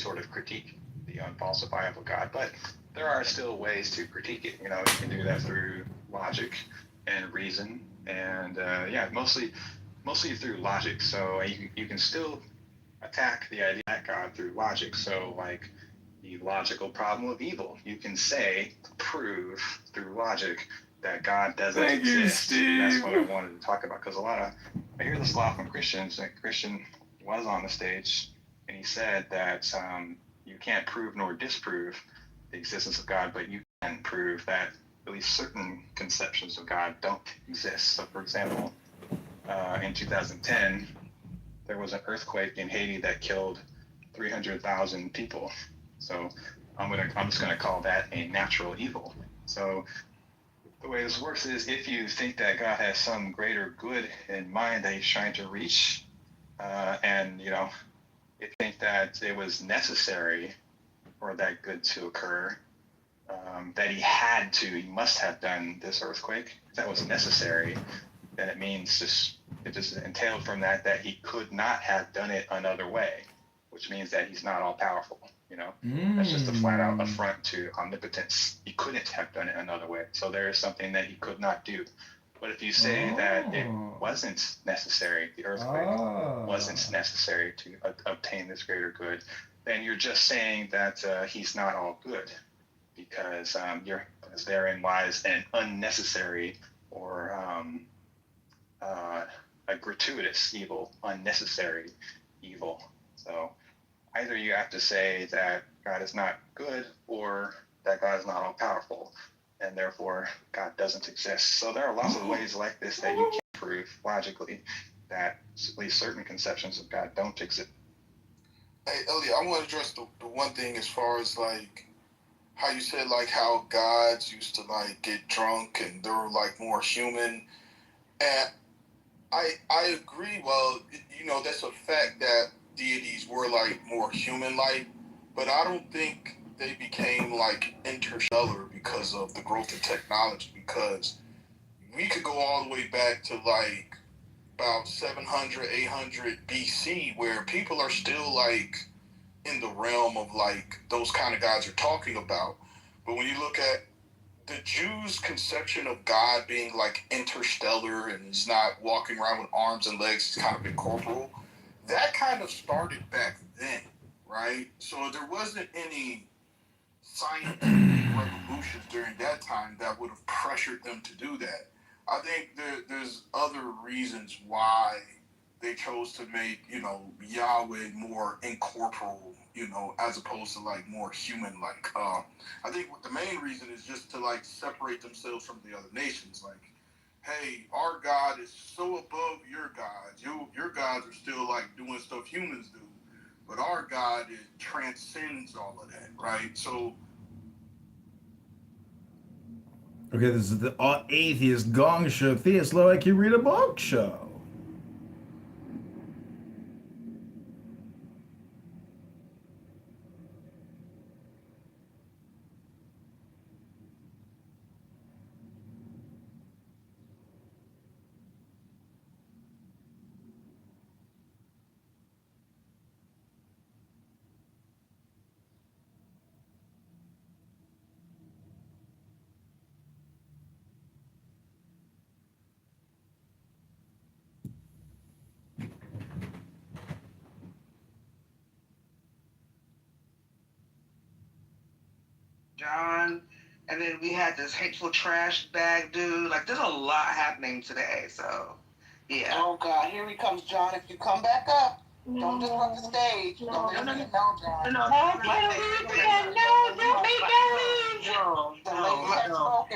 sort of critique the unfalsifiable God, but there are still ways to critique it. You can do that through logic and reason, and mostly through logic. So you can still attack the idea of God through logic. So like the logical problem of evil, you can prove through logic that God doesn't exist. That's what I wanted to talk about, because I hear this a lot from Christians. A Christian was on the stage and he said that you can't prove nor disprove the existence of God, but you can prove that at least certain conceptions of God don't exist. So, for example, in 2010, there was an earthquake in Haiti that killed 300,000 people. So I'm just gonna call that a natural evil. So the way this works is, if you think that God has some greater good in mind that He's trying to reach, and if you think that it was necessary for that good to occur, that He must have done this earthquake, if that was necessary, then it means it just entailed from that He could not have done it another way, which means that He's not all powerful. That's just a flat out affront to omnipotence. He couldn't have done it another way. So there is something that He could not do. But if you say that it wasn't necessary, the earthquake wasn't necessary to obtain this greater good, then you're just saying that He's not all good, because therein lies an unnecessary or a gratuitous evil, unnecessary evil. So either you have to say that God is not good, or that God is not all powerful, and therefore God doesn't exist. So there are lots of ways like this that you can prove logically that at least certain conceptions of God don't exist. Hey, Elliot, I want to address the one thing as far as like how you said like how gods used to like get drunk and they were like more human. And I agree. Well, that's a fact that deities were like more human-like, but I don't think they became like interstellar because of the growth of technology. Because we could go all the way back to like about 700, 800 BC, where people are still like in the realm of like those kind of gods you're talking about. But when you look at the Jews' conception of God being like interstellar and He's not walking around with arms and legs, He's kind of incorporeal, that kind of started back then, right? So there wasn't any scientific revolutions during that time that would have pressured them to do that. I think there's other reasons why they chose to make, Yahweh more incorporeal, as opposed to like more human-like. I think the main reason is just to like separate themselves from the other nations. Like, hey, our God is so above your gods. Your gods are still like doing stuff humans do, but our God transcends all of that, right? So. Okay, this is the Atheist Gong Show. Theist Loic, you read a book show. John, and then we had this hateful trash bag dude. Like, there's a lot happening today, so yeah. Oh God, here he comes, John. If you come back up, don't disrupt the stage. No, Don't no, leave me, No,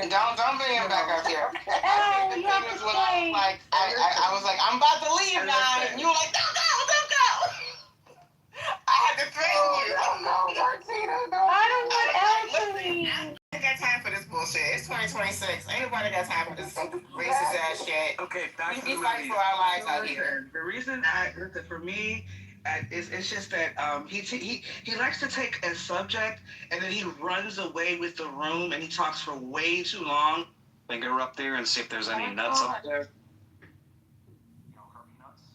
John. don't bring him back up here. Oh, you have to stay. I was like, I'm about to leave now, and you were like, don't go. I had to threaten you. No, Martina, no. I don't want Elle to leave. I ain't got time for this bullshit. It's 2026. Ain't nobody got time for this racist ass shit. Okay, back we fight for our lives out here. The reason for me, it's just that he likes to take a subject and then he runs away with the room and he talks for way too long. Finger up there and see if there's any nuts up there.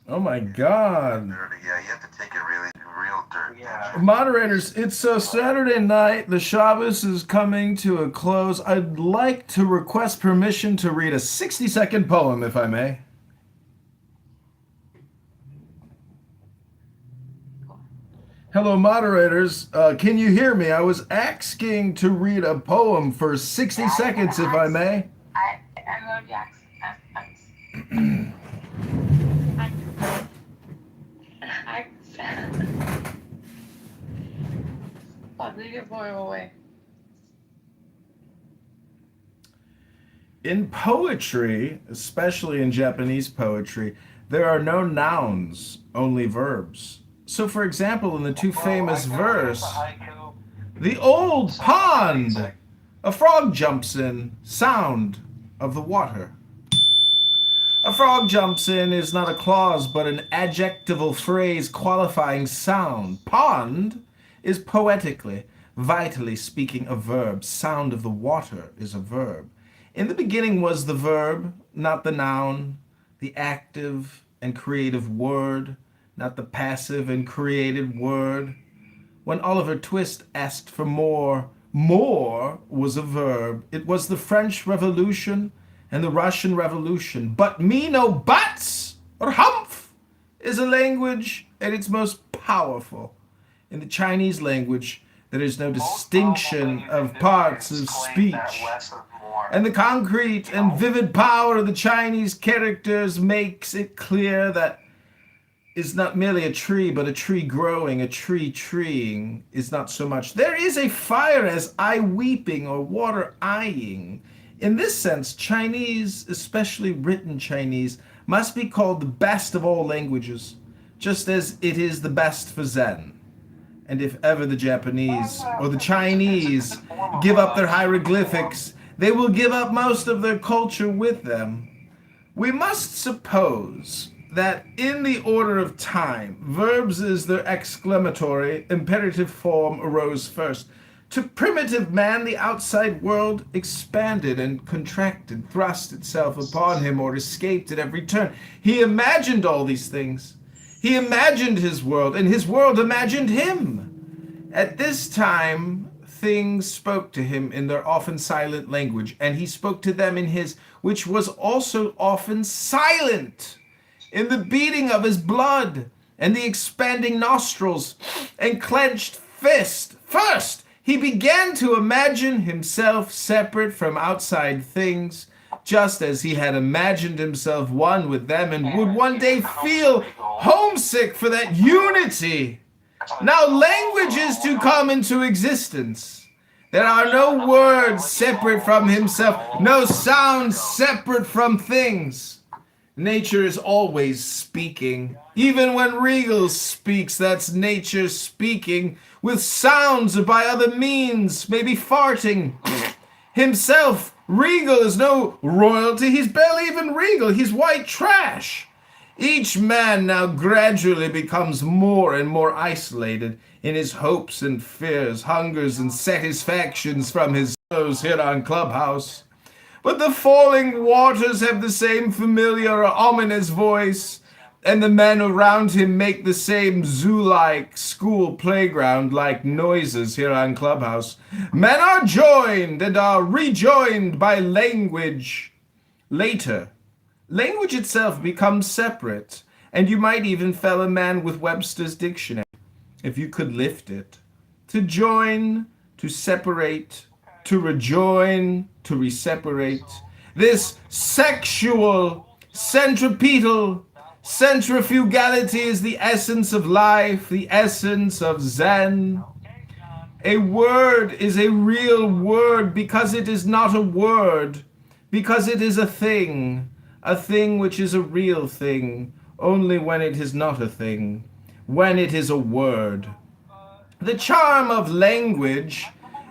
Oh my God. Yeah, you have to take it really real dirt. Yeah. Moderators, it's Saturday night. The Shabbos is coming to a close. I'd like to request permission to read a 60-second poem, if I may. Hello, moderators. Can you hear me? I was asking to read a poem for 60 seconds, if I may. I wrote Jackson. Leave your boy away. In poetry, especially in Japanese poetry, there are no nouns, only verbs. So, for example, in the two famous verse, the old pond, a frog jumps in, sound of the water. A frog jumps in is not a clause, but an adjectival phrase qualifying sound. Pond is poetically, vitally speaking a verb. Sound of the water is a verb. In the beginning was the verb, not the noun, the active and creative word, not the passive and created word. When Oliver Twist asked for more was a verb. It was the French Revolution and the Russian Revolution. But me no buts or humph is a language at its most powerful. In the Chinese language, there is no distinction of parts of speech. And the concrete and vivid power of the Chinese characters makes it clear that is not merely a tree, but a tree growing, a tree treeing is not so much. There is a fire as eye weeping or water eyeing. In this sense, Chinese, especially written Chinese, must be called the best of all languages, just as it is the best for Zen. And if ever the Japanese or the Chinese give up their hieroglyphics, they will give up most of their culture with them. We must suppose that in the order of time, verbs as their exclamatory, imperative form arose first. To primitive man, the outside world expanded and contracted, thrust itself upon him, or escaped at every turn. He imagined all these things. He imagined his world, and his world imagined him. At this time, things spoke to him in their often silent language, and he spoke to them in his, which was also often silent, in the beating of his blood, and the expanding nostrils, and clenched fist. First, he began to imagine himself separate from outside things, just as he had imagined himself one with them and would one day feel homesick for that unity. Now language is to come into existence. There are no words separate from himself, no sounds separate from things. Nature is always speaking. Even when Regal speaks, that's nature speaking, with sounds or by other means, maybe farting. Himself, Regal is no royalty. He's barely even regal. He's white trash. Each man now gradually becomes more and more isolated in his hopes and fears, hungers and satisfactions from his shows here on Clubhouse. But the falling waters have the same familiar ominous voice, and the men around him make the same zoo-like, school playground-like noises here on Clubhouse. Men are joined and are rejoined by language. Later, language itself becomes separate, and you might even fell a man with Webster's dictionary, if you could lift it. To join, to separate, to rejoin, to reseparate. This sexual, centripetal, centrifugality is the essence of life, the essence of Zen. A word is a real word because it is not a word, because it is a thing which is a real thing, only when it is not a thing, when it is a word. The charm of language,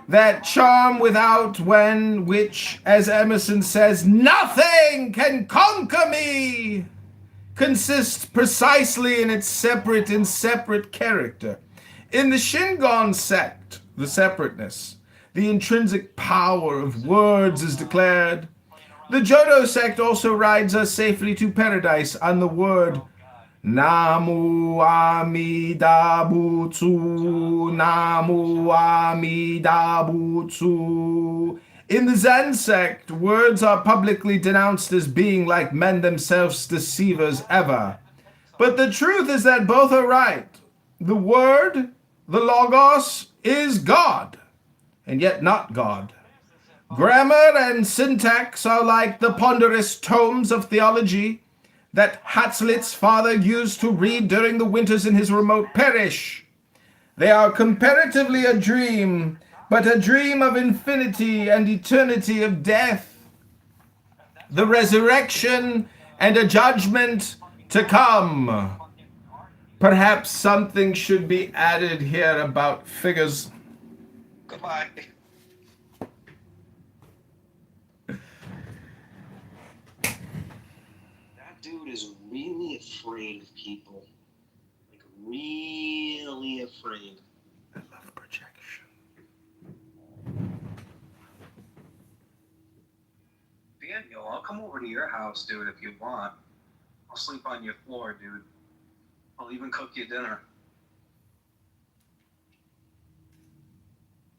that charm without when, which, as Emerson says, nothing can conquer me, consists precisely in its separate and separate character. In the Shingon sect, the separateness, the intrinsic power of words is declared. The Jodo sect also rides us safely to paradise on the word. Namu Amida Butsu, Namu Amida Butsu. In the Zen sect, words are publicly denounced as being like men themselves deceivers ever. But the truth is that both are right. The word, the Logos, is God, and yet not God. Grammar and syntax are like the ponderous tomes of theology that Hazlitt's father used to read during the winters in his remote parish. They are comparatively a dream, but a dream of infinity and eternity of death, the resurrection and a judgment to come. Perhaps something should be added here about figures. Goodbye. That dude is really afraid of people. Like, really afraid. I love projection. Daniel, I'll come over to your house, dude, if you want. I'll sleep on your floor, dude. I'll even cook you dinner.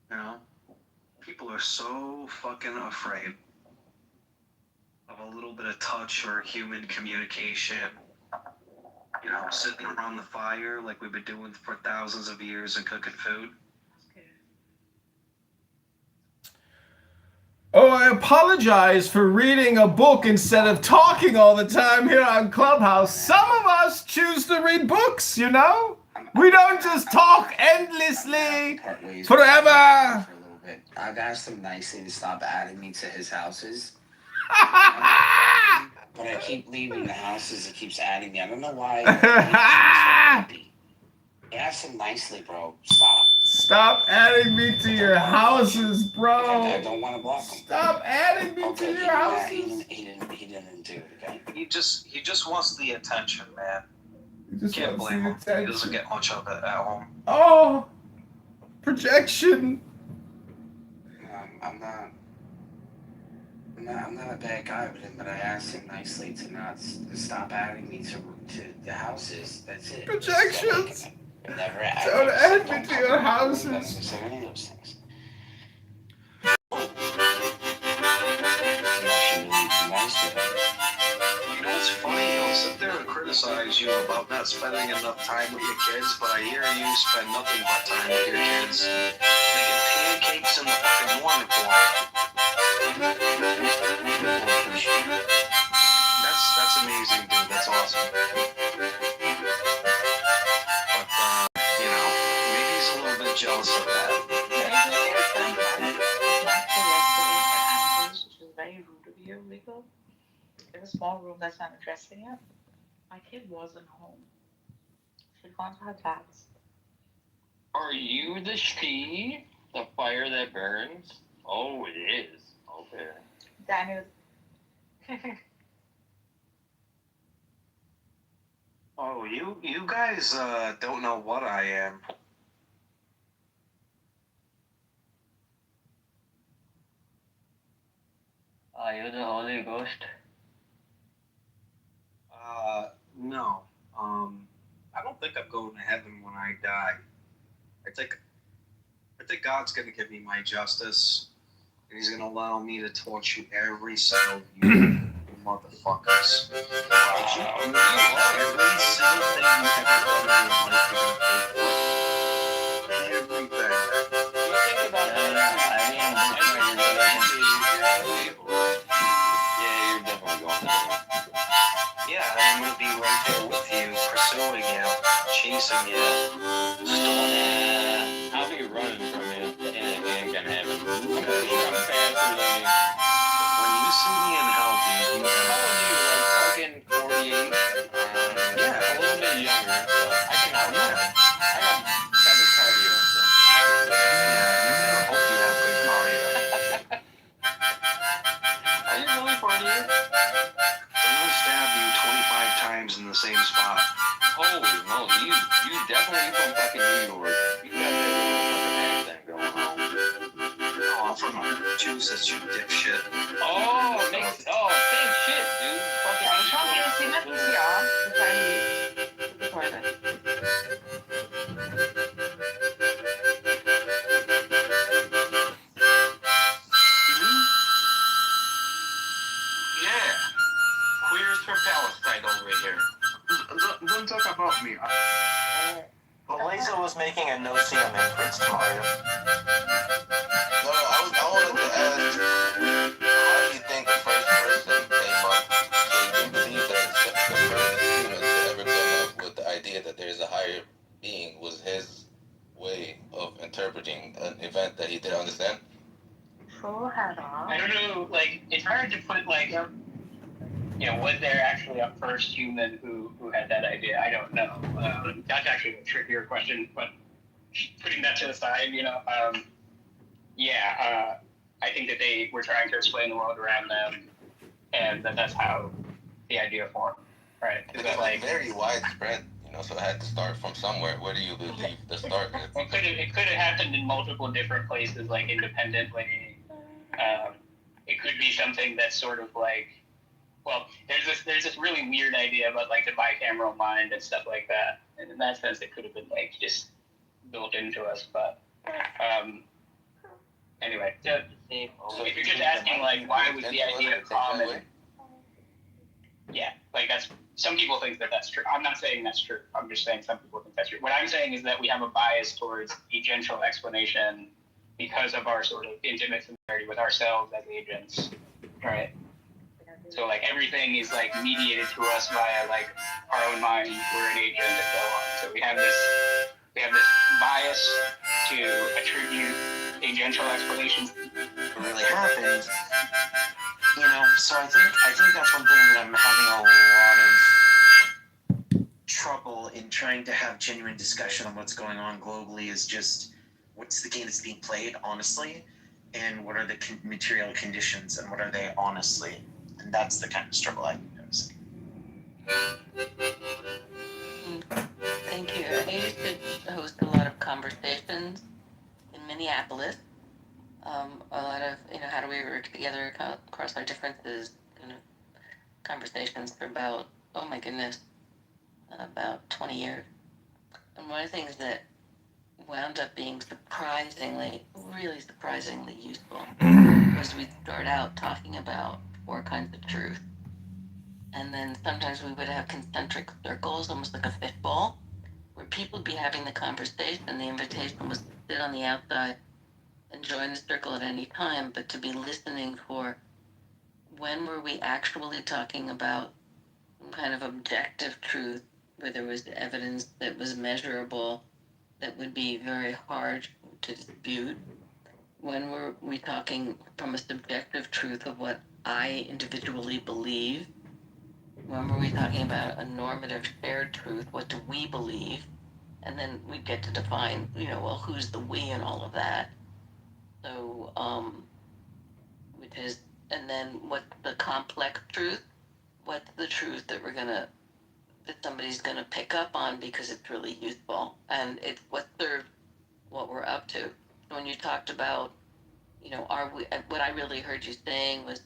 You know? People are so fucking afraid of a little bit of touch or human communication. You know, sitting around the fire like we've been doing for thousands of years and cooking food. Oh, I apologize for reading a book instead of talking all the time here on Clubhouse. Some of us choose to read books, you know? We don't just talk endlessly forever. I've asked him nicely to stop adding me to his houses. But I keep leaving the houses, it keeps adding me. I don't know why. I asked him nicely, bro. Stop. Stop adding me to your houses, bro. I don't want to block him. Stop adding me to your houses. He didn't do it, okay? He just wants the attention, man. You just Can't want blame the him. He attention. doesn't get much of it at home. Oh, projection. I'm not a bad guy with him, but I asked him nicely to stop adding me to the houses. That's it. Projections. Never Don't add me to your houses. Any of those things. You know what's funny? I'll sit there and criticize you about not spending enough time with your kids, but I hear you spend nothing but time with your kids. Making pancakes in the fucking morning for them. That's amazing, dude. That's awesome. But, you know, maybe he's a little bit jealous of that. Which is very rude of you, Rico. In a small room that's not addressing yet. My kid wasn't home. She'd gone to her dad's. Are you the she? The fire that burns? Oh, it is. Okay. Daniel. Oh, you guys don't know what I am. Are you the Holy Ghost? No. I don't think I'm going to heaven when I die. I think God's gonna give me my justice, and He's gonna allow me to torture every single you motherfuckers. Did you every single thing you ever done in your life you're gonna pay for? Everything. Yeah, I'm gonna be right there with you, pursuing you, chasing you. I'll be running from you. It ain't gonna happen. I'm gonna run faster than you. When you see me in hell, dude, How old are you? Like fucking 48? Yeah, a little bit younger. So I can outrun. I got better cardio. So. I hope you have good cardio. Are you really 48? I'm gonna stab you 25 times in the same spot. Holy moly, you definitely from fucking New York. You got that little fucking accent going on. Oh, I'm from Massachusetts, you dipshit. Oh, same shit, dude. Fucking I'm trying to see my PCR. words to Mario. No, I wanted to ask, how do you think the first person came up? So do you believe that the first human to ever come up with the idea that there's a higher being was his way of interpreting an event that he didn't understand? Full head off. I don't know, like, it's hard to put, like, was there actually a first human who had that idea? I don't know. That's actually a trickier question, but putting that to the side, I think that they were trying to explain the world around them, and that's how the idea formed, right? But it was very widespread, so it had to start from somewhere. Where do you believe the start is? It could have happened in multiple different places, like independently. It could be something that's sort of like, well, there's this really weird idea about like the bicameral mind and stuff like that, and in that sense, it could have been like just built into us. But anyway, so if you're just asking like why was the idea common, yeah, like that's, some people think that that's true. I'm not saying that's true. I'm just saying some people think that's true. What I'm saying is that we have a bias towards agential explanation because of our sort of intimate familiarity with ourselves as agents, right? So like everything is like mediated to us via like our own mind. We're an agent and so on. So we have this bias to attribute agential explanations. What really happened, so I think that's one thing that I'm having a lot of trouble in trying to have genuine discussion on what's going on globally is just what's the game that's being played honestly, and what are the material conditions and what are they honestly. And that's the kind of struggle I'm noticing. Thank you. I used to host a lot of conversations in Minneapolis. A lot of, how do we work together across our differences, conversations for about, oh my goodness, about 20 years. And one of the things that wound up being really surprisingly useful was we'd start out talking about 4 kinds of truth. And then sometimes we would have concentric circles, almost like a fishbowl, where people would be having the conversation. The invitation was to sit on the outside and join the circle at any time, but to be listening for when were we actually talking about some kind of objective truth, where there was evidence that was measurable, that would be very hard to dispute. When were we talking from a subjective truth of what I individually believe? When were we talking about a normative shared truth? What do we believe? And then we get to define, who's the we and all of that. So, and then what's the complex truth? What's the truth that that somebody's gonna pick up on because it's really useful, and it's what we're up to. When you talked about, what I really heard you saying was,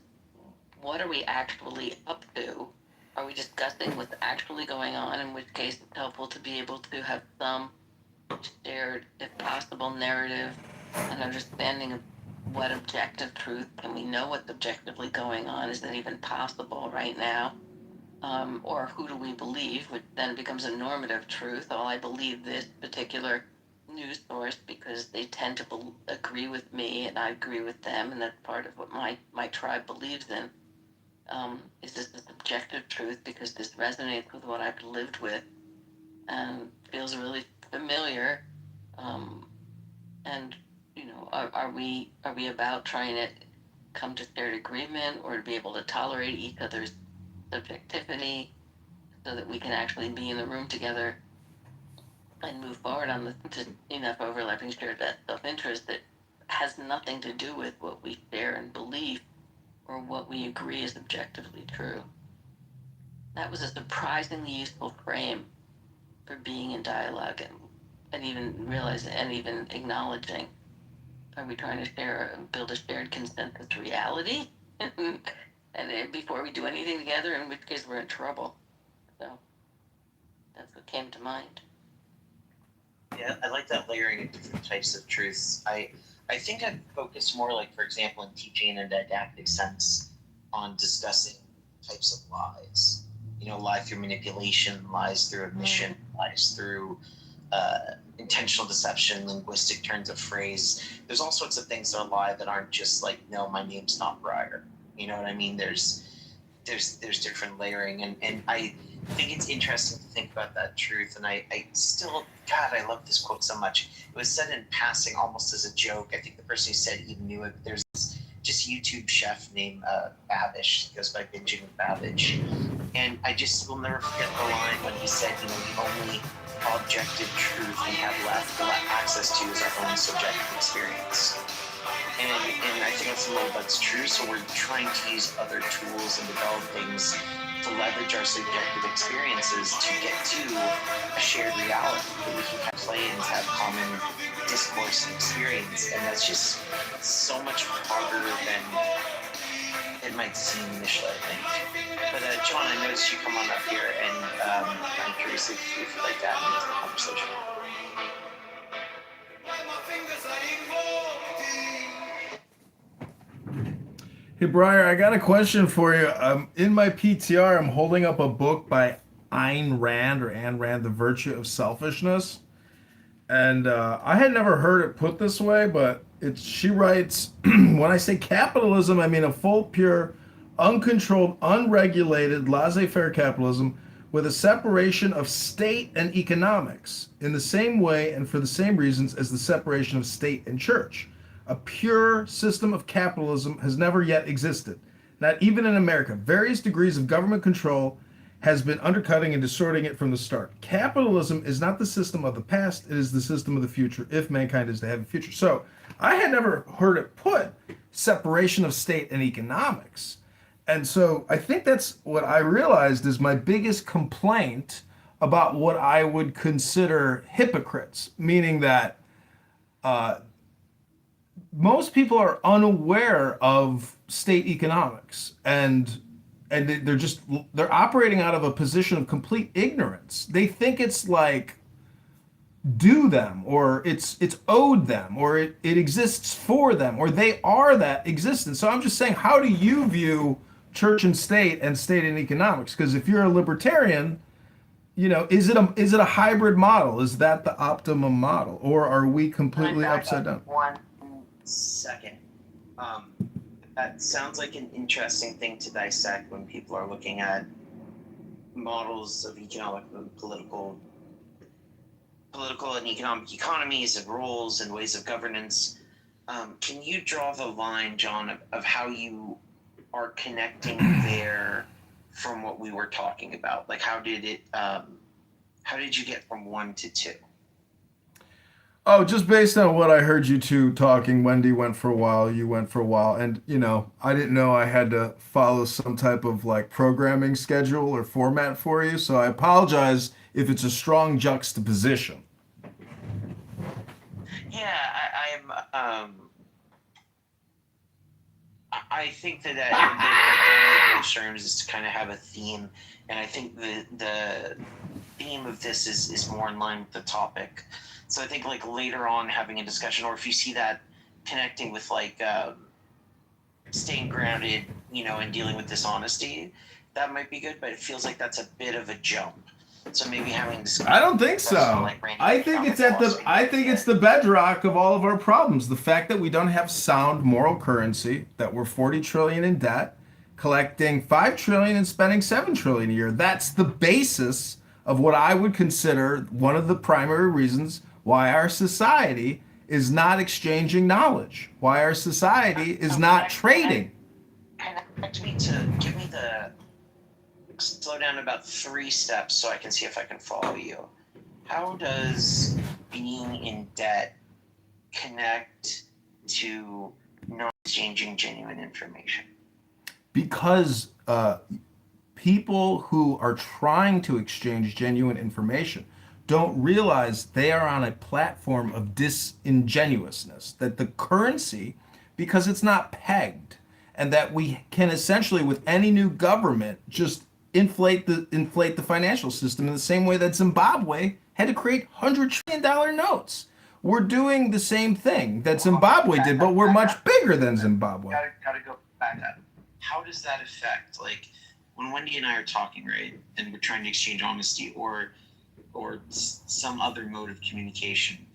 what are we actually up to? Are we discussing what's actually going on? In which case, it's helpful to be able to have some shared, if possible, narrative and understanding of what objective truth, and we know what's objectively going on. Is that even possible right now? Or who do we believe, which then becomes a normative truth. Oh, I believe this particular news source because they tend to agree with me and I agree with them, and that's part of what my tribe believes in. Is this a subjective truth because this resonates with what I've lived with and feels really familiar? And are we about trying to come to shared agreement, or to be able to tolerate each other's subjectivity so that we can actually be in the room together and move forward on enough overlapping shared self-interest that has nothing to do with what we share and believe or what we agree is objectively true. That was a surprisingly useful frame for being in dialogue and even realizing and even acknowledging, are we trying to build a shared consensus reality? And before we do anything together, in which case we're in trouble. So that's what came to mind. Yeah, I like that layering of different types of truths. I think I'd focus more, like, for example, in teaching in a didactic sense, on discussing types of lies. Lie through manipulation, lies through omission, lies through intentional deception, linguistic turns of phrase. There's all sorts of things that are lie that aren't just like, no, my name's not Briar. You know what I mean? There's different layering, and I think it's interesting to think about that truth. And I still, God, I love this quote so much. It was said in passing, almost as a joke. I think the person who said it even knew it. But there's this just YouTube chef named Babish. He goes by Binging with Babbage, and I just will never forget the line when he said, you know, the only objective truth we have left access to is our own subjective experience. And I think that's true. So we're trying to use other tools and develop things to leverage our subjective experiences to get to a shared reality that we can play and have common discourse and experience. And that's just so much harder than it might seem initially, I think. But John, I noticed you come on up here, and I'm curious if you'd like to add into the conversation. Hey, Briar, I got a question for you. In my PTR, I'm holding up a book by Ayn Rand, The Virtue of Selfishness. And I had never heard it put this way, but she writes, when I say capitalism, I mean a full, pure, uncontrolled, unregulated, laissez-faire capitalism with a separation of state and economics in the same way and for the same reasons as the separation of state and church. A pure system of capitalism has never yet existed, not even in America. Various degrees of government control has been undercutting and distorting it from the start. Capitalism is not the system of the past, it is the system of the future, if mankind is to have a future. So I had never heard it put, separation of state and economics. And so I think that's what I realized is my biggest complaint about what I would consider hypocrites, meaning that most people are unaware of state economics, and they're operating out of a position of complete ignorance. They think it's like due them, or it's owed them, or it exists for them, or they are that existence. So I'm just saying, how do you view church and state and economics? Because if you're a libertarian, you know, is it a hybrid model? Is that the optimum model, or are we completely upside down? 1 second. That sounds like an interesting thing to dissect when people are looking at models of economic and political and economic economies and rules and ways of governance. Can you draw the line, John, of how you are connecting there from what we were talking about? Like, how did you get from 1 to 2? Oh, just based on what I heard you two talking. Wendy went for a while, you went for a while, and you know, I didn't know I had to follow some type of like programming schedule or format for you, so I apologize if it's a strong juxtaposition. Yeah, I think that the goal of terms is to kind of have a theme, and I think the theme of this is more in line with the topic. So I think like later on having a discussion, or if you see that connecting with like staying grounded, you know, and dealing with dishonesty, that might be good. But it feels like that's a bit of a jump. So maybe having discussion. I don't think so. Like I think it's the bedrock of all of our problems. The fact that we don't have sound moral currency, that we're 40 trillion in debt, collecting 5 trillion and spending 7 trillion a year. That's the basis of what I would consider one of the primary reasons why our society is not exchanging knowledge, why our society is not trading. Give me the slow down about 3 steps so I can see if I can follow you. How does being in debt connect to not exchanging genuine information? Because people who are trying to exchange genuine information don't realize they are on a platform of disingenuousness, that the currency, because it's not pegged, and that we can essentially, with any new government, just inflate the financial system in the same way that Zimbabwe had to create $100 trillion notes. We're doing the same thing that Zimbabwe did, but we're much bigger than Zimbabwe. Gotta go back up. How does that affect, like, when Wendy and I are talking, right, and we're trying to exchange honesty, or or some other mode of communication.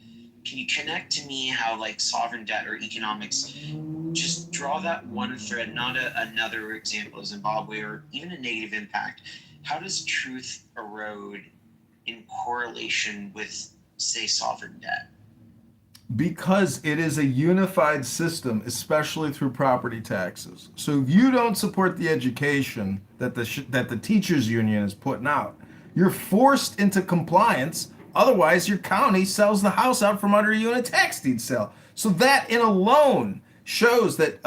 Can you connect to me how like sovereign debt or economics, just draw that one thread, not another example of Zimbabwe or even a negative impact. How does truth erode in correlation with, say, sovereign debt? Because it is a unified system, especially through property taxes. So if you don't support the education that the teachers union is putting out, you're forced into compliance. Otherwise, your county sells the house out from under you in a tax deed sale. So that in alone shows that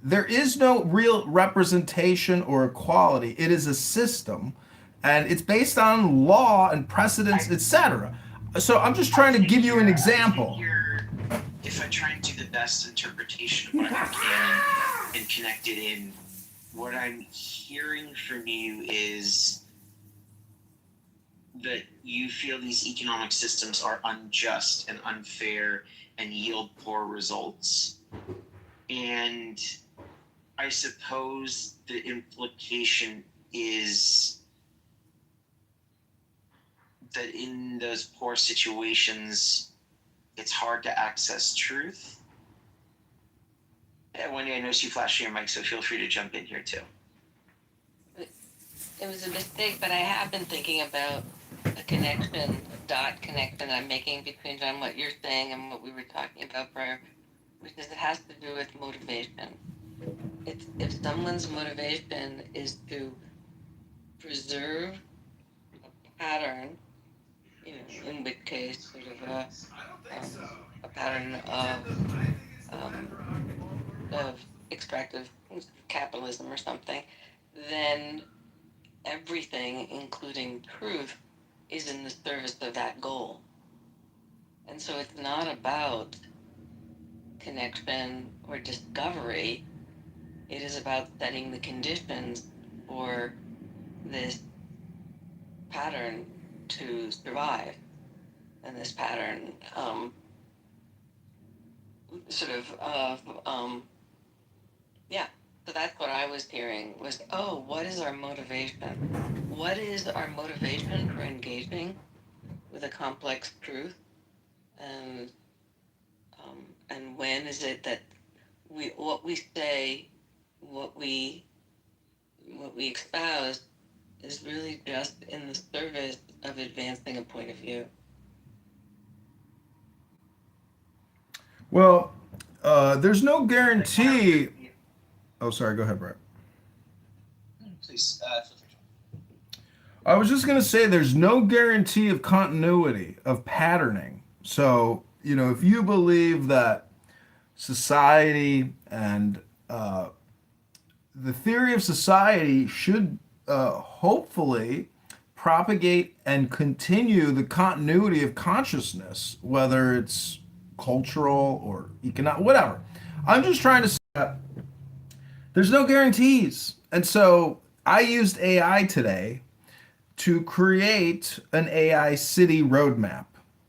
there is no real representation or equality. It is a system, and it's based on law and precedents, etc. So I'm just trying to give you an example. If I try and do the best interpretation of what I can and connect it in, what I'm hearing from you is that you feel these economic systems are unjust and unfair and yield poor results. And I suppose the implication is that in those poor situations, it's hard to access truth. Yeah, Wendy, I noticed you flashing your mic, so feel free to jump in here too. It was a mistake, but I have been thinking about a connection, a dot connection I'm making between John, what you're saying and what we were talking about prior, which is it has to do with motivation. If someone's motivation is to preserve a pattern, in which case sort of a pattern of extractive capitalism or something, then everything, including truth, is in the service of that goal. And so it's not about connection or discovery. It is about setting the conditions for this pattern to survive. And this pattern, So that's what I was hearing was, what is our motivation? What is our motivation for engaging with a complex truth? And when is it that what we say, what we espouse is really just in the service of advancing a point of view? Well, there's no guarantee. Oh, sorry. Go ahead, Brett. Please, I was just going to say there's no guarantee of continuity, of patterning. So, if you believe that society and the theory of society should hopefully propagate and continue the continuity of consciousness, whether it's cultural or economic, whatever. I'm just trying to say that there's no guarantees. And so I used AI today to create an AI city roadmap,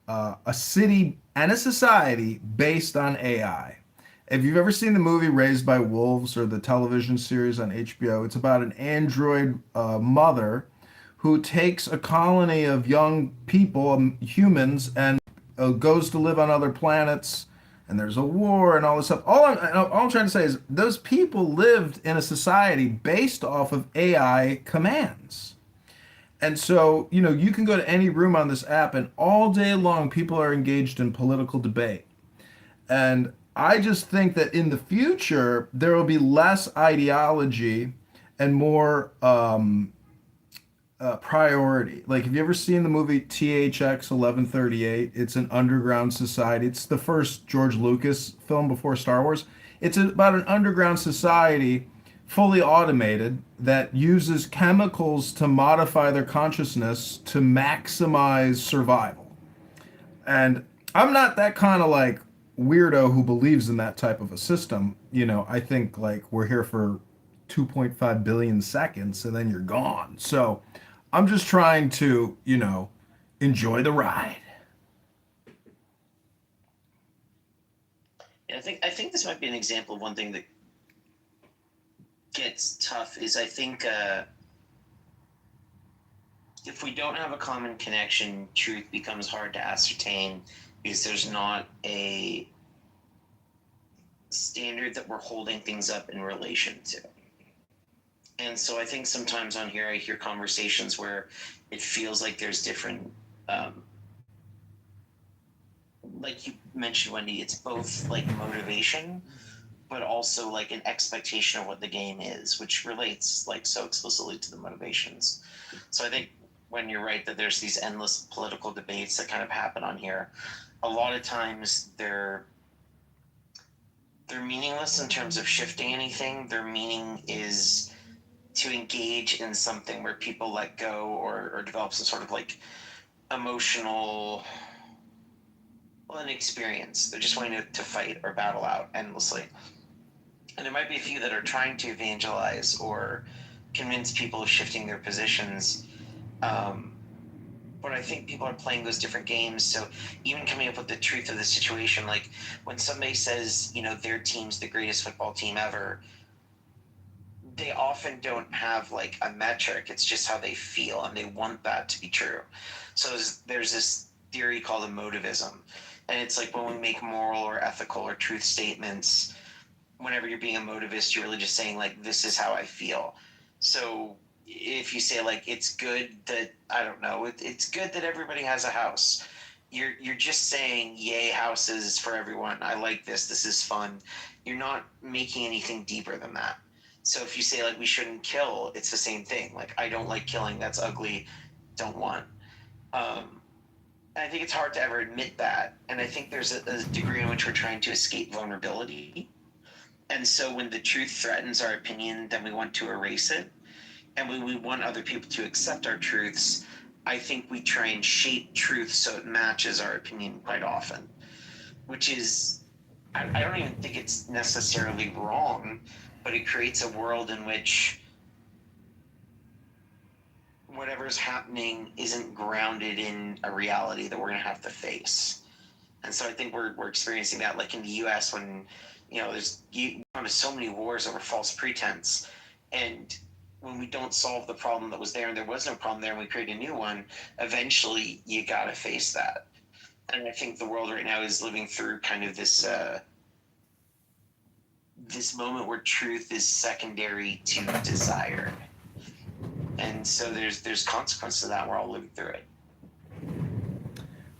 a city and a society based on AI. If you've ever seen the movie Raised by Wolves or the television series on HBO, it's about an android mother who takes a colony of young people, humans, and goes to live on other planets. And there's a war and all this stuff. All I'm trying to say is those people lived in a society based off of AI commands. And so, you can go to any room on this app and all day long people are engaged in political debate. And I just think that in the future, there will be less ideology and more priority. Like, have you ever seen the movie THX 1138? It's an underground society. It's the first George Lucas film before Star Wars. It's about an underground society, fully automated, that uses chemicals to modify their consciousness to maximize survival. And I'm not that kind of like weirdo who believes in that type of a system. I think like we're here for 2.5 billion seconds and then you're gone. So I'm just trying to, enjoy the ride. Yeah, I think this might be an example of one thing that gets tough is I think if we don't have a common connection, truth becomes hard to ascertain because there's not a standard that we're holding things up in relation to. And so I think sometimes on here I hear conversations where it feels like there's different, like you mentioned, Wendy, it's both like motivation, but also like an expectation of what the game is, which relates like so explicitly to the motivations. So I think when you're right that there's these endless political debates that kind of happen on here, a lot of times they're meaningless in terms of shifting anything. Their meaning is to engage in something where people let go or develop some sort of like emotional, well, an experience. They're just wanting to fight or battle out endlessly. And there might be a few that are trying to evangelize or convince people of shifting their positions. But I think people are playing those different games. So even coming up with the truth of the situation, like when somebody says, you know, their team's the greatest football team ever, they often don't have like a metric. It's just how they feel, and they want that to be true. So there's this theory called emotivism, and it's like when we make moral or ethical or truth statements, whenever you're being a motivist, you're really just saying like, this is how I feel. So if you say like, it's good that, I don't know, it's good that everybody has a house, you're just saying, yay, houses for everyone, I like this is fun. You're not making anything deeper than that. So if you say like, we shouldn't kill, it's the same thing. Like, I don't like killing, that's ugly, don't want. I think it's hard to ever admit that. And I think there's a degree in which we're trying to escape vulnerability. And so when the truth threatens our opinion, then we want to erase it. And when we want other people to accept our truths, I think we try and shape truth so it matches our opinion quite often, which is, I don't even think it's necessarily wrong, but it creates a world in which whatever's happening isn't grounded in a reality that we're going to have to face. And so I think we're experiencing that, like in the U.S. when, you know, there's so many wars over false pretense. And when we don't solve the problem that was there and there was no problem there and we create a new one, eventually you got to face that. And I think the world right now is living through kind of this this moment where truth is secondary to desire. And so there's consequences to that. We're all living through it.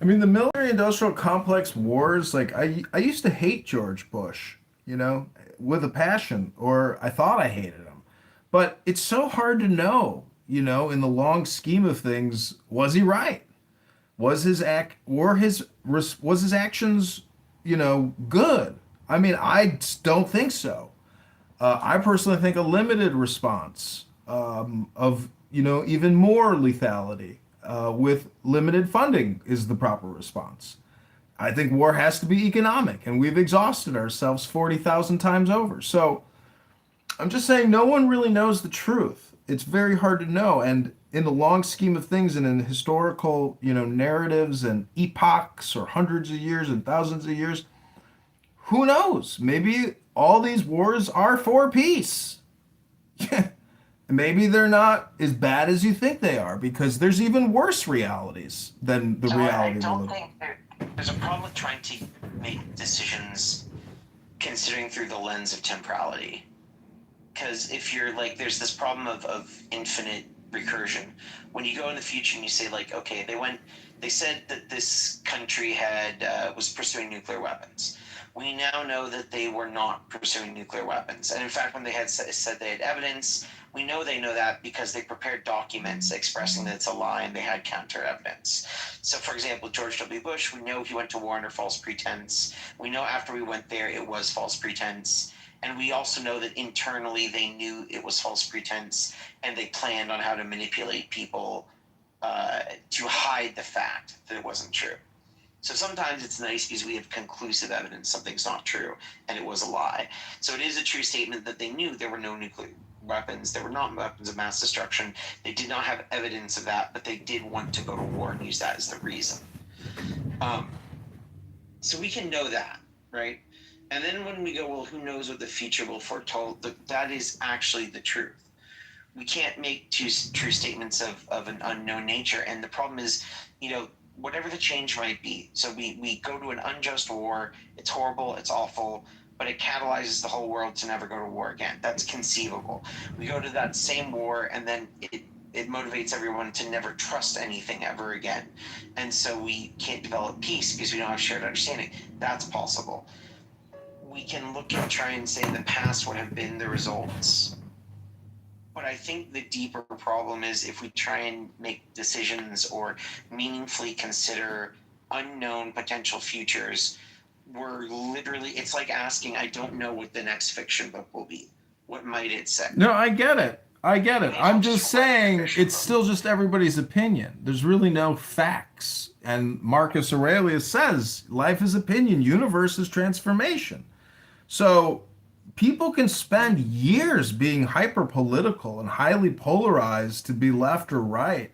I mean, the military-industrial complex wars, like, I used to hate George Bush, you know, with a passion, or I thought I hated him. But it's so hard to know, you know, in the long scheme of things, was he right? Was his was his actions, you know, good? I mean, I don't think so. I personally think a limited response of, you know, even more lethality with limited funding is the proper response. I think war has to be economic, and we've exhausted ourselves 40,000 times over. So I'm just saying no one really knows the truth. It's very hard to know. And in the long scheme of things and in historical, you know, narratives and epochs or hundreds of years and thousands of years, who knows? Maybe all these wars are for peace. Maybe they're not as bad as you think they are because there's even worse realities than the reality. I don't think there's a problem with trying to make decisions considering through the lens of temporality. Because if you're like, there's this problem of infinite recursion. When you go in the future and you say like, okay, they said that this country was pursuing nuclear weapons. We now know that they were not pursuing nuclear weapons. And in fact, when they had said they had evidence, we know they know that because they prepared documents expressing that it's a lie and they had counter evidence. So for example, George W. Bush, we know he went to war under false pretense. We know after we went there, it was false pretense. And we also know that internally they knew it was false pretense and they planned on how to manipulate people to hide the fact that it wasn't true. So sometimes it's nice because we have conclusive evidence something's not true and it was a lie. So it is a true statement that they knew there were no nuclear weapons. There were not weapons of mass destruction. They did not have evidence of that, but they did want to go to war and use that as the reason. So we can know that, right? And then when we go, well, who knows what the future will foretold? That is actually the truth. we can't make true statements of an unknown nature. And the problem is, whatever the change might be. So we go to an unjust war. It's horrible. It's awful. But it catalyzes the whole world to never go to war again. That's conceivable. We go to that same war, and then it motivates everyone to never trust anything ever again. And so we can't develop peace because we don't have shared understanding. That's possible. We can look and try and say the past would have been the results. But I think the deeper problem is if we try and make decisions or meaningfully consider unknown potential futures, it's like asking, I don't know what the next fiction book will be. What might it say? No, I get it. I'm just saying it's still just everybody's opinion. There's really no facts. And Marcus Aurelius says life is opinion, universe is transformation. So people can spend years being hyper political and highly polarized to be left or right.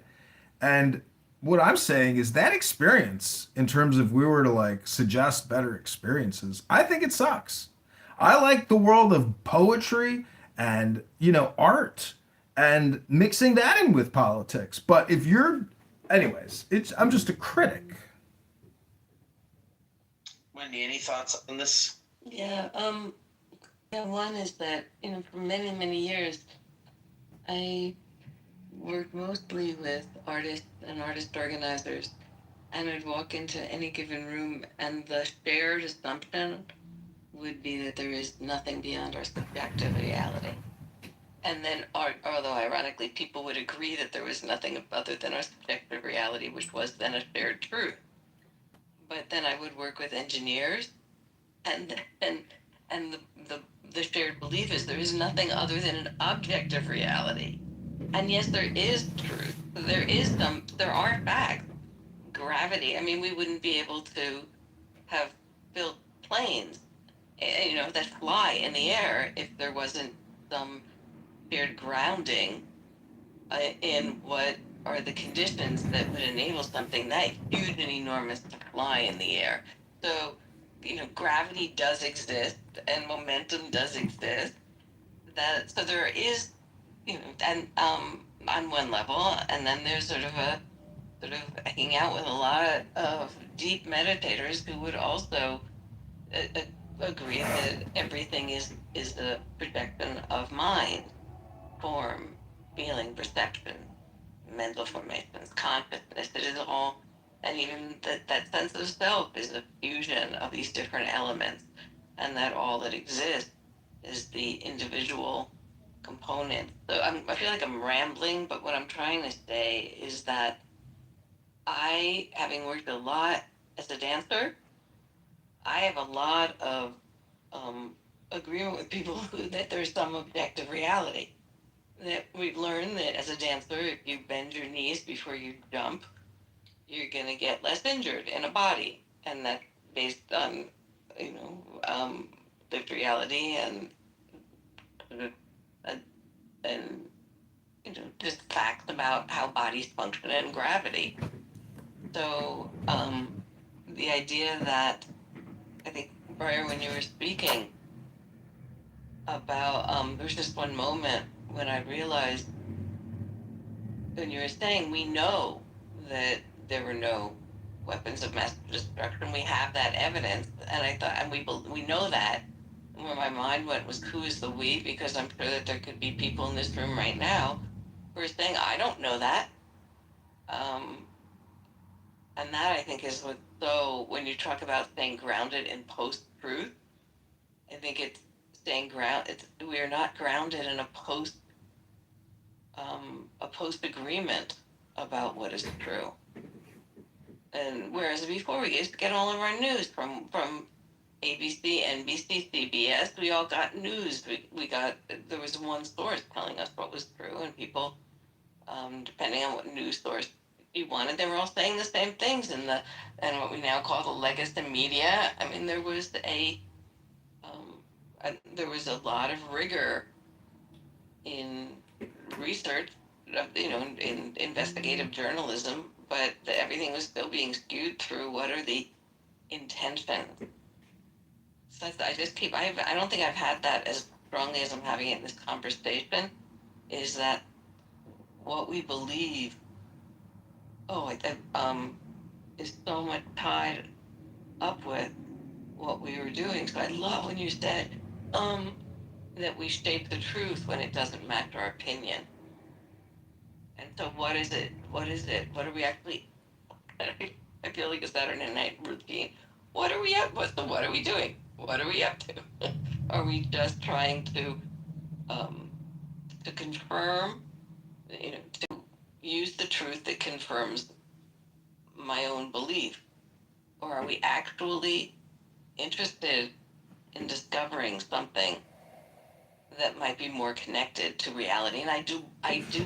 And what I'm saying is that experience, in terms of we were to like suggest better experiences, I think it sucks. I like the world of poetry and, art and mixing that in with politics. But if you're, anyways, I'm just a critic. Wendy, any thoughts on this? Yeah, one is that, for many, many years, I worked mostly with artists and artist organizers, and I'd walk into any given room, and the shared assumption would be that there is nothing beyond our subjective reality. And then, although ironically, people would agree that there was nothing other than our subjective reality, which was then a shared truth. But then I would work with engineers, and the shared belief is there is nothing other than an objective reality. And yes, there is truth. There are facts. Gravity. I mean, we wouldn't be able to have built planes, that fly in the air if there wasn't some shared grounding in what are the conditions that would enable something that huge and enormous to fly in the air. So, gravity does exist and momentum does exist. So there is, and on one level, and then there's sort of hanging out with a lot of deep meditators who would also agree that everything is a projection of mind, form, feeling, perception, mental formations, consciousness. It is all, and even that sense of self is a fusion of these different elements, and that all that exists is the individual component. So I feel like I'm rambling, but what I'm trying to say is that having worked a lot as a dancer, I have a lot of agreement with people that there's some objective reality. That we've learned that as a dancer, if you bend your knees before you jump, you're going to get less injured in a body. And that's based on, lived reality and, and just facts about how bodies function and gravity. So the idea that, I think, Briar, when you were speaking about, there's just one moment when I realized, when you were saying we know that there were no weapons of mass destruction, we have that evidence, and I thought, and we know that. And where my mind went was, who is the we? Because I'm sure that there could be people in this room right now who are saying, I don't know that. And that, I think, is so when you talk about staying grounded in post-truth, I think it's staying grounded. We are not grounded in a post-agreement about what is true. And whereas before we used to get all of our news from ABC, NBC, CBS, we all got news. There was one source telling us what was true, and people, depending on what news source you wanted, they were all saying the same things. And what we now call the legacy media. I mean, there was a lot of rigor in research, in investigative journalism, but everything was still being skewed through what are the intentions. So I don't think I've had that as strongly as I'm having it in this conversation, is that what we believe, is so much tied up with what we were doing. So I love when you said that we shape the truth when it doesn't match our opinion. And so what is it? What is it? What are we actually? I feel like a Saturday night routine. What are we up? What are we doing? What are we up to? Are we just trying to confirm, to use the truth that confirms my own belief, or are we actually interested in discovering something that might be more connected to reality? And I do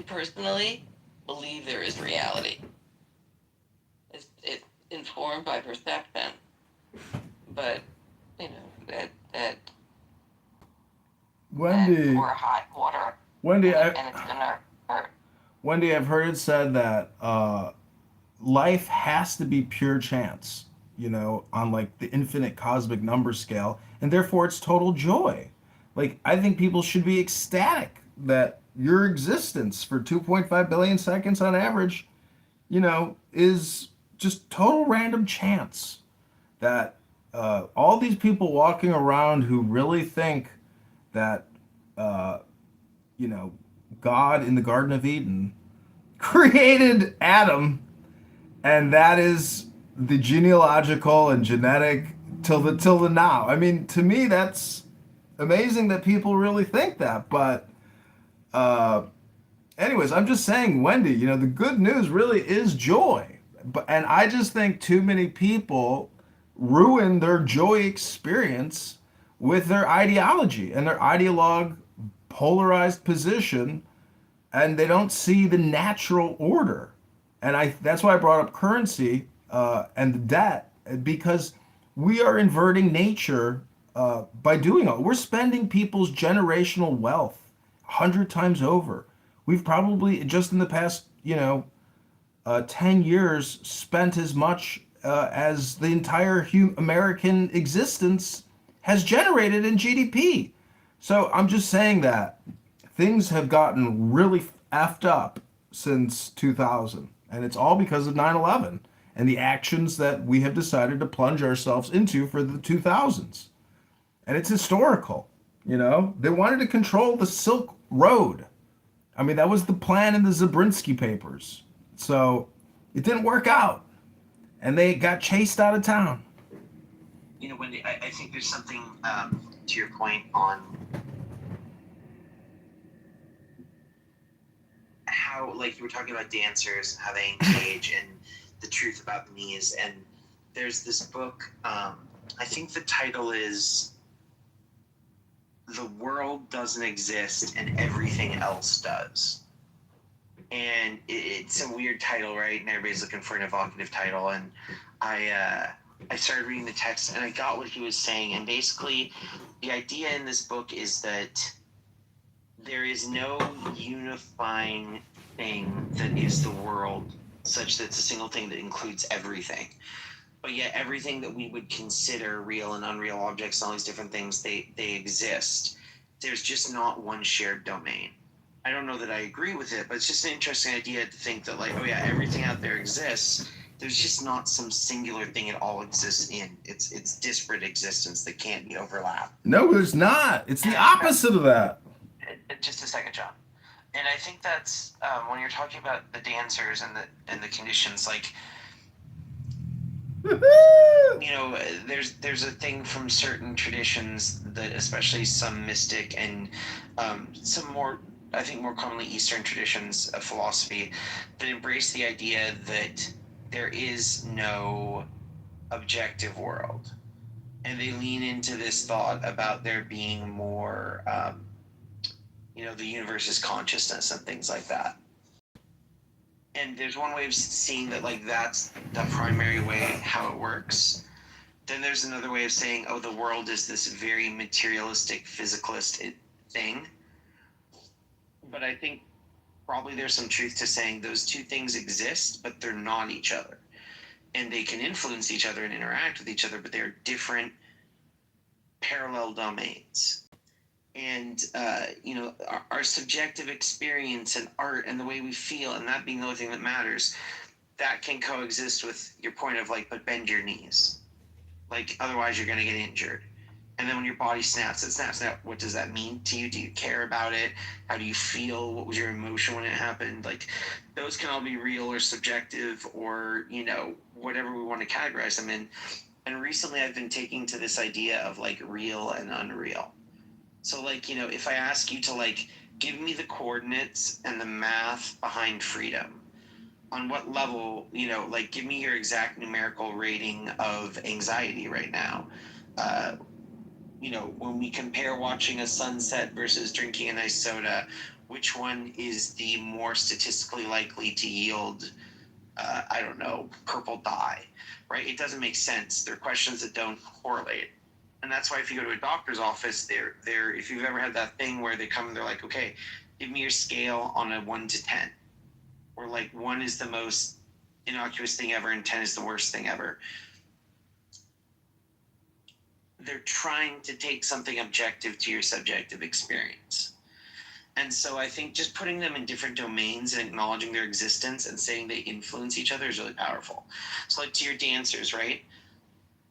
personally believe there is reality. It's informed by perception, but that Wendy, pour hot water Wendy, and it's gonna hurt. Wendy, I've heard it said that life has to be pure chance, on like the infinite cosmic number scale, and therefore it's total joy. Like, I think people should be ecstatic that your existence for 2.5 billion seconds on average, is just total random chance. That all these people walking around who really think that, uh, you know, God in the Garden of Eden created Adam, and that is the genealogical and genetic till the now. I mean, to me, that's amazing that people really think that. But, uh, anyways, I'm just saying, Wendy, the good news really is joy. And I just think too many people ruin their joy experience with their ideology and their ideologue polarized position, and they don't see the natural order. And that's why I brought up currency and the debt, because we are inverting nature by doing it. We're spending people's generational wealth 100 times over. We've probably, just in the past, 10 years, spent as much as the entire American existence has generated in GDP. So I'm just saying that things have gotten really effed up since 2000. And it's all because of 9/11 and the actions that we have decided to plunge ourselves into for the 2000s. And it's historical. They wanted to control the Silk Road. I mean, that was the plan in the Zabrinsky papers. So it didn't work out. And they got chased out of town. Wendy, I think there's something to your point on how, like, you were talking about dancers, how they engage and the truth about the knees. And there's this book, I think the title is The World Doesn't Exist and Everything Else Does. And it's a weird title, right? And everybody's looking for an evocative title. And I started reading the text, and I got what he was saying. And basically, the idea in this book is that there is no unifying thing that is the world, such that it's a single thing that includes everything. But yet everything that we would consider real and unreal objects, all these different things, they exist. There's just not one shared domain. I don't know that I agree with it, but it's just an interesting idea to think that, like, oh yeah, everything out there exists. There's just not some singular thing it all exists in. It's disparate existence that can't be overlapped. No, there's not. It's the opposite of that. Just a second, John. And I think that's when you're talking about the dancers and the conditions, like, there's a thing from certain traditions that, especially some mystic and some more, I think more commonly Eastern traditions of philosophy, that embrace the idea that there is no objective world. And they lean into this thought about there being more, the universe is consciousness and things like that. And there's one way of seeing that, like, that's the primary way how it works. Then there's another way of saying, oh, the world is this very materialistic, physicalist thing. But I think probably there's some truth to saying those two things exist, but they're not each other. And they can influence each other and interact with each other, but they're different parallel domains. and our subjective experience and art and the way we feel, and that being the only thing that matters, that can coexist with your point of like, but bend your knees, like otherwise you're going to get injured. And then when your body snaps, it snaps. Now, what does that mean to you? Do you care about it? How do you feel? What was your emotion when it happened? Like, those can all be real or subjective, or whatever we want to categorize them in. And recently I've been taking to this idea of like real and unreal. So like, if I ask you to like give me the coordinates and the math behind freedom, on what level, like give me your exact numerical rating of anxiety right now. When we compare watching a sunset versus drinking a nice soda, which one is the more statistically likely to yield, I don't know, purple dye, right? It doesn't make sense. They're questions that don't correlate. And that's why if you go to a doctor's office, they're if you've ever had that thing where they come and they're like, okay, give me your scale on a 1 to 10. Or like 1 is the most innocuous thing ever and 10 is the worst thing ever. They're trying to take something objective to your subjective experience. And so I think just putting them in different domains and acknowledging their existence and saying they influence each other is really powerful. So like to your dancers, right?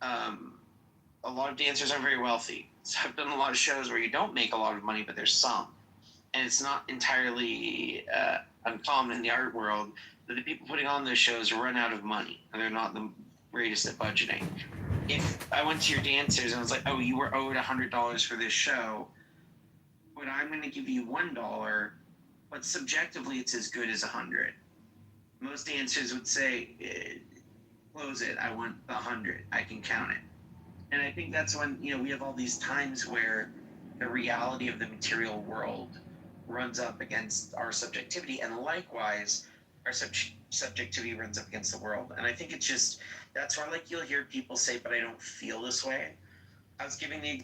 A lot of dancers are very wealthy. So I've done a lot of shows where you don't make a lot of money, but there's some. And it's not entirely uncommon in the art world that the people putting on those shows run out of money and they're not the greatest at budgeting. If I went to your dancers and I was like, oh, you were owed $100 for this show, but I'm going to give you $1, but subjectively it's as good as 100. Most dancers would say, close it, I want the 100, I can count it. And I think that's when, we have all these times where the reality of the material world runs up against our subjectivity, and likewise, our subjectivity runs up against the world. And I think it's just, that's why like you'll hear people say, but I don't feel this way. I was giving the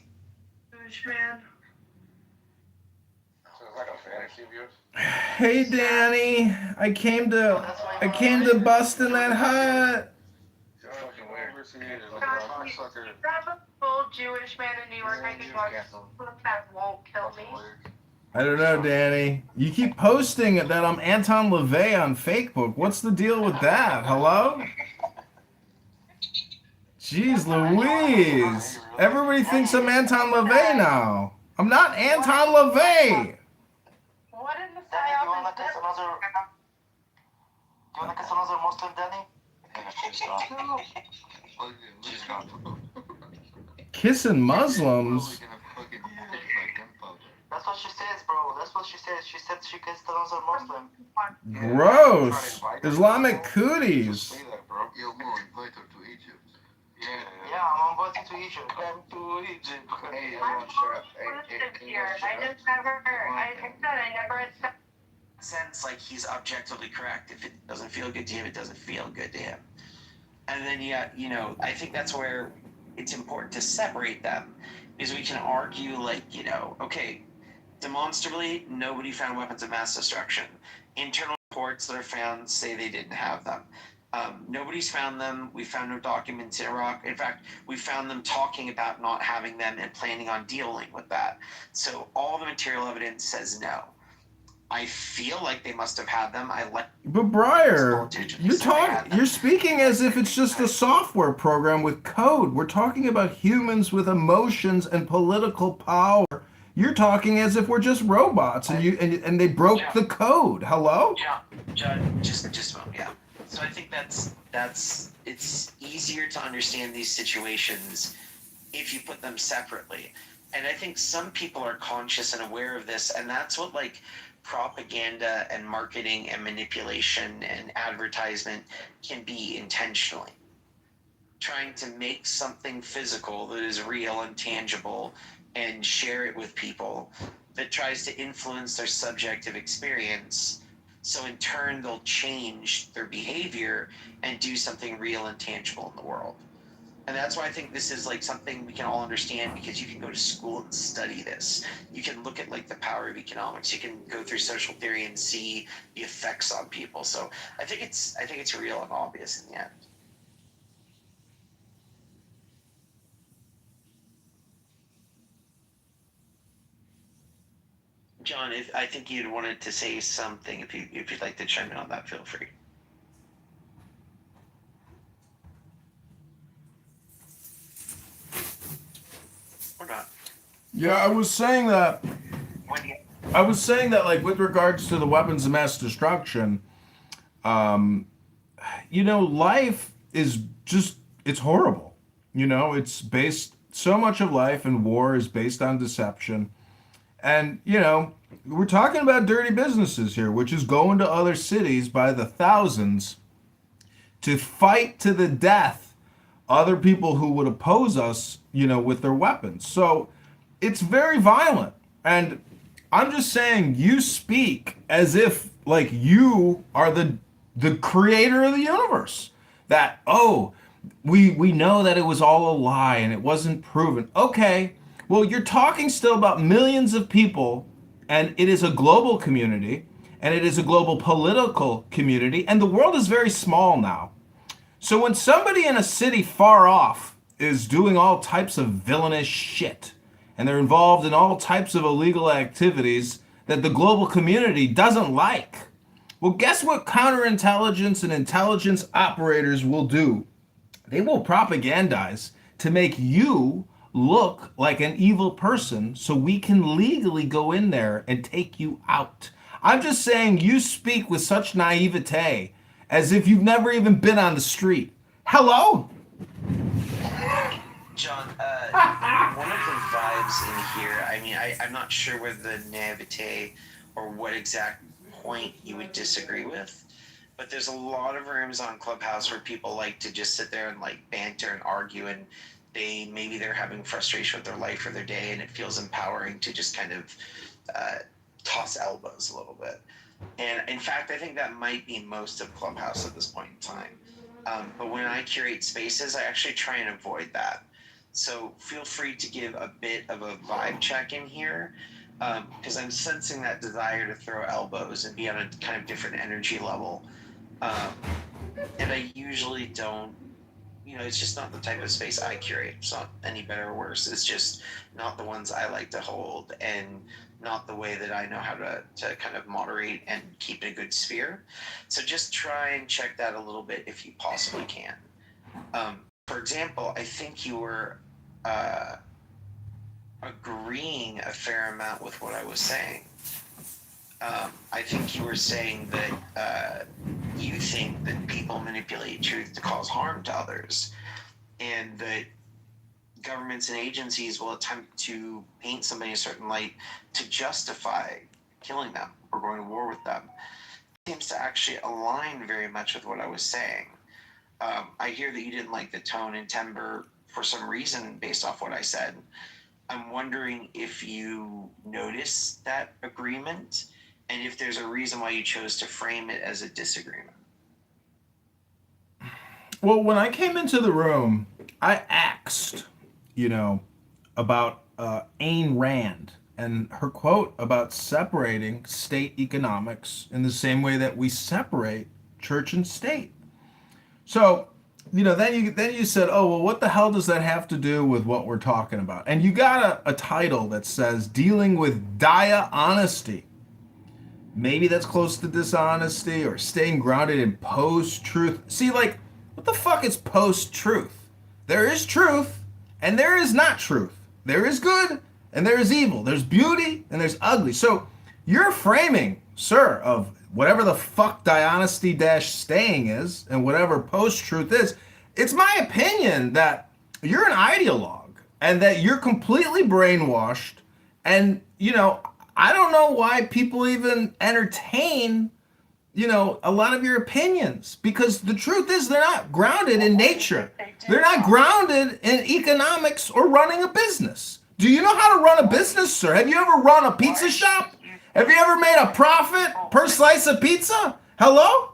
Jewish man. Hey Danny, I came to bust in that hut. Full Jewish man in New York, I think that won't kill me. I don't know, Danny. You keep posting that I'm Anton LaVey on Facebook. What's the deal with that? Hello? Jeez Louise. Everybody thinks I'm Anton LaVey now. I'm not Anton LaVey. What in the psyop Do you want to kiss another Muslim, Danny? Kissing Muslims? That's what she says, bro. That's what she says. She said she kissed another Muslim. Gross. Islamic cooties. Yeah, I'm invited to Egypt. Hey, I'm sure. I just never, I said I never accepted. Sense like he's objectively correct. If it doesn't feel good to him, it doesn't feel good to him. And then I think that's where it's important to separate them, is we can argue like, okay, demonstrably nobody found weapons of mass destruction. Internal reports that are found say they didn't have them. Nobody's found them. We found no documents in Iraq. In fact, we found them talking about not having them and planning on dealing with that. So all the material evidence says no. I feel like they must have had them. But Breyer, you're speaking as if it's just a software program with code. We're talking about humans with emotions and political power. You're talking as if we're just robots and they broke the code. Hello? Yeah, just yeah. So I think that's it's easier to understand these situations if you put them separately. And I think some people are conscious and aware of this, and that's what like propaganda and marketing and manipulation and advertisement can be intentionally. Trying to make something physical that is real and tangible and share it with people that tries to influence their subjective experience. So in turn, they'll change their behavior and do something real and tangible in the world. And that's why I think this is like something we can all understand, because you can go to school and study this. You can look at like the power of economics. You can go through social theory and see the effects on people. So I think it's real and obvious in the end. John, if I think you'd wanted to say something, if you'd like to chime in on that, feel free. Or not. Yeah, I was saying that. Like, with regards to the weapons of mass destruction, life is just, it's horrible. It's based, so much of life and war is based on deception. And, we're talking about dirty businesses here, which is going to other cities by the thousands to fight to the death other people who would oppose us, with their weapons. So it's very violent. And I'm just saying, you speak as if like you are the creator of the universe. That, oh, we know that it was all a lie and it wasn't proven. Okay, well, you're talking still about millions of people, and it is a global community, and it is a global political community, and the world is very small now. So when somebody in a city far off is doing all types of villainous shit, and they're involved in all types of illegal activities that the global community doesn't like, well, guess what counterintelligence and intelligence operators will do? They will propagandize to make you look like an evil person so we can legally go in there and take you out. I'm just saying, you speak with such naivete as if you've never even been on the street. Hello? John, one of the vibes in here, I mean, I'm not sure whether the naivete or what exact point you would disagree with, but there's a lot of rooms on Clubhouse where people like to just sit there and like banter and argue, and maybe they're having frustration with their life or their day, and it feels empowering to just kind of toss elbows a little bit. And in fact, I think that might be most of Clubhouse at this point in time. But when I curate spaces, I actually try and avoid that. So feel free to give a bit of a vibe check in here, because I'm sensing that desire to throw elbows and be on a kind of different energy level. And I usually don't, it's just not the type of space I curate. It's not any better or worse. It's just not the ones I like to hold, and not the way that I know how to kind of moderate and keep in a good sphere. So just try and check that a little bit if you possibly can. For example, I think you were agreeing a fair amount with what I was saying. I think you were saying that you think that people manipulate truth to cause harm to others, and that governments and agencies will attempt to paint somebody in a certain light to justify killing them or going to war with them. It seems to actually align very much with what I was saying. I hear that you didn't like the tone and timbre for some reason based off what I said. I'm wondering if you noticed that agreement, and if there's a reason why you chose to frame it as a disagreement. Well, when I came into the room, I asked, about Ayn Rand and her quote about separating state economics in the same way that we separate church and state. So, then you said, oh, well, what the hell does that have to do with what we're talking about? And you got a title that says dealing with dire honesty. Maybe that's close to dishonesty, or staying grounded in post-truth. See, like, what the fuck is post-truth? There is truth, and there is not truth. There is good, and there is evil. There's beauty, and there's ugly. So your framing, sir, of whatever the fuck dishonesty-staying is, and whatever post-truth is, it's my opinion that you're an ideologue, and that you're completely brainwashed, and, I don't know why people even entertain, a lot of your opinions, because the truth is they're not grounded in nature. They're not grounded in economics or running a business. Do you know how to run a business, sir? Have you ever run a pizza shop? Have you ever made a profit per slice of pizza? Hello?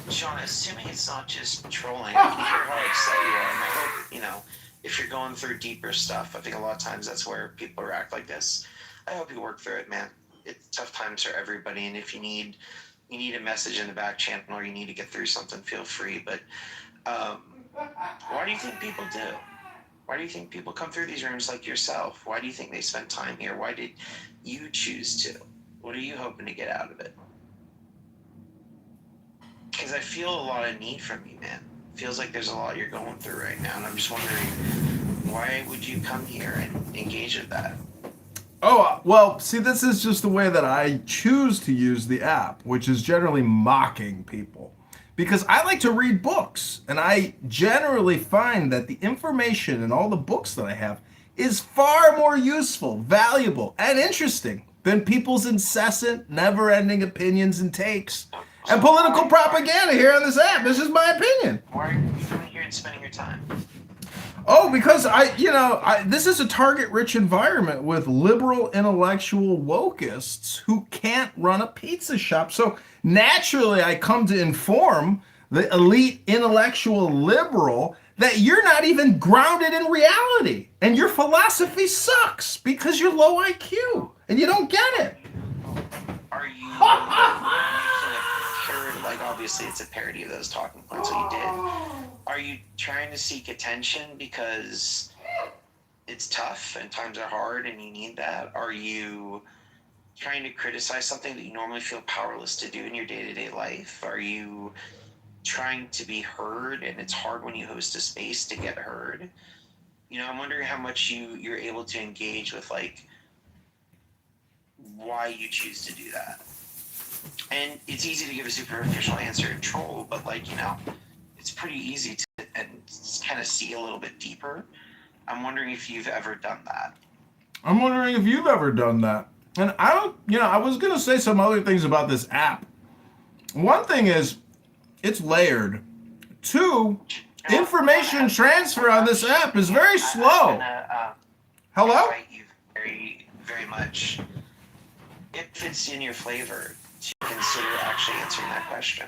Sean, assuming it's not just trolling, I can hear how upset you are, and I hope, if you're going through deeper stuff, I think a lot of times that's where people react like this. I hope you work through it, man. It's tough times for everybody, and if you need a message in the back channel, or you need to get through something, feel free. But why do you think people do? Why do you think people come through these rooms like yourself? Why do you think they spend time here? Why did you choose to? What are you hoping to get out of it? Because I feel a lot of need from you, man. Feels like there's a lot you're going through right now, and I'm just wondering, why would you come here and engage with that? Oh, well, see, this is just the way that I choose to use the app, which is generally mocking people. Because I like to read books, and I generally find that the information in all the books that I have is far more useful, valuable, and interesting than people's incessant, never-ending opinions and takes and political propaganda here on this app. This is my opinion. Why are you coming here and spending your time? Oh, because this is a target-rich environment with liberal intellectual wokists who can't run a pizza shop. So naturally, I come to inform the elite intellectual liberal that you're not even grounded in reality, and your philosophy sucks because you're low IQ and you don't get it. Are you making a parody? Like, obviously, it's a parody of those talking points that you did. Are you trying to seek attention because it's tough and times are hard and you need that? Are you trying to criticize something that you normally feel powerless to do in your day-to-day life? Are you trying to be heard and it's hard when you host a space to get heard? You know, I'm wondering how much you're able to engage with, like, why you choose to do that. And it's easy to give a superficial answer and troll, but, like, you know, it's pretty easy to and kind of see a little bit deeper. I'm wondering if you've ever done that. I'm wondering if you've ever done that. And I was going to say some other things about this app. One thing is, it's layered. Two, information transfer on this app is very slow. Hello? Invite you very, very much, if it's in your flavor, to consider actually answering that question.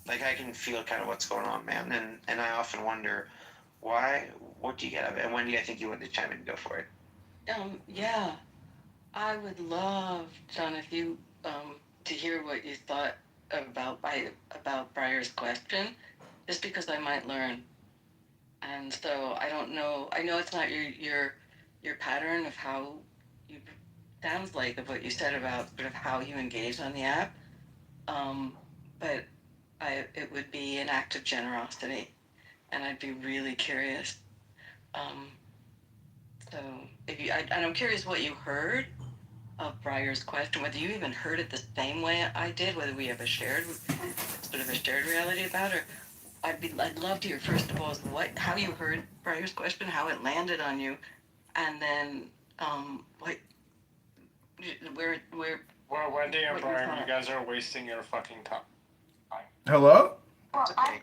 Like, I can feel kind of what's going on, man, and I often wonder, what do you get out of it? And Wendy, I think you wanted to chime in and go for it. Yeah, I would love, John, if you to hear what you thought about Briar's question, just because I might learn. And so I don't know. I know it's not your pattern of how you sounds like of what you said about sort of how you engage on the app, but it would be an act of generosity, and I'd be really curious. So if you, and I'm curious what you heard of Briar's question, whether you even heard it the same way I did, whether we have a shared reality about it. I'd love to hear first of all how you heard Briar's question, how it landed on you, and then where. Well, Wendy and Brian, you guys are wasting your fucking time. Hello? It's okay.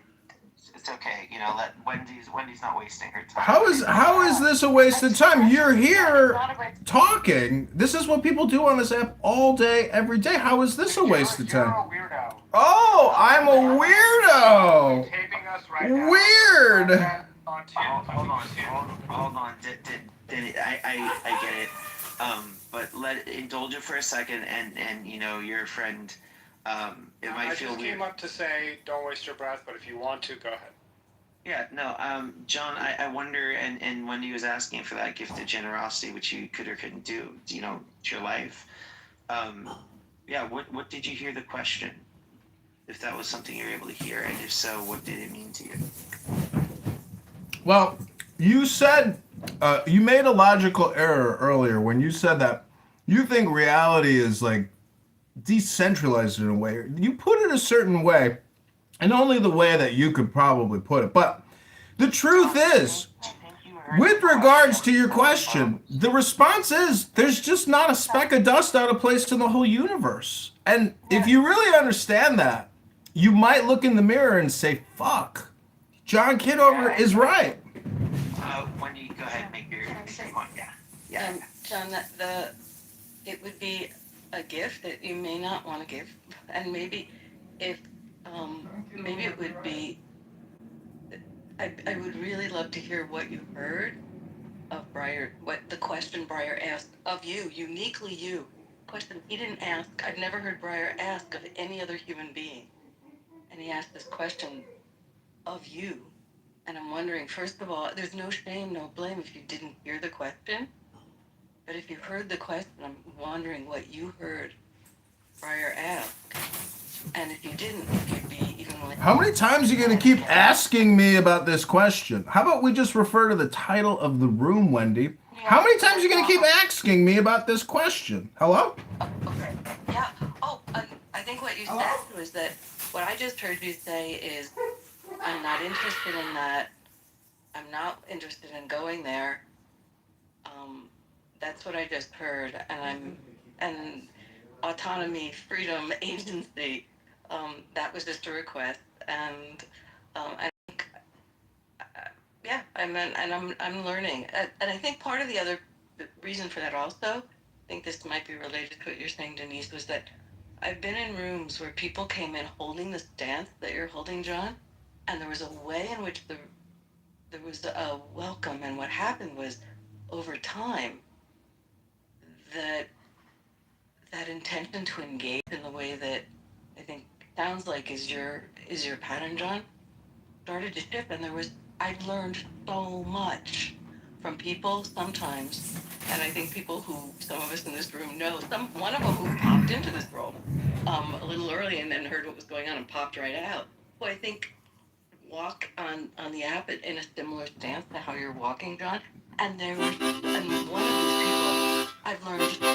It's okay. You know, Wendy's not wasting her time. How is this a waste of time? You're here talking. This is what people do on this app all day, every day. How is this a waste of time? You're a weirdo. Oh, I'm a weirdo. Taping us right now. Weird. Hold on. I get it. But indulge it for a second, and you know, your friend. It might feel weird. I just came up to say, don't waste your breath, but if you want to, go ahead. Yeah, no, John, I wonder, and Wendy was asking for that gift of generosity, which you could or couldn't do, you know, to your life. Yeah, what did you hear the question? If that was something you were able to hear, and if so, what did it mean to you? Well, you said, you made a logical error earlier when you said that you think reality is like decentralized in a way. You put it a certain way, and only the way that you could probably put it. But the truth is, with regards to your question, the response is there's just not a speck of dust out of place to the whole universe. And if you really understand that, you might look in the mirror and say, fuck, John Kitover is right. Wendy, go ahead and make your point. Yeah. John, it would be a gift that you may not want to give, and maybe if maybe it would be. I would really love to hear what you heard of Briar, what the question Briar asked of you, uniquely you. Question he didn't ask. I've never heard Briar ask of any other human being, and he asked this question of you, And I'm wondering, first of all, there's no shame, no blame if you didn't hear the question. But if you heard the question, I'm wondering what you heard prior ask. And if you didn't, if you'd be even willing. How many times are you going to keep asking me about this question? How about we just refer to the title of the room, Wendy? How many times are you going to keep asking me about this question? Hello? Okay. Yeah. Oh, I think what you said was that what I just heard you say is, I'm not interested in that. I'm not interested in going there. That's what I just heard, and autonomy, freedom, agency. That was just a request, and I think, yeah, I'm learning, and I think part of the other reason for that also, I think this might be related to what you're saying, Denise, was that I've been in rooms where people came in holding the stance that you're holding, John, and there was a way in which there was a welcome, and what happened was, over time, that intention to engage in the way that I think sounds like is your pattern, John, started to shift, and I learned so much from people sometimes, and I think people who some of us in this room know, one of them who popped into this room a little early and then heard what was going on and popped right out, who I think walk on the app in a similar stance to how you're walking, John. And one of these people, I've learned so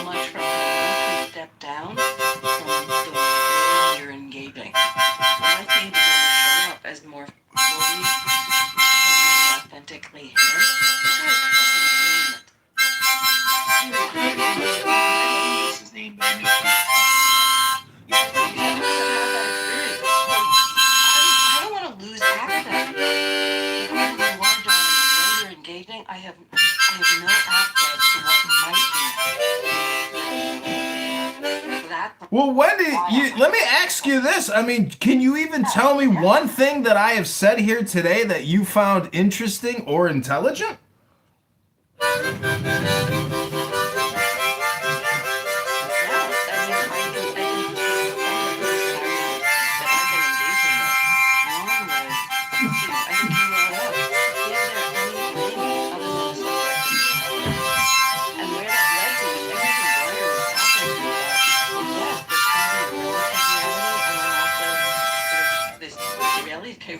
much from her once we step down from the way you're engaging. When I say to show up as more fully, authentically him, this guy's fucking brilliant. I didn't use his name, but I knew he was. Yeah, because I've had that experience. I don't want to lose access. The way you are, John, and the way you're engaging, I have no access to what might be. That's Well, Wendy, let me ask you this. I mean, can you even tell me one thing that I have said here today that you found interesting or intelligent?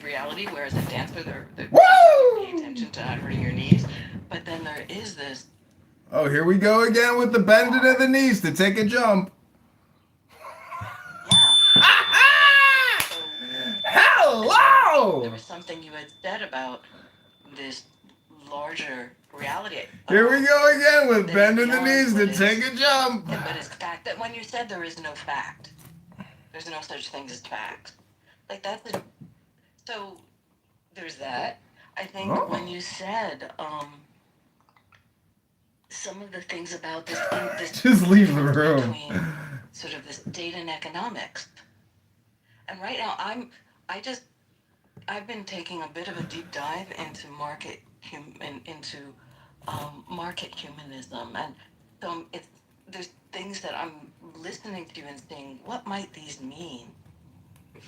Reality, whereas a dancer, they're pay attention to not hurting your knees. But then there is this. Oh, here we go again with the bending of the knees to take a jump. Hello! There was something you had said about this larger reality. Here we go again with bending the knees to take a jump. But it's fact that when you said there is no fact, there's no such thing as fact. Like so there's that. I think when you said some of the things about this just leave the room. Between sort of this data and economics. And right now I've been taking a bit of a deep dive into market humanism, and so there's things that I'm listening to and saying, what might these mean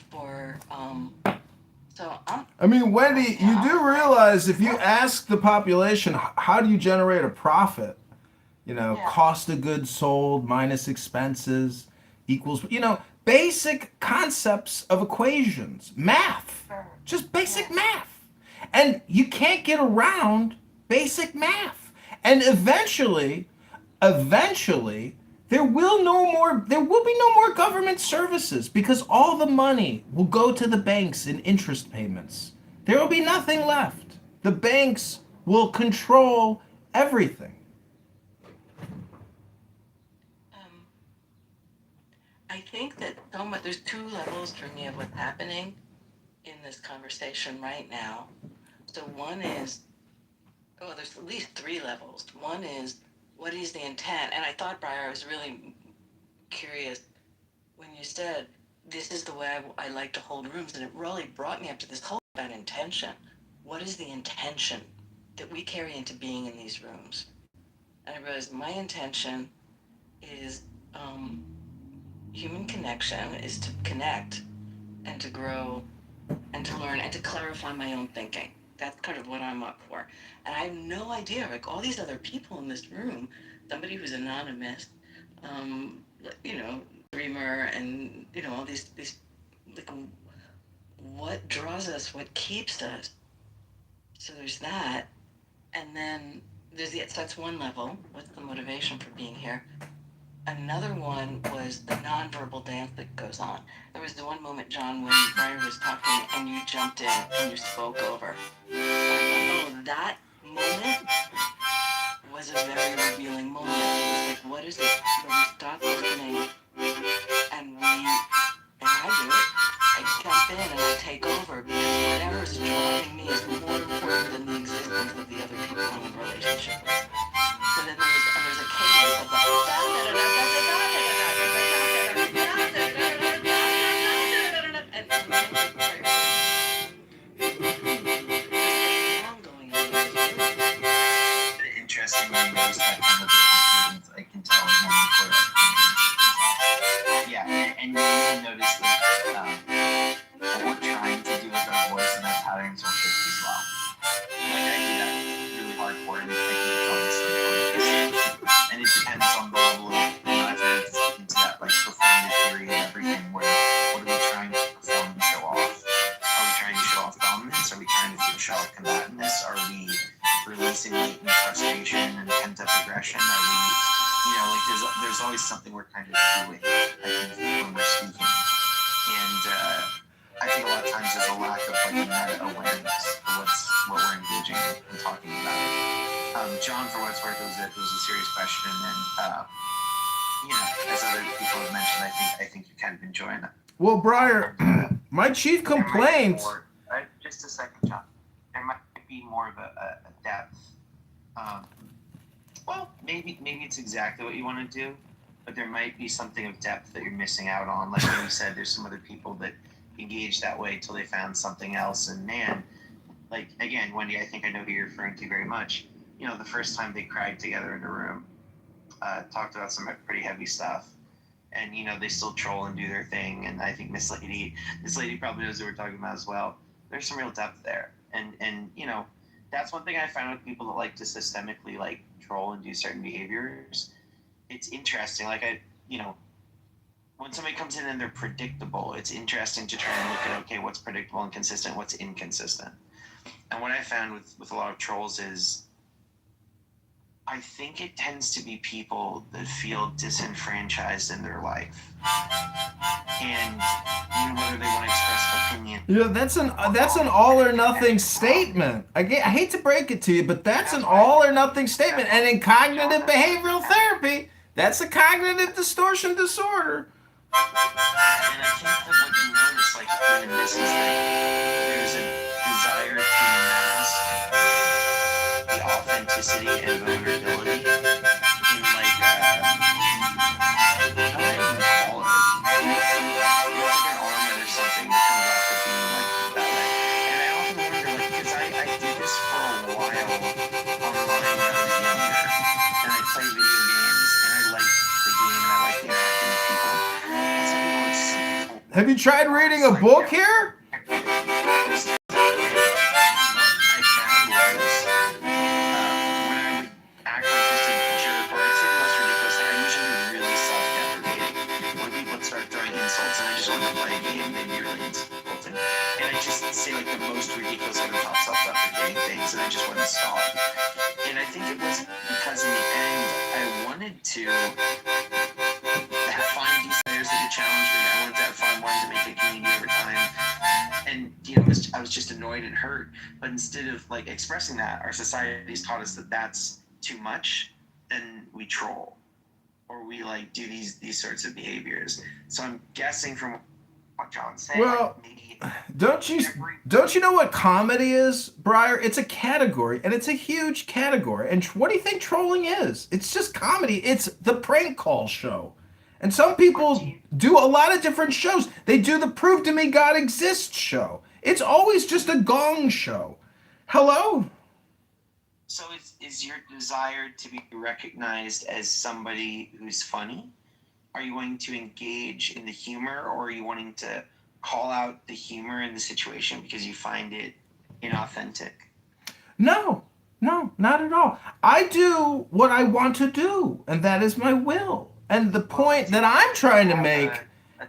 for I mean, Wendy, you do realize if you ask the population, how do you generate a profit? Cost of goods sold minus expenses equals, basic concepts of equations, math, just basic math. And you can't get around basic math. And eventually, there will be no more government services because all the money will go to the banks in interest payments. There will be nothing left. The banks will control everything. I think that there's two levels for me of what's happening in this conversation right now. So one is, there's at least three levels. One is, what is the intent? And I thought, Briar, I was really curious when you said, this is the way I like to hold rooms. And it really brought me up to this whole about intention. What is the intention that we carry into being in these rooms? And I realized my intention is human connection, is to connect and to grow and to learn and to clarify my own thinking. That's kind of what I'm up for. And I have no idea, like all these other people in this room, somebody who's anonymous, you know, dreamer, and you know all these like what draws us, what keeps us. So there's that, and then so that's one level. What's the motivation for being here? Another one was the nonverbal dance that goes on. There was the one moment, John, when Brian was talking and you jumped in and you spoke over. Oh, that moment was a very revealing moment. It was like, what is it when we stop listening and I do it. I jump in and I take over because whatever's driving me is more important than the existence of the other people I'm in relationship with. So then there's a cadence of Interesting when you notice that kind of cadence. I can tell again yeah, and you even notice that what we're trying to do with our voice and our patterns will shift as well. Like I do that really hardcore and I think it's honestly, and it depends on the level of into that like performance theory and everything. Where what are we trying to perform and show off? Are we trying to show off dominance? Are we trying to show off combativeness? Are we releasing latent frustration and pent up aggression? Are we, you know, like there's always something we're kind of doing, I think, when we're speaking. And I think a lot of times there's a lack of like meta awareness of what we're engaging and talking about. John, for what it's worth, it was a serious question, and you know, as other people have mentioned, I think you kind of enjoying it. Well, Briar, my chief complaint. Just a second, John. There might be more of a depth. Well, maybe it's exactly what you want to do, but there might be something of depth that you're missing out on. Like when you said, there's some other people that engage that way till they found something else. And man, like again, Wendy, I think I know who you're referring to very much. You know, the first time they cried together in a room, talked about some pretty heavy stuff. And you know, they still troll and do their thing. And I think this lady probably knows what we're talking about as well. There's some real depth there. And you know, that's one thing I found with people that like to systemically like troll and do certain behaviors. It's interesting. Like you know, when somebody comes in and they're predictable, it's interesting to try and look at, okay, what's predictable and consistent, what's inconsistent. And what I found with a lot of trolls is I think it tends to be people that feel disenfranchised in their life. And you know, whether they want to express opinion. You know, that's an all or nothing statement. I hate to break it to you, but that's an all or nothing statement. And in cognitive behavioral therapy, that's a cognitive distortion disorder. And I think that what you notice, like in this is that there's a desire to mask the authenticity and vulnerability in like how do I even call it? It's like an armor or something that comes off of being like that way. And I often wonder, like, because I did this for a while online when I was younger, and I play video games, and I like the game, and I like interacting with people. And some people would see. Have you tried reading a book here? Say like the most ridiculous over the top self-deprecating things, and I just wouldn't stop. And I think it was because in the end I wanted to find these players that could challenge me. I wanted to find one to make a community over time. And you know, I was just annoyed and hurt. But instead of like expressing that, our society's taught us that that's too much. Then we troll, or we like do these sorts of behaviors. So I'm guessing from what John's saying. Well, like maybe don't you know what comedy is, Briar? It's a category, and it's a huge category. And what do you think trolling is? It's just comedy. It's the prank call show. And some people do a lot of different shows. They do the Prove to Me God Exists show. It's always just a gong show. Hello? So is your desire to be recognized as somebody who's funny? Are you wanting to engage in the humor, or are you wanting to call out the humor in the situation because you find it inauthentic? No, not at all. I do what I want to do, and that is my will. And the point that I'm trying to make.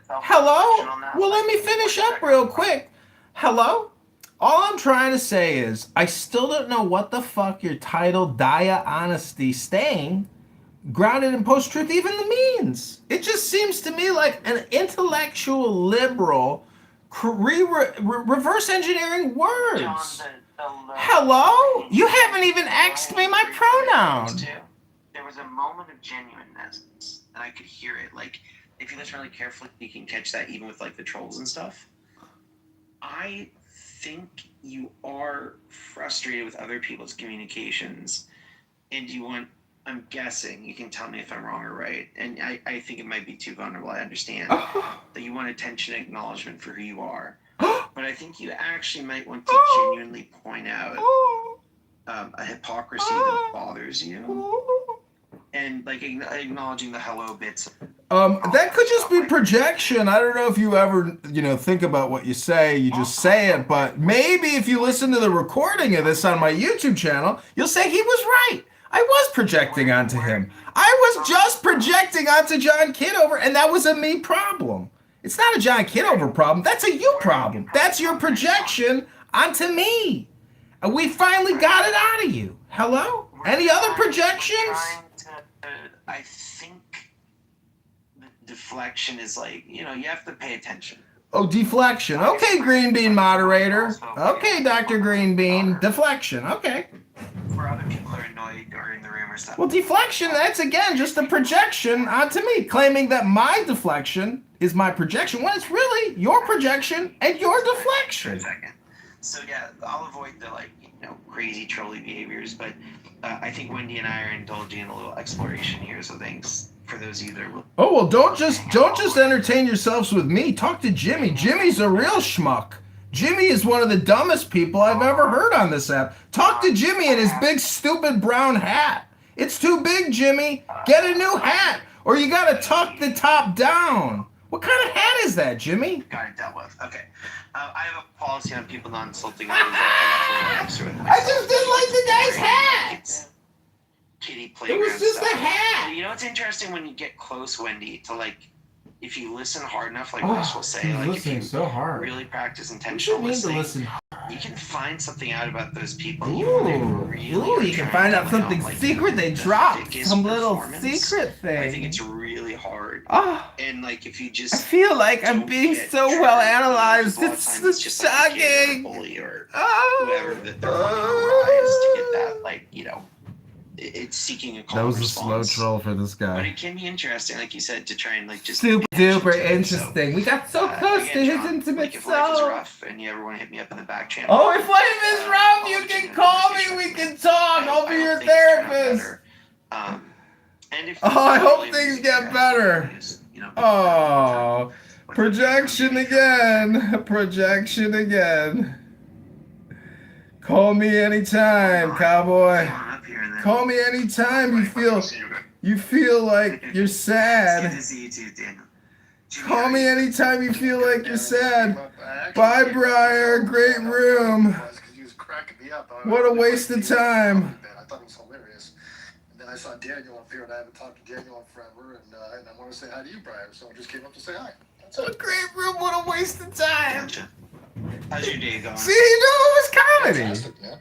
Hello? Well, let me finish up real quick. Hello? All I'm trying to say is, I still don't know what the fuck your title, Dia Honesty Staying, grounded in post-truth even means. It just seems to me like an intellectual liberal reverse engineering words. Hello? You haven't even asked me my pronoun. There was a moment of genuineness, and I could hear it. Like, if you listen really carefully, you can catch that even with like the trolls and stuff. I think you are frustrated with other people's communications, and you want, I'm guessing, you can tell me if I'm wrong or right, and I think it might be too vulnerable, I understand, that you want attention and acknowledgement for who you are. But I think you actually might want to genuinely point out a hypocrisy that bothers you, and like acknowledging the hello bits. That could just be projection. I don't know if you ever, think about what you say. You just say it. But maybe if you listen to the recording of this on my YouTube channel, you'll say he was right. I was projecting onto him. I was just projecting onto John Kitover, and that was a me problem. It's not a John Kitover problem. That's a you problem. That's your projection onto me. And we finally got it out of you. Hello? Any other projections? I think the deflection is like, you have to pay attention. Oh, deflection. Okay, Green Bean moderator. Okay, Dr. Green Bean. Deflection. Okay. Where other people are annoyed or in the room or stuff. Well, deflection, that's again just a projection onto me, claiming that my deflection is my projection when it's really your projection and your deflection. So yeah, I'll avoid the crazy trolly behaviors, but I think Wendy and I are indulging in a little exploration here. So thanks for those of you that will. Oh well, don't just entertain yourselves with me. Talk to Jimmy. Jimmy's a real schmuck. Jimmy is one of the dumbest people I've ever heard on this app. Talk to Jimmy in his big stupid brown hat. It's too big, Jimmy. Get a new hat, or you gotta tuck the top down. What kind of hat is that, Jimmy? Got it dealt with. Okay. I have a policy on people not insulting others. I just didn't like the guy's hat. Kitty playground. It was just stuff. a hat. You know what's interesting when you get close, Wendy, to if you listen hard enough, like Chris will say, if you so hard. really practice intentional listening, you can find something out about those people. You can find out something secret they dropped. Some little secret thing. I think it's really hard. And if you just, I feel like I'm being so well analyzed. It's just shocking. Bully or whoever that they're running a rise to get that, it's seeking a call. That was response. a slow troll for this guy. But it can be interesting, like you said, to try and just super duper interesting. So, we got so close to his intimate if soul. Life is rough and you ever want to hit me up in the back channel. Oh, if life is rough, you can call me. We can talk. I'll be your therapist. And if I hope things get better. Oh, projection again. Projection again. Call me anytime, cowboy. Call me anytime you feel like you're sad. Call me anytime you feel like you're sad. Bye, Briar. Great room. What a waste of time. I thought it was hilarious. And then I saw Daniel up here, and I haven't talked to Daniel in forever, and I want to say hi to you, Briar. So I just came up to say hi. That's it. What a great room. What a waste of time. Gotcha. How's your day going? See, you know it was comedy. Fantastic, man.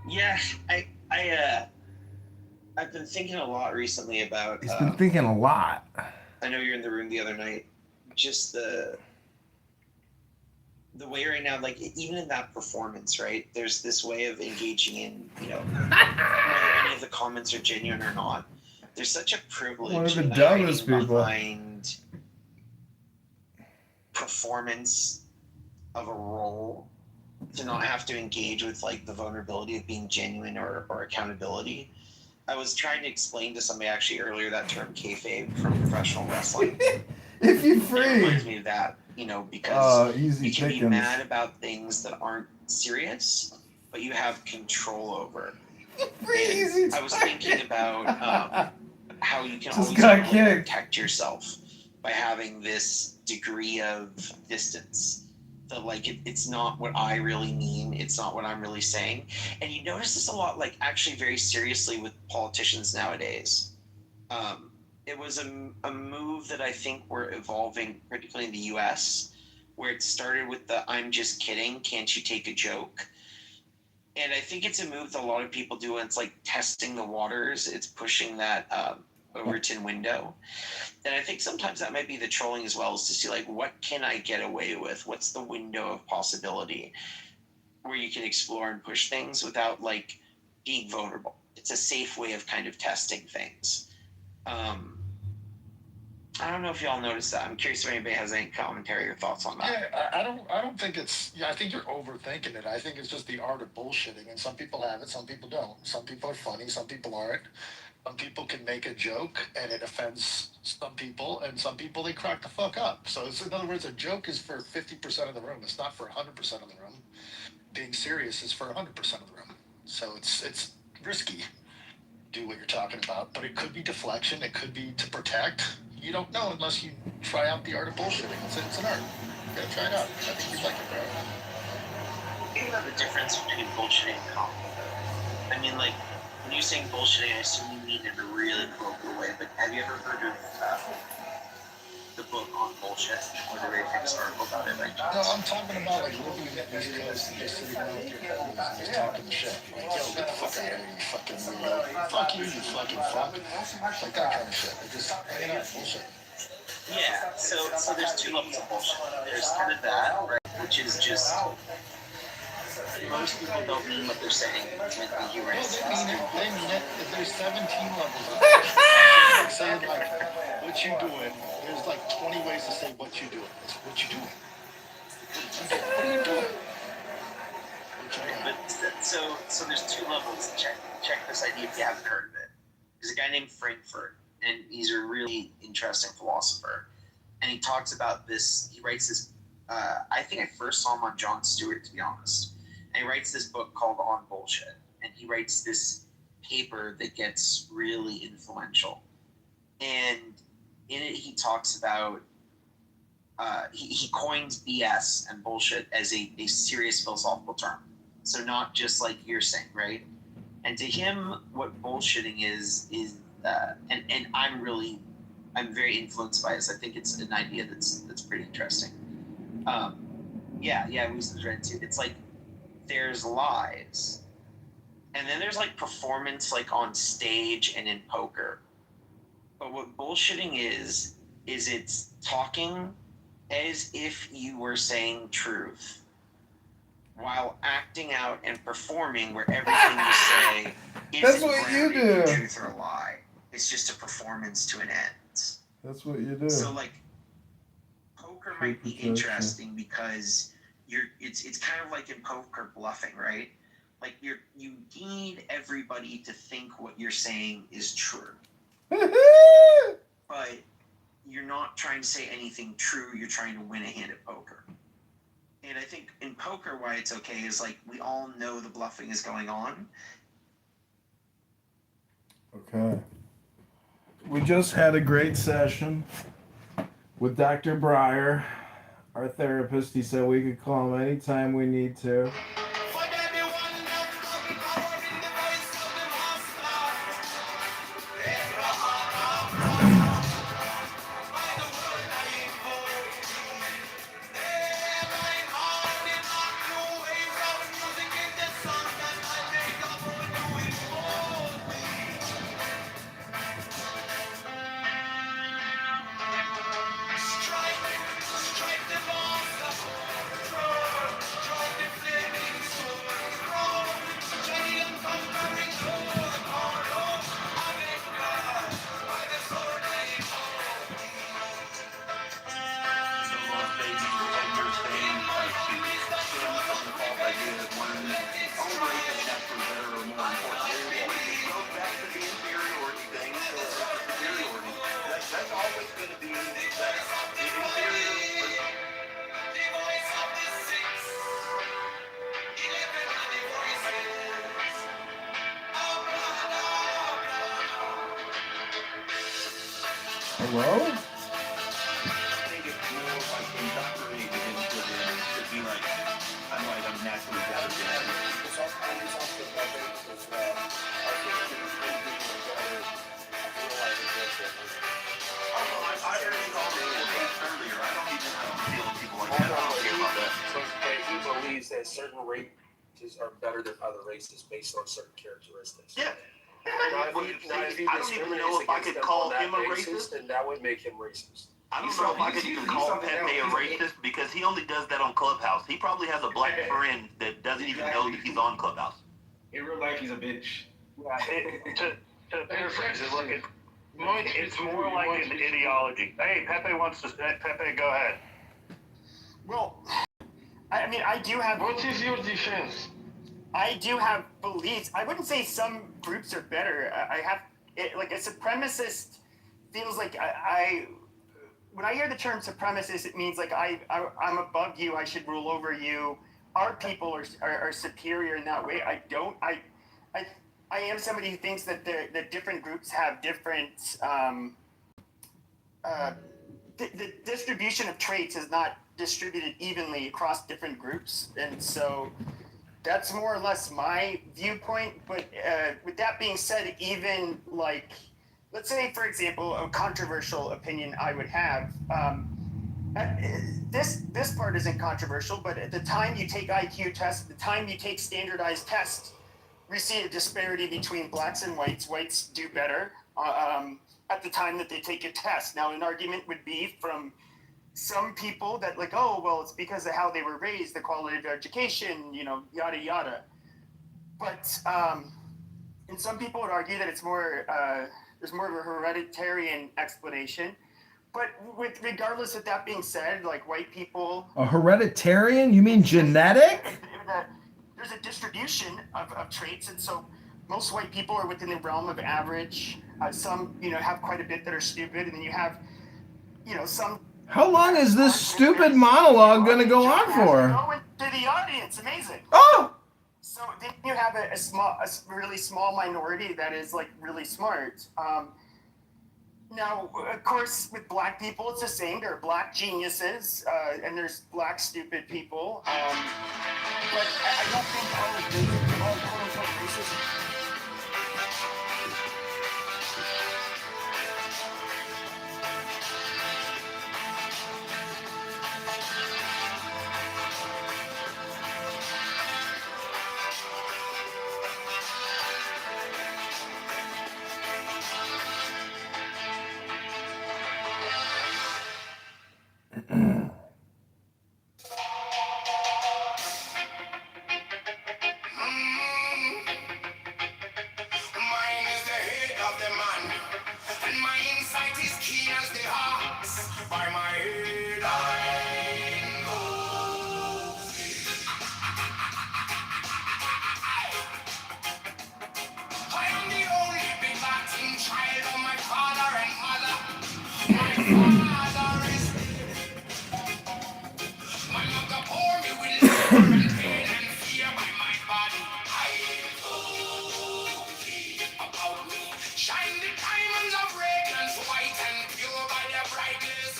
Yeah, I've been thinking a lot recently about. He's been thinking a lot. I know you're in the room the other night. Just the way right now, even in that performance, right? There's this way of engaging in, whether any of the comments are genuine or not. There's such a privilege. One of the dumbest people. Behind performance of a role, to not have to engage with the vulnerability of being genuine or accountability. I was trying to explain to somebody actually earlier that term kayfabe from professional wrestling. If you It reminds free. me of that, because Easy you can be chickens. mad about things that aren't serious, but you have control over. Easy I was thinking about how you can Just always got really kicked. protect yourself. by having this degree of distance. So like it's not what I really mean. It's not what I'm really saying. And you notice this a lot, like actually very seriously with politicians nowadays. It was a move that I think we're evolving, particularly in the US, where it started with the "I'm just kidding, can't you take a joke?" And I think it's a move that a lot of people do, and it's like testing the waters. It's pushing that Overton window. And I think sometimes that might be the trolling as well, is to see like, what can I get away with? What's the window of possibility where you can explore and push things without like being vulnerable? It's a safe way of kind of testing things. I don't know if y'all noticed that. I'm curious if anybody has any commentary or thoughts on that. Yeah, I don't think it's. Yeah, I think you're overthinking it. I think it's just the art of bullshitting, and some people have it, some people don't. Some people are funny, some people aren't. Some people can make a joke and it offends some people, and some people they crack the fuck up. So it's, in other words, a joke is for 50% of the room. It's not for 100% of the room. Being serious is for 100% of the room. So it's risky. Do what you're talking about, but it could be deflection. It could be to protect. You don't know unless you try out the art of bullshitting. It's an art. You gotta try it out. I think you'd like it, bro. Think about the difference between bullshitting and compliment. I mean, like, when you're saying bullshitting, I assume you mean in a really colloquial way, but have you ever heard of the book on bullshit, or the very famous article about it? Like, no, I'm talking about like living in the East Coast and just sitting around with your buddies and just talking shit. Like, yo, get the fuck out of here, you fucking weirdo. Fuck you, you fucking fuck. Like that kind of shit. They're just hanging out, bullshit. yeah, so there's two levels of bullshit. There's kind of that, right, which is just most people don't mean what they're saying when you hear it. No, they mean it. There's 17 levels of bullshit. It's like saying like, what you doing? There's like 20 ways to say what you doing. It's what you doing. What are you doing? But so there's two levels. Check this idea if you haven't heard of it. There's a guy named Frankfurt, and he's a really interesting philosopher. And he talks about this. He writes this. I think I first saw him on Jon Stewart, to be honest. And he writes this book called On Bullshit, and he writes this paper that gets really influential. And in it, he talks about he coins BS and bullshit as a serious philosophical term. So not just like you're saying, right? And to him, what bullshitting is and I'm very influenced by this. I think it's an idea that's pretty interesting. Wisdom's right too. It's like there's lies, and then there's like performance, like on stage and in poker. But what bullshitting is it's talking as if you were saying truth, while acting out and performing where everything you say That's what you do. Truth or a lie. It's just a performance to an end. That's what you do. So like poker might be interesting because it's kind of like in poker bluffing, right? Like you need everybody to think what you're saying is true. But you're not trying to say anything true, you're trying to win a hand at poker. And I think in poker why it's okay is like we all know the bluffing is going on. Okay. We just had a great session with Dr. Breyer, our therapist. He said we could call him anytime we need to. Hello? certain races are better than other races based on certain characteristics. Yeah. Now, if he I don't even know if I could call him a racist. then that would make him racist. I don't know if I could even call Pepe a racist because he only does that on Clubhouse. He probably has a black friend that doesn't even know that he's on Clubhouse. In real life, he's a bitch. To paraphrase it, look, it's more like an ideology. Hey, Pepe wants to. Pepe, go ahead. Well, I mean, I do have. What is your defense? I do have beliefs. I wouldn't say some groups are better. I have like a supremacist feels like I when I hear the term supremacist, it means like I'm above you. I should rule over you. Our people are superior in that way. I am somebody who thinks that the different groups have different. The distribution of traits is not distributed evenly across different groups, and so that's more or less my viewpoint. But with that being said, even like, let's say, for example, a controversial opinion I would have. This part isn't controversial, but at the time you take IQ tests, the time you take standardized tests, we see a disparity between blacks and whites. Whites do better at the time that they take a test. Now, an argument would be from some people that like, oh, well, it's because of how they were raised, the quality of their education, yada, yada. But, and some people would argue that it's more, there's more of a hereditary explanation. But regardless of that being said, like white people. A hereditarian? You mean genetic? There's a distribution of traits. And so most white people are within the realm of average. Some, have quite a bit that are stupid. And then you have, some. How long is this stupid monologue going to go on for? Go into the audience. Amazing. Oh! So then you have a really small minority that is like really smart. Now, of course, with black people, it's the same. There are black geniuses, and there's black stupid people. But I don't think all quote-unquote racism. Shine the diamonds of radiance, white and pure by their brightness.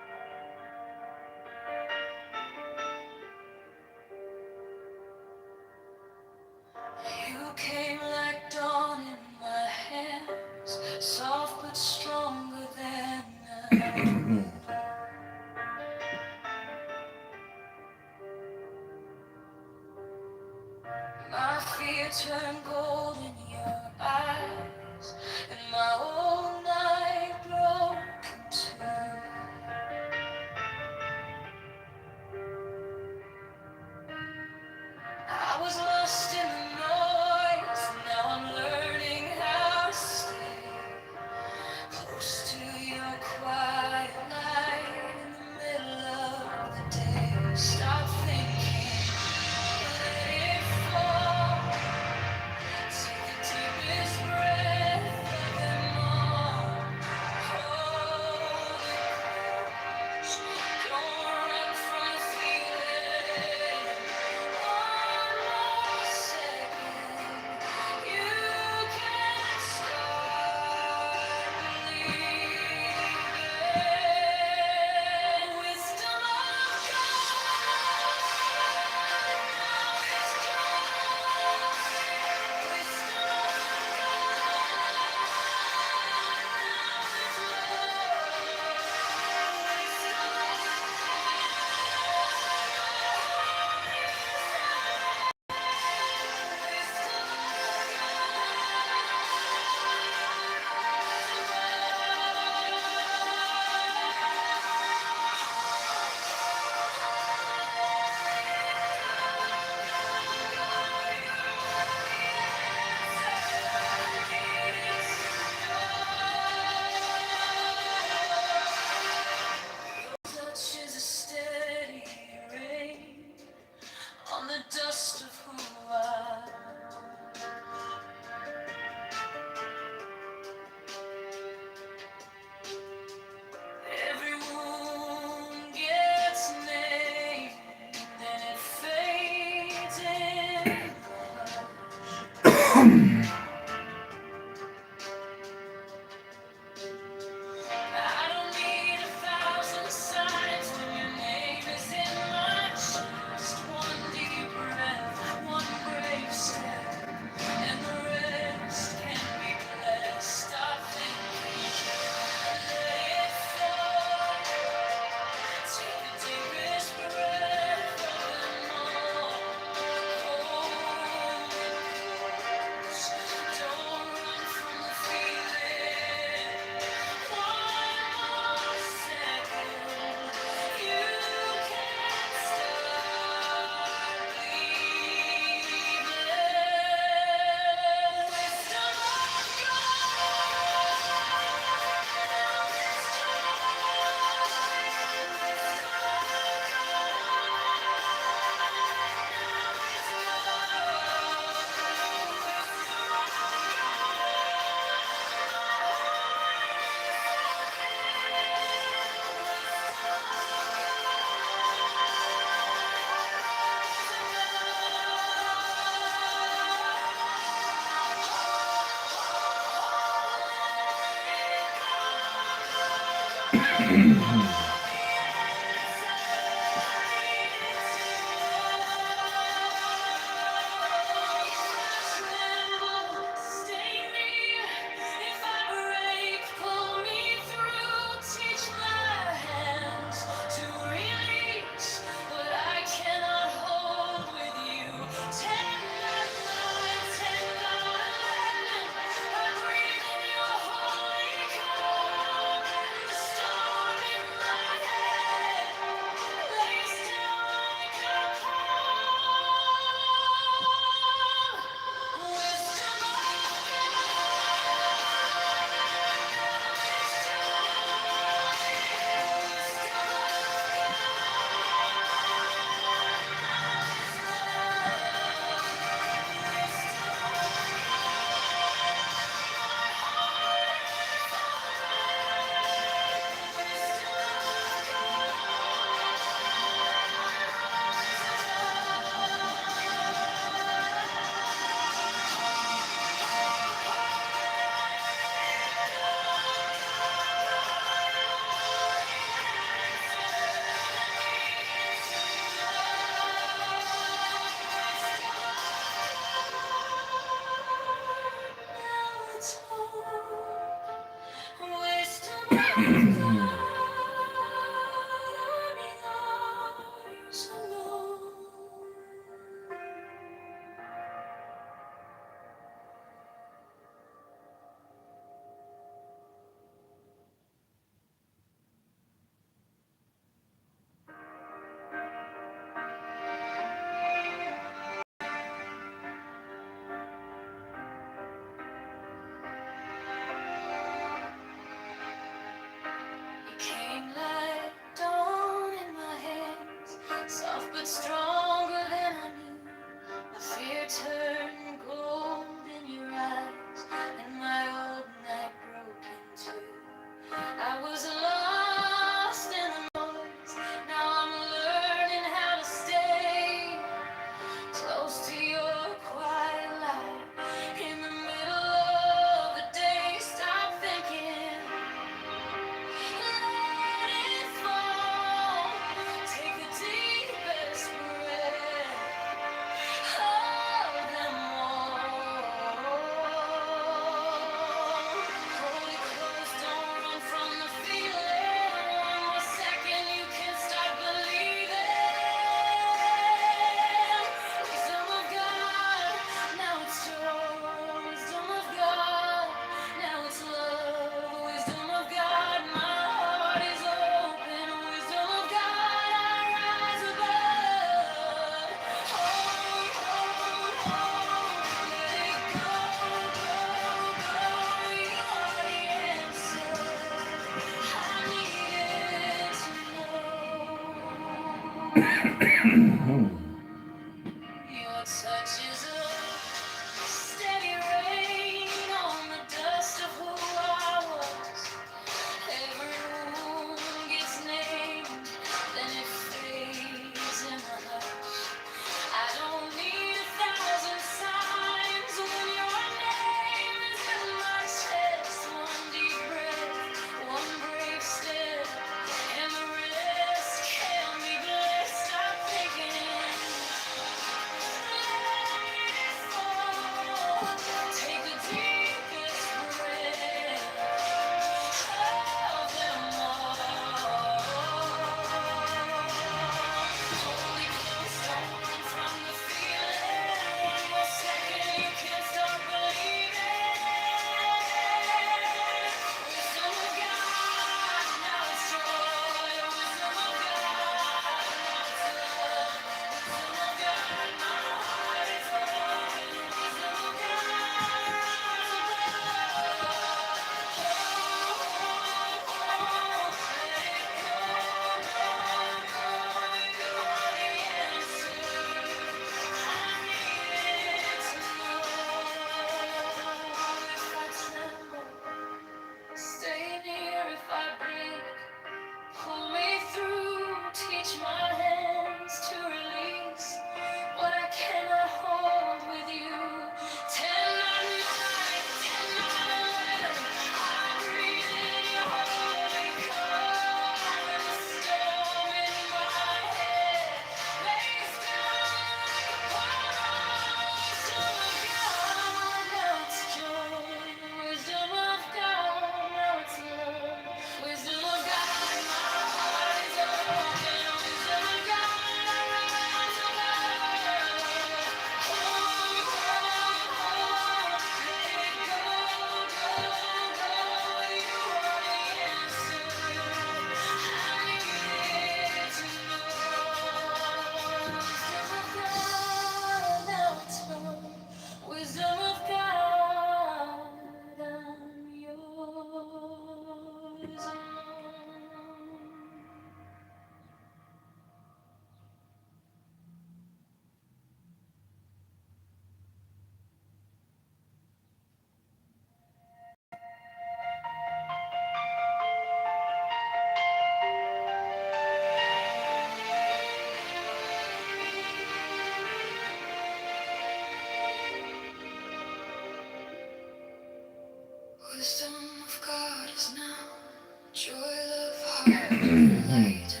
enlightenment.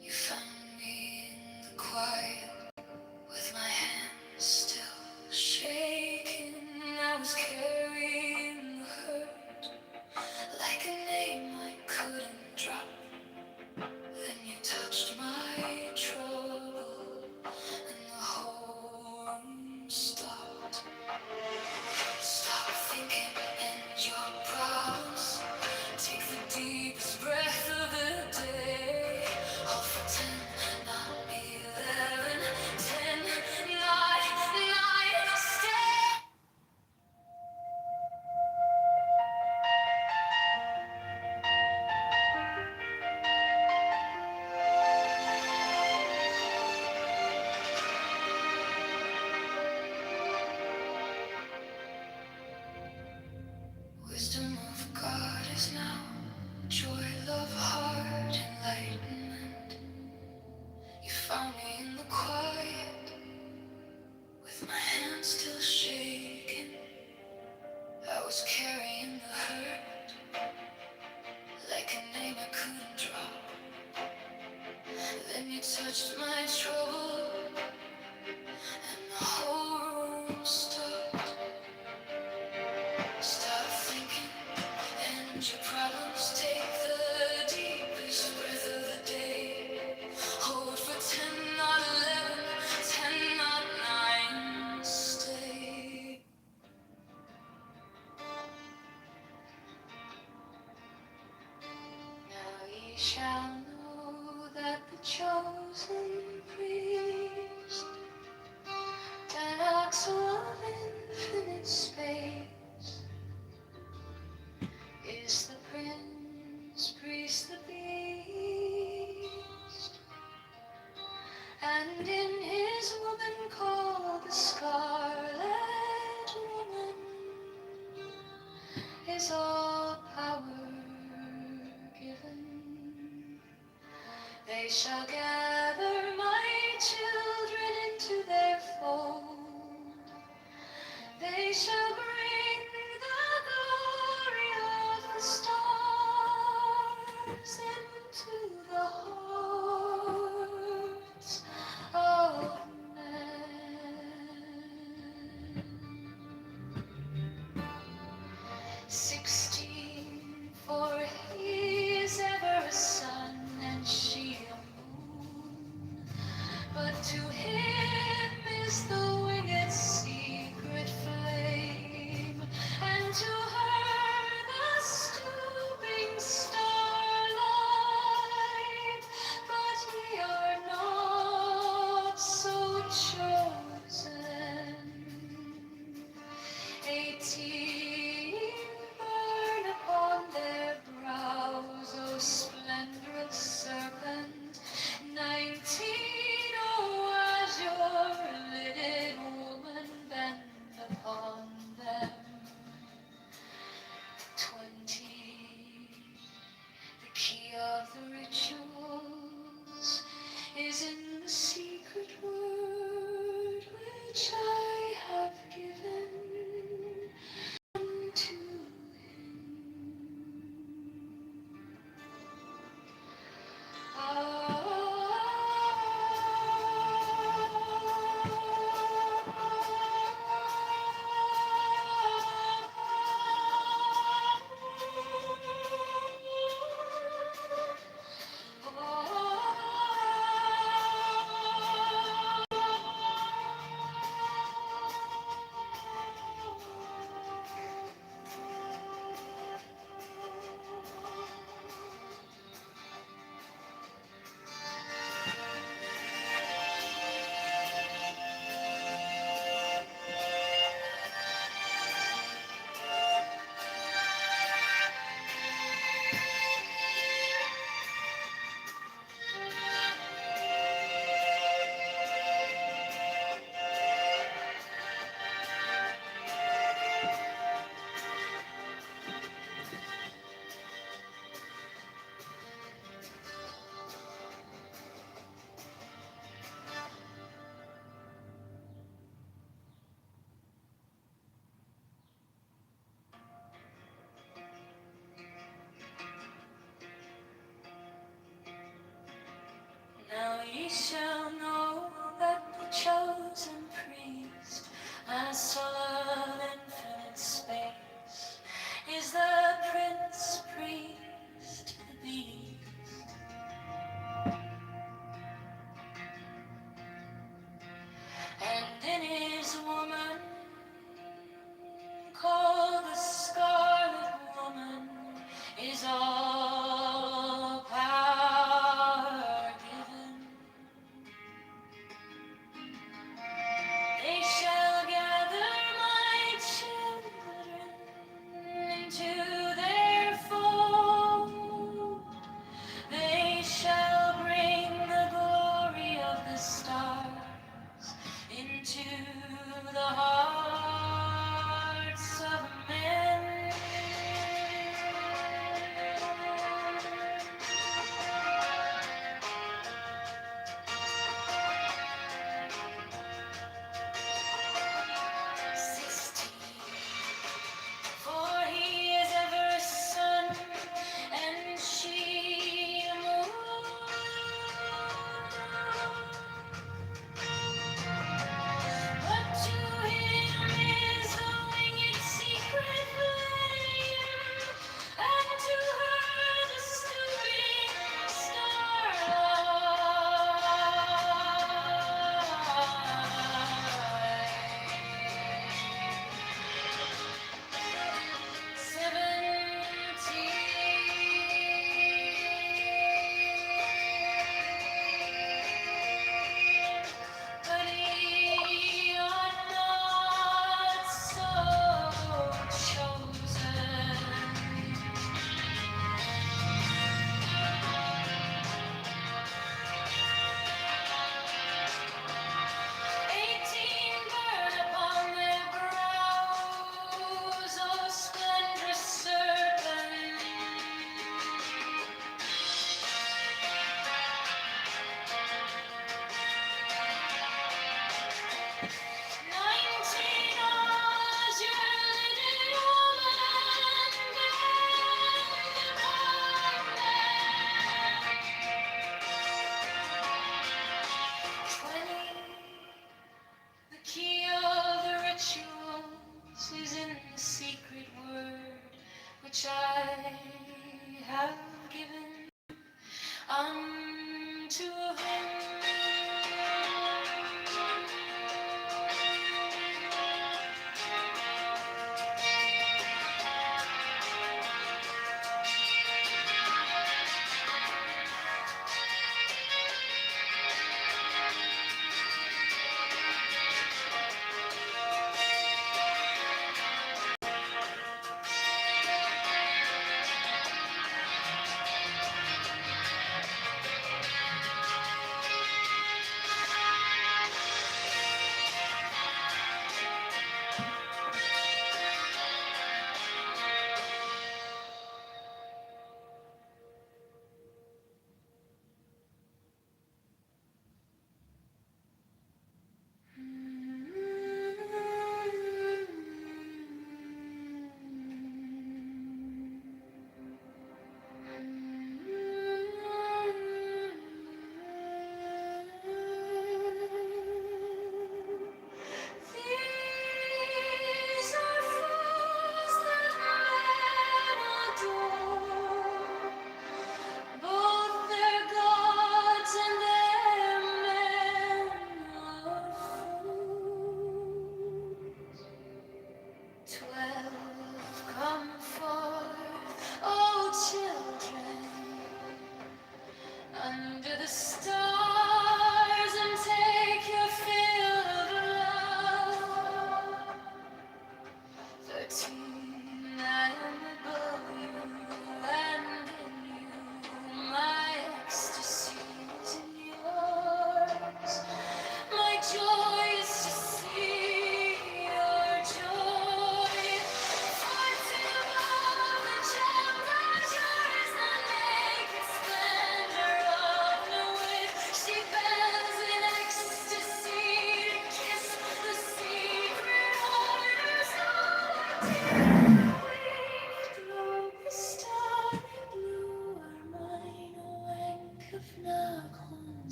You found me in the quiet, with my hands still shaking. I was carrying the hurt like a name I couldn't drop. Then you touched my trouble, and the whole room stopped. Stop thinking and your problems. Take the deepest breath of the day. Hold for 10, not 11, 10, not 9, stay. Wisdom of God is now joy, love, heart, enlightenment. You found me in the quiet, with my hands still shaking. I was carrying the hurt like a name I couldn't drop. Then you touched my trouble, and the whole room stopped. Stop thinking and your problems. Take the deepest breath of the day. Hold for 10, not 11, 10, not 9, stay. Now ye shall know that the chosen priest, an ox of infinite space, is the prince, priest, the beast, and in his woman called the Scarlet Woman is all power given. They shall gather my children into their fold. They shall bring the glory of the stars into the hearts of men. 16, for he is ever a sun and she a moon. But to him is the winged secret flame, and to her the stooping starlight. But we are not so chosen. 18 burn upon their brows, O splendorous serpent. 19, oh azure-lidded woman, bend upon them. 20, the key of the rituals is in the secret word which I have given unto him. Oh, Now ye shall know that the chosen priest, as soul of infinite space, is the prince priest, the beast. And in his woman, called the Scarlet Woman, is all power given. They shall gather my children into their fold. They shall bring the glory of the stars into the hearts of men.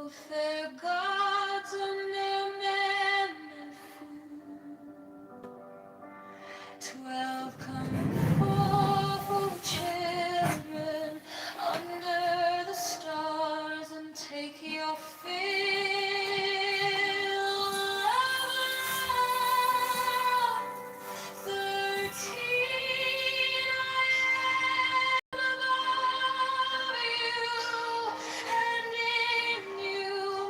truth, their gods and their men and food. 12 come forth, oh children, under the stars, and take your fill. 13, I am above you, and in you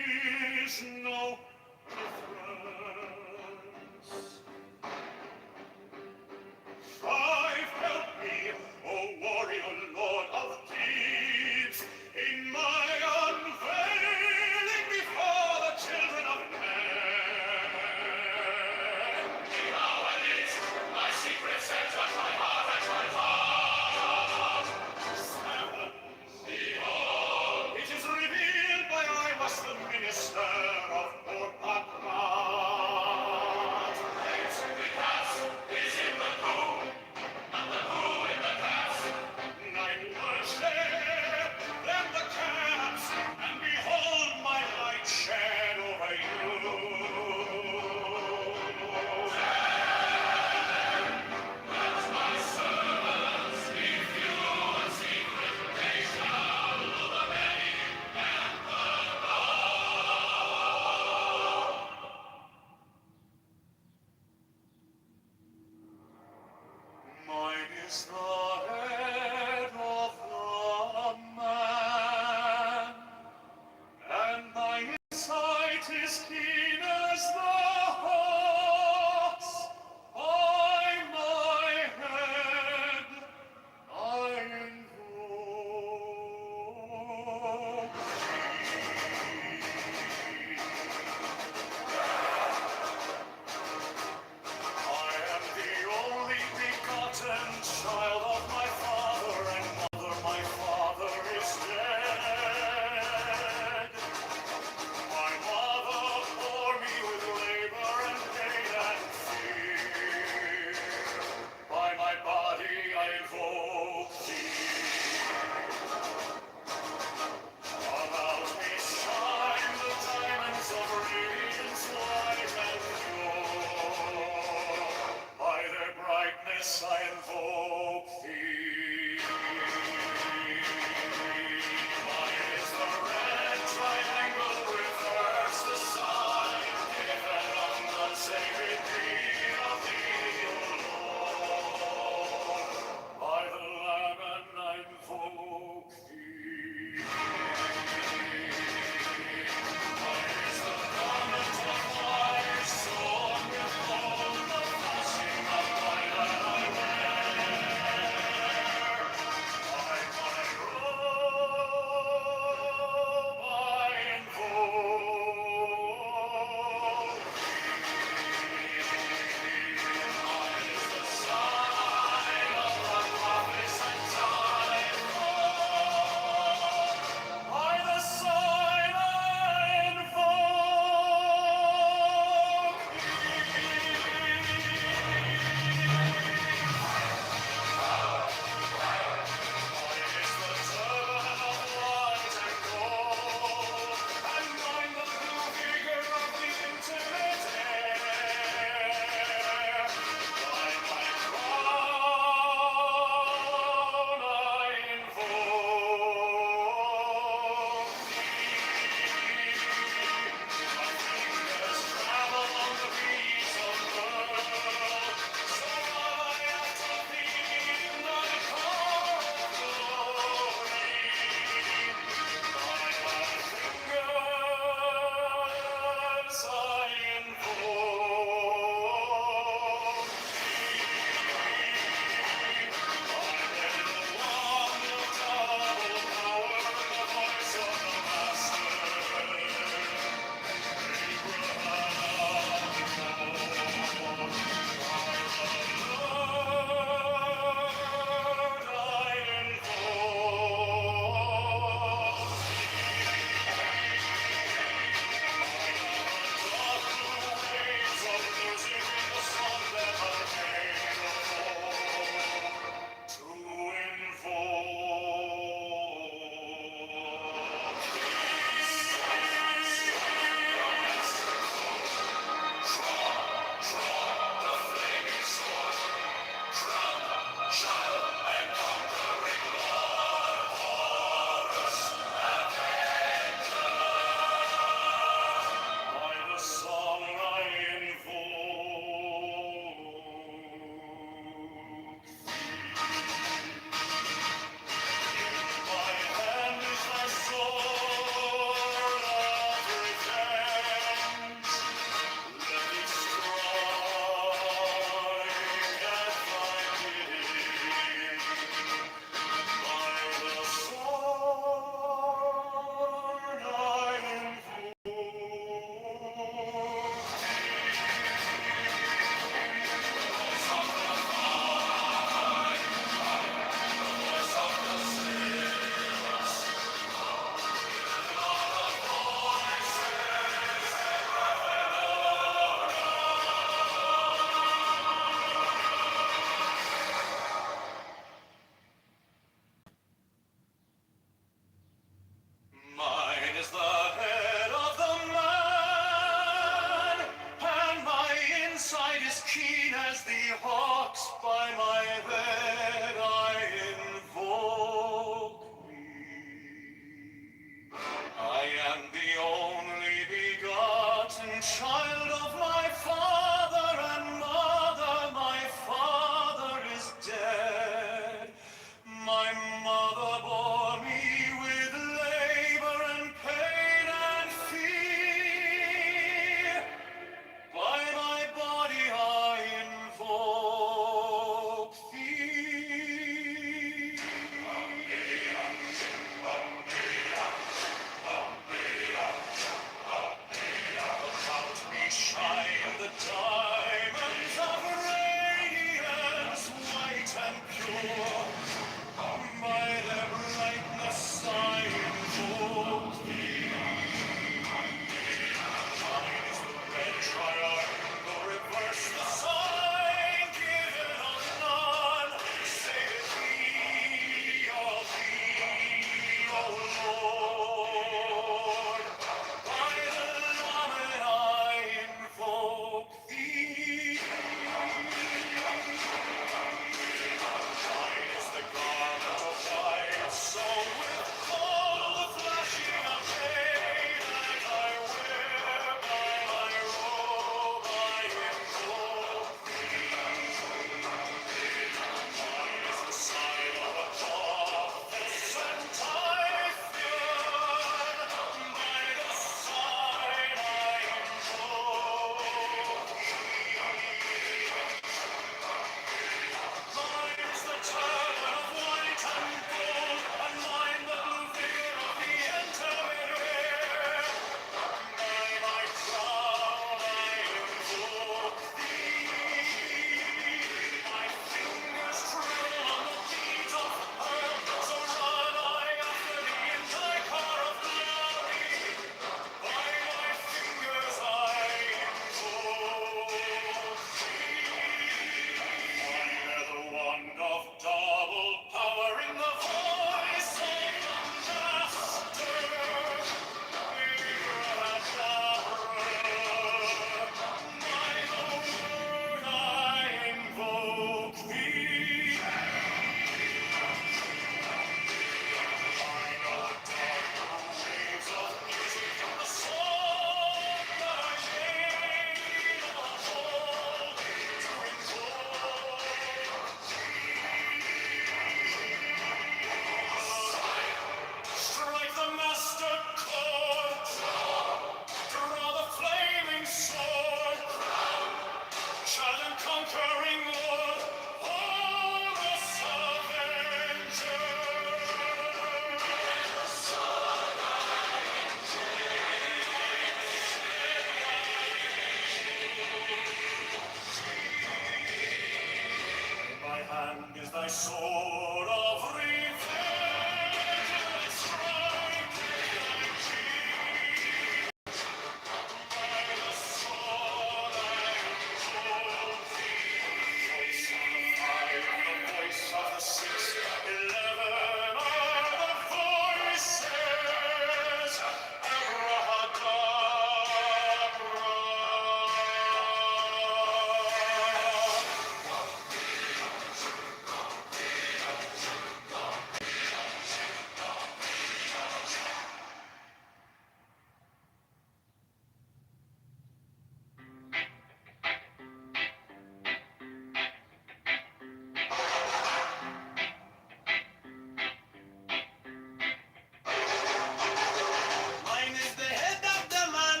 Mine is the head of the man,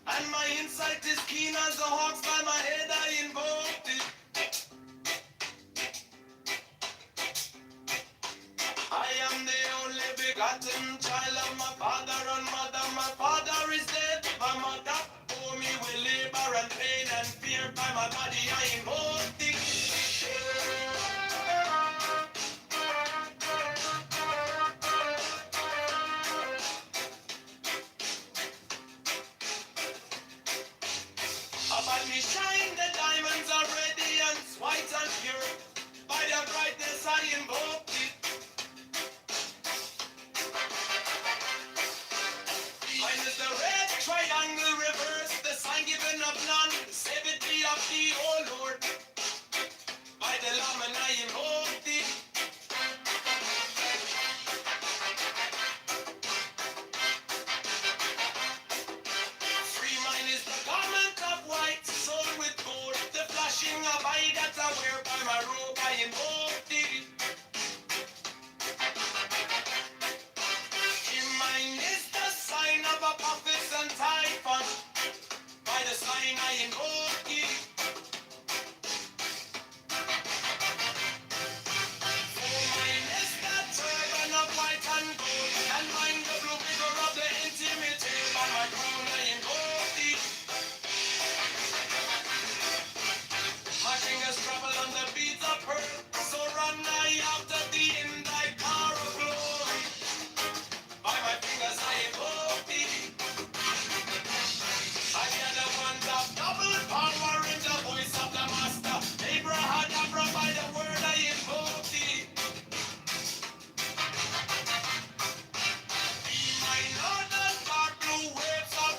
and my insight is keen as the hawks. By my head I invoked it. I am the only begotten child of my father and mother. My father is dead. My mother bore me with labor and pain and fear. By my body I invoked it. About me shine the diamonds are radiant, white and pure. By their brightness I invoke it. Mine is the red triangle reverse, the sign given of none. Save it be of thee, O Lord. By the Lamb and I invoke thee. Free mine is the garment of white, sold with gold. The flashing of eye that I wear by my robe, I invoke thee. In mine is the sign of a prophet and typhon. By the sign I invoke thee. For mine is the turban of white and gold, and mine the blue figure of the intimate. By my crown I invoke thee. My fingers travel on the beads of pearl, so run I after thee in thy car of glory. By my fingers I invoke thee. I hear the ones of double power in the voice of the master. Abraham, by the word I invoke thee. My northern dark blue waves of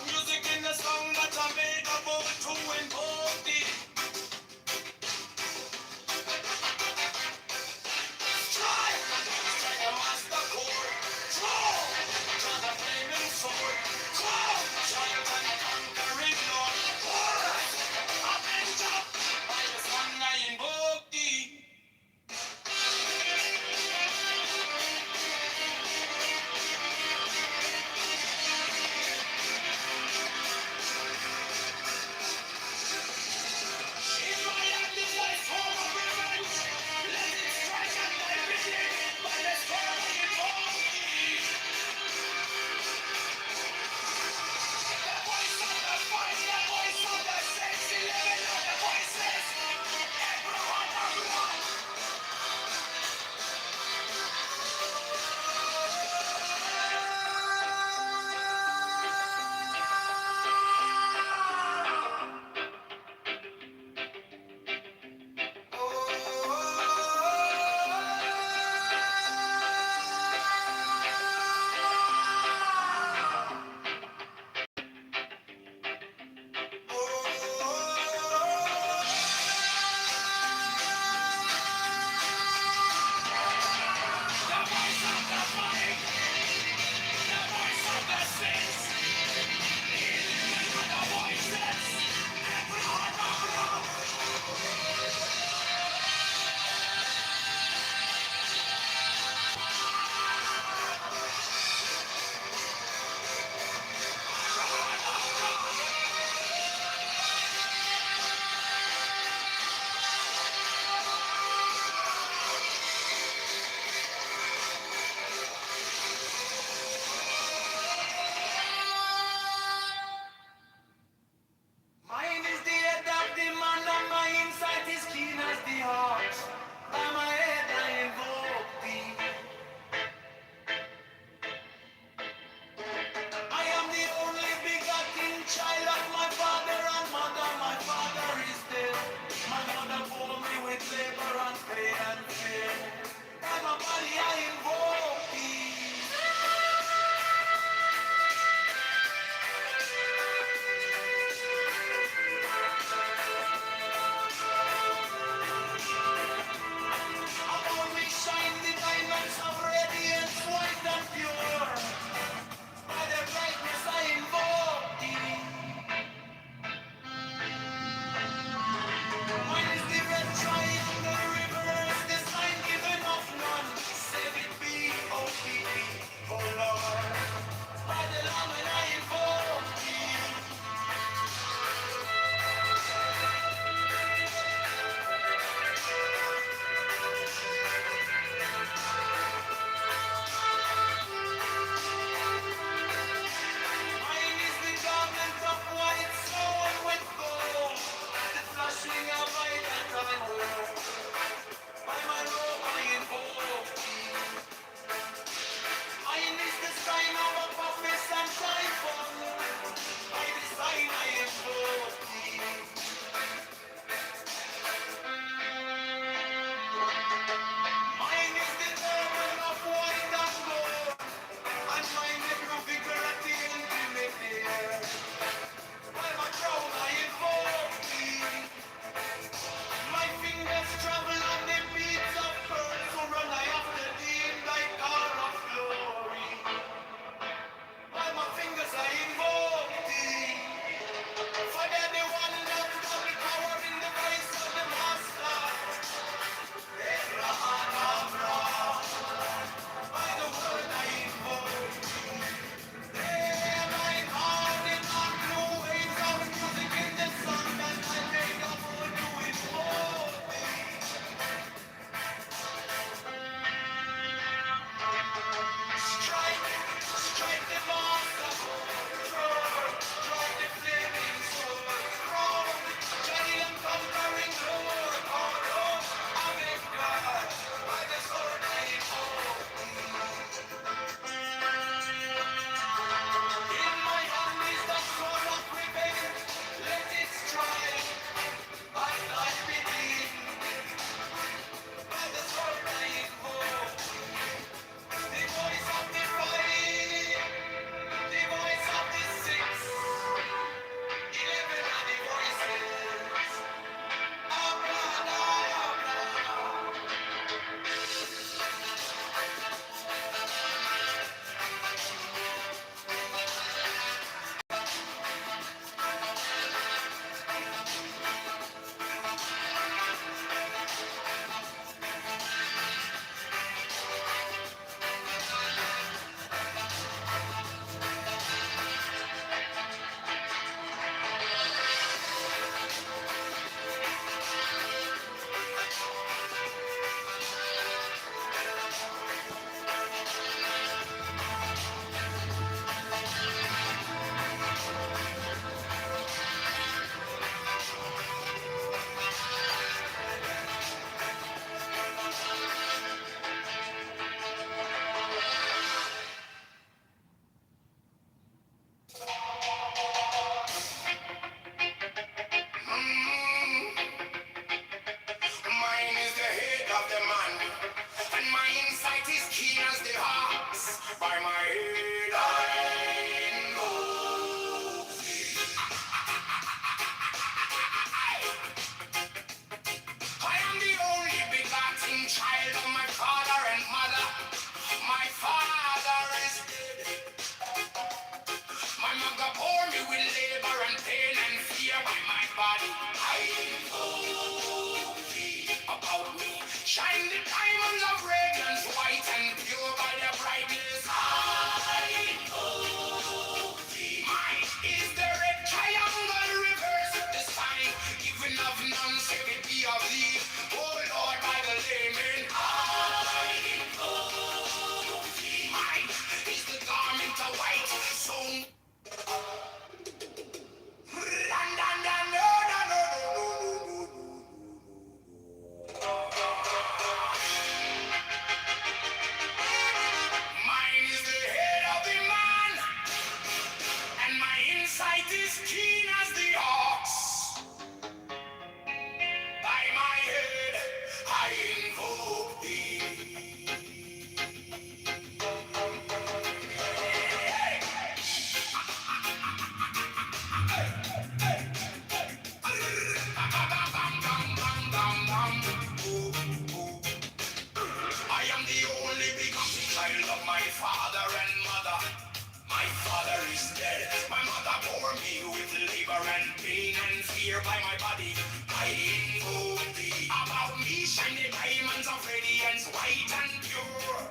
by my body. I inform thee about me, shiny diamonds of radiance, white and pure.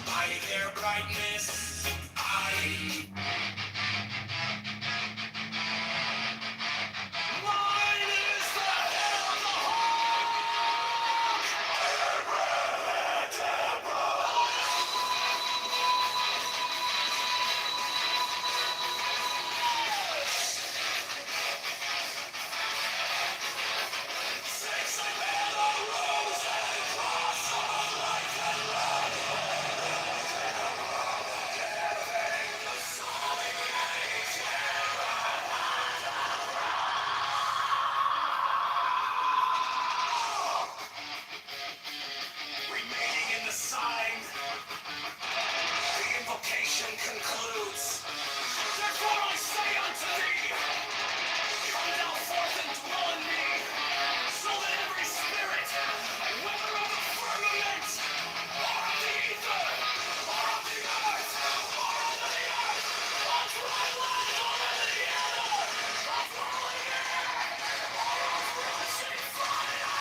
By their brightness, I. Mine is the head of the remaining in the sign. The invocation concludes. Therefore I say unto thee, come thou forth and dwell in me, so that every spirit, whether of the firmament, or of the ether, or of the earth, or under the earth, or dry land, or under the ether, or falling air, or of rushing fire.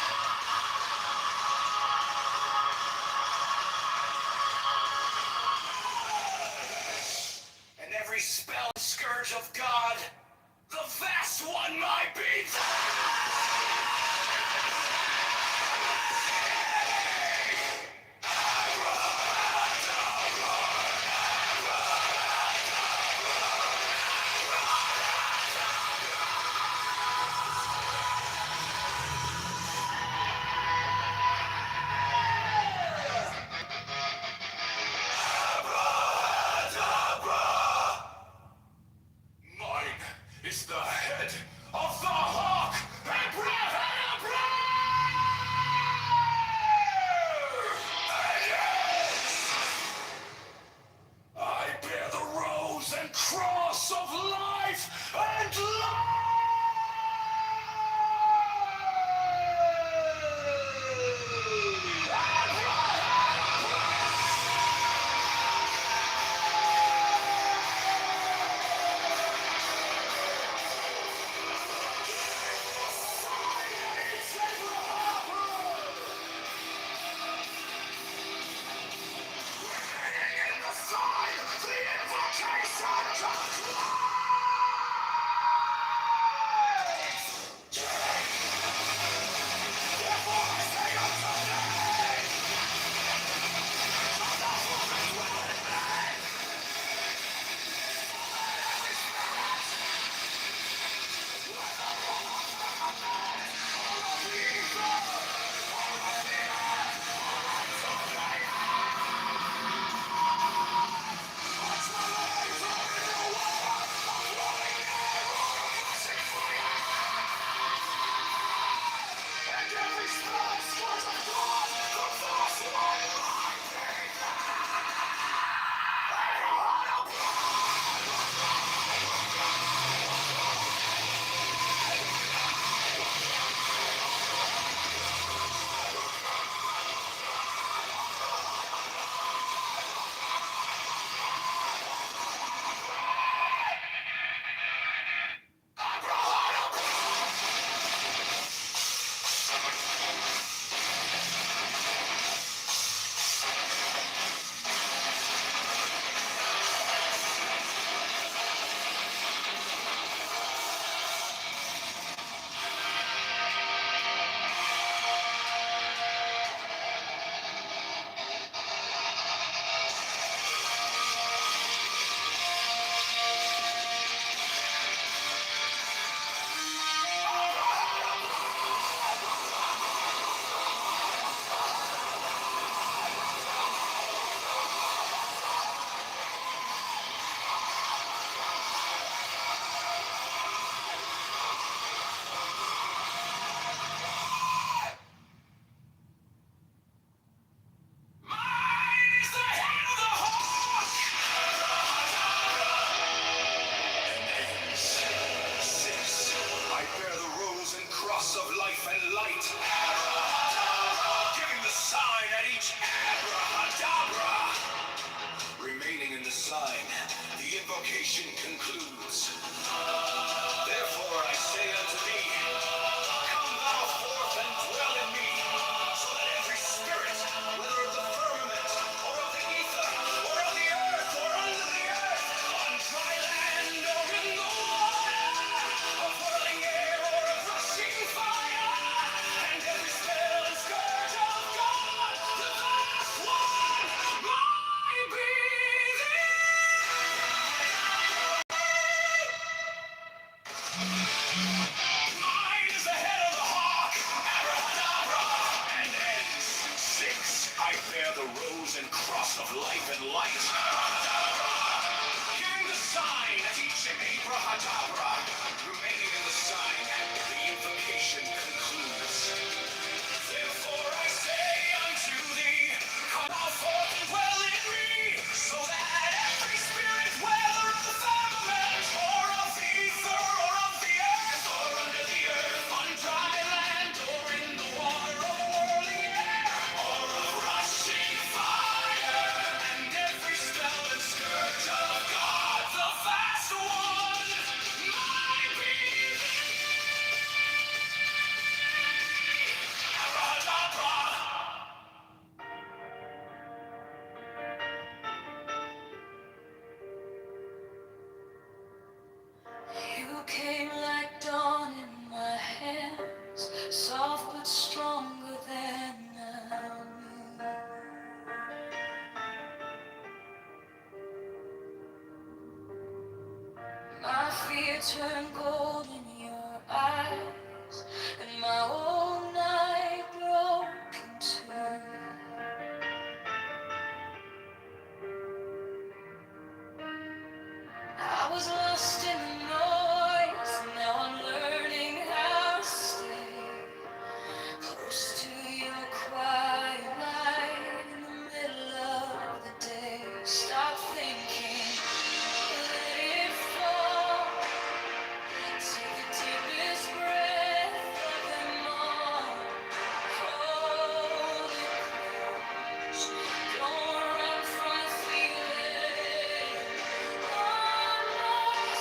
And every spell scourge of God, the vast one might be mine is the head of the hawk, Abrahadabra! And yes, I bear the rose and cross of life and invocation concludes. Therefore I say unto thee, come thou forth and dwell in me, so that every spirit, whether of the firmament, or of the ether, or of the earth, or under the earth, on dry land, or in the water, of whirling air, or of rushing fire, and every spell and scourge of God, the last one, might be mine is the head of the hawk, abracadabra, and ends. 6, I bear the rose and cross of life and light, abracadabra. Hearing the sign at each abracadabra, remaining in the sign, the invocation concludes. Therefore I say unto thee, come thou forth and dwell in me, so that every spirit, whether of the firmament, or of the ether, or of the earth, or under the earth, on dry land, or in the water, of whirling air, or of rushing fire, and every spell and scourge of God, the vast one, might be abracadabra. You came like dawn in my hands, soft but stronger than I knew. My fear turned gold in your eyes, and my whole night broke in two. I was lost in the noise, now I'm learning how to stay close to your quiet light in the middle of the day. Stop thinking, let it fall. Take the deepest breath of them all. Hold it close. Don't run from the feeling. On my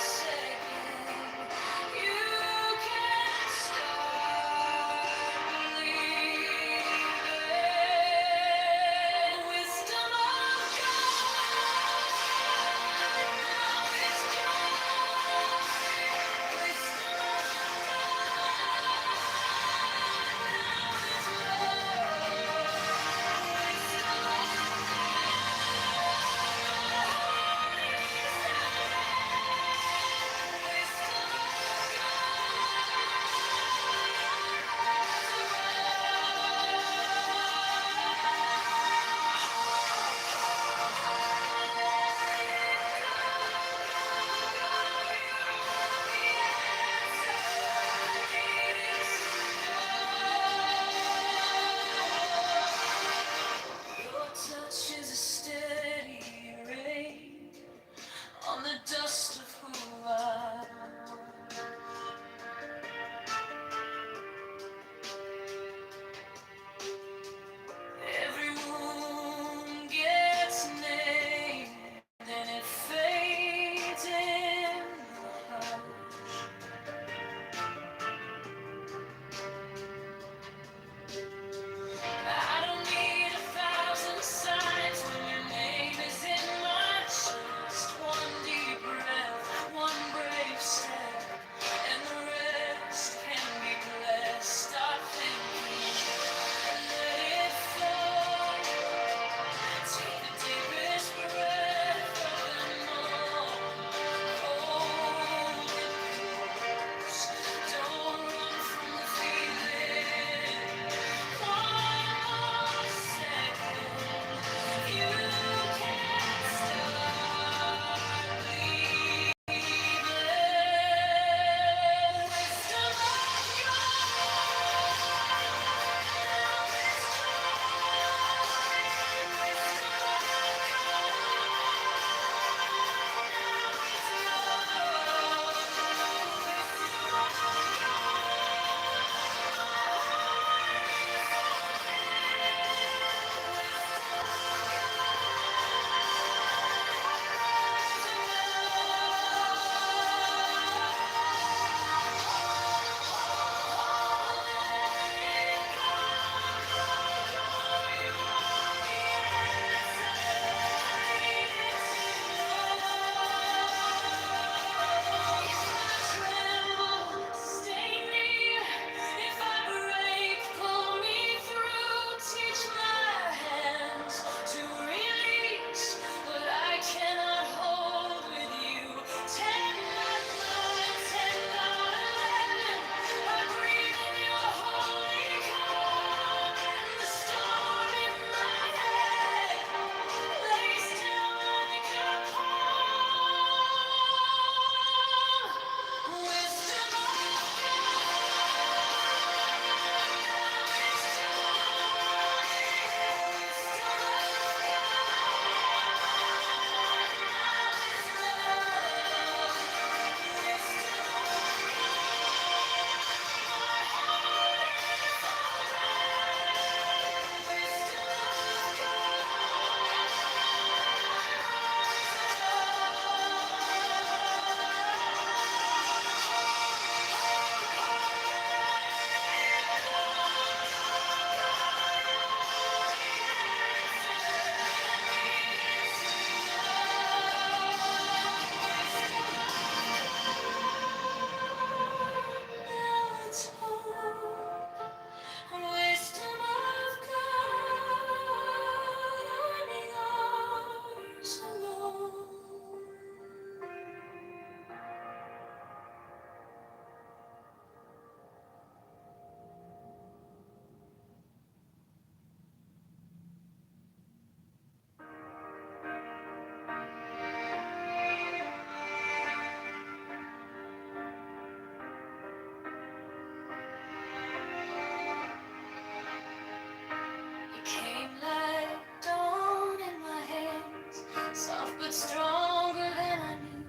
but stronger than I knew.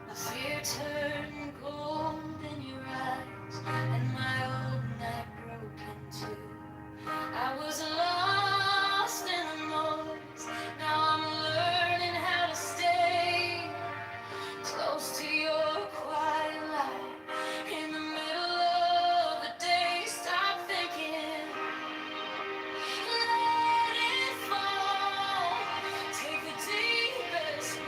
My fear turned gold in your eyes, and my old night broke in two. I was lost in the noise. Now I'm learning how to stay close to your quiet light. In the middle of the day, stop thinking. Let it fall. Take the deepest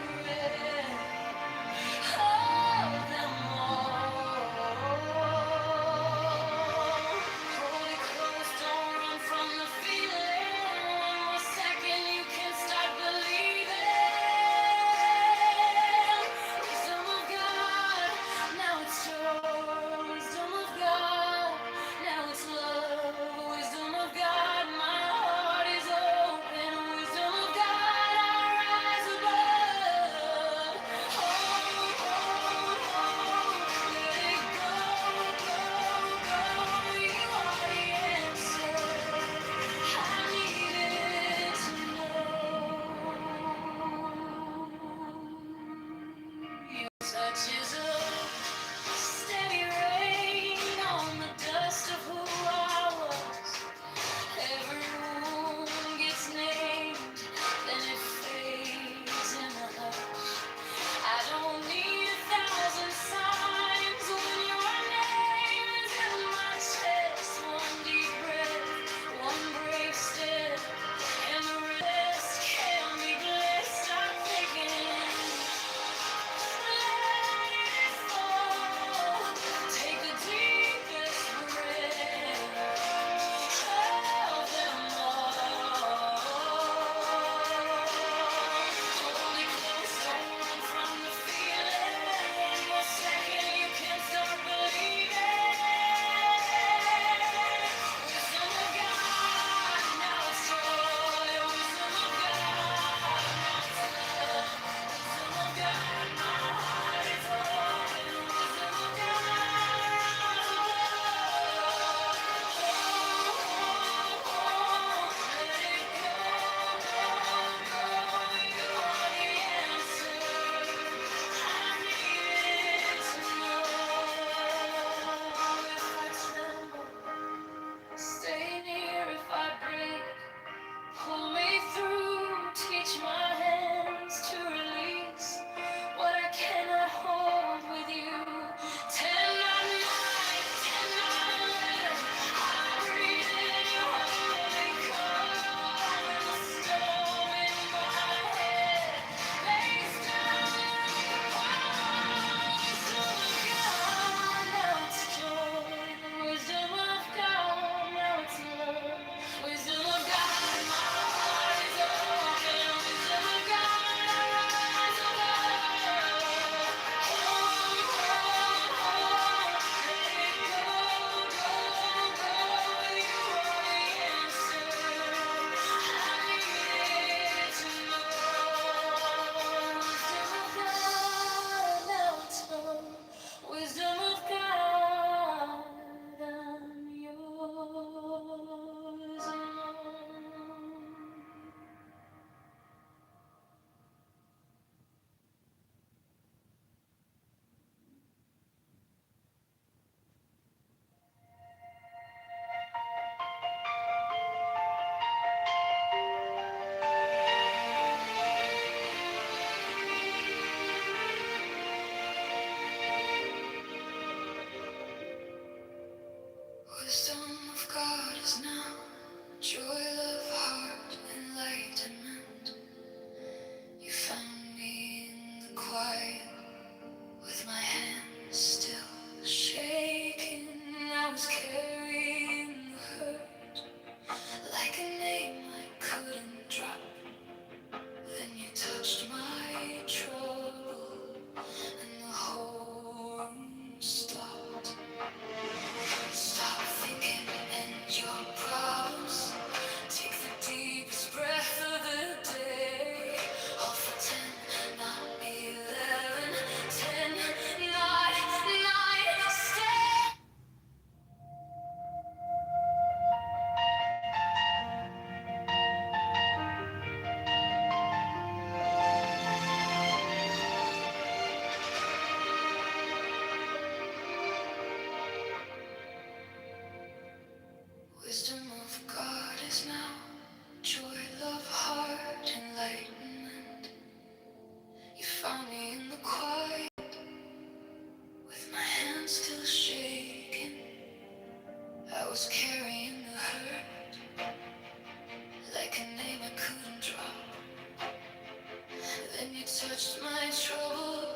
you touched my trouble,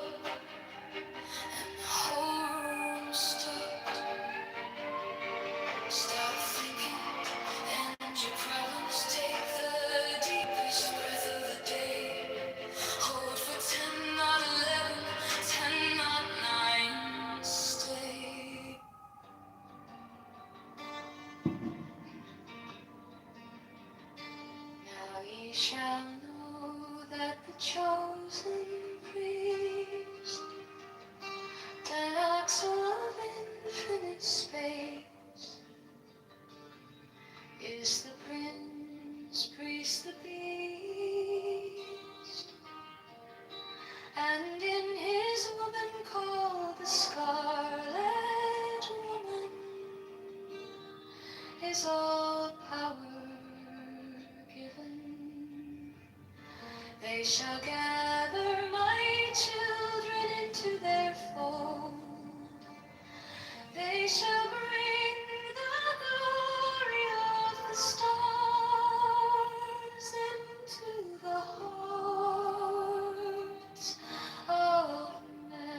and the whole room stopped. Stop thinking, and your problems take the deepest breath of the day. Hold for 10, not 11, 10, not 9, stay. Now ye shall know that the chosen priest, the axle of infinite space, is the prince, priest, the beast, and in his woman called the Scarlet Woman is all power given. They shall gather my children into their fold. They shall bring the glory of the stars into the hearts of men.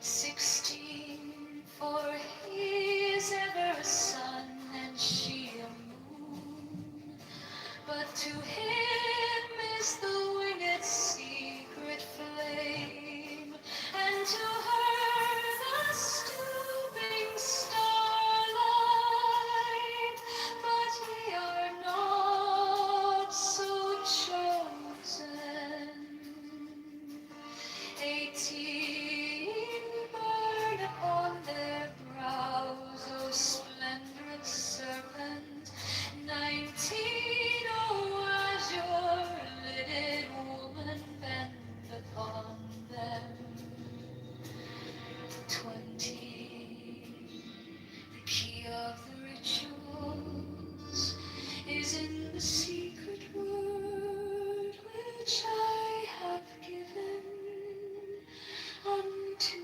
16, for he is ever a sun and she a moon. But to him is the winged secret flame, and to her the stooping starlight. But we are not so chosen. 18 burn upon their brows, O splendorous serpent. 19, oh azure lidded woman, bend upon them. 20, the key of the rituals is in the secret word which I have given unto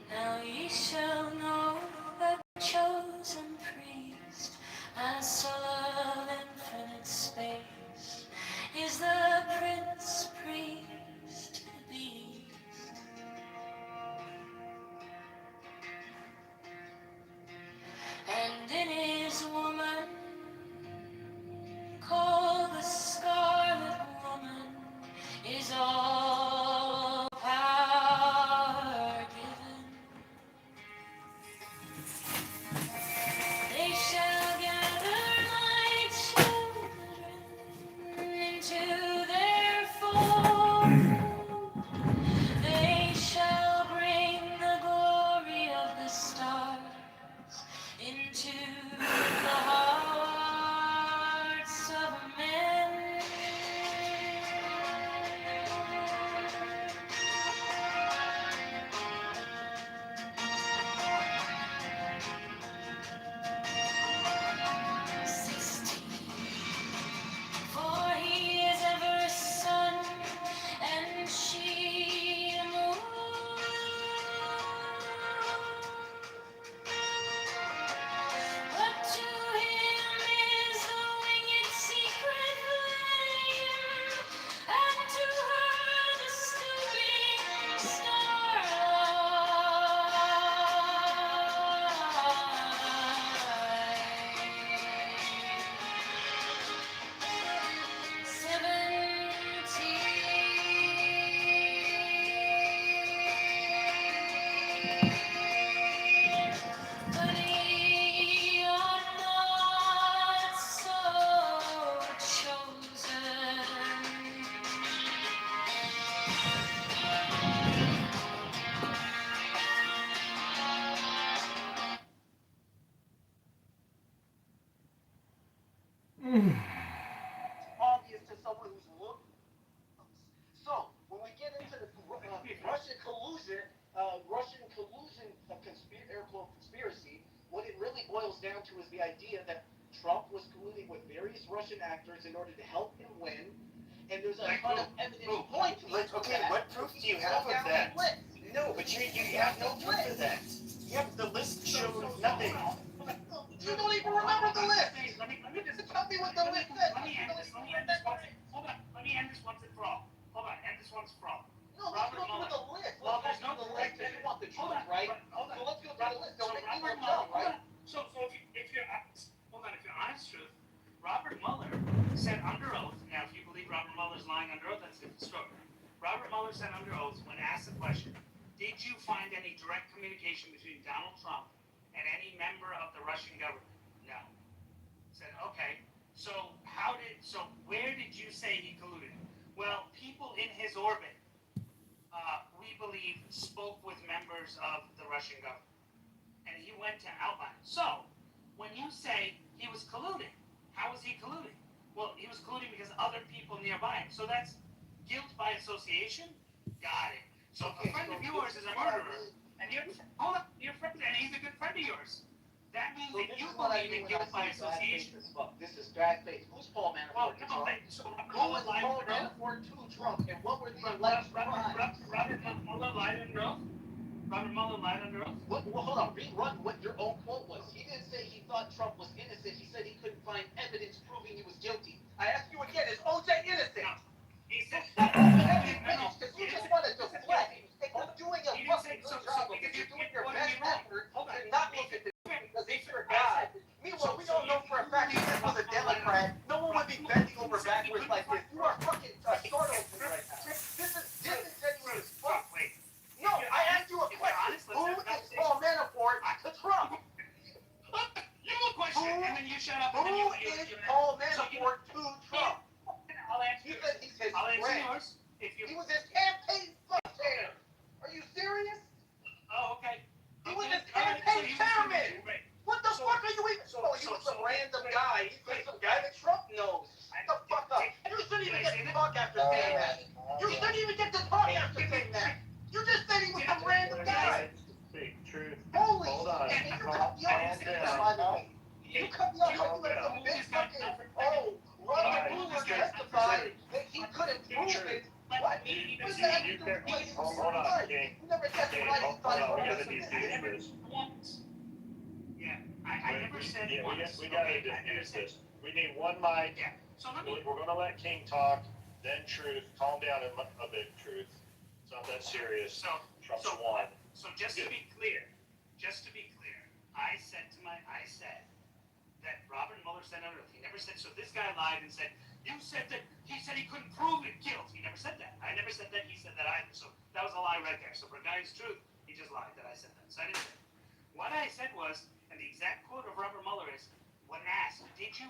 Now ye shall know that chosen priest, and soul of infinite space, is the prince, priest, the beast. And in his woman, called the Scarlet Woman, is all power given. to is the idea that Trump was colluding with various Russian actors in order to help him win. And there's a ton of evidence pointing to Okay, that. what proof do you have of that? No, but you have no proof of that. You have the list showed nothing. You don't even remember the list. Let me just Tell me what the list said. Let me end this once. Hold on. Let me end this once and for all. Hold on. End this once for all. No, let's go through the list. Well, Let's there's go through no the list if you want the truth, right? Hold on. So let's go through the list. Don't make me Robert look dumb, Mueller, right? So if you're hold on, if you're honest truth, Robert Mueller said under oath. Now, if you believe Robert Mueller's lying under oath, that's a different story. Robert Mueller said under oath when asked the question, "Did you find any direct communication between Donald Trump and any member of the Russian government?" No. Said okay. So where did you say he colluded? Well, people in his orbit, we believe, spoke with members of the Russian government, and he went to outline. So when you say he was colluding, how was he colluding? Well, he was colluding because other people nearby him. So that's guilt by association. Got it. So a friend of yours is a murderer, and your friend, and he's a good friend of yours. That means that you believe in guilt by association. This is bad faith. Who's Paul Manafort to Trump? Who was Paul Manafort to Trump, and what were the alleged crimes? Robert Mueller lied under oath. Robert Mueller lied under oath. Well, hold on. Rerun what your own quote was. He didn't say he thought Trump was innocent. He said he couldn't find evidence proving he was guilty. I ask you again, is OJ innocent? He said, because you just want to deflect. You're doing a fucking good job of it. You're doing your best effort to not look at the because it's your God. Meanwhile, we don't know for a fact if this was a Democrat. No one would be bending over backwards like this. You are fucking startled right now. This is disingenuous as fuck. No, I asked you a question. Who is Paul Manafort to Trump? You have a question, and then you shut up. Who is Paul Manafort to Trump? I'll answer You said he's his friend. yours. He was his campaign chair. Are you serious? Oh, okay. He was his campaign chairman. What the fuck are you even? Oh, he was some random guy. He's like some guy that Trump knows. Shut the fuck up. You shouldn't even get to talk after saying that. You shouldn't even get to talk after saying that. You just said he was some random guy. Speak truth. Holy Hold on. shit. And you cut me off. By the way. You cut me off like some big fucking, Robert Mueller testified that he couldn't prove it. What? What does that have to do with what he was doing? You never testified he thought it was Once. Yeah, I never said Yeah, once. we gotta diffuse this. We need one mic. Yeah. So let me. We're gonna let King talk, then Truth. Calm down a bit, Truth. It's not that serious. Trump's won. So just to be clear, I said that Robert Mueller said under oath. He never said, so this guy lied and said, you said that, he said he couldn't prove it, guilt. He never said that. I never said that, he said that either. So that was a lie right there. So for a guy's truth, he just lied that I said that. So I didn't say that. What I said was, and the exact quote of Robert Mueller is, when asked, did you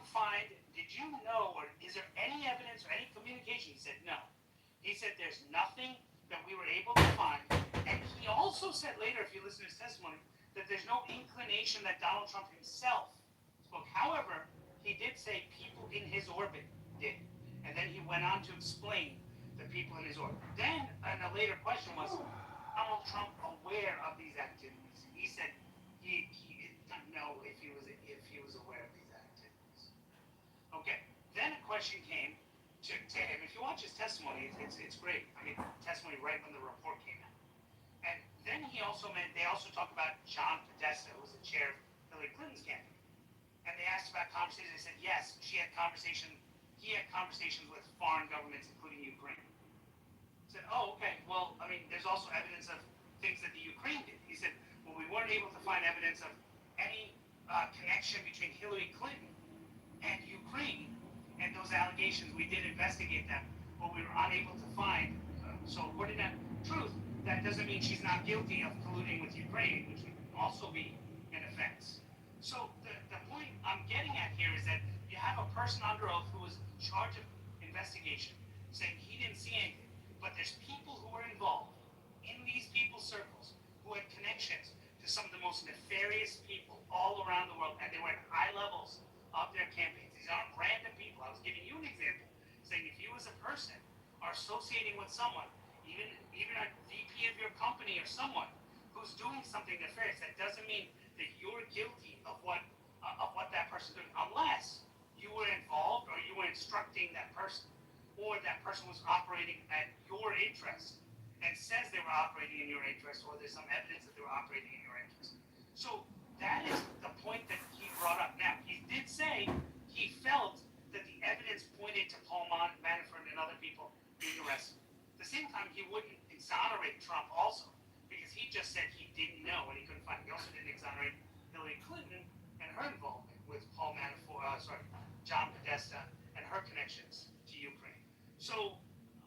know, or is there any evidence or any communication? He said, no. He said, there's nothing that we were able to find. And he also said later, if you listen to his testimony, that there's no inclination that Donald Trump himself spoke. However, he did say people in his orbit did. And then he went on to explain the people in his orbit. Then, and a later question was, Donald Trump aware of these activities? He said he did not know if he was aware of these activities. Okay. Then a question came to him. If you watch his testimony, it's great. I mean, testimony right when the report came out. And then they also talk about John Podesta, who was the chair of Hillary Clinton's campaign. And they asked about conversations. They said, yes, he had conversations with foreign governments, including Ukraine. I said, oh, okay. Well, I mean, there's also evidence of things that the Ukraine did. He said, well, we weren't able to find evidence of any connection between Hillary Clinton and Ukraine. And those allegations, we did investigate them, but we were unable to find. So according to Truth, that doesn't mean she's not guilty of colluding with Ukraine, which would also be an offense. So the point I'm getting at here is that you have a person under oath who was in charge of investigation saying he didn't see anything, but there's people who were involved in these people's circles who had connections to some of the most nefarious people all around the world, and they were at high levels of their campaigns. These aren't random people. I was giving you an example, saying if you as a person are associating with someone, even a VP of your company or someone who's doing something nefarious, that doesn't mean that you're guilty of person was operating at your interest and says they were operating in your interest, or there's some evidence that they were operating in your interest. So that is the point that he brought up. Now, he did say he felt that the evidence pointed to Paul Manafort and other people being arrested. At the same time, he wouldn't exonerate Trump also, because he just said he didn't know and he couldn't find it. He also didn't exonerate Hillary Clinton and her involvement with Paul Manafort, John Podesta, and her connections to Ukraine. So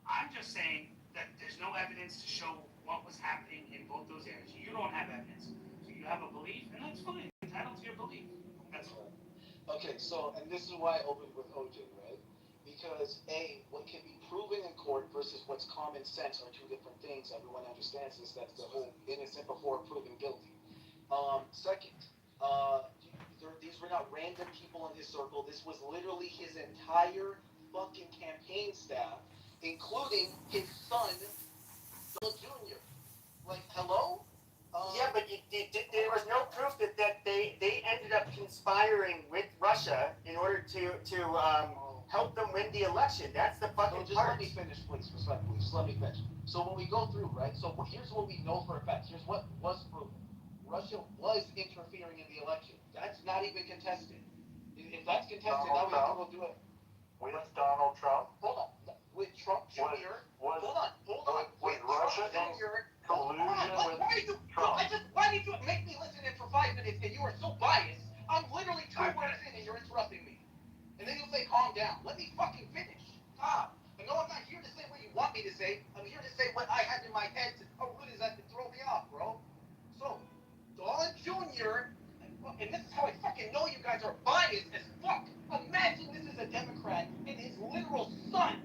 I'm just saying that there's no evidence to show what was happening in both those areas. You don't have evidence. So you have a belief, and that's fine. You're entitled to your belief. That's all. Okay, so, and this is why I opened with OJ, right? Because A, what can be proven in court versus what's common sense are two different things. Everyone understands this. That's the whole innocent before proven guilty. Second, these were not random people in his circle. This was literally his entire fucking campaign staff, including his son, Donald Jr. Like, hello? Yeah, but there was no proof that they ended up conspiring with Russia in order to help them win the election. That's the fucking just part. let me finish, please, respectfully. Just let me finish. So when we go through, right? So here's what we know for a fact. Here's what was proven. Russia was interfering in the election. That's not even contested. If that's contested, now we have to go do it. With Donald Trump? Hold on. With Trump Jr. Hold on. With Russia in collusion with Trump. Why did you make me listen in for 5 minutes and you are so biased? I'm literally 2 words in and you're interrupting me. And then you'll say, calm down. Let me fucking finish. Stop. I know I'm not here to say what you want me to say. I'm here to say what I had in my head. How good is that to throw me off, bro? So, Donald Jr., and this is how I fucking know you guys are biased as fuck. Imagine this is a Democrat and his literal son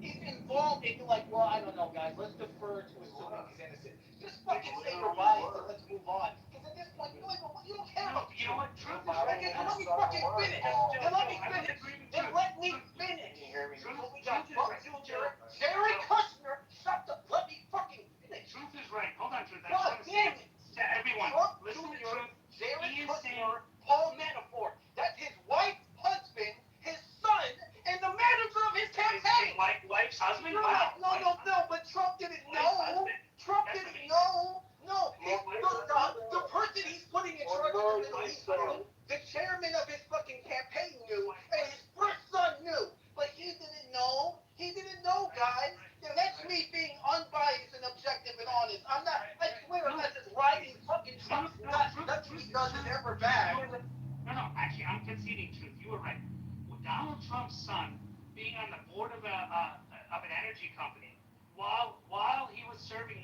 is involved in, like, well, I don't know, guys. Let's defer to assuming he's innocent. Just fucking say you're biased and let's move on. Because at this point, you don't care about the You know what? Truth is right. And let me fucking finish. And let me finish. And let me finish. Can you hear me? So we got Trump Jr., Jared Kushner. Shut the. Let me fucking finish. Truth is right. Hold on, Truth. God damn it. To everyone, Trump listen to Jr., Truth. Jared He is Kushner, Paul Manafort. That's his wife, husband, his son, and the manager of his campaign. Wife's husband? No, but Trump didn't know. Trump didn't know. No, the person he's putting in charge of the Middle East knew. The chairman of his fucking campaign knew, and his first son knew. But he didn't know. He didn't know, guys. And that's me being unbiased and objective and honest. I swear I'm not just riding fucking Trump's nuts. Nothing he does is ever bad. No, actually, I'm conceding Truth. You were right. With Donald Trump's son being on the board of an energy company while he was serving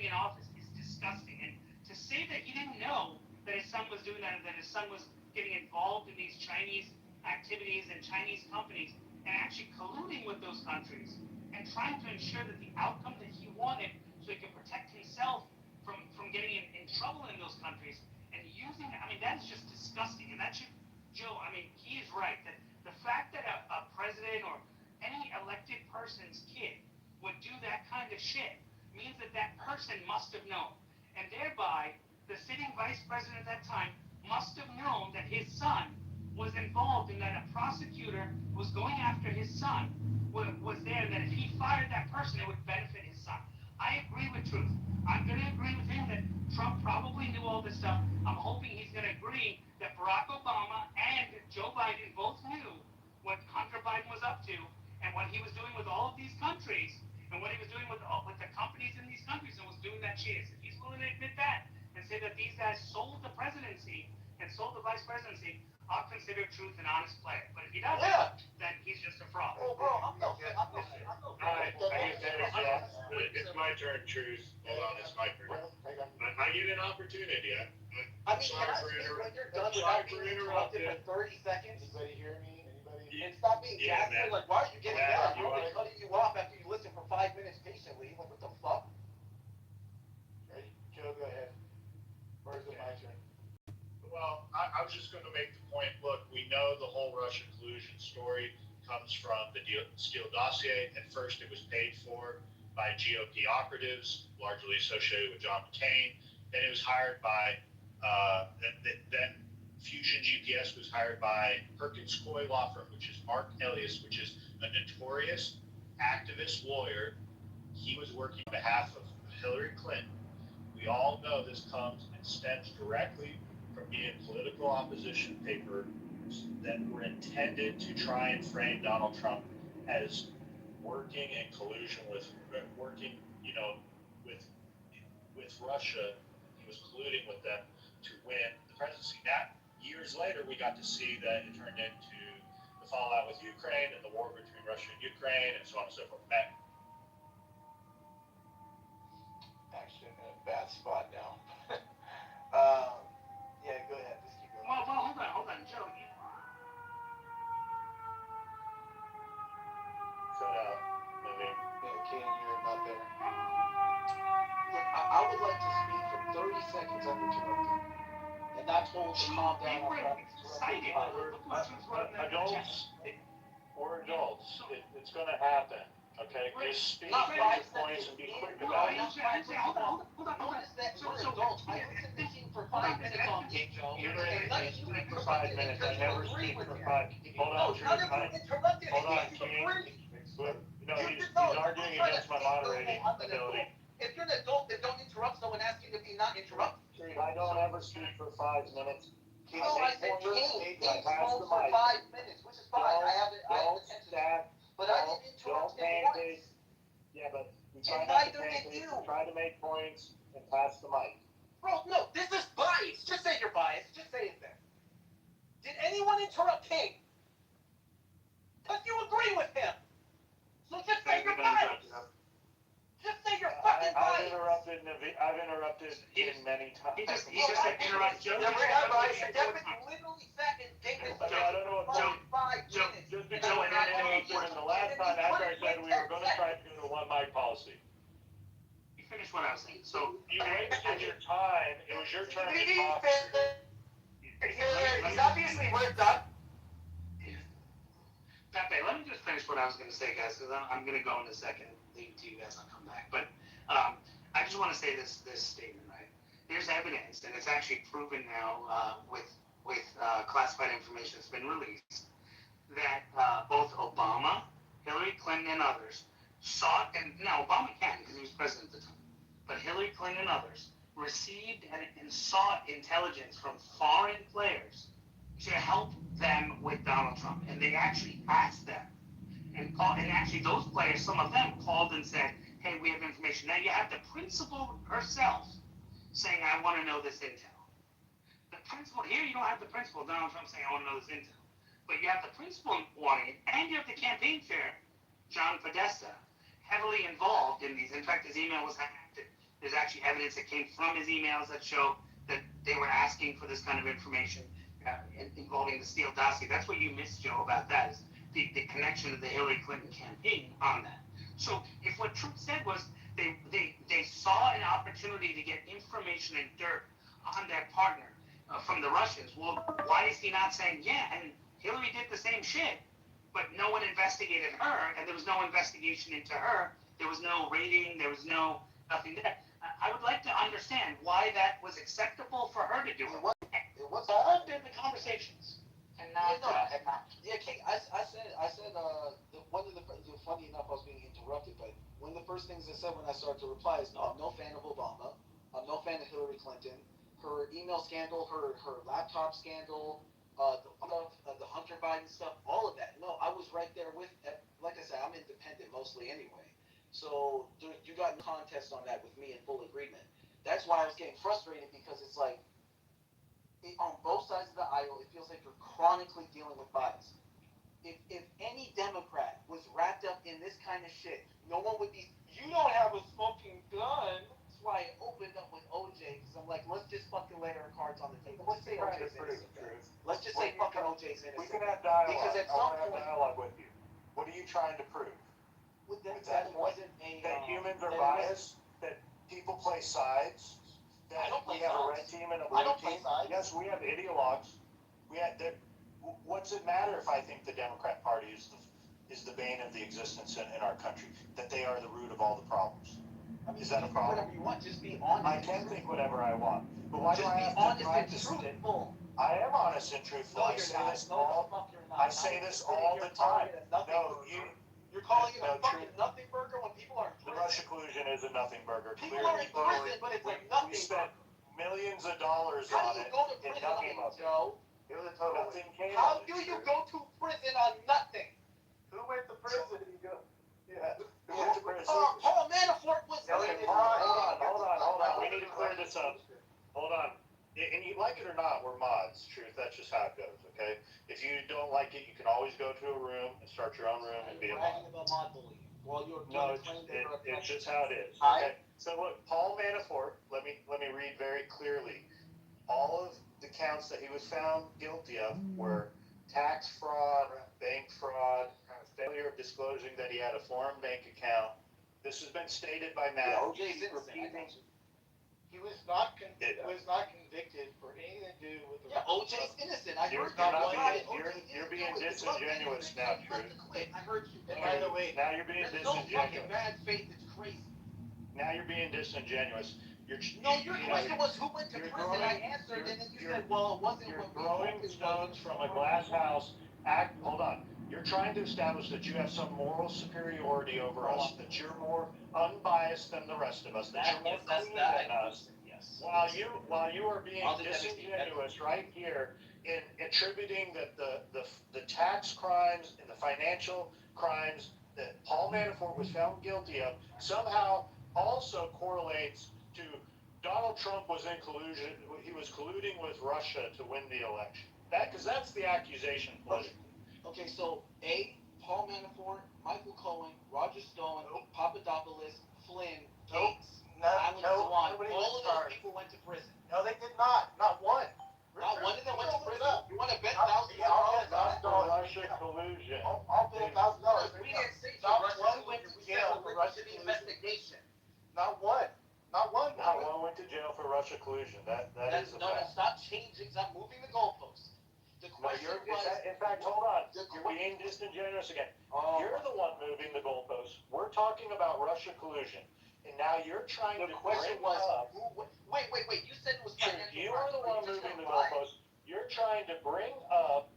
in office is disgusting. And to say that he didn't know that his son was doing that and that his son was getting involved in these Chinese activities and Chinese companies and actually colluding with those countries and trying to ensure that the outcome that he wanted so he could protect himself from getting in trouble in those countries and using that, I mean, that's just disgusting. And that should, Joe, I mean, he is right that the fact that a president or any elected person's kid would do that kind of shit means that that person must have known. And thereby, the sitting vice president at that time must have known that his son was involved and that a prosecutor was going after his son, was there, that if he fired that person, it would benefit his son. I agree with Truth. I'm going to agree with him that Trump probably knew all this stuff. I'm hoping he's going to agree that Barack Obama and Joe Biden both knew what Hunter Biden was up to and what he was doing with all of these countries and what he was doing with the companies in these countries and was doing that shit. If he's willing to admit that and say that these guys sold the presidency and sold the vice presidency, I'll consider Truth an honest player. But if he doesn't, then he's just a fraud. Oh, bro, I'm no. Alright, it's my turn, Truth. Hold on, it's my turn. I get an opportunity. I mean, can I speak when you're done without being interrupted for 30 seconds? Anybody hear me? And stop being gasping. Like, why are you getting done? I'm only cutting you off after you listen for 5 minutes patiently. Like, what the fuck? Okay, Joe, go ahead. Or is it my turn? Well, I was just going to make the point, look, we know the whole Russia collusion story comes from the Steele dossier. At first, it was paid for by GOP operatives, largely associated with John McCain. Then it was hired by, then Fusion GPS was hired by Perkins Coie Law Firm, which is Mark Elias, which is a notorious activist lawyer. He was working on behalf of Hillary Clinton. We all know this comes and stems directly from being political opposition papers that were intended to try and frame Donald Trump as working in collusion with with Russia. He was colluding with them to win the presidency. Now, years later, we got to see that it turned into the fallout with Ukraine and the war between Russia and Ukraine, and so on and so forth. Actually, I'm in a bad spot now. Yeah, go ahead. Just keep going. Well, hold on, Joe. So now, King, you're not there. Look, I would like to speak for 30 seconds uninterrupted. And not told to calm down. Adults, we're adults. It's going to happen. Okay? Just speak your points and be quick about it. Notice that we're adults. I listened to King for 5 minutes on King, Joe. You're going to speak for 5 minutes. I never speak for 5. Hold on, Hold on, King. No, he's arguing against my moderating ability. If you're an adult, then don't interrupt someone asking to be not interrupted. I don't ever speak for 5 minutes. No, I said King spoke for 5 minutes, which is fine. I have attention. But I didn't interrupt him once. Yeah, but we try not to pancake, try to make points and pass the mic. Bro, no, this is bias. Just say you're biased. Just say it then. Did anyone interrupt King? Because you agree with him. So just say you're biased. Just say you're fucking biased. I've interrupted King many times. He just interrupted Joe. Never have I. You literally sat and gave this I don't know what for 5 minutes. Just because I interrupted the last time after I said we were going to try to do the one mic policy. You finished what I was saying. So you wasted your time. It was your turn to talk. He's obviously worked up. Pepe, let me just finish what I was going to say, guys, because I'm going to go in a second. Leave to you guys, I'll come back. But I just want to say this statement, right? There's evidence, and it's actually proven now with classified information that's been released, that both Obama, Hillary Clinton, and others sought, and now Obama can't because he was president at the time, but Hillary Clinton and others received and sought intelligence from foreign players to help them with Donald Trump. And they actually asked them, and actually those players, some of them called and said, hey, we have information. Now you have the principal herself saying, I want to know this intel. The principal, here you don't have the principal, Donald Trump, saying, I want to know this intel. But you have the principal wanting it, and you have the campaign chair, John Podesta, heavily involved in these. In fact, his email was hacked. There's actually evidence that came from his emails that show that they were asking for this kind of information involving the Steele dossier. That's what you missed, Joe, about that, is the connection to the Hillary Clinton campaign on that. So if what Trump said was they saw an opportunity to get information and dirt on their partner from the Russians, well, why is he not saying, yeah, and Hillary did the same shit, but no one investigated her, and there was no investigation into her, there was no rating, there was nothing there. I would like to understand why that was acceptable for her to do it. It was all in the conversations. And not, yeah, King, I said, one of the, funny enough, I was being interrupted, but one of the first things I said when I started to reply is, no, I'm no fan of Obama. I'm no fan of Hillary Clinton. Her email scandal, her laptop scandal, the Hunter Biden stuff, all of that. No, I was right there with, like I said, I'm independent mostly anyway. So you got in contest on that with me in full agreement. That's why I was getting frustrated, because it's like, on both sides of the aisle, it feels like you're chronically dealing with bias. If any Democrat was wrapped up in this kind of shit, no one would be, you don't have a smoking gun. That's why I opened up with OJ, because I'm like, let's just fucking lay our cards on the table. Let's say OJ's innocent. Let's just say fucking OJ's innocent. We can have dialogue. Because at I some want to have point, dialogue with you. What are you trying to prove? That wasn't a... That humans are biased? That people play sides? I don't play we have sides. a red team and a blue team? Yes, we have ideologues. What's it matter if I think the Democrat Party is the bane of the existence in our country? That they are the root of all the problems? Is that a problem? Whatever you want, just be honest. I can think whatever I want. But why do I have to practice it? I am honest and truthful. No, I say this no, all. the fuck you're not. I say this all the time. No, You're calling it a fucking nothing burger when people are in prison? The Russia collusion is a nothing burger. People are in prison, but it's a nothing We spent burger. millions of dollars How on do you it. go to and prison nothing on of it. Joe? It was a total. Nothing came How of it, do you sure. go to prison on nothing? Who went to prison? Yeah. Who went to prison? Paul Manafort was. Hold on. We need to clear this up. Hold on. And you like it or not, we're mods. Truth, that's just how it goes. Okay. If you don't like it, you can always go to a room and start your own room and be a mod. About mod bullying. Well, you're No, it's just how it is. Okay. So look, Paul Manafort. Let me read very clearly. All of the counts that he was found guilty of were tax fraud, bank fraud, failure of disclosing that he had a foreign bank account. This has been stated by Matt. OJ's innocent. He was not convicted for anything to do with the. Yeah, OJ's innocent. I heard that. You're being disingenuous now, Truth. I heard you. And by the way, now you're being there's no fucking disingenuous. bad faith. It's crazy. Now you're being disingenuous. Your question was who went to prison. I answered, and then you said, "Well, it wasn't." You're throwing stones from a glass house. Hold on. You're trying to establish that you have some moral superiority over us, that you're more unbiased than the rest of us, that you're more clean than us. Yes. While you are being disingenuous right here in attributing that the tax crimes and the financial crimes that Paul Manafort was found guilty of somehow also correlates to Donald Trump was in collusion. He was colluding with Russia to win the election. Because that's the accusation politically. Okay, so Paul Manafort, Michael Cohen, Roger Stone, Papadopoulos, Flynn, Gates, Alan Swan, all of those people went to prison. No, they did not. Not one. Not one of them went to prison. You want to bet $1,000? That's the Russia collusion. I'll bet $1,000. We didn't say Russia went to jail for Russian investigation. Not one. Not one went to jail for Russia collusion. That is a fact. Stop changing. Stop moving the goalposts. The question was. In fact, hold on. You're being disingenuous again. You're the one moving the goalposts. We're talking about Russia collusion, and now you're trying to bring up. Wait. You said it was. You are the one moving the goalposts. You're trying to bring up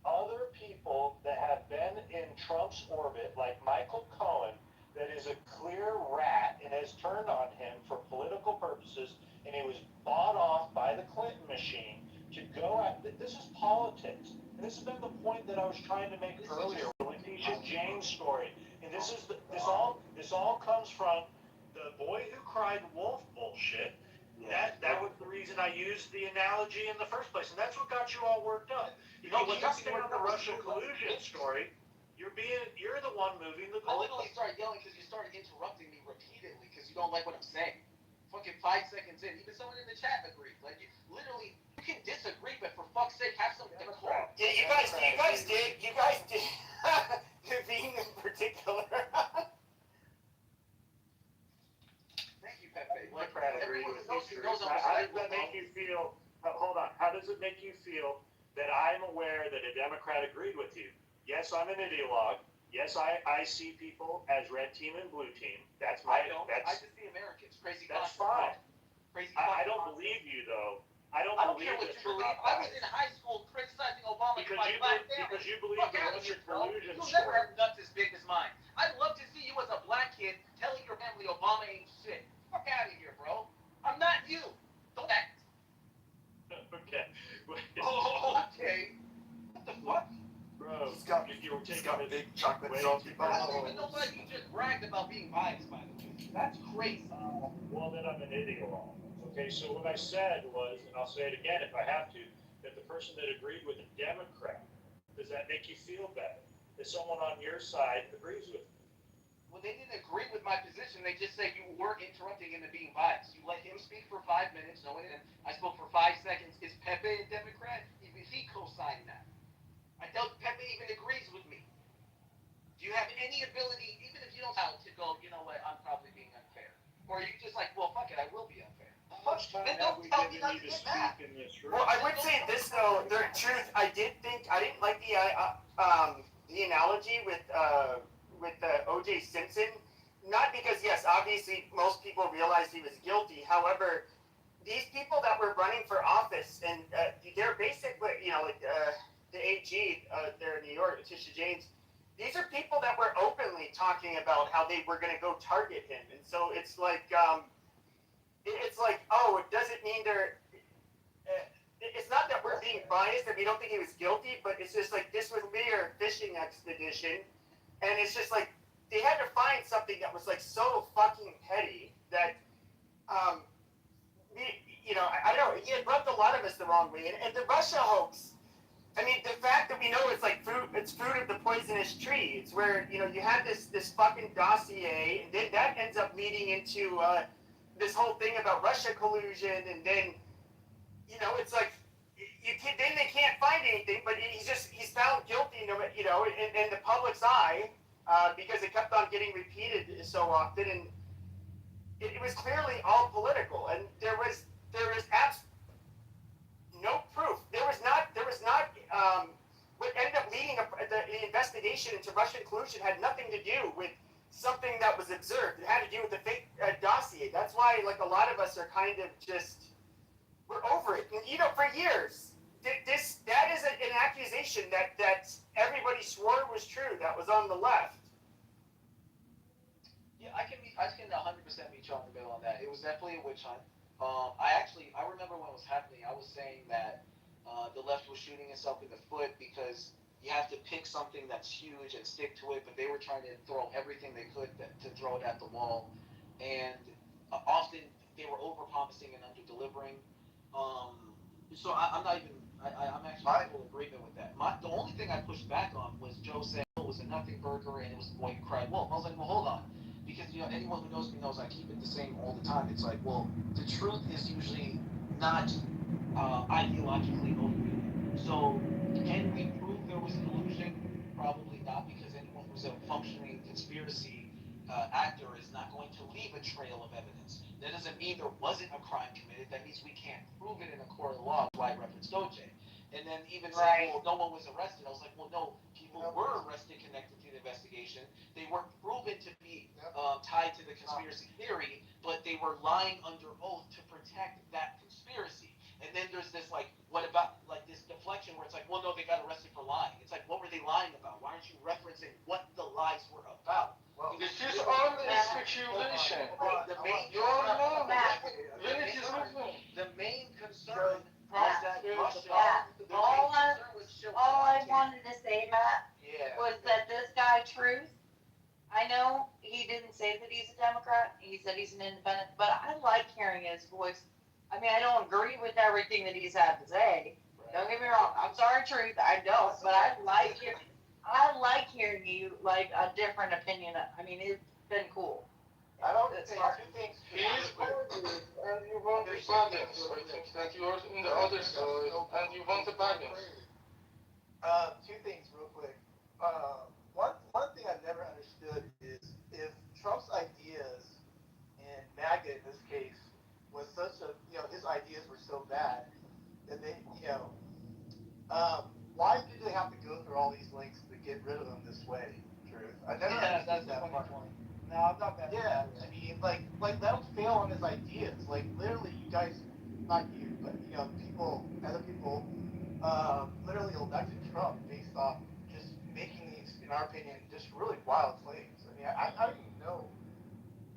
other people that have been in Trump's orbit, like Michael Cohen, that is a clear rat and has turned on him for political purposes, and he was bought off by the Clinton machine to go at. This is politics, and this has been the point that I was trying to make earlier with Letitia James' story. And this all comes from the boy who cried wolf bullshit. That was the reason I used the analogy in the first place, and that's what got you all worked up. If you keep staying on the Russia collusion story, you're the one moving the I goalpost. literally started yelling because you started interrupting me repeatedly because you don't like what I'm saying. Fucking 5 seconds in, even someone in the chat agreed. Like you can disagree, but for fuck's sake, have some decorum. Yeah, you guys did. Naveen in particular. Thank you, Pepe. Democrat agreed with knows you. I'm How does that make you feel? Hold on. How does it make you feel that I'm aware that a Democrat agreed with you? Yes, I'm an ideologue. Yes, I see people as red team and blue team. That's my. I just see Americans. Crazy. That's fine. Crazy. I don't believe you though. I don't care believe what that you believe. I was in high school criticizing Obama because my black family. because you believe Fuck the out of Russia here, bro. collusion You'll story. never have nuts as big as mine. I'd love to see you as a black kid telling your family Obama ain't shit. Fuck out of here, bro. I'm not you. Don't act. Okay. Okay. What the fuck? Bro, He's got a big chocolate salty. I don't even know why you just bragged about being biased, by the way. That's crazy. Well, then I'm an ideologue. Okay, so what I said was, and I'll say it again if I have to, that the person that agreed with a Democrat, does that make you feel better? That someone on your side agrees with you? Well, they didn't agree with my position. They just said you were interrupting him and being biased. You let him speak for 5 minutes, knowing that I spoke for 5 seconds. Is Pepe a Democrat? Even he co-signed that. I doubt Pepe even agrees with me. Do you have any ability, even if you don't know, to go, you know what, I'm probably being unfair? Or are you just like, well, fuck it, I will be unfair? Then don't tell me not to get mad. Well, I would say this though, the truth. I didn't like the analogy with O.J. Simpson. Not because yes, obviously most people realized he was guilty. However, these people that were running for office and they're basically, the AG there in New York, Letitia James, these are people that were openly talking about how they were going to go target him, and so it's like oh, it doesn't mean they're. It's not that we're being biased and we don't think he was guilty, but it's just like this was clear fishing expedition, and it's just like they had to find something that was like so fucking petty that um, I don't know, it rubbed a lot of us the wrong way, and the Russia hoax. I mean, the fact that we know it's like it's fruit of the poisonous tree. It's where you had this fucking dossier, and then that ends up leading into this whole thing about Russia collusion, and then it's like then they can't find anything, but he's found guilty, in the public's eye because it kept on getting repeated so often, and it was clearly all political, and there was no proof. There was not. What ended up leading the investigation into Russian collusion had nothing to do with something that was observed. It had to do with the fake dossier. That's why, like, a lot of us are kind of just we're over it. And, for years, that is an accusation that everybody swore was true. That was on the left. Yeah, I can 100% meet you on the middle on that. It was definitely a witch hunt. I remember when it was happening. I was saying that the left was shooting itself in the foot because you have to pick something that's huge and stick to it. But they were trying to throw everything they could to throw it at the wall, and often they were over promising and under delivering. So I'm not even. I'm actually in full agreement with that. The only thing I pushed back on was Joe said it was a nothing burger and it was the boy who cried wolf. I was like, well, hold on. Because anyone who knows me knows I keep it the same all the time. It's like, well, the truth is usually not ideologically motivated. So can we prove there was collusion? Probably not, because anyone who's a functioning conspiracy actor is not going to leave a trail of evidence. That doesn't mean there wasn't a crime committed. That means we can't prove it in a court of law. That's why I referenced OJ. And then even saying, well, no one was arrested. I was like, well, no, people were arrested connected to the investigation. They weren't proven to be tied to the conspiracy theory, but they were lying under oath to protect that conspiracy. And then there's this what about this deflection where it's like, well, no, they got arrested for lying. It's like, what were they lying about? Why aren't you referencing what the lies were about? Well, this is only speculation. The main concern is that Russia. All I wanted to say, Matt, was that this guy, Truth, I know he didn't say that he's a Democrat. He said he's an independent, but I like hearing his voice. I mean, I don't agree with everything that he's had to say. Don't get me wrong. I'm sorry, Truth. I don't, but I like hearing you like a different opinion. I mean, it's been cool. I don't think two things. He is good, and you want the balance. I think that you are in the other side, and you want the balance. Two things real quick. One thing I never understood is if Trump's ideas and MAGA in this case was such a his ideas were so bad that they why did they have to go through all these links to get rid of them this way? Truth. I never understood that part. No, I'm not that. Yeah, I mean, like let him fail on his ideas. Like literally, you guys, not you, but other people, literally elected Trump based off just making these, in our opinion, just really wild claims. I mean, I don't even know.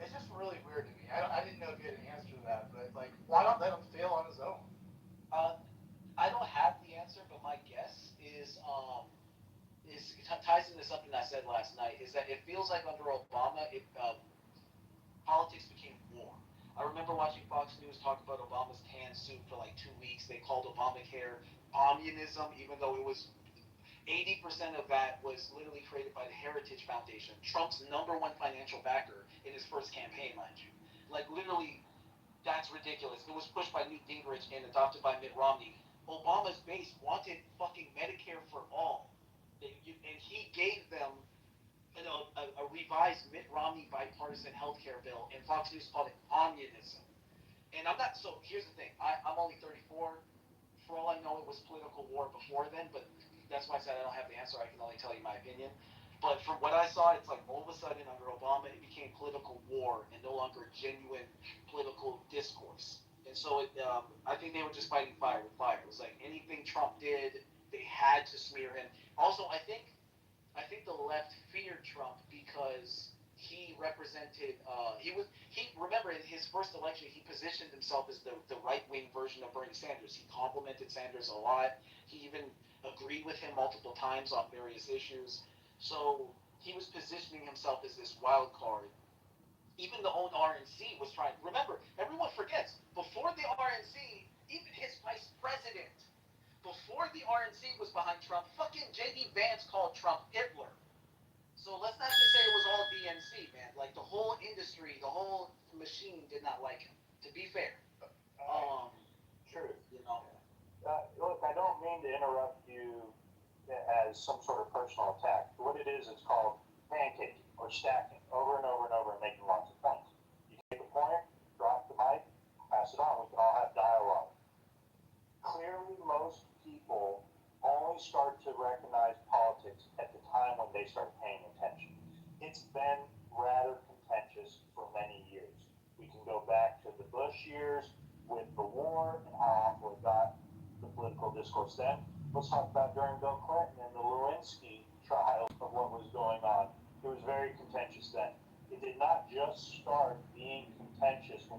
It's just really weird to me. I didn't know if you had an answer to that, but why not let him fail on his own? I don't have the answer, but my guess is ties into something I said last night. Is that it feels like under Obama, politics became war. I remember watching Fox News talk about Obama's tan suit for 2 weeks. They called Obamacare communism, even though it was 80% of that was literally created by the Heritage Foundation, Trump's #1 financial backer in his first campaign, mind you. Literally, that's ridiculous. It was pushed by Newt Gingrich and adopted by Mitt Romney. Obama's base wanted fucking Medicare for all. And he gave them a revised Mitt Romney bipartisan health care bill, and Fox News called it communism. And I'm not, so here's the thing, I'm only 34. For all I know, it was political war before then, but that's why I said I don't have the answer. I can only tell you my opinion. But from what I saw, it's like all of a sudden under Obama, it became political war and no longer genuine political discourse. And so I think they were just fighting fire with fire. It was like anything Trump did, they had to smear him. Also, I think I think the left feared Trump because he represented. He remember in his first election he positioned himself as the right wing version of Bernie Sanders. He complimented Sanders a lot. He even agreed with him multiple times on various issues. So he was positioning himself as this wild card. Even the own RNC was trying. Remember, everyone forgets before the RNC, even his vice president, before the RNC was behind Trump, fucking JD Vance called Trump Hitler. So let's not just say it was all DNC, man. Like the whole industry, the whole machine did not like him. To be fair, True. you know. Look, I don't mean to interrupt you as some sort of personal attack. What it is, it's called pancaking or stacking over and over and over and making lots of points. You take a point, drop the mic, pass it on. We can all have dialogue. Clearly, most people only start to recognize politics at the time when they start paying attention. It's been rather contentious for many years. We can go back to the Bush years with the war and how awful it got, the political discourse then. Let's talk about during Bill Clinton and the Lewinsky trial of what was going on. It was very contentious then. It did not just start being contentious when,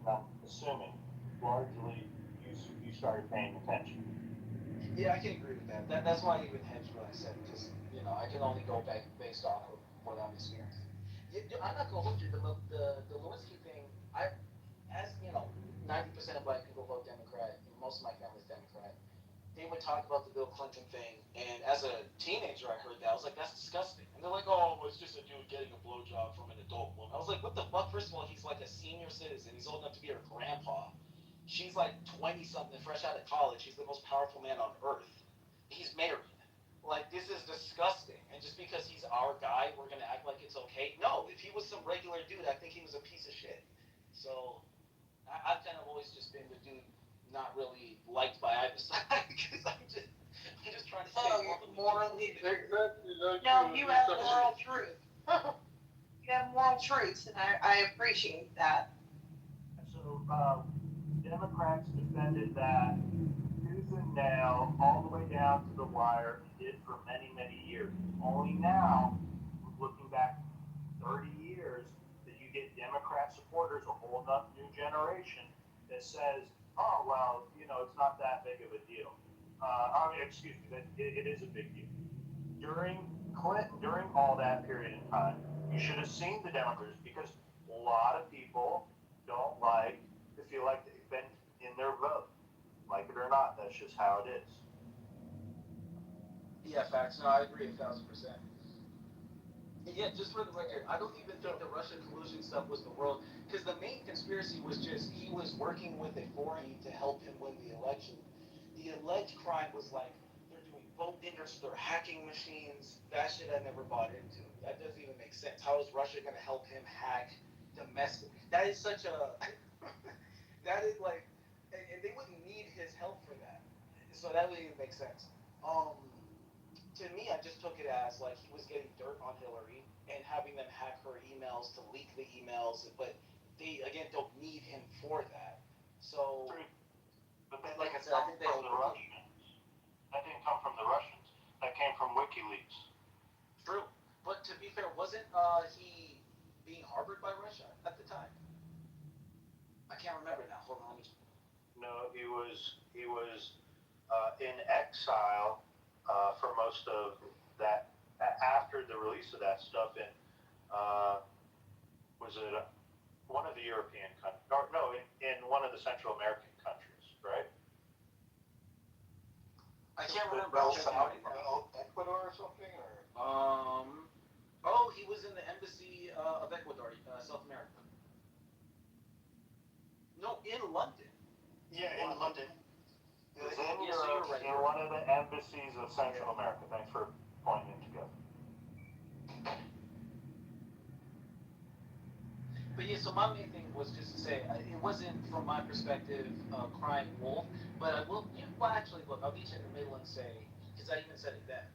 I'm assuming, largely you started paying attention. Yeah, I can agree with that. That's why I even hedged what I said because I can only go back based off of what I'm experiencing. I'm not gonna hold you. The Lewinsky thing. As 90% of black people vote Democrat. Most of my family's Democrat. They would talk about the Bill Clinton thing, and as a teenager, I heard that. I was like, that's disgusting. And they're like, oh, well, it's just a dude getting a blowjob from an adult woman. I was like, what the fuck? First of all, he's like a senior citizen. He's old enough to be her grandpa. She's like 20 something, fresh out of college. He's the most powerful man on earth. He's married. Like, this is disgusting. And just because he's our guy, we're going to act like it's okay? No, if he was some regular dude, I think he was a piece of shit. So, I've kind of always just been the dude not really liked by either side because I'm just trying to stay morally. Exactly. No, you have moral truth. You have moral truths, and I appreciate that. So, Democrats defended that tooth and nail all the way down to the wire and did for many, many years. Only now, looking back 30 years, that you get Democrat supporters, a whole new generation that says, oh, well, it's not that big of a deal. Excuse me, it is a big deal. During Clinton, during all that period in time, you should have seen the Democrats because a lot of people don't feel like they've been in their vote. Like it or not, that's just how it is. Yeah, facts. No, I agree 1,000%. Yeah, just for the record, I don't even think the Russian collusion stuff was the world, because the main conspiracy was just he was working with a foreign to help him win the election. The alleged crime was like they're doing vote dinners, they're hacking machines. That shit I never bought into. That doesn't even make sense. How is Russia going to help him hack domestic? That is such a that is like, and they wouldn't need his help for that. So that wouldn't even make sense. To me, I just took it as like he was getting dirt on Hillary and having them hack her emails to leak the emails, but they again don't need him for that. So, but that like I didn't said, I come think they from the Russians. That didn't come from the Russians. That came from WikiLeaks. True, but to be fair, wasn't he being harbored by Russia at the time? I can't remember now. Hold on, let me. No, he was in exile for most of that. After the release of that stuff in was it one of the European countries? Or no, in one of the Central American countries, right? I can't remember. Ecuador or something, or Oh, he was in the embassy of Ecuador, South America. No, in London. Yeah, in London. It was in Yes, so Europe, you're right. in one of the embassies of Central America. Thanks for pointing it together. But yeah, so my main thing was just to say, it wasn't from my perspective crying wolf, but I will, well actually look, I'll meet you in the middle and say, because I even said it then,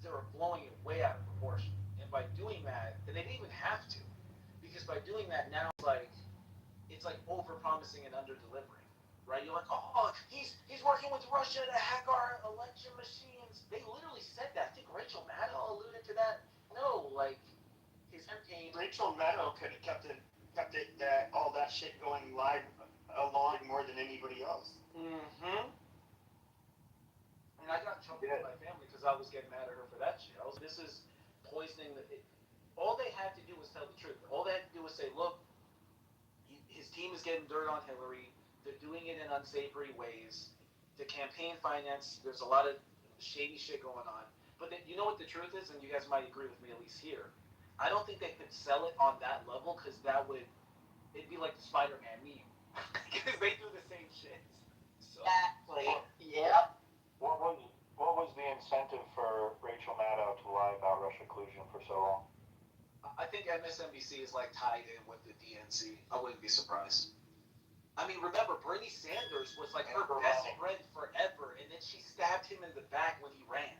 they were blowing it way out of proportion. And by doing that, and they didn't even have to, because by doing that now it's like over promising and under delivering. Right? You're like, oh, he's working with Russia to hack our election machines. They literally said that. I think Rachel Maddow alluded to that. No, like his campaign. Rachel Maddow could have kept that all that shit going live along more than anybody else. Mm-hmm. And I got in trouble with my family because I was getting mad at her for that shit. This is poisoning all they had to do was tell the truth. All they had to do was say, look, his team is getting dirt on Hillary. They're doing it in unsavory ways. The campaign finance, there's a lot of shady shit going on. But then, you know what the truth is, and you guys might agree with me at least here. I don't think they could sell it on that level because it'd be like the Spider-Man meme. Because they do the same shit. So, Exactly. Yep. What was the incentive for Rachel Maddow to lie about Russia collusion for so long? I think MSNBC is like tied in with the DNC. I wouldn't be surprised. I mean, remember, Bernie Sanders was like her best friend forever, and then she stabbed him in the back when he ran.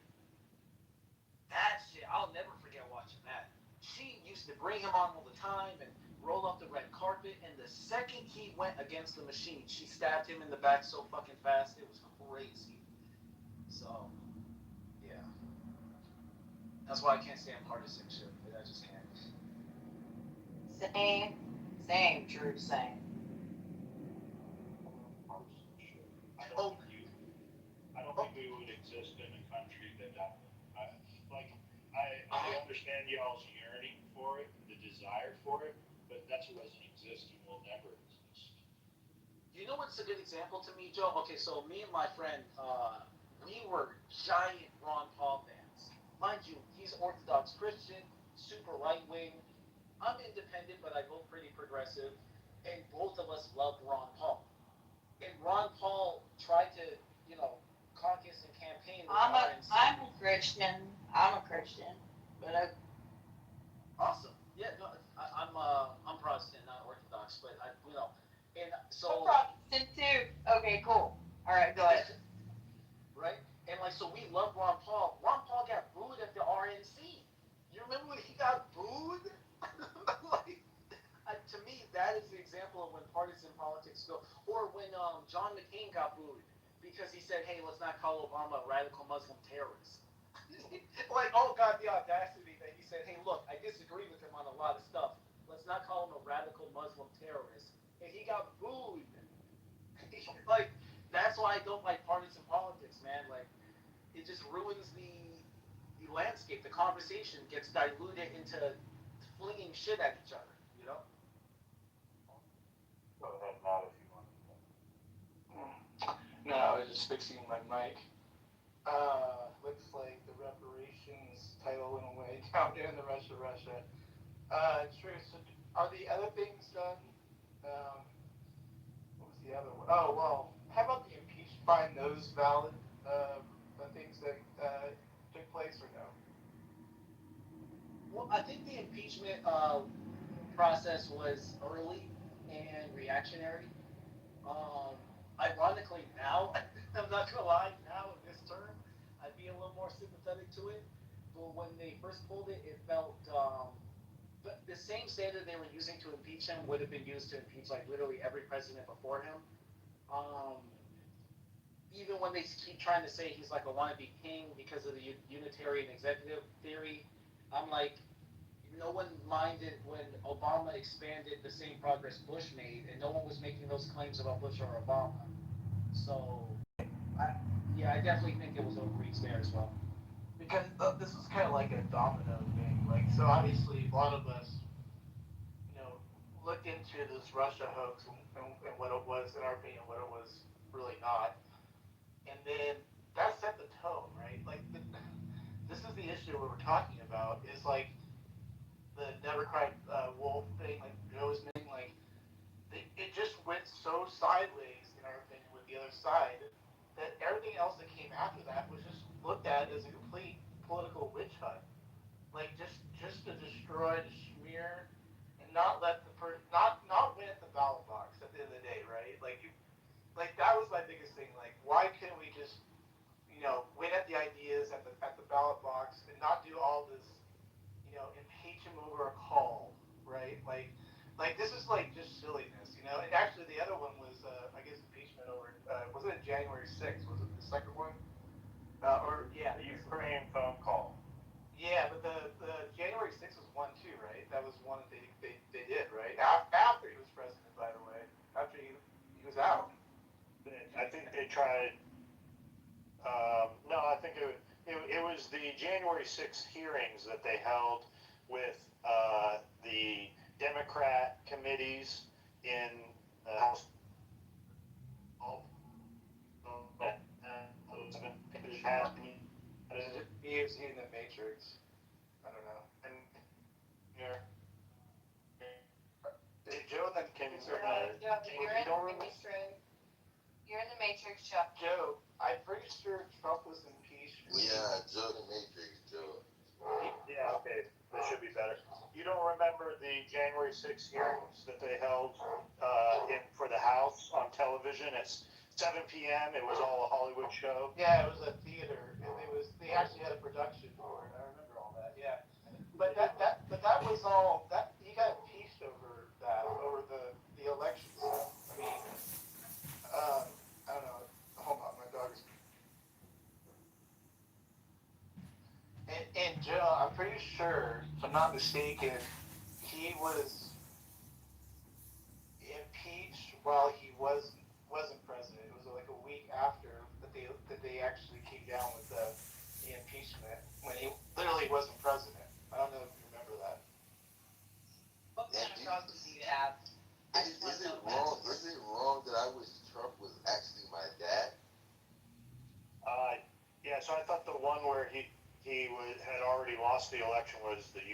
That shit, I'll never forget watching that. She used to bring him on all the time and roll up the red carpet, and the second he went against the machine, she stabbed him in the back so fucking fast, it was crazy. So, yeah. That's why I can't stand partisan shit. I just can't. Same, true, same. I don't think we would exist in a country that I understand y'all's yearning for it, the desire for it, but that doesn't exist and will never exist. You know what's a good example to me, Joe? Okay, so me and my friend, we were giant Ron Paul fans. Mind you, he's Orthodox Christian, super right-wing. I'm independent, but I vote pretty progressive, and both of us love Ron Paul. And Ron Paul tried to, caucus and campaign with RNC. I'm a Christian. But Awesome. Yeah, no, I'm Protestant, not Orthodox, but and so. I'm Protestant too. Okay, cool. All right, go ahead. Right, and so we love Ron Paul. Ron Paul got booed at the RNC. You remember when he got booed? To me, that is the example of when partisan politics go. Or when John McCain got booed because he said, "Hey, let's not call Obama a radical Muslim terrorist." Oh God, the audacity that he said, "Hey, look, I disagree with him on a lot of stuff. Let's not call him a radical Muslim terrorist." And he got booed. That's why I don't like partisan politics, man. It just ruins the landscape. The conversation gets diluted into flinging shit at each other. Go ahead, Matt, if you want. No, I was just fixing my mic. Looks like the reparations title went away down there in the Russia. True. So are the other things done? What was the other one? Oh, well, how about the impeachment? Find those valid things that took place or no? Well, I think the impeachment process was early and reactionary. Ironically, now, I'm not gonna lie, now in this term, I'd be a little more sympathetic to it. But when they first pulled it, it felt the same standard they were using to impeach him would have been used to impeach literally every president before him. Even when they keep trying to say he's like a wannabe king because of the unitarian executive theory, I'm like, no one minded when Obama expanded the same progress Bush made, and no one was making those claims about Bush or Obama. So, I definitely think it was overreach there as well. Because this was kind of like a domino thing. So obviously a lot of us, looked into this Russia hoax and what it was, in our opinion, what it was really not. And then that set the tone, right? This is the issue we were talking about, is the Never Cried Wolf thing, Joe was saying, it just went so sideways, in our opinion, with the other side, that everything else that came after that was just looked at as a complete political witch hunt. Just to destroy, to smear, and not let the not win at the ballot box at the end of the day, right? That was my biggest thing. Why couldn't we just, win at the ideas at the ballot box and not do all this, impeach him over a call, right? This is just silliness, And actually, the other one was, I guess, impeachment impeachment over, was it January 6th? Was it the second one? Or yeah, The Ukraine phone call. yeah, but the January 6th was one too, right? That was one that they did, right? After he was president, by the way, after he was out. I think they tried. No, I think it was the January 6th hearings that they held with the Democrat committees in the House. He is in the Matrix. I don't know. And here, Joe, then can you You're in the Matrix, Joe. Joe, I'm pretty sure Trump was impeached. Yeah, Joe the Matrix, Joe. Yeah, okay, that should be better. You don't remember the January 6th hearings that they held for the House on television at 7 p.m.? It was all a Hollywood show. Yeah, it was a theater, and they actually had a production for it. I remember all that. Yeah, but that was all that he got impeached over the election stuff. I mean, I don't know. Hold on, my dog is. And Joe, I'm pretty sure, if I'm not mistaken, he was impeached while he wasn't president. It was like a week after that they actually came down with the impeachment when he literally wasn't president. I don't know if you remember that. What kind of process do you have? Is it wrong that I wish Trump was actually my dad? Yeah, so I thought the one where he had already lost the election was the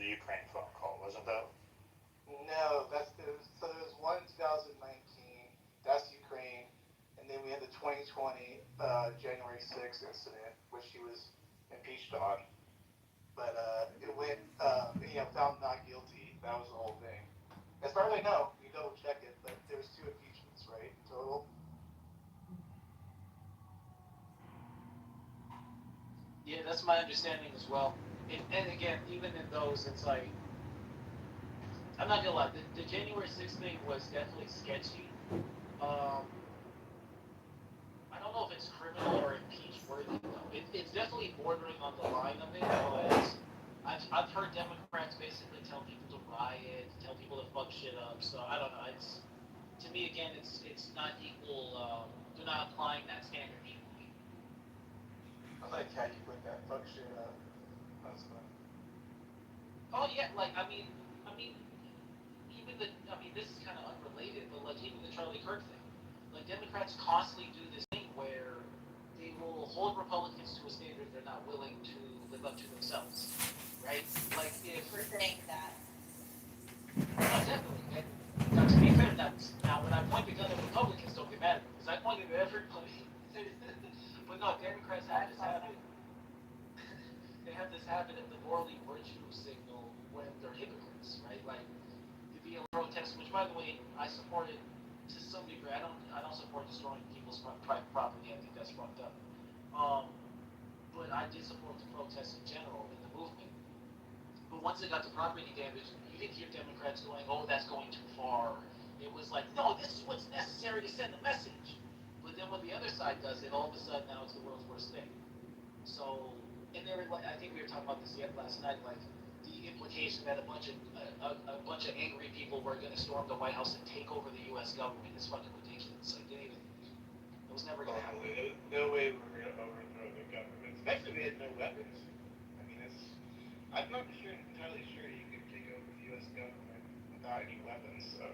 Ukraine phone call, wasn't that? No, so there was one in 2019. That's Ukraine, and then we had the 2020 January 6th incident, which he was impeached on. But it went, found not guilty. That was the whole thing. As far as I know, you double check it, but there was 2 impeachments, right, in total. Yeah, that's my understanding as well. And again, even in those, it's like, I'm not gonna lie, the January 6th thing was definitely sketchy. I don't know if it's criminal or impeach worthy though. It's definitely bordering on the line of it, but I've heard Democrats basically tell people to riot, tell people to fuck shit up. So I don't know. It's, to me again, it's not equal. They're not applying that standard equally. I like how you put that fuck shit up. That's fun. Oh yeah, like I mean, even this is kind of unrelated, but like even the Charlie Kirk thing, like Democrats constantly do this thing where they will hold Republicans to a standard they're not willing to live up to themselves, right? Like if We're saying that. definitely, and now, to be fair, now when I point the gun at Republicans, don't get mad at me because I pointed at everybody. But no, Democrats have this habit. They have this habit of the morally virtue signal when they're hypocrites, right? Like to be a protest, which by the way I support it to some degree. I don't support destroying people's private property. I think that's fucked up. But I did support the protests in general in the movement. But once it got to property damage, you didn't hear Democrats going, "Oh, that's going too far." It was like, "No, this is what's necessary to send the message." But then when the other side does it, all of a sudden now it's the world's worst thing. So, and they were like, I think we were talking about this last night, like the implication that a bunch of angry people were going to storm the White House and take over the U.S. government is fucking ridiculous. Like, it was never going to happen. No way we're going to overthrow the government, especially if they had no weapons. I mean, I'm not entirely sure you could take over the U.S. government without any weapons. So.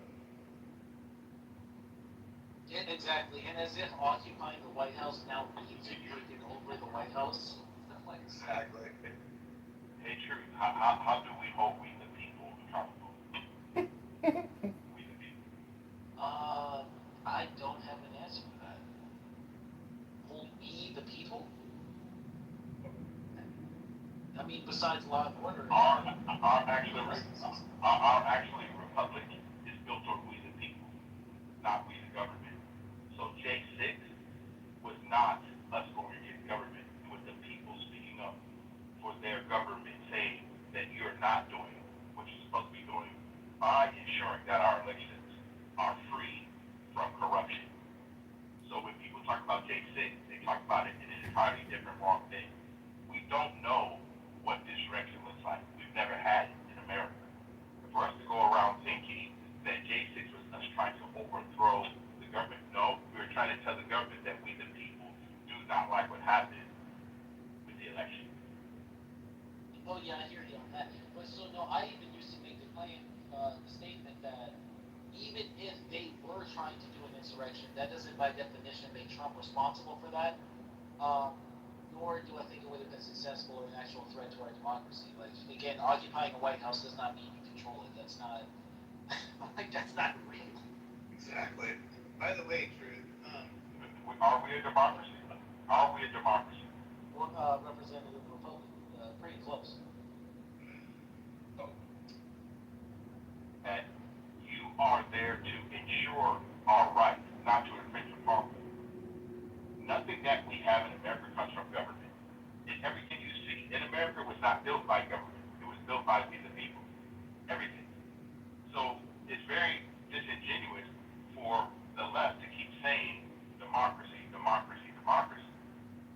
Yeah, exactly, and as if occupying the White House now means you've taken over the White House. Exactly. Hey, Truth, how do we hold we the people accountable? We the people. I don't have an answer for that. Hold we the people? I mean, besides law and order. Our actually republic is built on we the people, not we the government. So J6 was not us going against government. It was the people speaking up for their government, saying that you're not doing what you're supposed to be doing by ensuring that our elections are free from corruption. 6, they talk about it in an entirely different wrong thing. We don't know what insurrection looks like. We've never had it in America. For us to go around thinking that J6 was us trying to overthrow the government, no, we were trying to tell the government that we, the people, do not like what happened with the election. Oh yeah, I hear you on that. But so no, I even used to make the claim, the statement that even if they were trying to do an insurrection, that doesn't by definition make Trump responsible for that. Nor do I think it would have been successful or an actual threat to our democracy. Like again, occupying a White House does not mean you control it. That's not like that's not real. Exactly. By the way, Truth, are we a democracy? Are we a democracy? Well, Representative Republic, pretty close. And you are there to ensure our rights, not to infringe upon them. Nothing that we have in America comes from government. And everything you see in America was not built by government. It was built by we the people. Everything. So it's very disingenuous for the left to keep saying democracy, democracy, democracy,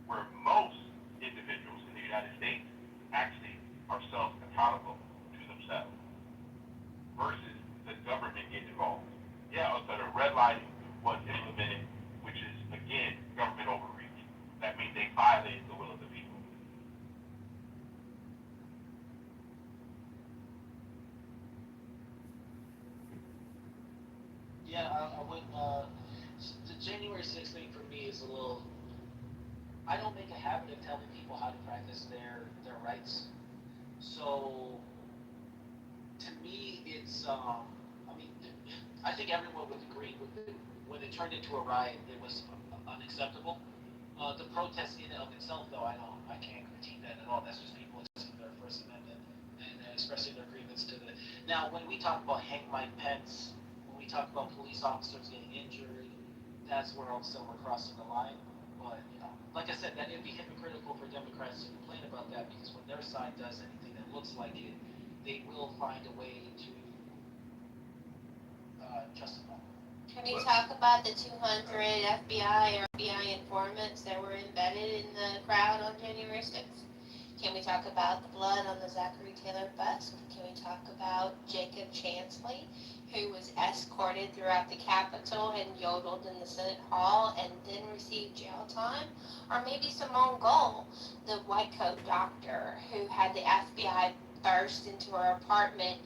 where most individuals in the United States actually are self-accountable to themselves versus the government getting involved. Yeah, so the red lighting was implemented, which is, again, government overreach. That means they violated the will of the people. Yeah, I wouldn't. The January 6th thing for me is a little. I don't make a habit of telling people how to practice their rights. So, to me, it's. I mean, I think everyone would agree with it. When it turned into a riot, it was unacceptable. The protest in and of itself, though, I can't critique that at all. That's just people expressing their First Amendment and expressing their grievance to the. Now, when we talk about hang Mike Pence, when we talk about police officers getting injured, that's where all of a sudden we're crossing the line. But like I said, that it'd be hypocritical for Democrats to complain about that because when their side does anything that looks like it, they will find a way to justify. Can you talk about the 200 FBI or FBI informants that were embedded in the crowd on January 6th? Can we talk about the blood on the Zachary Taylor bus? Can we talk about Jacob Chansley, who was escorted throughout the Capitol and yodeled in the Senate Hall and then received jail time? Or maybe Simone Gold, the white coat doctor who had the FBI burst into her apartment,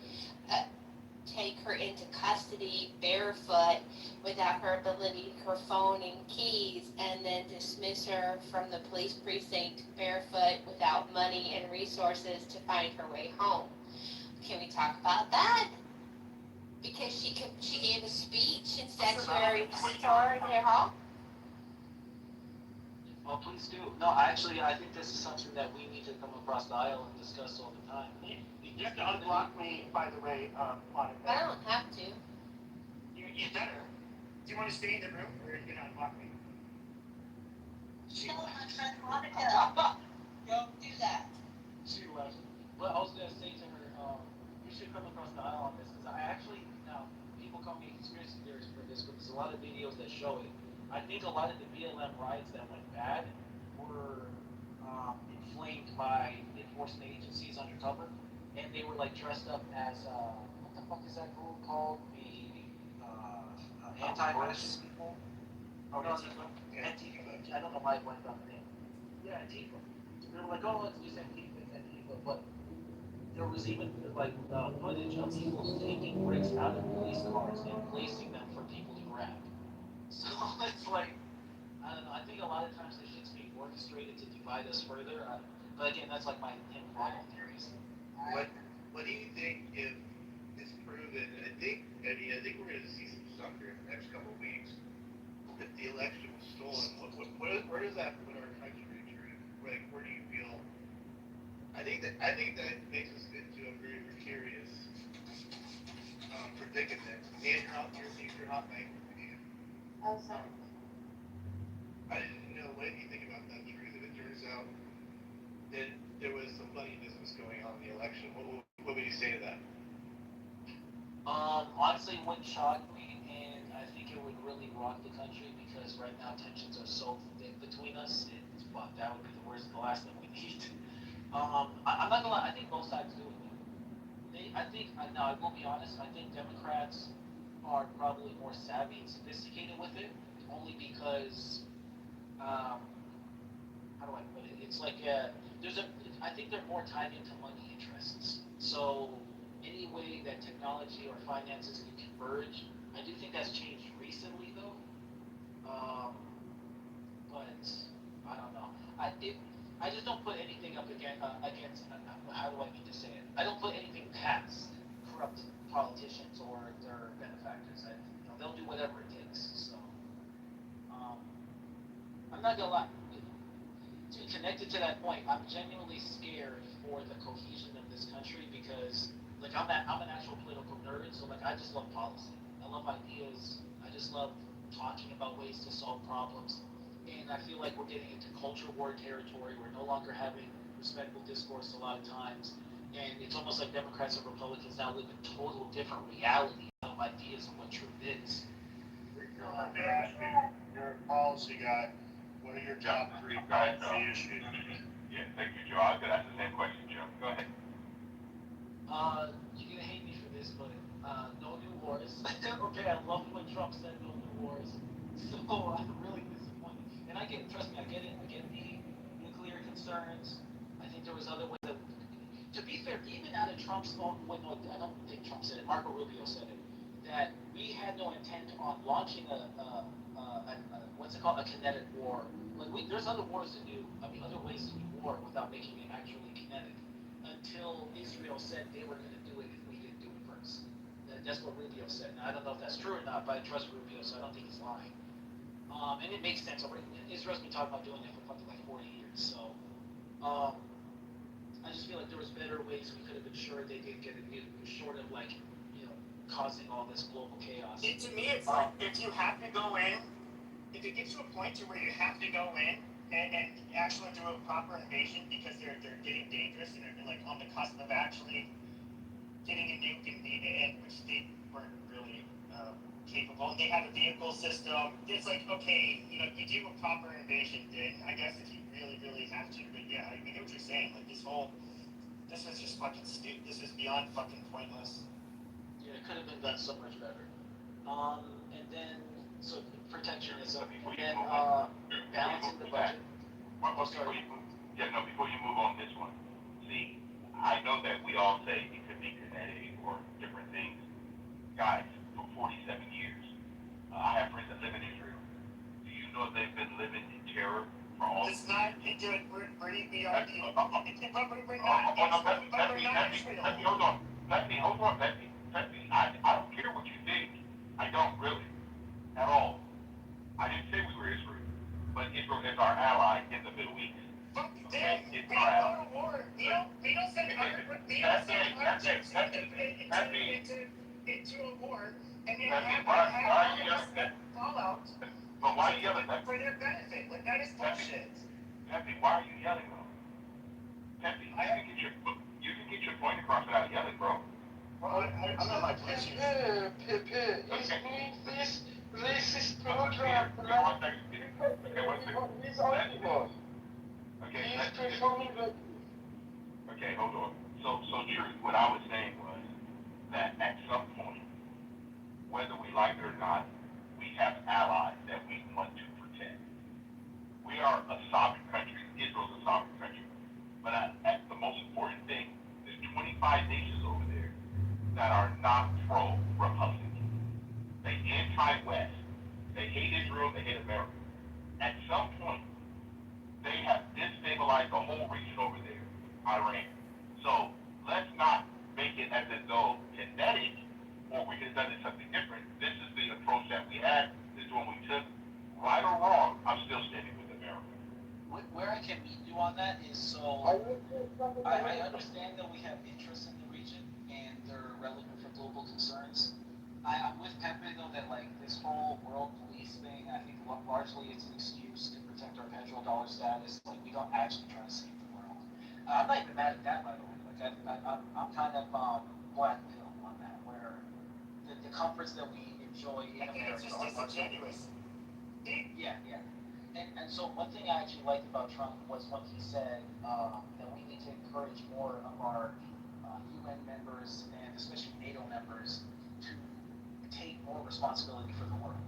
take her into custody barefoot without her ability, her phone and keys, and then dismiss her from the police precinct barefoot without money and resources to find her way home. Can we talk about that? Because she gave a speech in Statuary Store in their hall. Oh, please do. No, actually, I think this is something that we need to come across the aisle and discuss all the time. You have to unblock me, by the way, Monica. I don't have to. You better. Do you want to stay in the room or are you gonna unblock me? Tell my friend Monica. Don't do that. She left. But I was gonna say to her, we should come across the aisle on this because I actually now people call me conspiracy theorist for this, but there's a lot of videos that show it. I think a lot of the BLM riots that went bad were inflamed by enforcement agencies undercover, and they were like dressed up as what the fuck is that group called? The anti-fascist people. Oh, no, Antifa. I don't know why I blanked on the name. Yeah, Antifa. They were like, oh, let's use Antifa, it's Antifa, but there was even like footage of people taking bricks out of police cars and placing them for people to grab. So it's like, I don't know. I think a lot of times this shit's being orchestrated to divide us further. But again, that's like my final theories. What do you think if it's proven? I think we're going to see some stuff here in the next couple of weeks. If the election was stolen, where does that put our country? Like, where do you feel? I think that makes us into a very precarious predicament. And you're not banking with me. Oh, sorry. I didn't know. What do you think about that, Truth? If it turns out that there was some money business going on in the election, what would you say to that? Honestly, it wouldn't shock me, and I think it would really rock the country because right now tensions are so thick between us. But that would be the last thing we need. I'm not gonna lie. I think both sides do it. Now I will be honest. I think Democrats are probably more savvy and sophisticated with it, only because how do I put it? It's like I think they're more tied into money interests. So any way that technology or finances can converge, I do think that's changed recently though. But I don't know. I just don't put anything up against how do I mean to say it? I don't put anything past corrupt politicians or their benefactors. They'll do whatever it takes. So I'm not gonna lie. Connected to that point, I'm genuinely scared for the cohesion of this country because, like, I'm an actual political nerd, so like I just love policy. I love ideas. I just love talking about ways to solve problems. And I feel like we're getting into culture war territory. We're no longer having respectful discourse a lot of times, and it's almost like Democrats and Republicans now live in total different reality of ideas of what truth is. You're a policy guy. What are your top three policy issues? Yeah, thank you, Joe. I was gonna ask the same question, Joe. Go ahead. You're gonna hate me for this, but no new wars. Okay, I love when Trump said no new wars. So I'm really disappointed. And trust me, I get it. I get the nuclear concerns. I think there was other ways that, to be fair, even out of Trump's own, no, I don't think Trump said it. Marco Rubio said it. That we had no intent on launching what's it called, a kinetic war. Like there's other wars to do. I mean, other ways to do war without making it actually kinetic. Until Israel said they were going to do it if we didn't do it first. That's what Rubio said. Now I don't know if that's true or not, but I trust Rubio, so I don't think he's lying. And it makes sense already. Israel's been talking about doing it for fucking like 40 years. So I just feel like there was better ways we could have ensured they didn't get it, short of like, causing all this global chaos. To me, it's like if you have to go in, if it gets to a point to where you have to go in and actually do a proper invasion because they're getting dangerous and they're like on the cusp of actually getting a nuke and which they weren't really capable. They have a vehicle system. It's like, okay, you do a proper invasion then I guess if you really, really have to. But yeah, I get what you're saying. Like this is just fucking stupid. This is beyond fucking pointless. Yeah, it could have been done so much better. And then so protectionism, and then balancing the budget. Before you move on this one, see, I know that we all say it could be kinetic or different things. Guys, for 47 years, I have friends that live in Israel. Do you know they've been living in terror for all? It's not. We're beyond the. Hold on. Let me. I don't care what you think. I don't really, at all. I didn't say we were Israel, but Israel is our ally in the Middle East. Okay, it's our ally. We don't send into a war and then have fallout. But why are you yelling? For their benefit, like that is bullshit. Pepe, why are you yelling, bro? Pepe, you can get your point across without yelling, bro. Well, I'm not my place. Pepe, this racist program. He's arguable. He's performing good. Okay, hold on. So truth, what I was saying was that at some point, whether we like it or not, we have allies that we want to protect. We are a sovereign country. Israel's a sovereign country. But the most important thing, there's 25 nations over there that are not pro-Republican. They anti-West. They hate Israel. They hate America. At some point, they have destabilized the whole region over there, Iran. So let's not make it as though kinetic or we could have done it something different. This is the approach that we had. This is one we took. Right or wrong, I'm still standing with America. Where I can meet you on that is I understand that we have interests in the region and they're relevant for global concerns. I'm with Pepe though that like this whole world police thing, I think largely it's an excuse to protect our petrodollar status. Like we don't actually try to save the world. I'm not even mad at that, by the way. Like I'm kind of black pill on that, where the comforts that we enjoy in I think it's America. just disingenuous. Yeah. And so one thing I actually liked about Trump was when he said that we need to encourage more of our UN members and especially NATO members to take more responsibility for the world.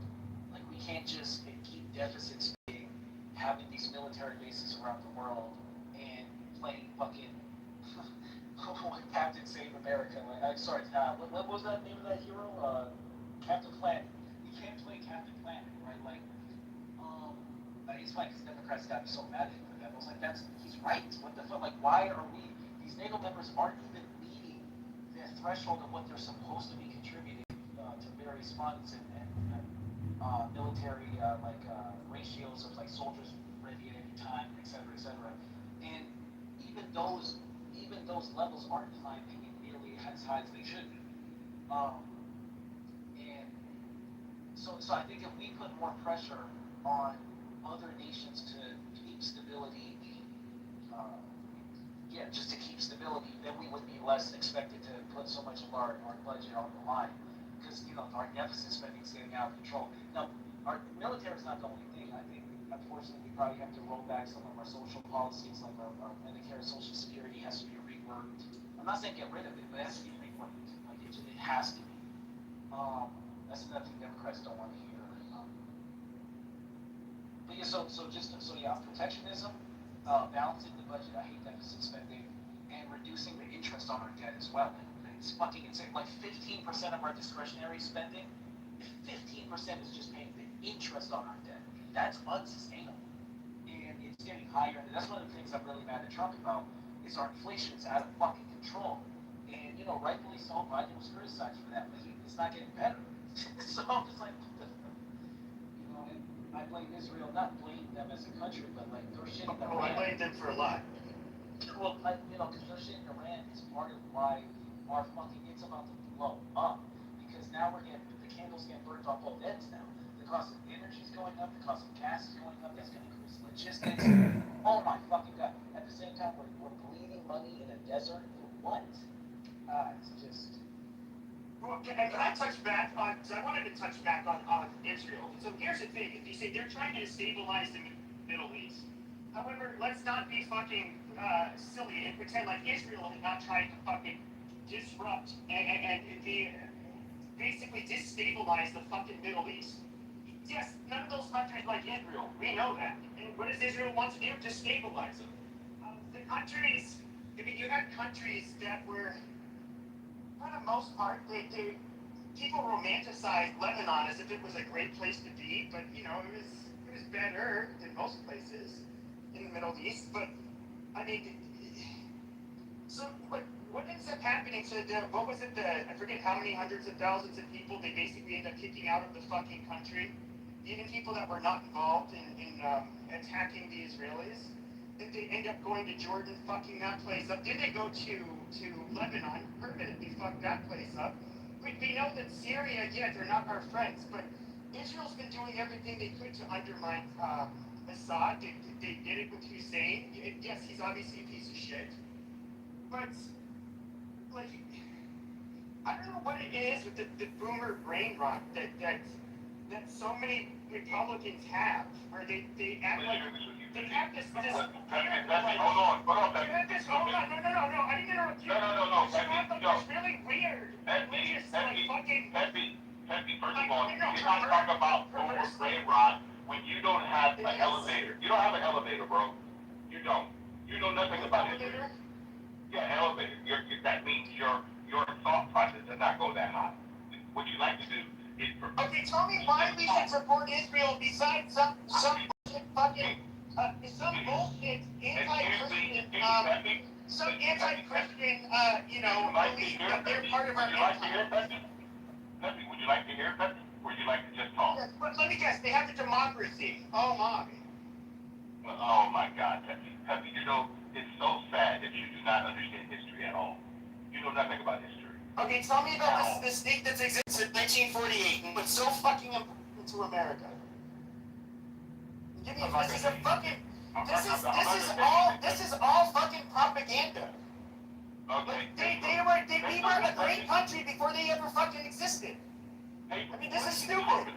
Like we can't just keep deficit spending, having these military bases around the world, and playing fucking Captain Save America. Like, I'm sorry, what was that name of that hero? Captain Planet. We can't play Captain Planet, right? Like, it's funny because Democrats got me so mad at him for that. I was like, he's right. What the fuck? Like, why are these NATO members aren't even meeting the threshold of what they're supposed to be contributing to various funds and military ratios of like soldiers ready at any time, et cetera, and even those levels aren't climbing nearly as high as they should be. And so I think if we put more pressure on other nations to keep stability, just to keep stability, then we would be less expected to put so much of our budget on the line. Because, our deficit spending is getting out of control. Now, our military is not the only thing. I think, unfortunately, we probably have to roll back some of our social policies, like our Medicare and Social Security has to be reworked. I'm not saying get rid of it, but it has to be reworked. Like, it has to be. That's another thing Democrats don't want to hear. But yeah, protectionism, balancing the budget, I hate deficit spending, and reducing the interest on our debt as well. It's fucking insane. Like 15% of our discretionary spending, 15% is just paying the interest on our debt. That's unsustainable. And it's getting higher. And that's one of the things I'm really mad at Trump about, is our inflation is out of fucking control. And, rightfully so, Biden was criticized for that, but it's not getting better. So I'm just like, and I blame Israel, not blame them as a country, but like they're shitting Iran. I blame them for a lot. Well, because they're shitting Iran is part of why it's about to blow up. Because now the candles getting burnt off both ends now. The cost of energy is going up, the cost of gas is going up, that's going to increase logistics. Oh my fucking god. At the same time, we're bleeding money in a desert for what? It's just... Well, can I touch back on, because I wanted to touch back on Israel. So here's the thing, if you say they're trying to destabilize the Middle East, however, let's not be fucking silly and pretend like Israel is not trying to fucking disrupt and basically destabilize the fucking Middle East. Yes, none of those countries like Israel, we know that. And what does Israel want to do? Destabilize them. The countries, you had countries that were, for the most part, people romanticized Lebanon as if it was a great place to be, but it was better than most places in the Middle East. But I mean, so what ends up happening to what was it? I forget how many hundreds of thousands of people they basically end up kicking out of the fucking country, even people that were not involved in attacking the Israelis. Then they end up going to Jordan, fucking that place up. Then they go to Lebanon, permanently fuck that place up. We know that Syria, they're not our friends, but Israel's been doing everything they could to undermine Assad. They did it with Hussein. Yes, he's obviously a piece of shit. But, like, I don't know what it is with the boomer brain rot that so many Republicans have, where they act like they have this weird, like, hold on, you have this, hold on, no, I didn't interrupt you. No, You have like this really weird, religious, like, fucking... Peppy, first of all, you cannot talk about boomer brain rot when you don't have an elevator. You don't have an elevator, bro. You don't. You know nothing about it. Yeah, elevator. That means your thought process does not go that high. What you like to do is... Okay, tell me why we should support Israel besides some bullshit fucking... some bullshit anti-Christian, some anti-Christian, belief that they're part of our empire. Peppy, would you like to hear Peppy? Or would you like to just talk? Yes, but let me guess, they have a democracy. Oh my. Oh my God, Peppy, it's so sad that you do not understand history at all. You know nothing about history. Okay, tell me about this state that's existed in 1948 and what's so fucking important to America. Give me this is all fucking propaganda. Okay. Like, we were a great country before they ever fucking existed. Hey, I mean, this is what are you stupid. talking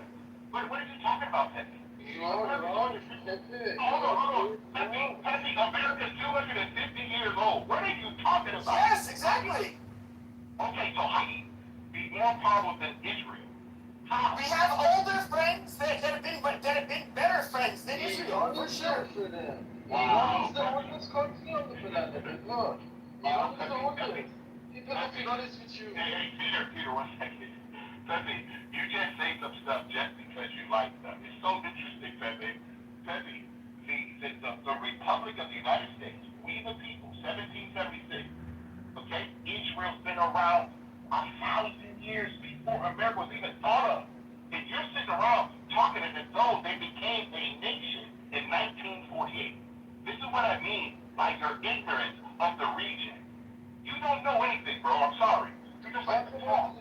about? What are you talking about, Pepe? You're wrong. That's it. Hold on. Pepe, America's 250 years old. What are you talking about? Yes, exactly. Okay, so how can you be more powerful than Israel? How? We have older friends that have been better friends than Israel, for sure. Wow. Hey, Peter, one second. Pepe, you just say some stuff just because you like them. It's so interesting, Pepe. Pepe, the Republic of the United States, we the people, 1776, okay? Israel's been around 1,000 years before America was even thought of. And you're sitting around talking as though they became a nation in 1948. This is what I mean by your ignorance of the region. You don't know anything, bro. I'm sorry. You just like to talk.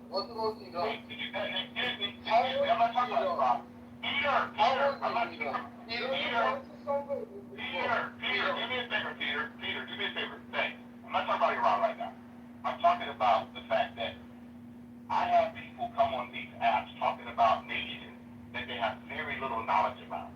What's the most you got? Excuse me. I'm not talking about Rob. Peter, I'm not Peter, do me a favor, Peter, do me a favor. Thanks. I'm not talking about Iran right now. I'm talking about the fact that I have people come on these apps talking about nations that they have very little knowledge about.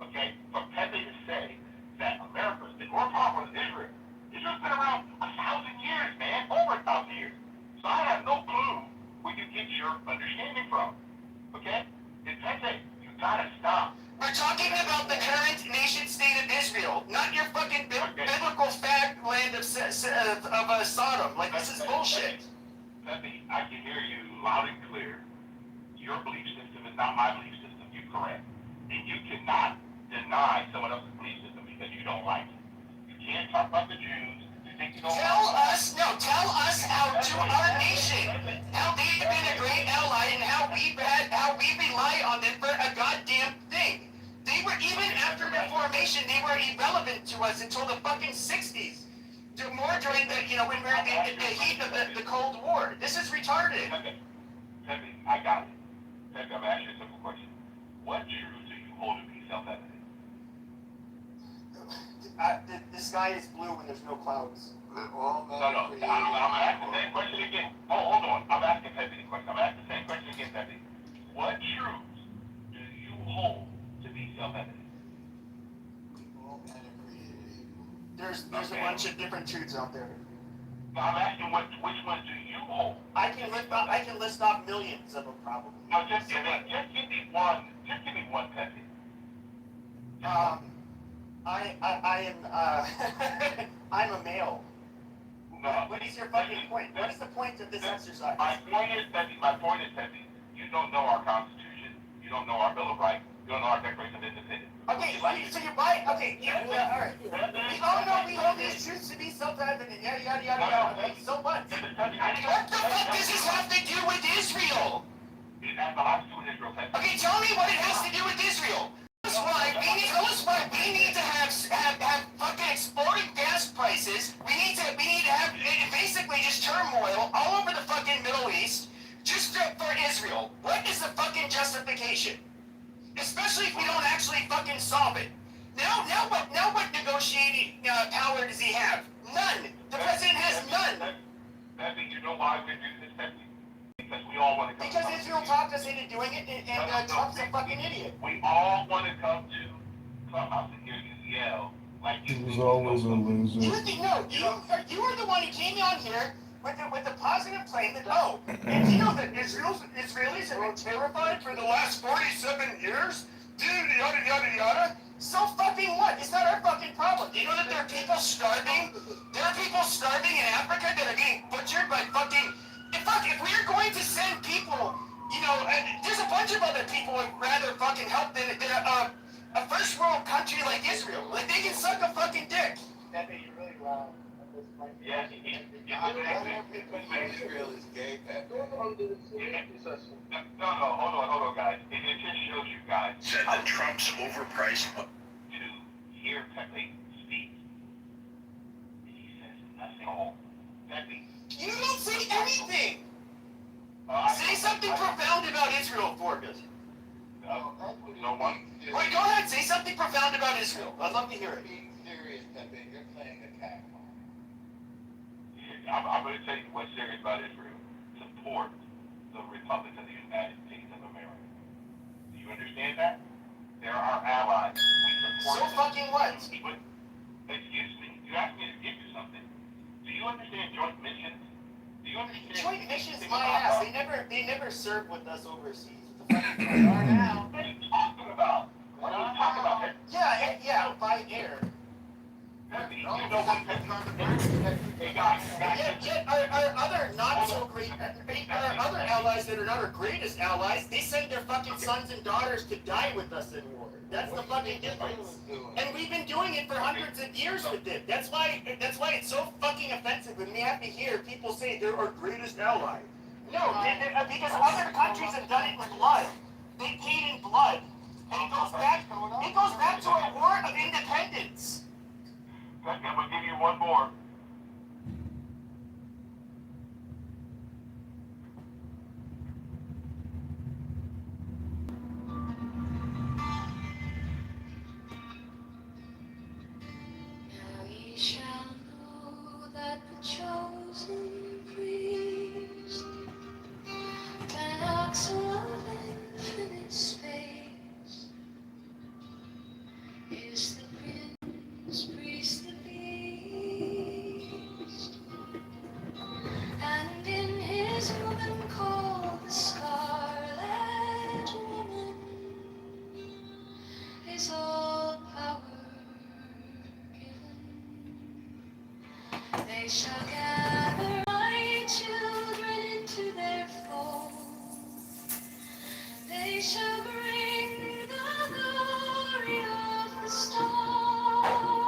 Okay? For Pepe to say that America's been more powerful than Israel. Israel's been around 1,000 years, man. Over 1,000 years. So I have no clue where you get your understanding from. Okay? And Pepe, you gotta stop. We're talking about the current nation state of Israel, not your fucking biblical fact land of Sodom. Like, this is bullshit. Pepe, I can hear you loud and clear. Your belief system is not my belief system. You're correct. And you cannot deny someone else's belief system because you don't like it. You can't talk about the Jews. You think you don't Tell us how to our nation, how they've been a great ally and how we rely on them for a goddamn thing. They were, even after the formation, they were irrelevant to us until the fucking 60s. More during the, when we were in the heat of the Cold War. This is retarded. Pepe, I got it. Pepe, I'm asking you a simple question. What truth do you hold to be self-evident? The sky is blue when there's no clouds. No. I'm asking the same question again. Hold on. I'm asking Pepe the question. I'm asking the same question again, Pepe. What truths do you hold to be self-evident? There's a bunch of different truths out there. I'm asking which ones do you hold? I can list off millions of them probably. No, just give me one. Just give me one, Pepe. I'm a male. No. What is your fucking point? What is the point of this exercise? My point is, Pepe, you don't know our Constitution. You don't know our Bill of Rights. You don't know our Declaration of Independence. Okay, so you buy, all right. We all know we hold these truths to be self-evident, yada, yada, yada, yada. Okay, so what? What the fuck does this have to do with Israel? It has a lot to do with Israel, Pepe. Okay, tell me what it has to do with Israel. Tell us why we need to have fucking exploding gas prices. We need to have basically just turmoil all over the fucking Middle East just for Israel. What is the fucking justification? Especially if we don't actually fucking solve it. Now what negotiating power does he have? None. The president has none. Pepe, you know why we're doing this, Pepe? Because we all want to come. Because Israel talked us into doing it, and Trump's a fucking idiot. We all want to come to Clubhouse and hear you yell like you. He was always a loser. You were the one who came on here with the positive claim that and that Israelis have been terrified for the last 47 years? Dude, yada yada yada. So fucking what? It's not our fucking problem. Do you know that there are people starving? There are people starving in Africa that are getting butchered by fucking. If we are going to send people, there's a bunch of other people who would rather fucking help than a first world country like Israel. Like, they can suck a fucking dick. That made you really loud. Yes, Israel is gay, Pepe. No, hold on, guys. It just shows you guys. Said that Trump's overpriced. To hear Pepe speak, he says nothing. Pepe. You don't say anything. Say something profound about Israel for me. No one. Wait, go ahead. Say something profound about Israel. I'd love to hear it. Being serious, Pepe, you're playing a cat. I'm going to tell you what's serious about Israel. Support the Republic of the United States of America. Do you understand that? They're our allies. We support So them. fucking what? Excuse me. You asked me to give you something. Do you understand joint missions? Do you understand? Joint missions, my ass. They never served with us overseas. What the fuck are now? What are you talking about? What are you talking about? Yeah, by air. You know what? Hey guys, Yet our other not so great, our other allies that are not our greatest allies, they send their fucking sons and daughters to die with us in war. That's the fucking difference. And we've been doing it for hundreds of years with it. That's why it's so fucking offensive when we have to hear people say they're our greatest ally. No, because other countries have done it with blood. They paid in blood. And it goes back to a war of independence. I'm gonna give you one more. Now ye shall know that the chosen priest, an oxen of infinite space, is the prince, priest, the beast, and in his woman called the Scarlet Woman is all power given. They shall gather my children into their fold. They shall bring the glory of the stars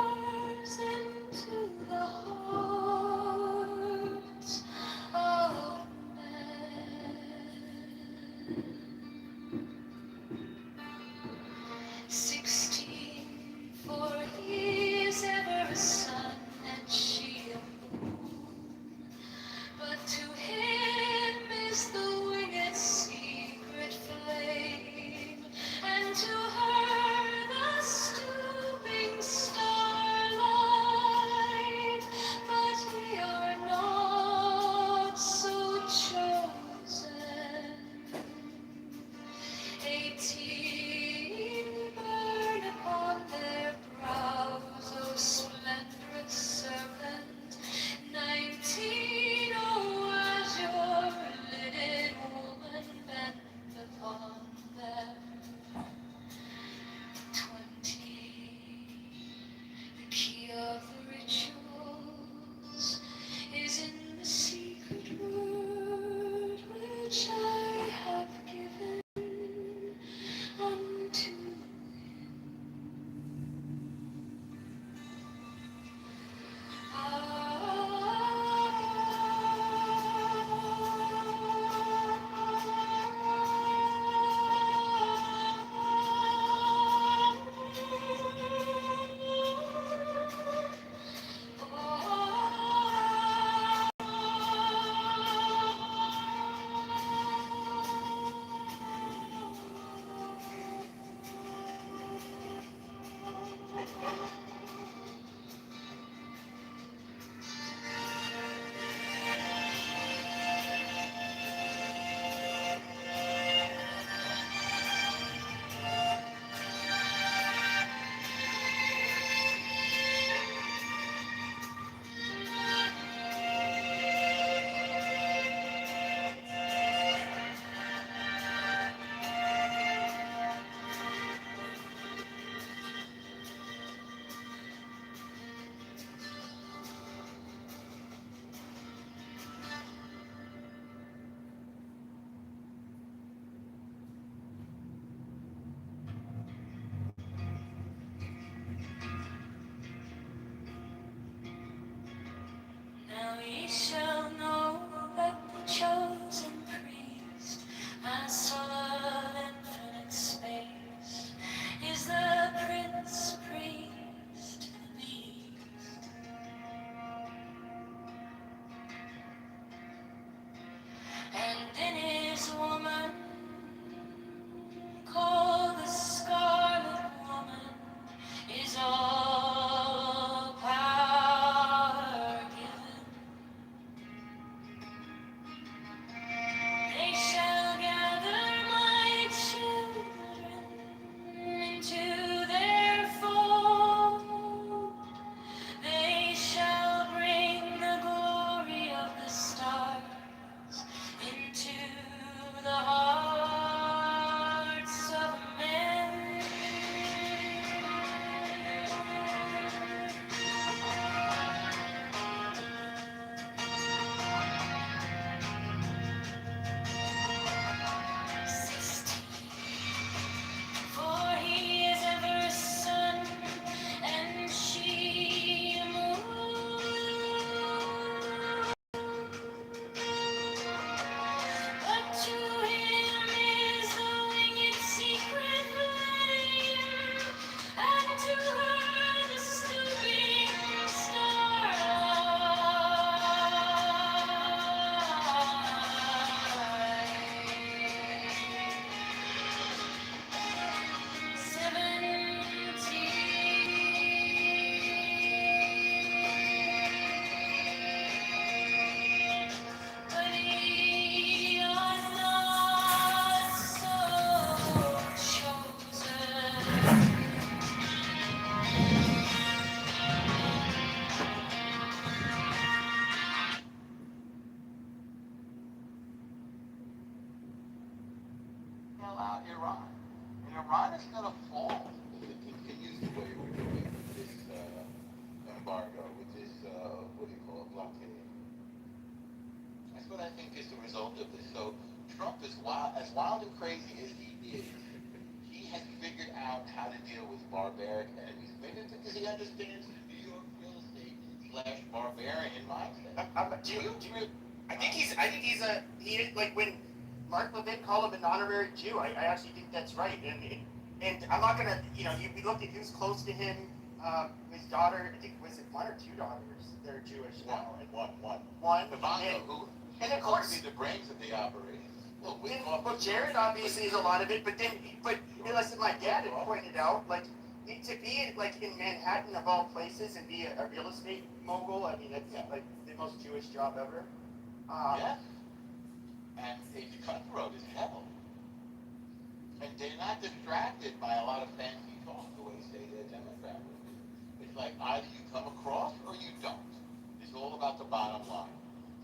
into the hearts of men. 16, for he is ever a son and she a moon. about Iran. And Iran is going to fall if it continues the way we're doing with this embargo, with this, what do you call it, blockade. That's what I think is the result of this. So Trump is as wild and crazy as he is, he has figured out how to deal with barbaric enemies. Maybe because he understands the New York real estate / barbarian mindset. I think he is like when Mark Levin called him an honorary Jew. I actually think that's right. And I'm not gonna, we looked at who's close to him. His daughter, I think, was it one or two daughters? They're Jewish now. One. And of course, the brains of the operation. Well, Jared obviously is a lot of it, but listen, my dad had pointed out, like, to be in Manhattan of all places and be a real estate mogul. I mean, that's like the most Jewish job ever. Yes. And it's cutthroat as hell. And they're not distracted by a lot of fancy talk the way, say, they're Democrat would be. It's like either you come across or you don't. It's all about the bottom line.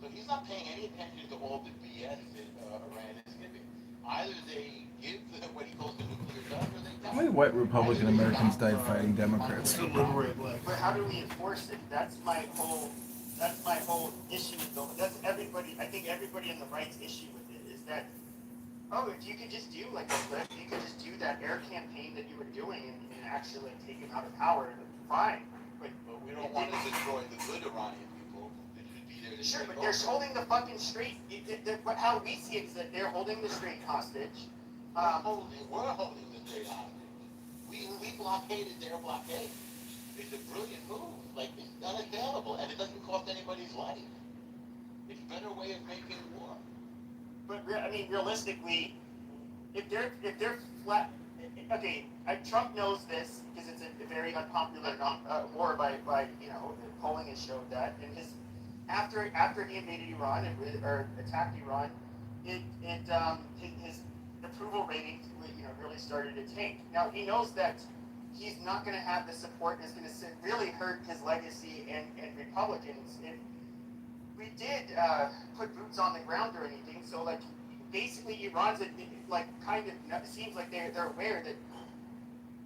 So he's not paying any attention to all the BS that Iran is giving. Either they give what he calls the nuclear done or they don't. How many white Republican Americans died fighting Democrats to liberate life? But how do we enforce it? That's my whole issue with it. That's everybody. I think everybody in the right's issue with it is that, if you could just do you could just do that air campaign that you were doing and actually take him out of power, fine. But we don't want to destroy the good Iranian people that should be there to sure, but they're holding the fucking straight. How we see it is that they're holding the straight hostage. We're holding the straight hostage. We blockaded their blockade. It's a brilliant move. Like, it's unassailable, and it doesn't cost anybody's life. It's a better way of making war. But I mean, realistically, if they're flat, okay, Trump knows this because it's a very unpopular war by polling has showed that, and after he invaded Iran or attacked Iran, his approval rating really started to tank. Now he knows that he's not going to have the support, and it's going to really hurt his legacy and Republicans if we did put boots on the ground or anything. So like basically Iran's it seems like they're aware that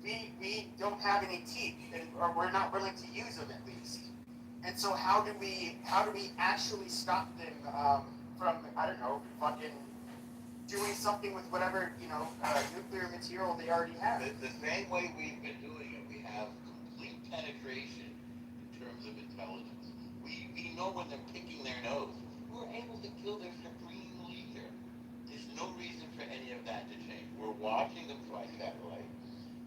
we don't have any teeth, or we're not willing to use them at least. And so how do we actually stop them from, I don't know, fucking doing something with whatever nuclear material they already have? The same way we've been doing it, we have complete penetration in terms of intelligence. We know when they're picking their nose. We're able to kill their supreme leader. There's no reason for any of that to change. We're watching them fly satellite.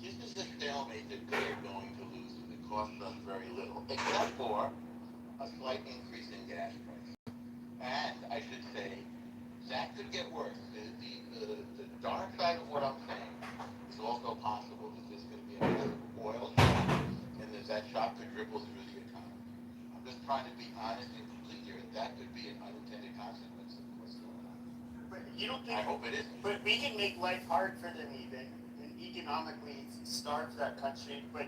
This is a stalemate that they're going to lose. It costs us very little, except for a slight increase in gas prices. And I should say, that could get worse. The dark side of what I'm saying is also possible that there's going to be another oil shock, and that shock could ripple through the economy. I'm just trying to be honest and complete here. That could be an unintended consequence of what's going on. But you don't think? I hope it isn't. But we can make life hard for them even, and economically starve that country. But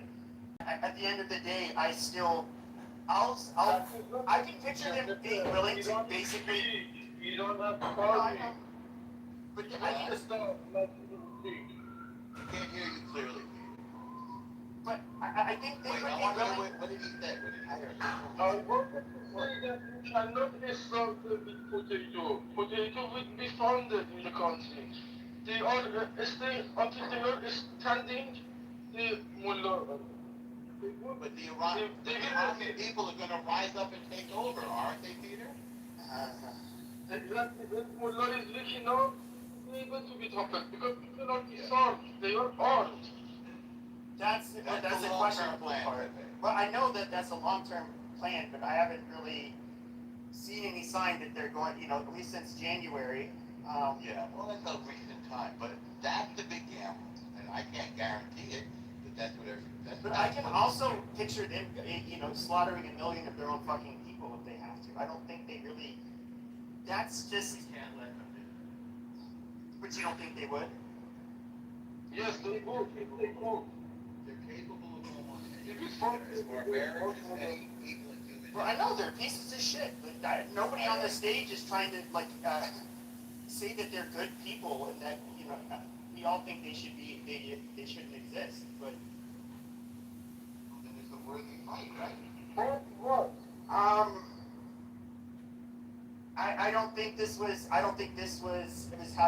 at the end of the day, I can picture them being willing to basically. You don't have to call me. But I just don't let you speak. I can't hear you clearly. But I think they would be willing. What did he say? I wanted to say that you cannot start with potato. Potato will be founded in the country. They are staying until they are standing the mullah. But the Iranian people are going to rise up and take over, aren't they, Peter? Exactly. The mullah is looking out, they're able to be toppled because people are disarmed. They are armed. That's a questionable part. Well, I know that that's a long-term plan, but I haven't really seen any sign that they're going. At least since January. Yeah. Well, that's a recent time, but that's the big gamble, and I can't guarantee it. That's what But I can also picture them, slaughtering 1 million of their own fucking people if they have to. I don't think they really. That's just. We can't let them do it. But you don't think they would? Yes, they would. They would. They're capable of almost If it's fun, as barbaric as any people in human. Well, I know they're pieces of shit. But nobody on the stage is trying to say that they're good people and that all think they shouldn't exist, but then it's a worthy fight, right? I don't think this was how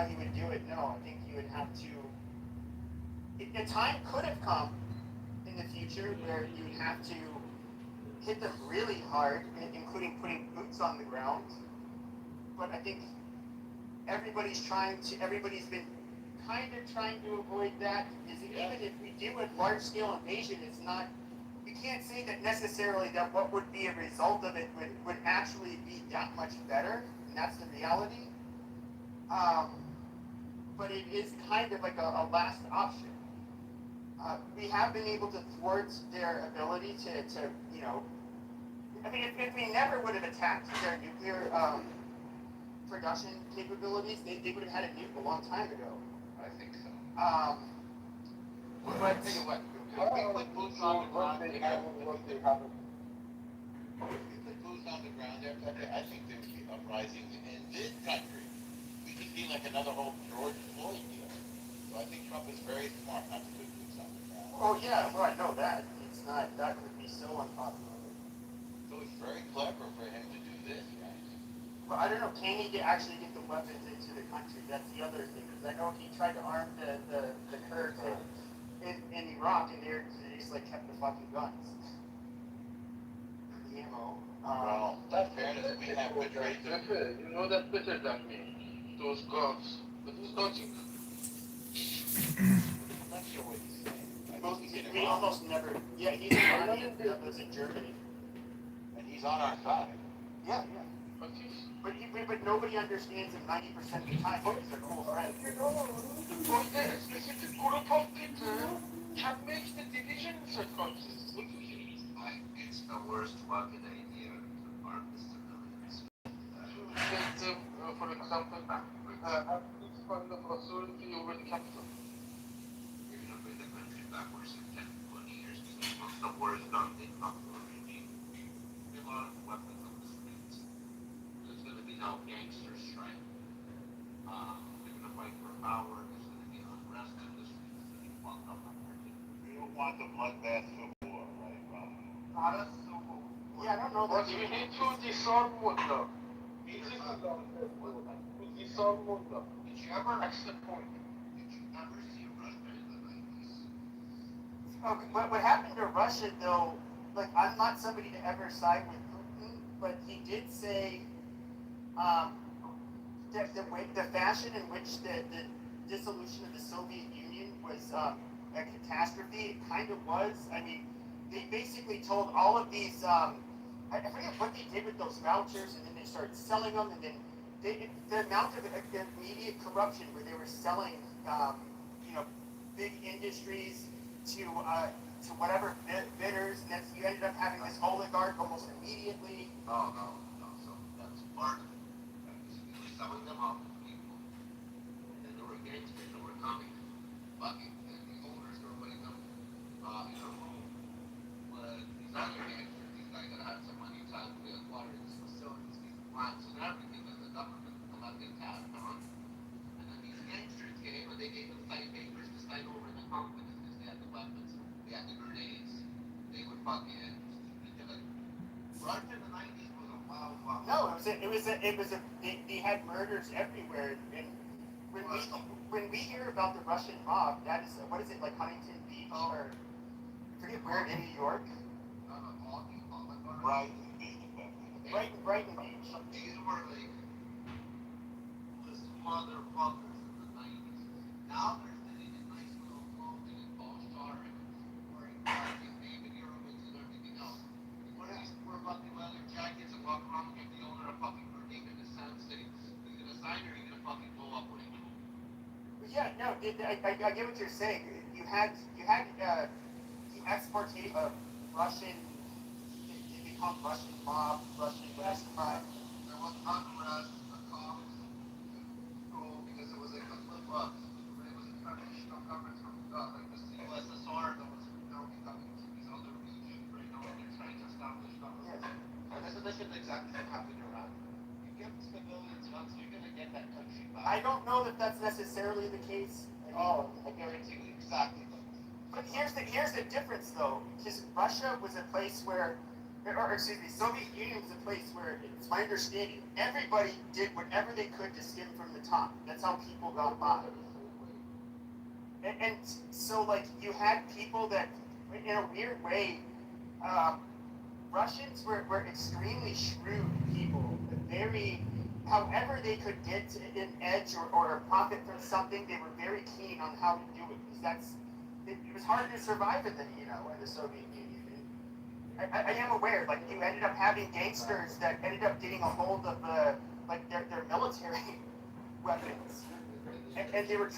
you would do it. No, I think you would have to. A time could have come in the future where you would have to hit them really hard, including putting boots on the ground. But I think everybody's been kind of trying to avoid that, because even if we do a large-scale invasion, it's not, we can't say that necessarily that what would be a result of it would actually be that much better, and that's the reality. But it is kind of like a last option. We have been able to thwart their ability to you know, I mean, if we never would have attacked their nuclear production capabilities, they would have had a nuke a long time ago. I think so. But I tell you what, if we put boots on the ground there, if we put boots on the ground there, I think there would be uprisings in this country. We could see like another whole George Floyd deal. So I think Trump is very smart not to put boots on the ground. oh yeah, well I know that. It's not, that would be so unpopular. So it's very clever for him to do this, right? Well, I don't know, can he actually get the weapons into the country? That's the other thing, because I know he tried to arm the Kurds in Iraq, and they just like kept the fucking guns. The ammo. Well, in fairness, we have good races. You know that better than me. Those guns. But who's dodging? I'm not sure what he's saying. I think he's in We Iran. almost never, yeah, he's in Iranian, that was in Germany. And he's on our side. Yeah, yeah. But nobody understands him 90% of the time because they're cool friends. For the specific group of people can make the division circumstances. What do you think? It's the worst fucking idea to arm the civilians. Take them, for example, have this kind of authority over the capital. You're gonna bring the country backwards in 10, 20 years because it's the worst done thing possible regime. We have a lot of weapons on the streets. There's gonna be no gangster strike. They're gonna fight for power. There's gonna be unrest in the streets. It's gonna be fucked up. We don't want the bloodbath of war, right, Rob? Yeah, I don't know But that. we need to disarm Munda. We disarm Munda. Did you ever That's the point. Did you ever see Russia in the 90s? What happened to Russia, though, like, I'm not somebody to ever side with Putin, but he did say that the fashion in which the dissolution of the Soviet Union was a catastrophe, it kind of was. I mean, they basically told all of these, I forget what they did with those vouchers, and then they started selling them, and then the amount of immediate corruption where they were selling, you know, big industries to whatever bidders, and you ended up having this oligarch almost immediately. No. So that's part of it. They were selling them off to people. And then there were gangsters that were coming, fucking, and the owners were putting them in a room with these other gangsters, these guys that had some money tied to acquire these facilities, these plants and everything that the government collected tax on. And then these gangsters came and they gave them signed papers to sign over the companies because they had the weapons, they had the grenades, they would fucking Russia in the 90s was a wild. No, they had murders everywhere, and when we hear about the Russian mob, that is, what is it, like Huntington Beach, or I forget where in New York? Brighton Beach. These were like this motherfuckers in the 90s. Now they're sitting in nice little clothing and All-Star and wearing khakis, David Eurovic and everything else. What if these wear fucking leather jackets and walk around and give the owner a fucking grenade in the Sound City? He's gonna sign or he's gonna fucking blow up what he do. Yeah, no, I get what you're saying. You had the exportation of Russian, it become Russian mob, Russian crime. There was unrest, a cops, school, because it was like a flip-flop. It was a traditional government from like the USSR that was now becoming these other regions right now, and they're trying to establish government. And this is exactly what happened in Iran. You give civilians guns, you're gonna get that country back. I don't know that that's necessarily the case. Oh, I guarantee you exactly. But here's the difference though, because Russia was a place where, or excuse me, Soviet Union was a place where it's my understanding everybody did whatever they could to skim from the top. That's how people got by. And so like you had people that, in a weird way, Russians were extremely shrewd people, very, however they could get an edge or profit from something, they were very keen on how to do it, because it was hard to survive in the Soviet Union. I am aware, like you ended up having gangsters that ended up getting a hold of their military weapons, and they were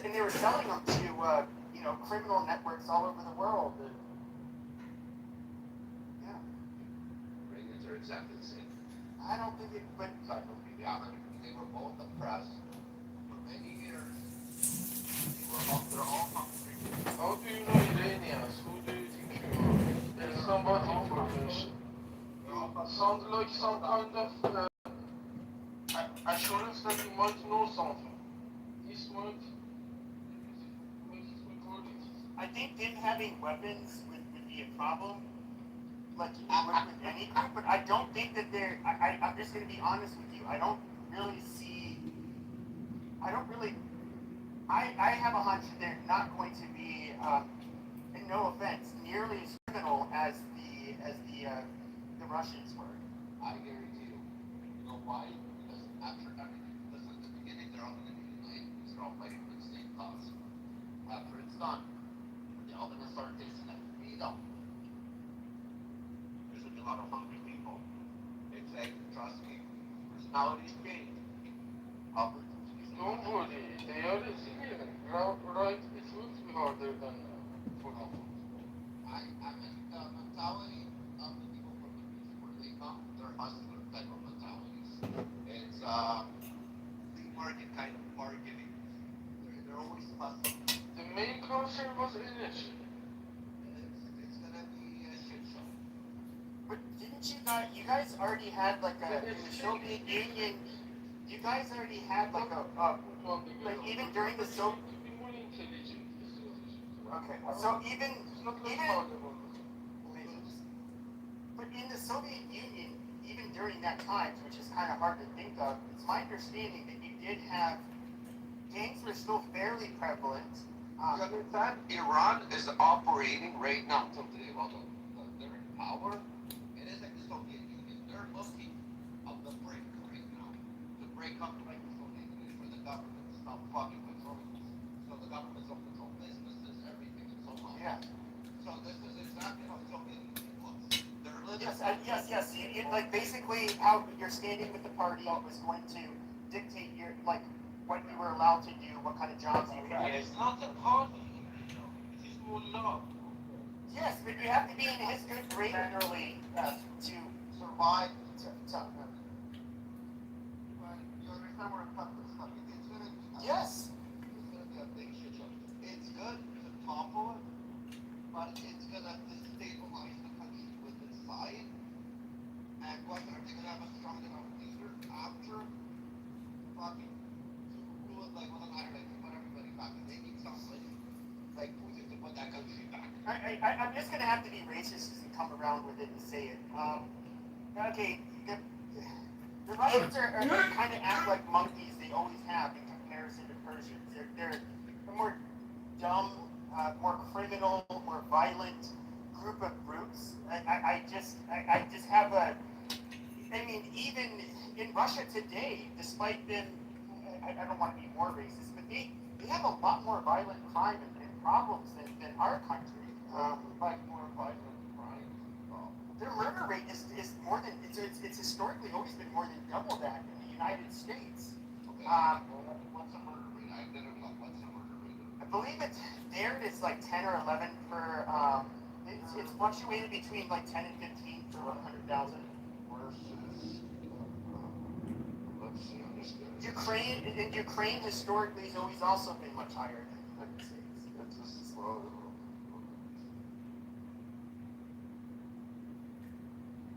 and they were selling them to criminal networks all over the world. Iranians are exactly the same. I don't think it, but They were both oppressed for many years. They're all hungry. How do you know Iranians? Who do you think you are? There's some bad information. Sounds like some kind of assurance that you might know something. This might make it recorded. I think them having weapons would be a problem, like with any group, but I don't think that I'm just going to be honest with you. I don't really I have a hunch that they're not going to be, and no offense, nearly as criminal as the Russians were. I guarantee you. You know why? Because after everything, listen, at the beginning they're all going to be united because they're all fighting for the same cause. After it's done, they're all going to start tasting that freedom. There's going to be a lot of hungry people. It's like, trust me, personalities change. Opportunities. Don't worry, they are resilient. Right? It will be harder than for them. I mean, the mentality of the people from the region where they come, they're hustler type of mentalities. It's flea market kind of bargaining. They're always hustling. The main concern was energy. It's gonna be a shit show. But didn't you guys already had like in the Soviet Union, you guys already had like like even during the Soviet. Okay, so even but in the Soviet Union, even during that time, which is kind of hard to think of, it's my understanding that you did have gangs were still fairly prevalent. You understand? Iran is operating right now until today. Well, they're in power. It is like the Soviet Union. They're looking on the brink right now to break up like the Soviet Union for the government to stop fucking controlling us. So the governments don't control businesses, everything, and so on. Yeah. So this is exactly how the Soviet Union looks. They're living. Yes. Like basically, how your standing with the party was going to dictate your what you were allowed to do, what kind of jobs you could get. It's not the party. It is more love. Yes, but you have to be in his good grade early to survive. You understand where I'm coming from? It's gonna be. Yes. It's gonna be a big shit show. It's good to topple it, but it's gonna destabilize the country with its side. And whether they're gonna have a strong enough leader after fucking to rule it like with an iron, like to put everybody back. And they need somebody like Putin to put that country back. I'm just gonna have to be racist and come around with it and say it. Okay, the Russians are kind of act like monkeys. They always have in comparison to Persians. They're a more dumb, more criminal, more violent group of brutes. I just have a. I mean, even in Russia today, despite them, I don't want to be more racist, but they have a lot more violent crime and problems than our country. Like more violent crime. Their murder rate is more than it's historically always been more than double that in the United States. What's the murder rate? I didn't know. What's the murder rate? I believe it's like 10 or 11 per. It's fluctuated between like 10 and 15 per 100,000. Ukraine historically has always also been much higher than the United States.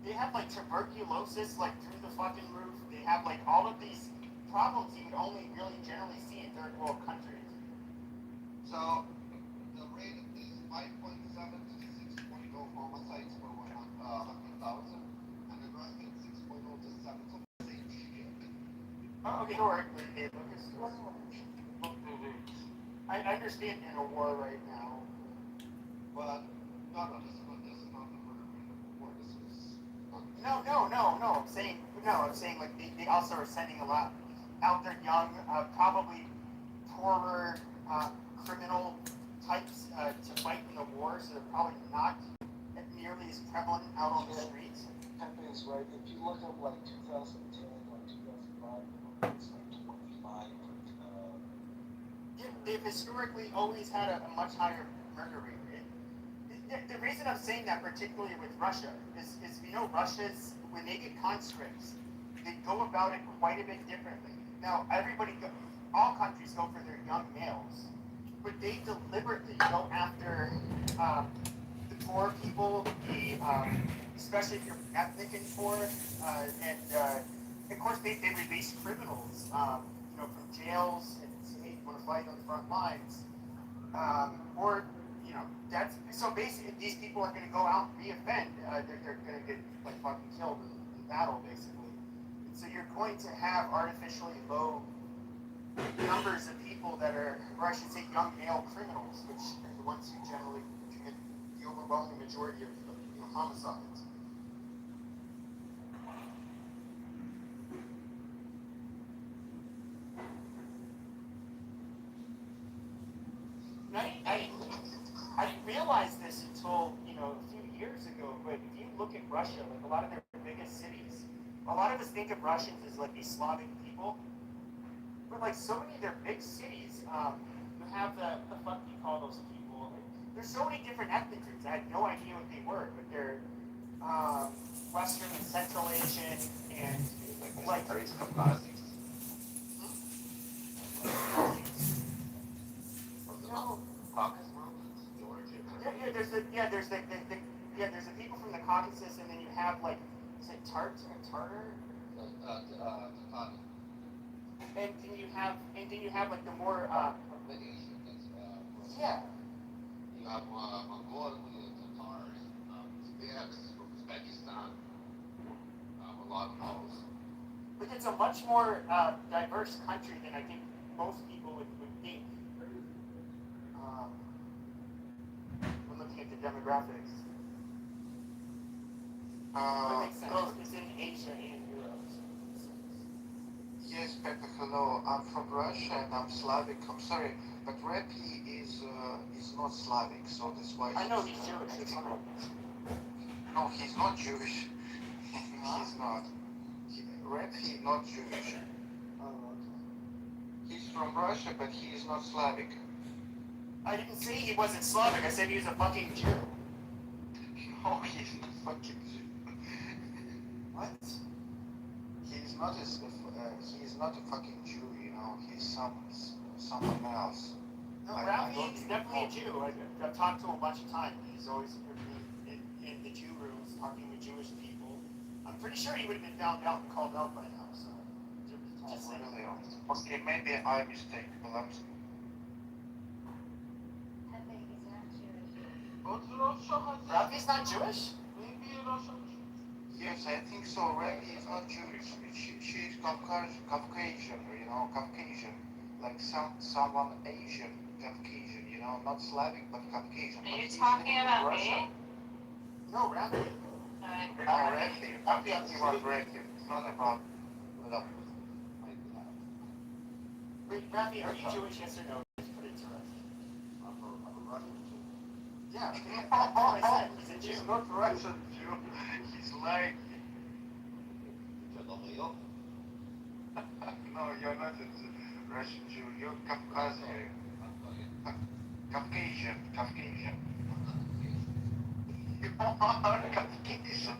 They have like tuberculosis like through the fucking roof. They have like all of these problems you would only really generally see in third world countries. So the rate is 5.7 to 6.0 homicides per 100,000, and the rest is 6.0 to 7. So the same shit. Okay, historically, they look historically. I understand in a war right now. But no, this is not the murder rate of the war. This is I'm saying like they also are sending a lot out there young, probably poorer criminal types to fight in the war, so they're probably not nearly as prevalent out on the streets. Pepe is right. If you look up like 2010 or 2005, it's like 25. They've historically always had a much higher murder rate. The reason I'm saying that, particularly with Russia, is Russia's, when they get conscripts, they go about it quite a bit differently. Now, all countries go for their young males, but they deliberately go after the poor people, especially if you're ethnic and poor, and of course they release criminals, from jails and say, hey, you want to fight on the front lines, or that's so basically these people are going to go out and re-offend. They're going to get like fucking killed in battle, basically. And so you're going to have artificially low numbers of people that are, or I should say, young male criminals, which are the ones who generally commit the overwhelming majority of homicides. I didn't realize this until a few years ago. But if you look at Russia, like a lot of their biggest cities, a lot of us think of Russians as like these Slavic people. But like so many of their big cities, you have the fuck do you call those people? There's so many different ethnic groups. I had no idea what they were, but they're Western and Central Asian and like. No. There's the people from the Caucasus, and then you have like, is it Tartar? And then you have like the more yeah. You have Mongolia, Tatars. They have Uzbekistan. A lot of those. But it's a much more diverse country than I think most people would think. When looking at the demographics. That makes sense. It's in Asia and Europe. Yes, Pepe, hello. I'm from Russia and I'm Slavic. I'm sorry, but Repi is not Slavic, so that's why. I know he's Jewish. No, he's not Jewish. He's not. Repi not Jewish. He's from Russia, but he is not Slavic. I didn't say he wasn't Slavic. I said he was a fucking Jew. No, he's not fucking Jew. What? He's not a fucking Jew, he's someone else. No, Rafi is definitely a Jew. I've talked to him a bunch of times. He's always in the Jew rooms talking with Jewish people. I'm pretty sure he would have been found out and called out by now, so. Just saying. Really? Okay, maybe I mistake, but I'm. Rafi's not Jewish? Yes, I think so. Rafi is not Jewish. She's Caucasian, Caucasian. Like someone Asian, Caucasian, not Slavic, but Caucasian. Are you talking about Russia. me? No, Rafi. Rafi. I'm talking about Rafi. It's not about. No. Wait, Rafi, are you Jewish? Yes or no? Let's put it to rest. I'm a Russian Jew. Yeah, that's what I said. He's a Jew. He's not Russian Jew. He's like. No, you're not a Russian Jew. You're Caucasian. Caucasian. You are Caucasian.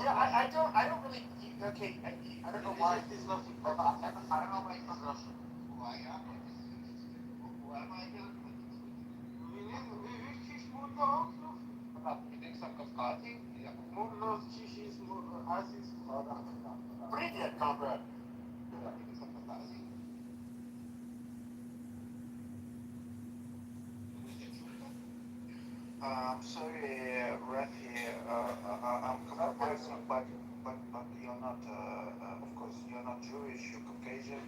Yeah, I don't really. Okay, I don't know why. I don't know why he's Russian. Why am I? Why am I here? You think some Caucasian? Привет, comrade. I'm sorry, Rafi, I'm compromising, but you're not, of course, you're not Jewish, you're Caucasian.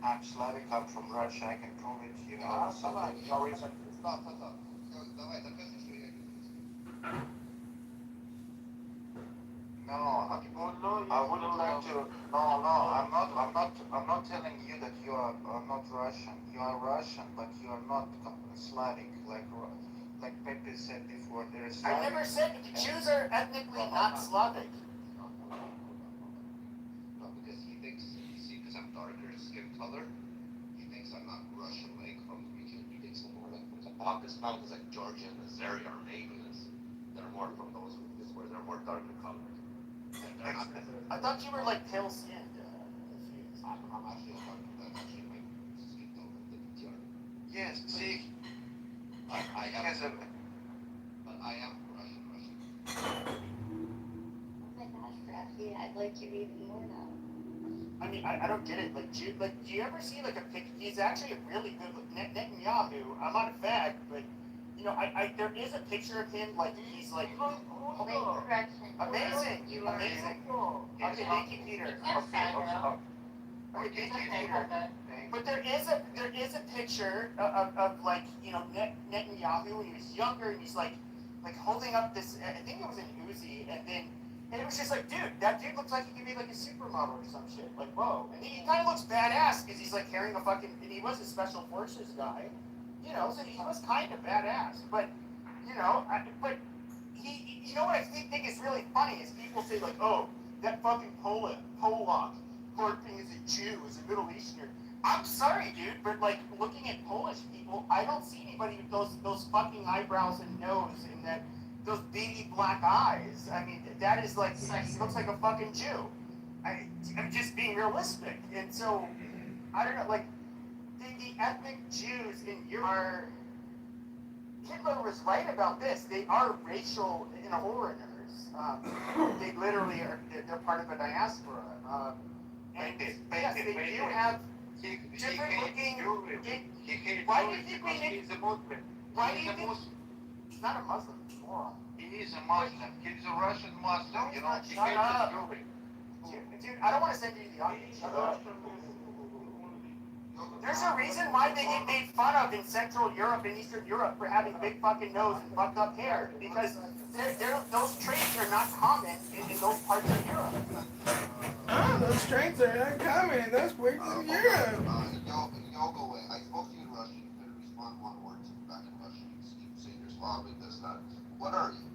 I'm Slavic, I'm from Russia, I can prove it, you know. No reason. Stop. Давай, доказывай, что я не русский. No, I wouldn't like to. No, I'm not telling you that you are not Russian. You are Russian, but you are not Slavic, like Pepe said before. There is. I never said the Jews are ethnically not Slavic. No, because he thinks, you see, because I'm darker skin color, he thinks I'm not Russian, like from the region. He thinks I'm more like from Pakistan, because like Georgia and Azeri are Armenians. They're more from those regions where they're more darker colored. I thought you were like pale skinned. I'm actually a darker, that's actually my skin tone, the PTR. Yes, see. I am, but I am Russian. Oh my gosh, Rafi, I like you even more now. I mean, I don't get it. Like, do you ever see like a pic? He's actually a really good Netanyahu. I'm not a fan, but you know, there is a picture of him. Like, he's like amazing. Okay, thank you, Peter. Okay, thank you, Peter. But there is a picture of like, you know, Netanyahu when he was younger, and he's like holding up this. I think it was an Uzi, and it was just like, dude, that dude looks like he could be like a supermodel or some shit. Like, whoa. And he kind of looks badass because he's like carrying a fucking. And he was a special forces guy, you know, so he was kind of badass. But, you know, he, you know what I think is really funny is people say like, oh, that fucking Polak flirting as a Jew, as a Middle Easterner. I'm sorry, dude, but like looking at Polish people, I don't see anybody with those fucking eyebrows and nose and those baby black eyes. I mean, that is like, he looks like a fucking Jew. I'm just being realistic. And so, I don't know, like, the ethnic Jews in Europe are, Hitler was right about this. They are racial foreigners. They literally are, they're part of a diaspora. And yes, they do have different looking. Why do you think we need? Why do you think? He's not a Muslim. Moron. He is a Muslim. He's a Russian Muslim. You know, he Shut up. Dude, I don't want to send you to the audience. Shut up. There's a reason why they get made fun of in Central Europe and Eastern Europe for having big fucking nose and fucked up hair, because those traits are not common in those parts of Europe. Oh, those traits are not common. Those parts of Europe. Y'all go away. I spoke to you in Russian. You couldn't respond one word to me back in Russian. You say you're Slavic, this, that. What are you?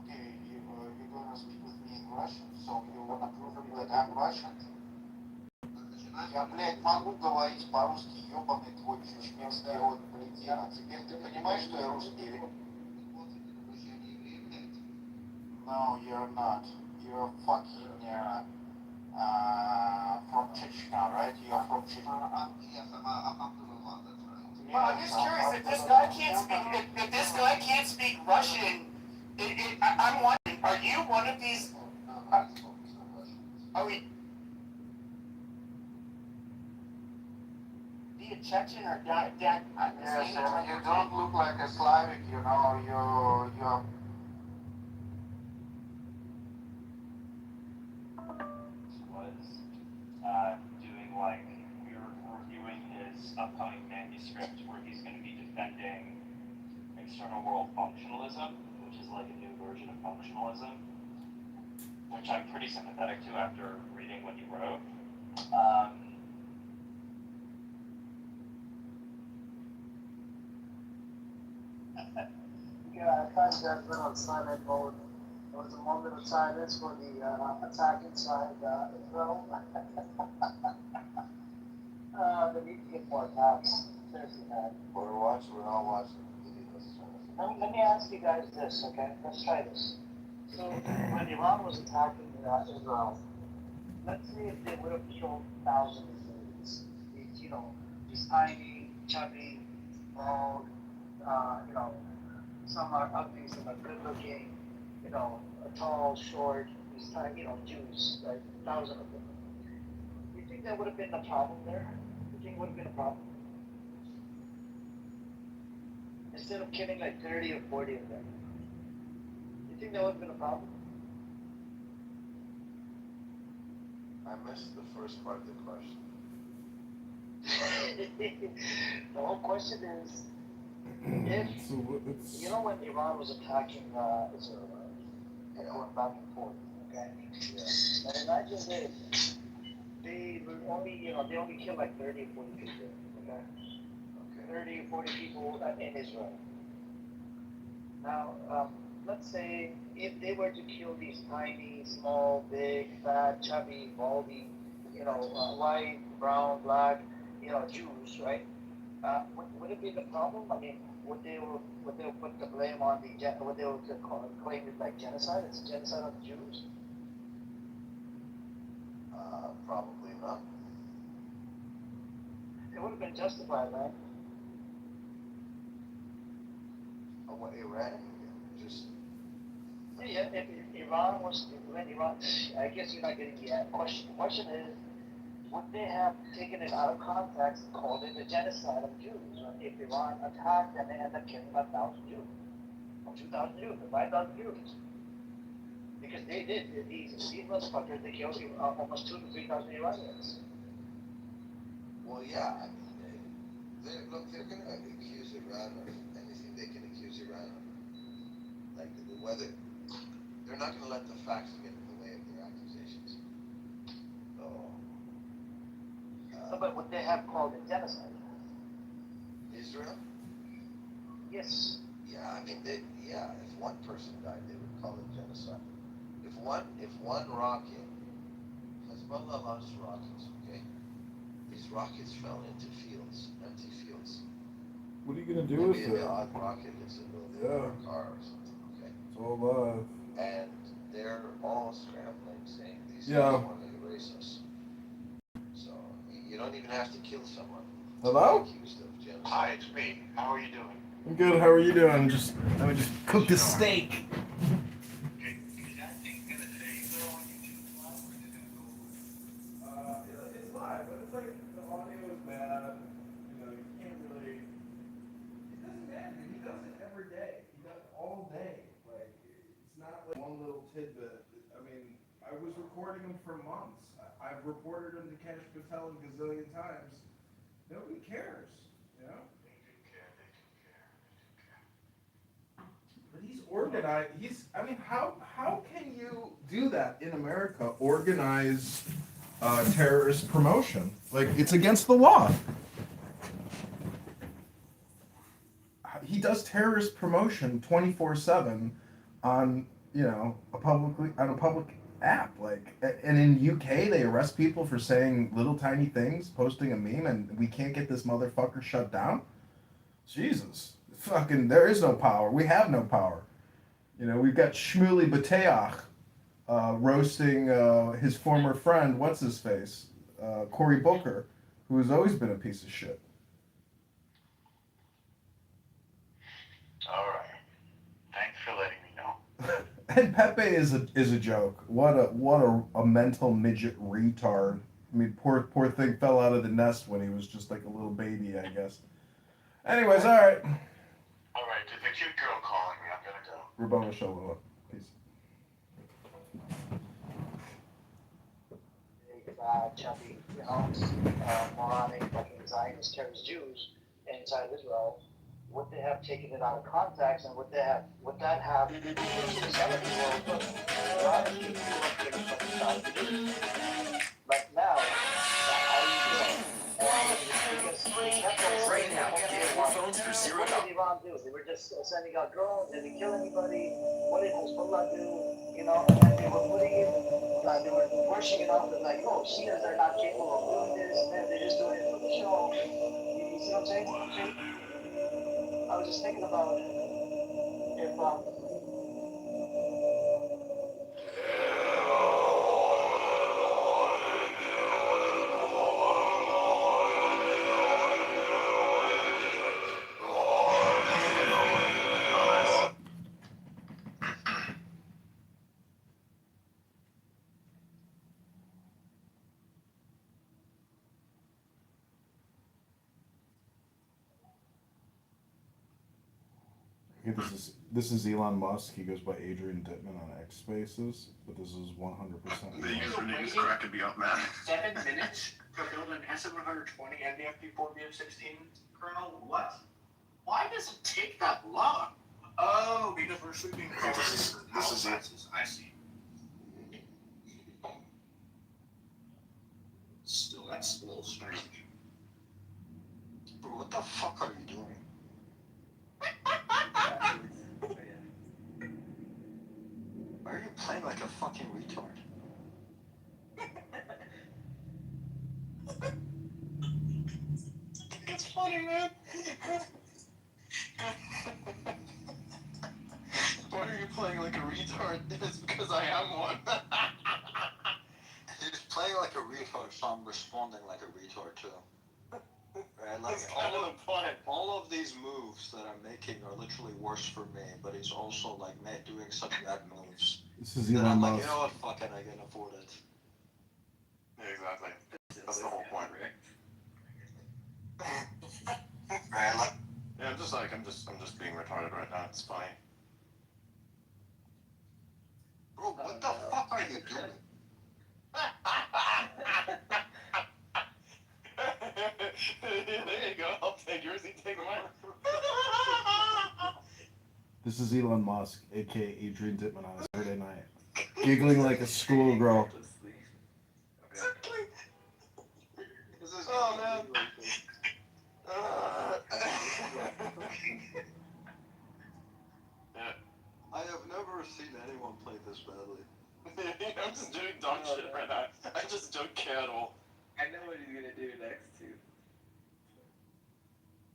Okay, you're gonna speak with me in Russian, so you wanna prove me that I'm Russian? Я, блядь, могу говорить по-русски, ебаный твой чеченский род, блядь. А теперь ты понимаешь, что я русский или? No, you're not. You're fucking from Chechnya, right? You're from Chechnya. Yes, I'm doing well, that's right. Well, I'm just curious, if this guy can't speak, if this guy can't speak Russian, I'm wondering, are you one of these? Are we? Be a Chechen or Dan? Yes, and you don't look like a Slavic, you know. You're. Was doing like we were reviewing his upcoming manuscript where he's going to be defending external world functionalism, which is like a new version of functionalism, which I'm pretty sympathetic to after reading what he wrote. Yeah, I kind of got put on silent mode. There was a moment of silence for the attack inside Israel. They need to get more attacks. Seriously, man. We're all watching the videos. Let me ask you guys this, okay? Let's try this. So, when Iran was attacking Israel, let's say if they would have killed thousands of these, you know, these tiny, chubby, bald, you know, some are ugly, some are good looking, you know, tall, short, these tiny, you know, Jews, like thousands of them. Do you think that would have been a problem there? Do you think it would have been a problem? instead of killing like 30 or 40 of them. You think that would have been a problem? I missed the first part of the question. The whole question is, if you know when Iran was attacking Israel, right? And going back and forth, okay? Yeah. Now imagine this: they were only, they only killed like 30 or 40 people, okay? 30 or 40 people in Israel. Now, let's say if they were to kill these tiny, small, big, fat, chubby, baldy, white, brown, black, Jews, right? Would it be the problem? I mean, would they put the blame on would they claim it like genocide? It's genocide of the Jews? Probably not. It would have been justified, right? What Iran? Just Yeah, if Iran was, when Iran, I guess you're not getting the question. The question is, would they have taken it out of context and called it a genocide of Jews? If Iran attacked and they end up killing 1,000 Jews, or 2,000 Jews, or 5,000 Jews? Because they did. These motherfuckers, they killed almost 2,000 to 3,000 Iranians. Well, yeah. I mean, they're going to accuse Iran of anything they can accuse Iran of. Like whether they're not going to let the facts get in the way of their accusations. So, But would they have called it genocide? Israel? Yes. Yeah, I mean, if one person died, they would call it genocide. If one rocket, Hezbollah launched rockets, okay? These rockets fell into fields, empty fields. What are you gonna do Maybe with it? Maybe an odd rocket hits a building or a car or something, okay? It's all live. And they're all scrambling, saying these things Yeah. want to erase us. So you don't even have to kill someone. Hello? Accused of genocide. Hi, it's me. How are you doing? I'm good. How are you doing? Let me just cook the steak. It's live, but it's like the audio is bad. You can't really. It doesn't matter. He does it every day. He does it all day. Like it's not like one little tidbit. I mean, I was recording him for months. I've reported him to Cash Patel a gazillion times. Nobody cares, you know. But he's organized. I mean, how can you do that in America? Organize terrorist promotion? Like it's against the law. He does terrorist promotion 24/7 on a public app. Like, and in UK they arrest people for saying little tiny things, posting a meme, and we can't get this motherfucker shut down. Jesus. Fucking, there is no power. We have no power. We've got Shmuley Bateach roasting his former friend, what's his face, Cory Booker, who has always been a piece of shit. All right. Thanks for letting me know. And Pepe is a joke. What a mental midget retard. I mean, poor thing fell out of the nest when he was just like a little baby, I guess. Anyways, all right. All right, there's a cute girl calling me. I'm gonna go. Rabboni Shalom. Peace. Chubby, moronic, fucking Zionist terrorist Jews inside Israel, would they have taken it out of context, and would that have like now, Right now, get more phones for $0. What did Iran do? They were just sending out drones. They didn't kill anybody. What did Hezbollah do? And they were they were brushing it off as like, oh, Shias are not capable of doing this, and they're just doing it for the show. You see what I'm saying? I was just thinking about if Okay, this is Elon Musk. He goes by Adrian Dittman on X Spaces, but this is 100%. The username is cracking me up, man. 7 minutes to build an S720 and the FP4BF16 kernel? What? Why does it take that long? Oh, because we're shooting This is it. I see. Still, that's a little strange. Bro, what the fuck are you doing? Why are you playing like a fucking retard? It's funny, man. Why are you playing like a retard? It's because I am one. He's playing like a retard, so I'm responding like a retard too. Right? Like all of these moves that I'm making are literally worse for me, but he's also like doing such bad moves. This is That Elon I'm like, Musk. you know what, fuck it, I can afford it. Yeah, exactly. That's the whole point, right? Yeah, I'm just being retarded right now. It's funny. Bro, what the fuck are you doing? There you go. I'll take yours. You take mine. This is Elon Musk, aka Adrian Dittman on a Saturday night, giggling like a schoolgirl. Oh man. I have never seen anyone play this badly. I'm just doing dumb shit right now. I just don't care at all. I know what he's gonna do next too.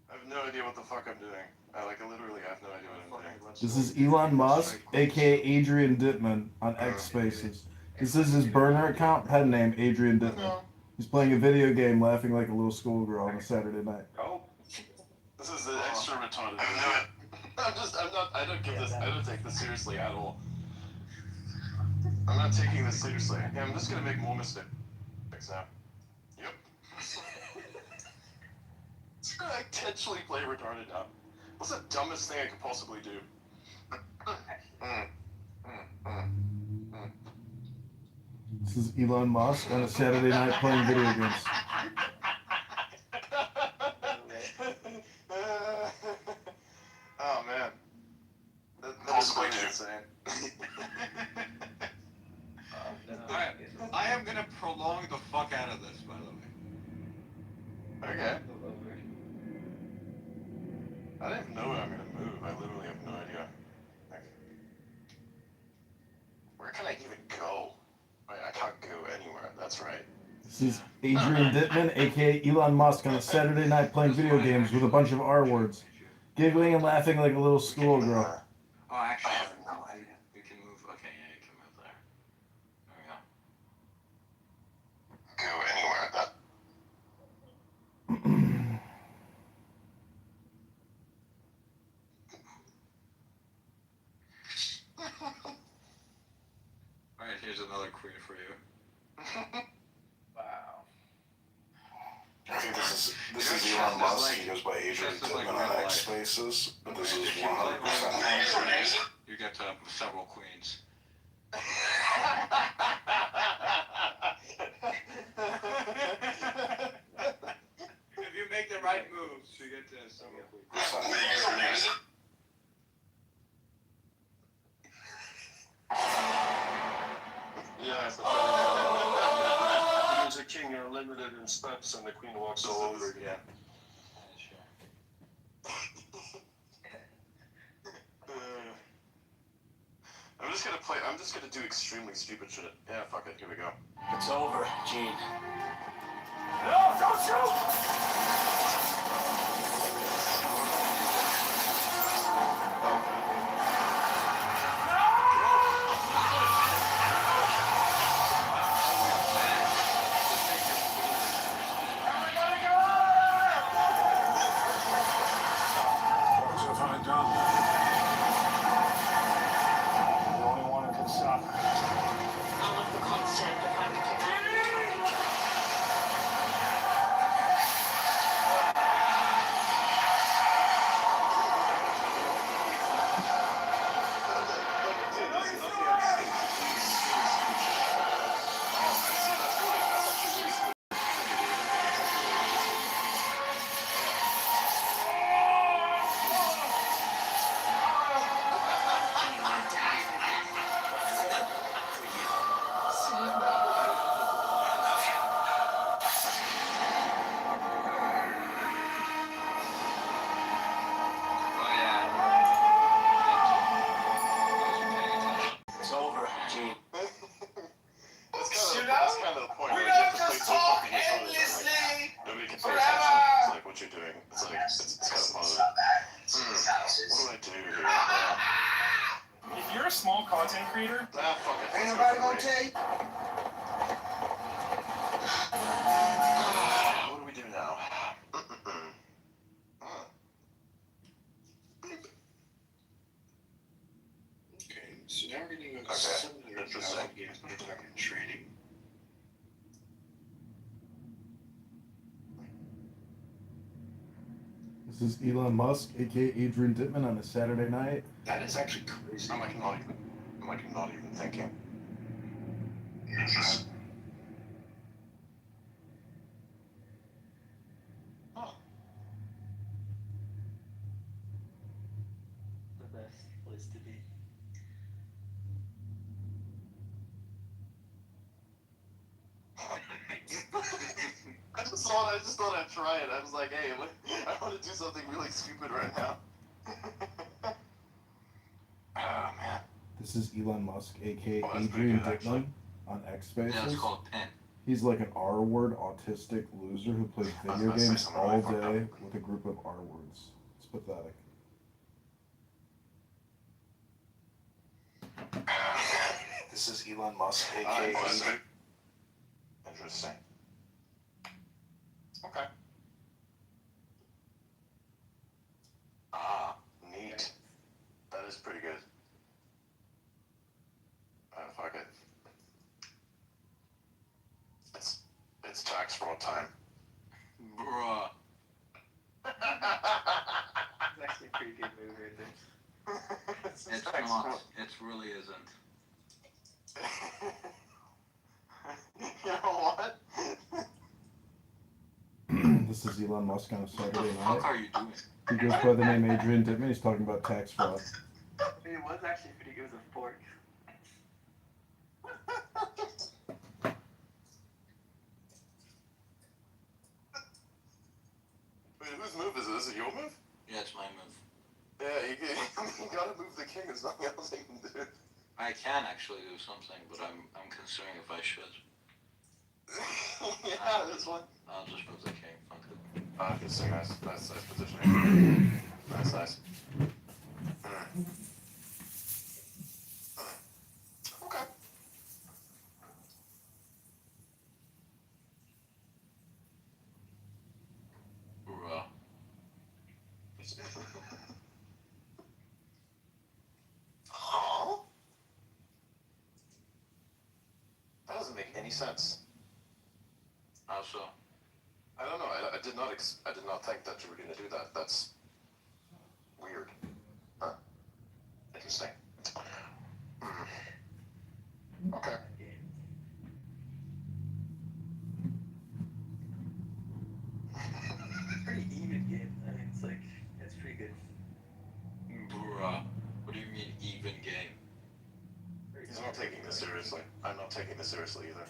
I have no idea what the fuck I'm doing. I literally have no idea what I'm doing. This is Elon Musk, aka Adrian Dittman on X Spaces. This is his burner account, pen name Adrian Dittman. He's playing a video game, laughing like a little schoolgirl on a Saturday night. Oh. This is the extra retarded. I don't take this seriously at all. I'm not taking this seriously. Yeah, I'm just gonna make more mistakes now. Yep. It's gonna intentionally play retarded now. What's the dumbest thing I could possibly do? This is Elon Musk on a Saturday night playing video games. Oh man. That is really insane. I am gonna prolong the fuck out of this, by the way. Okay. I don't even know where I'm gonna move. I literally have no idea. Where can I even go? I can't go anywhere. That's right. This is Adrian Dittman, aka Elon Musk, on a Saturday night playing video games with a bunch of R words, giggling and laughing like a little schoolgirl. Oh, actually, I have no idea. you can move. Okay, yeah, you can move there. There we go. Go anywhere. All right, here's another queen for you. Wow. Okay, this is Elon Musk. He goes by Adrian Dittman on X Spaces, but this is 100%. You get several queens. If you make the right moves, you get several queens. Yeah, he's a king, you're limited in steps, and the queen walks all over again. I'm just gonna do extremely stupid shit. Yeah, fuck it, here we go. It's over, Gene. No, don't shoot! small content creator. Ah, fuck it. Ain't nobody gonna tell you. What do we do now? Okay, so now we're gonna go Okay, 700,000 games per fucking training. This is Elon Musk, aka Adrian Dittman, on a Saturday night. That is actually crazy. I'm like not even thinking. The best place to be. I just thought I'd try it. I was like, hey, I want to do something really stupid right now. Oh man. This is Elon Musk, aka Oh, that's pretty Adrian good, actually. Dittman, on X Spaces. Yeah, it's called Pen. He's like an R-word autistic loser who plays I was video about to say games something all really fucked day with a group of R-words. It's pathetic. This is Elon Musk, aka Interesting. Interesting. Okay. Ah, neat. That is pretty good. Fuck it. It's tax fraud time. Bruh. It's actually a pretty good move right there. It's not. It really isn't. You know what? This is Elon Musk on a Saturday What the fuck night. are you doing? He goes by the name Adrian Dittman. He's talking about tax fraud. I mean, it was actually pretty good with a fork. Wait, whose move is it? Is it your move? Yeah, it's my move. Yeah, you gotta move the king. There's nothing else you can do. I can actually do something, but I'm considering if I should. Yeah, this one. I'll just move the king. Fuck it. This thing, nice positioning. Nice. Okay. Bruh. Huh? That doesn't make any sense. How so? I don't know. I did not think that you were gonna do that. That's weird. Huh. Interesting. Okay. Pretty even game. I mean, it's pretty good. Bruh. What do you mean even game? He's not taking this seriously. I'm not taking this seriously either.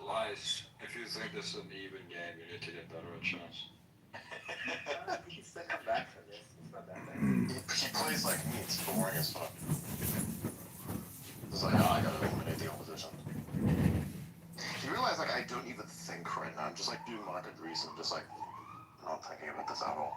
Lies. If you think this is an even game, you need to get better at chess. He can still come back from this. It's not that bad. He plays like me. It's boring as fuck. It's like, oh, I gotta eliminate the opposition. You realize, like, I don't even think right now. I'm just, like, doing market reason. Just, like, not thinking about this at all.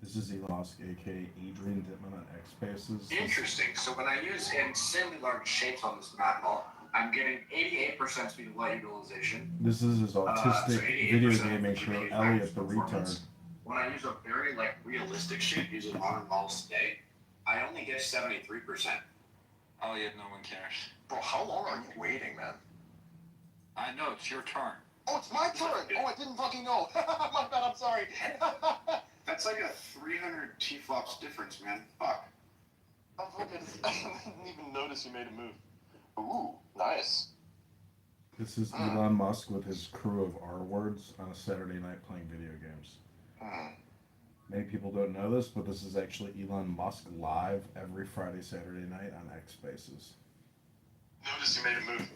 This is Elon Musk, aka Adrian Dittman, on X Spaces. Interesting. So when I use insanely large shapes on this map, I'm getting 88% speed of light utilization. This is his autistic video gaming show, Elliot the Retard. When I use a very realistic shape using modern models today, I only get 73%. Oh yeah, no one cares. Bro, how long are you waiting, man? I know, it's your turn. Oh, it's my turn! Oh, I didn't fucking know. My bad, I'm sorry. That's like a 300 T-flops difference, man. Fuck. I didn't even notice you made a move. Ooh, nice. This is Elon Musk with his crew of R-words on a Saturday night playing video games. Many people don't know this, but this is actually Elon Musk live every Friday, Saturday night on X Spaces. Notice you made a move.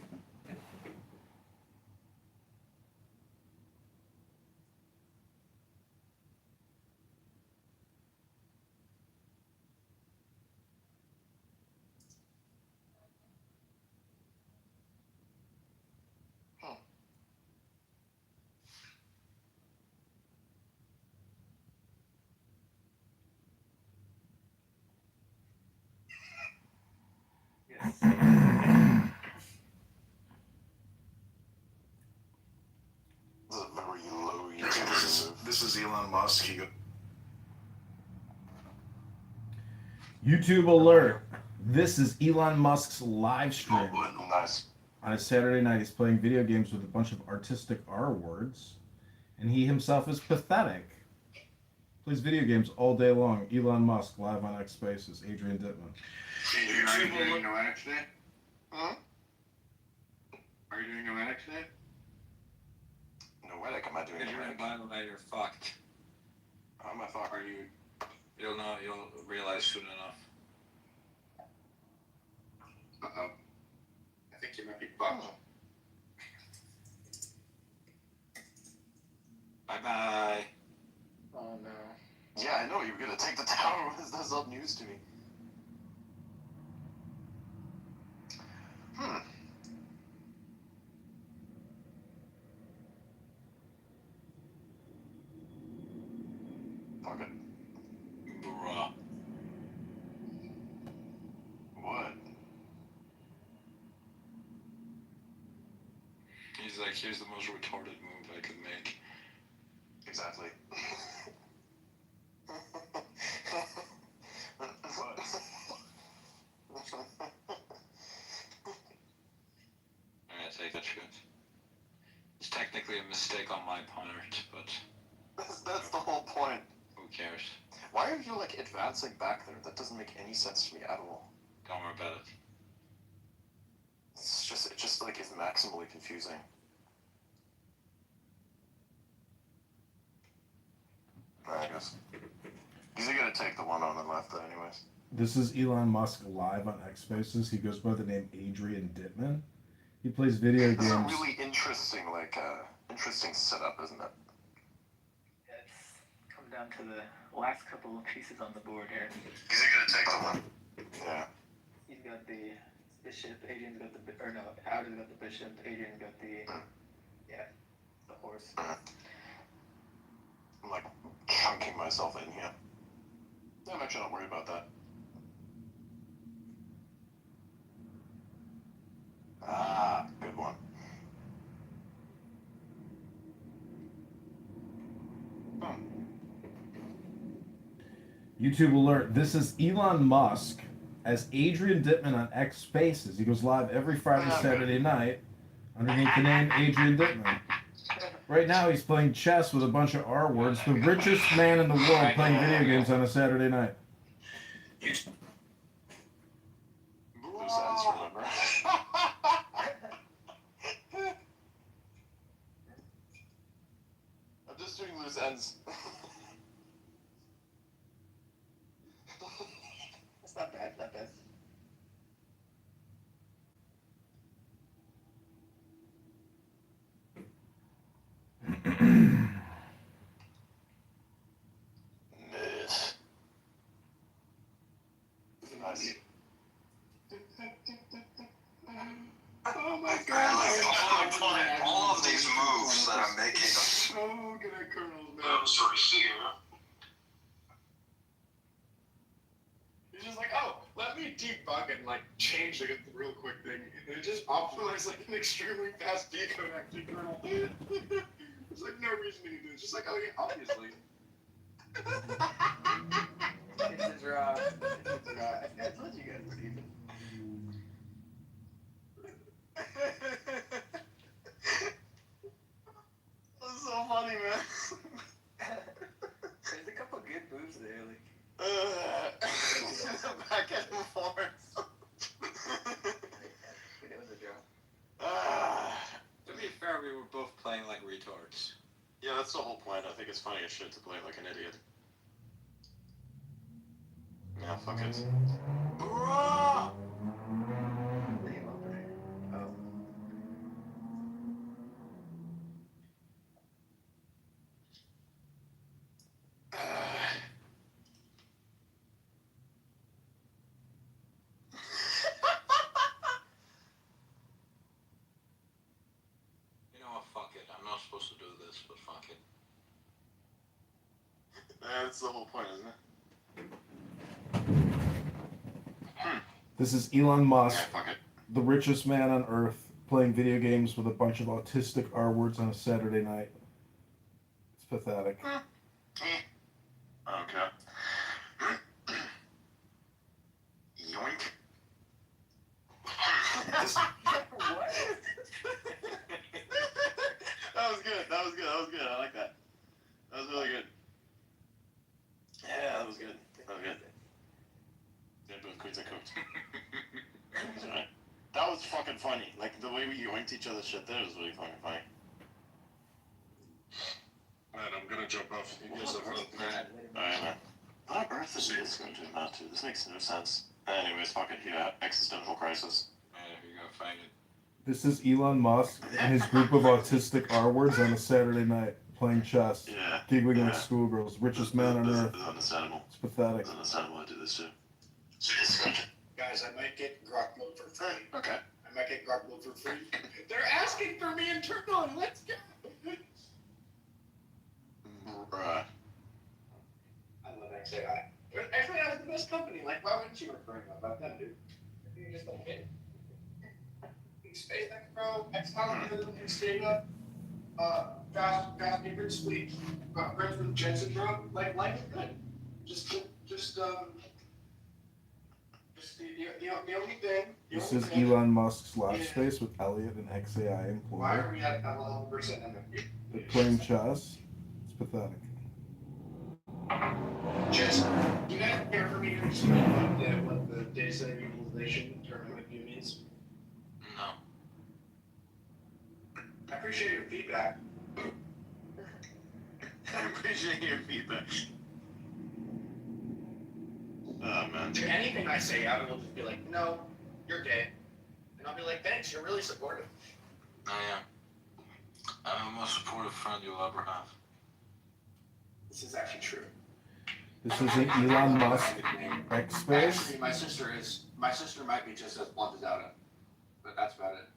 is Elon Musk. YouTube alert. This is Elon Musk's live stream. Nice. On a Saturday night, he's playing video games with a bunch of artistic R words, and he himself is pathetic. Plays video games all day long. Elon Musk, live on X Spaces. Adrian Dittman. Adrian, are you doing Noetic today? Huh? Are you doing Noetic today? Noetic? Am I doing If you're Noetic? in Violent, you're fucked. How am I fucked? Are you? You'll know. You'll realize soon enough. Uh-oh. I think you might be fucked. Bye-bye. Oh no. Yeah, I know you were gonna take the tower. That's all news to me. Fuck it. Bruh. What? He's like, here's the most retarded move I could make. Exactly. I take that shit. It's technically a mistake on my part, but That's the whole point. who cares? Why are you like advancing back there? That doesn't make any sense to me at all. Don't worry about it. It just like is maximally confusing. I guess. He's gonna take the one on the left, though, anyways. This is Elon Musk live on X Spaces. He goes by the name Adrian Dittman. He plays video This is a games. really interesting, interesting setup, isn't it? It's come down to the last couple of pieces on the board here. He's gonna take the one. Yeah. He's got the bishop, Adrian's got the, or no, Howard's got the bishop, Adrian's got the, the horse. I'm like chunking myself in here. I'm actually not worried about that. Ah, good one. YouTube alert. This is Elon Musk as Adrian Dittman on X Spaces. He goes live every Friday, Saturday night underneath the name Adrian Dittman. Right now, he's playing chess with a bunch of R words. The richest man in the world playing video games on a Saturday night. Loose ends, remember? I'm just doing loose ends. That's not bad, not bad. Miss. Nice. Oh my god. All of these moves that I'm making are so good at Colonel Mills. He's just like, oh, let me debug and like change like a real quick thing. And it just optimized like an extremely fast decode actually, Colonel. There's like no reason to do it. It's just like, oh yeah, obviously. It's a draw. It's a draw. I told you guys were even. That's so funny, man. There's a couple good moves there, like. Back and forth. It was a draw. To be fair, we were both playing like retards. Yeah, that's the whole point. I think it's funny as shit to play like an idiot. Yeah, fuck it. Bruh! Name opener. Oh. You know what, fuck it. I'm not supposed to do this, but fuck it. That's the whole point, isn't it? This is Elon Musk, Yeah, fuck it. the richest man on earth, playing video games with a bunch of autistic R words on a Saturday night. It's pathetic. Okay. Yoink. What? That was good. That was good. That was good. I like that. That was really good. Yeah, that was good. That was good. Yeah, both queens are cooked. That's right. That was fucking funny. Like, the way we yoinked each other's shit there was really fucking funny. Man, I'm gonna jump off. You guys have fun. Alright, man. What on earth is this going to amount to? This makes no sense. Anyways, fuck it. Yeah, existential crisis. Yeah, you gotta find it. This is Elon Musk and his group of autistic R-words on a Saturday night playing chess, giggling like schoolgirls, richest man on earth. It's understandable. It's pathetic. It's understandable I do this too. Guys, I might get grok mode for free. Okay. I might get grok mode for free. They're asking for me internally. Let's go. Bruh. I love XAI. XAI is the best company. Like, why wouldn't you refer about them, dude? You just don't get it. SpaceX, bro. X-Algorithm, Xstata, fast neighborhood sleep. Friends with Jensen, bro. Like, life is good. Just the only thing. This is Elon Musk's live space with Elliot and XAI Why are employee. we at 11% MFP? They're playing chess. It's pathetic. Just, you guys care for me to explain what the data center utilization term MFP means? No. I appreciate your feedback. I appreciate your feedback. Oh, man. To anything I say, Adam will just be like, no, you're gay. And I'll be like, thanks, you're really supportive. I am. I'm the most supportive friend you'll ever have. This is actually true. This is an Elon Musk X space. Actually, my sister might be just as blunt as Adam. But that's about it.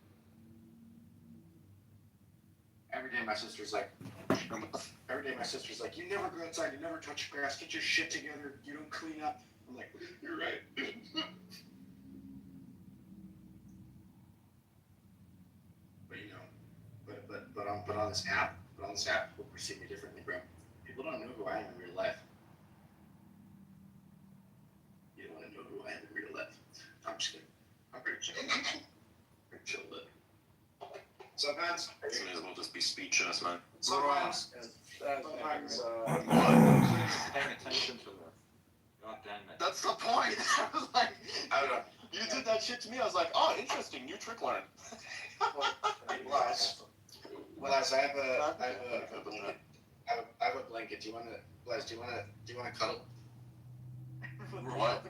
Every day my sister's like, you never go outside, you never touch grass, get your shit together, you don't clean up. I'm like, you're right. But you know, but on this app, people perceive me differently, bro. People don't know who I am in real life. You don't want to know who I am in real life. I'm just kidding. I'm pretty chill. Pretty chill, but sometimes May as well just be speechless, man. sometimes Paying attention to this. God damn it. That's the point. I was like, I don't know. You did that shit to me. I was like, oh, interesting. New trick learned. Well, I have a blanket. Do you want to cuddle? What?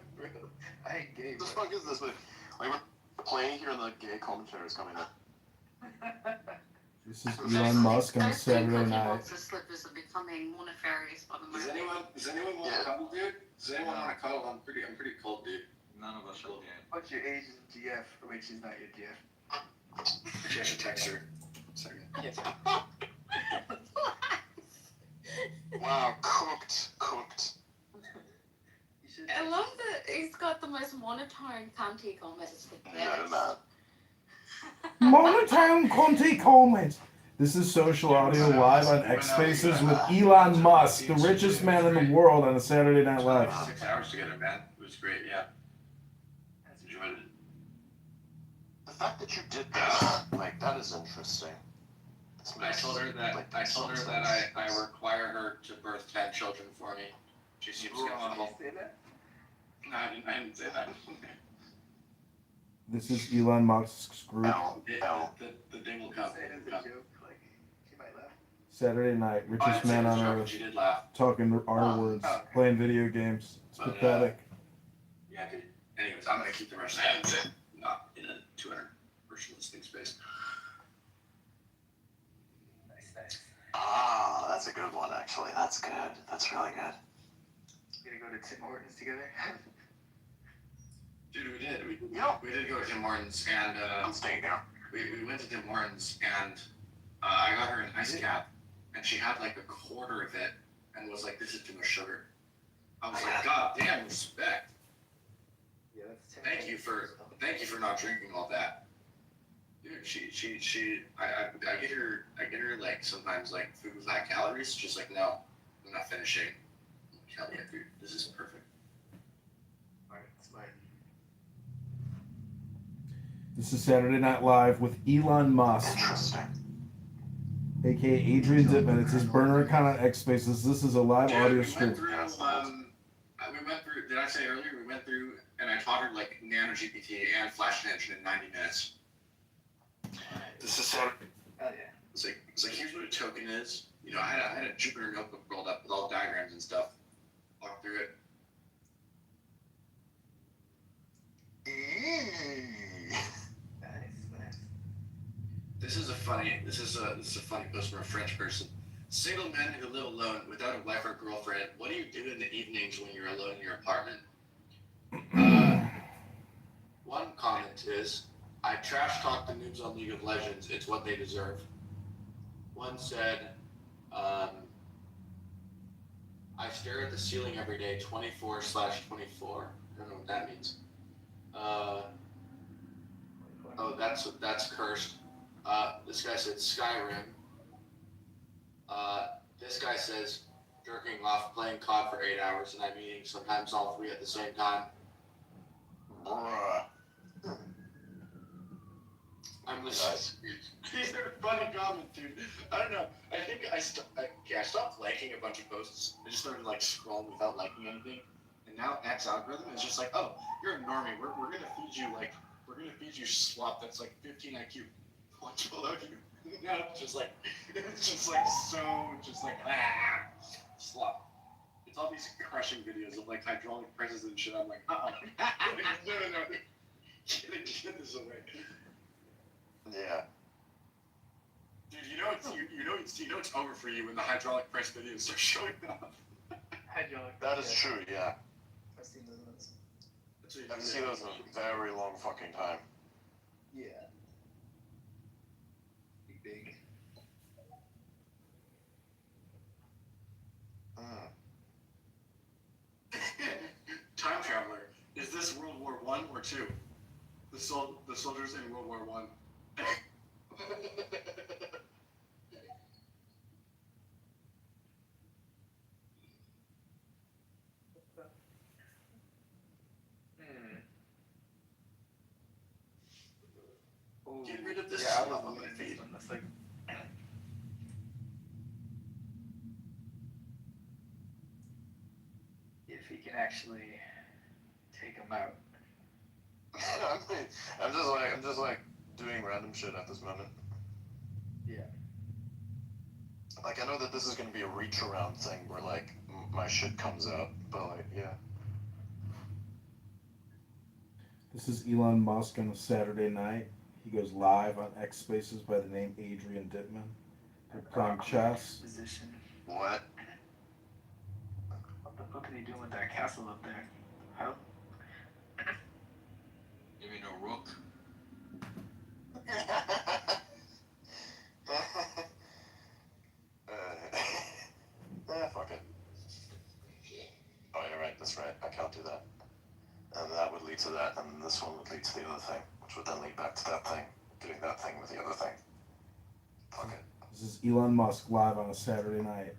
I ain't gay. What the fuck is this? Like, we're playing here and the gay commentary is coming in. This is Elon Musk on a Saturday night. The slippers are becoming more nefarious by the moment. Does anyone want to cuddle, dude? Does anyone want to cuddle? I'm pretty cold, dude. None of us are gay. What's your age is GF? Wait, she's not your GF. She has to text her. Second. Wow, cooked. I love that he's got the most monotone Conti comment. It's the best. No. Monotone Conti comment. This is Social Audio live on X Spaces with Elon Musk, the richest man in the world, on a Saturday Night Live. 6 hours together, man. It was great, yeah. Enjoyed it. The fact that you did that, like, that is interesting. I told her that I require her to birth 10 children for me. She seems skeptical. No, I didn't say that. This is Elon Musk's group. The day will come. Saturday night, richest man on earth. She did laugh. Talking R words, playing video games. It's pathetic. Yeah, dude. Anyways, I'm gonna keep the rest of that not in a 200 person listening space. Nice. Ah, that's a good one, actually. That's good. That's really good. You gonna go to Tim Hortons together? Dude, we did. We did go to Tim Hortons, and I'm staying there. We went to Tim Hortons, and I got her an ice cap, and she had like a quarter of it, and was like, "This is too much sugar." I was like, "God damn, respect." Yeah, that's Tim Thank you for not drinking all that. Dude, I get her like sometimes like food with high calories. She's like, no, not finishing. Hell yeah, dude. This is perfect. Smart. This is Saturday Night Live with Elon Musk, aka Adrian Dittman. It's his burner account on X Spaces. This is a live audio stream. We went through. Did I say earlier? We went through, and I taught her like Nano GPT and Flash Engine in 90 minutes. This is Saturday. Oh yeah. It's like here's what a token is. You know, I had a Jupyter notebook rolled up with all diagrams and stuff. Walk through it. Nice. This is a funny post from a French person. Single men who live alone without a wife or girlfriend. What do you do in the evenings when you're alone in your apartment? One comment is, I trash talk the noobs on League of Legends. It's what they deserve. One said, I stare at the ceiling every day, 24/24. I don't know what that means. Oh, that's cursed. This guy said Skyrim. This guy says jerking off, playing COD for 8 hours, and I'm eating sometimes all three at the same time. Bruh. I'm listening. These are funny comments, dude. I don't know. I think I stopped liking a bunch of posts. I just started like scrolling without liking anything. And now X algorithm is just like, oh, you're a normie. We're gonna feed you slop that's like 15 IQ. What's below you? Now it's just like slop. It's all these crushing videos of like hydraulic presses and shit. I'm like, no. Get this away. Yeah. Dude, you know it's over for you when the hydraulic press videos start showing up. That is true, yeah. I've seen those ones. I've seen those in a very long fucking time. Yeah. Big. Time traveler. Is this World War I or II? The soldiers in World War I. Get rid of this slop on my feet. That's like. If he can actually take him out. I'm just like doing random shit at this moment. Yeah. Like, I know that this is gonna be a reach around thing where like my shit comes out, but like, yeah. This is Elon Musk on a Saturday night. He goes live on X Spaces by the name Adrian Dittman. They're playing chess. Position. What? What the fuck are they doing with that castle up there? How? You mean a rook? Fuck it. Oh, you're right, that's right. I can't do that. And that would lead to that, and this one would lead to the other thing, which would then lead back to that thing, doing that thing with the other thing. Fuck it. This is Elon Musk live on a Saturday night.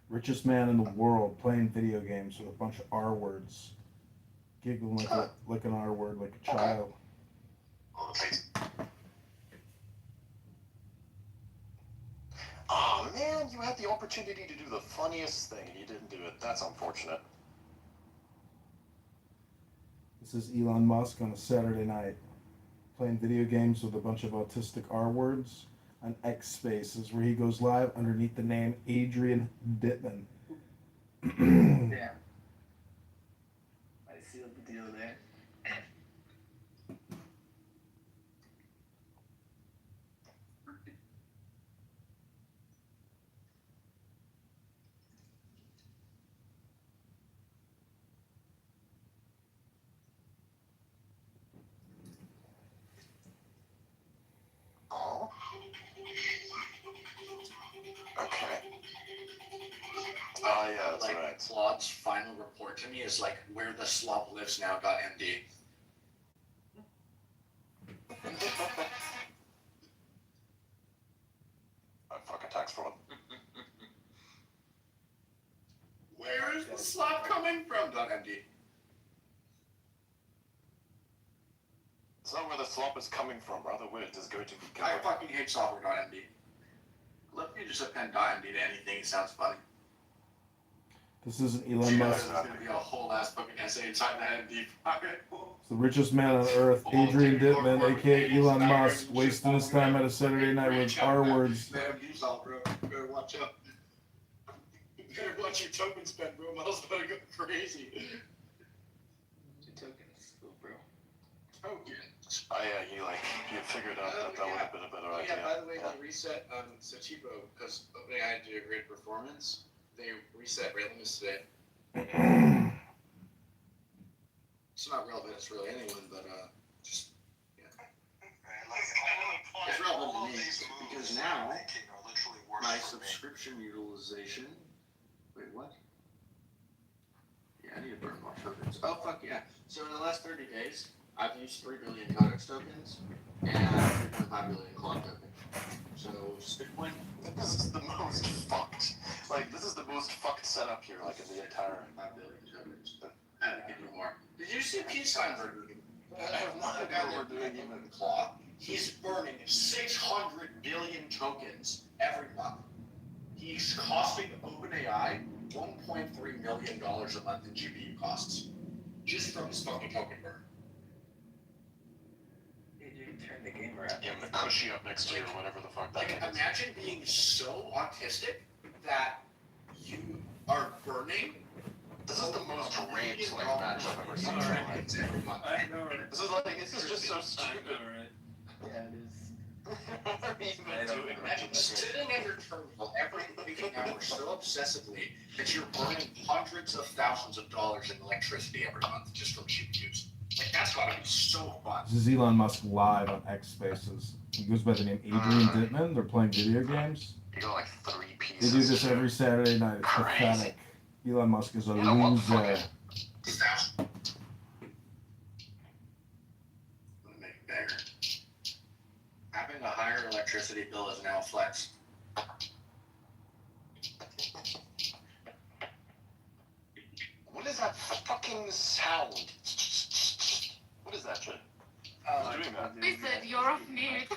Richest man in the world playing video games with a bunch of R words. Giggling like an R word, like a child. Oh man, you had the opportunity to do the funniest thing and you didn't do it. That's unfortunate. This is Elon Musk on a Saturday night playing video games with a bunch of autistic R words on X Spaces where he goes live underneath the name Adrian Dittman. Yeah. I sealed the deal there. Oh. Okay. Oh yeah, that's like, right. Claude's final report to me is like, where the slop lives now, .md. Fucking tax fraud. the slop coming from? .md. It's not where the slop is coming from, rather where it is going to be I going. fucking hate software.md. Let me just append .md to anything. It sounds funny. This isn't Elon Musk. There's gonna be a whole ass fucking essay inside that MD file. It's the richest man on earth, Adrian Dittman, aka Elon Musk, wasting his time at a Saturday night with R words. The MD file, bro. You better watch out. You better watch your token spend, bro. Miles better go crazy. Your tokens, bro. Tokens. Oh yeah, you figured out that would have been a better idea. Yeah, by the way, the reset on Satipo, because OpenAI did a great performance, they reset rate limits today. It's not relevant, it's really anyone, but just, yeah. It's relevant to me, because now, my subscription utilization, wait, what? Yeah, I need to burn more tokens. Oh, fuck yeah. So in the last 30 days, I've used 3 billion Codex tokens, and 3.5 billion clock tokens. So, Bitcoin. This is the most fucked. Like, this is the most fucked setup here, like, in the entire 5 billion tokens. But I had to give you more. Did you see P. Steinberg? I have no idea what we're doing even. Claw. He's burning 600 billion tokens every month. He's costing OpenAI $1.3 million a month in GPU costs. Just from his fucking token burn. Turn the game around. Yeah, the cushy up next to you, or whatever the fuck that Like, is. imagine being so autistic that you are burning. This is the most raped like match I've ever seen. Every month. I know, right? This is just so stupid. Yeah, it is. What are we even doing? Imagine sitting in your terminal every waking hour so obsessively that you're burning hundreds of thousands of dollars in electricity every month just from GPUs. Like, that's gotta be so fun. This is Elon Musk live on X Spaces. He goes by the name Adrian Dittman. They're playing video games. You got like 3 They pieces. do this every Saturday night. It's pathetic. Elon Musk is a loser. I'm gonna make it better. Having a higher electricity bill is now a flex. What is that fucking sound? What is that shit? Who's doing that? They said you're off mute.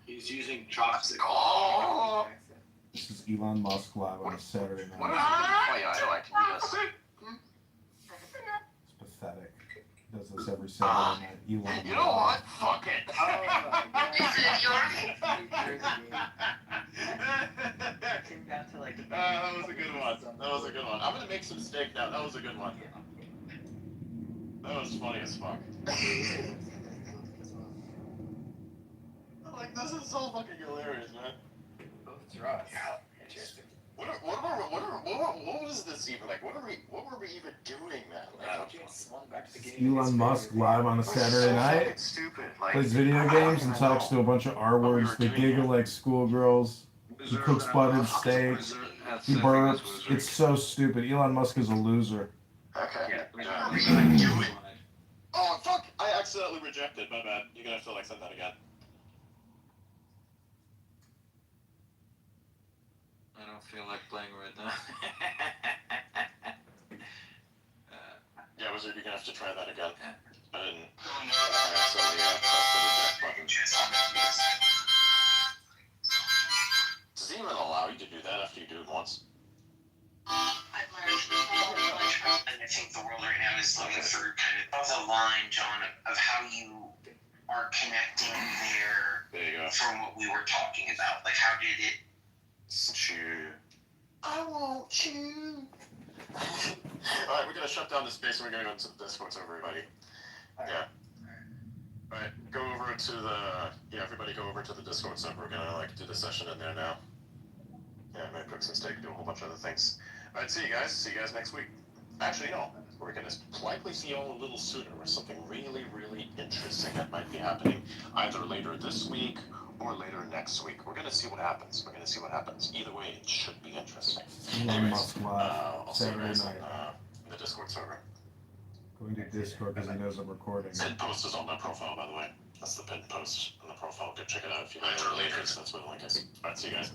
He's using chopsticks. Oh! This is Elon Musk live on a Saturday What night. is it? Oh yeah, I can do this. It's pathetic. He does this every Saturday night. Elon. You know what? Fuck it. They said you're Came down to like. That was a good one. That was a good one. I'm gonna make some steak now. That was a good one. That was funny as fuck. Like, this is so fucking hilarious, man. Both drops. Yeah. Interesting. What was this even like? What were we even doing, man? Like, Swung back to the game. Elon Musk live on a Saturday night. Stupid. Like, Plays video games and talks to a bunch of R words. They giggle like schoolgirls. He cooks buttered steak. He burps. It's so stupid. Elon Musk is a loser. Okay. Oh fuck! I accidentally rejected. My bad. You're gonna have to like send that again. I don't feel like playing right now. Yeah, Wizard, you're gonna have to try that again. I didn't. I accidentally pressed the reject button. Does it even allow you to do that after you do it once? I've learned and I think the world right now is looking for kind of the line, John, of how you are connecting There you go. from what we were talking about. Like, how did it? Chew. I want you. Alright, we're gonna shut down the space and we're gonna go into the Discord server, everybody. Yeah. Alright, go over to the. Yeah, everybody go over to the Discord server. We're gonna like do the session in there now. Yeah, I'm gonna cook some steak, do a whole bunch of other things. Alright, see you guys. See you guys next week. Actually, no. We're gonna likely see you all a little sooner with something really, really interesting that might be happening either later this week or later next week. We're gonna see what happens. We're gonna see what happens. Either way, it should be interesting. Elon Musk live I'll see you Saturday guys night. in the Discord server. Going to Discord because he knows I'm recording. Pinned post is on my profile, by the way. That's the pinned post on the profile. Go check it out if you like it later. That's what the link is. Alright, see you guys.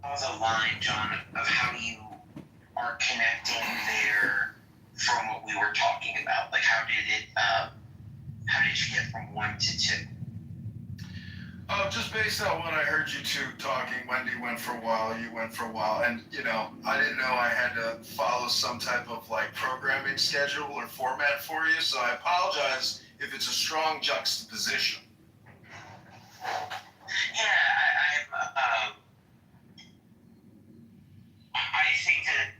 The line, John, of how you are connecting there from what we were talking about. Like, how did you get from 1 to 2? Oh, just based on when I heard you two talking, Wendy went for a while, you went for a while, and I didn't know I had to follow some type of like programming schedule or format for you, so I apologize if it's a strong juxtaposition. Yeah, I think that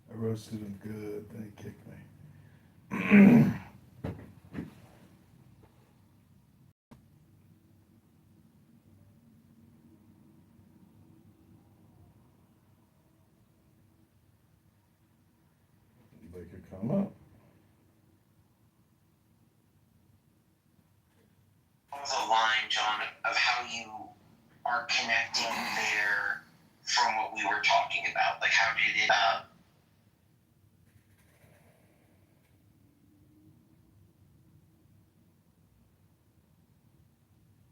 I roasted him good, then he kicked me. They could come up. the line, John, of how you are connecting there from what we were talking about. Like, how did it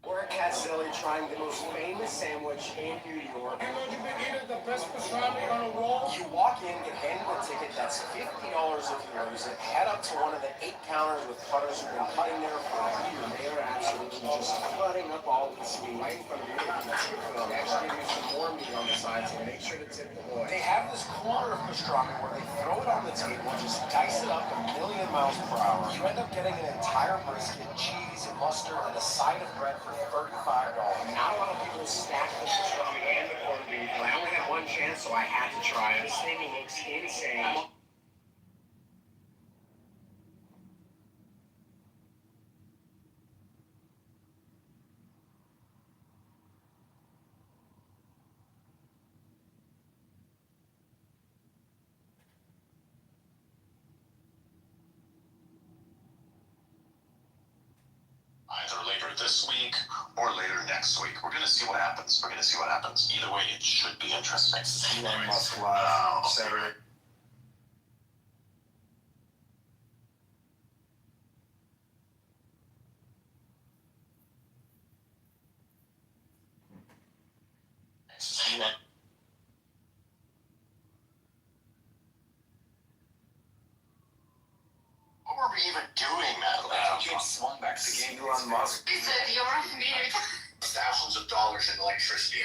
We're at Cat Deli trying the most famous sandwich in New York. You know you've been eating the best pastrami on the wall? You walk in, get handed a ticket, that's $50 if you use it. Head up to one of the 8 counters with cutters who've been cutting there for a year. They are absolutely just cutting up all of this meat right in front of you. That's your food. They actually give you some more meat on the side, so make sure to tip the boy. They have this cooler of pastrami where they throw it on the table, just dice it up a million miles per hour. You end up getting an entire brisket, cheese, mustard, and a side of bread for $35. Not a lot of people stack the pastrami and the corned beef. I only had one chance, so I had to try it. This thing looks insane. Either later this week or later next week. We're gonna see what happens. Either way, it should be interesting. Elon Musk live Saturday. What were we even doing, Madeline? He swung back to the game. Elon Musk. He said, you're muted. Thousands of dollars in electricity.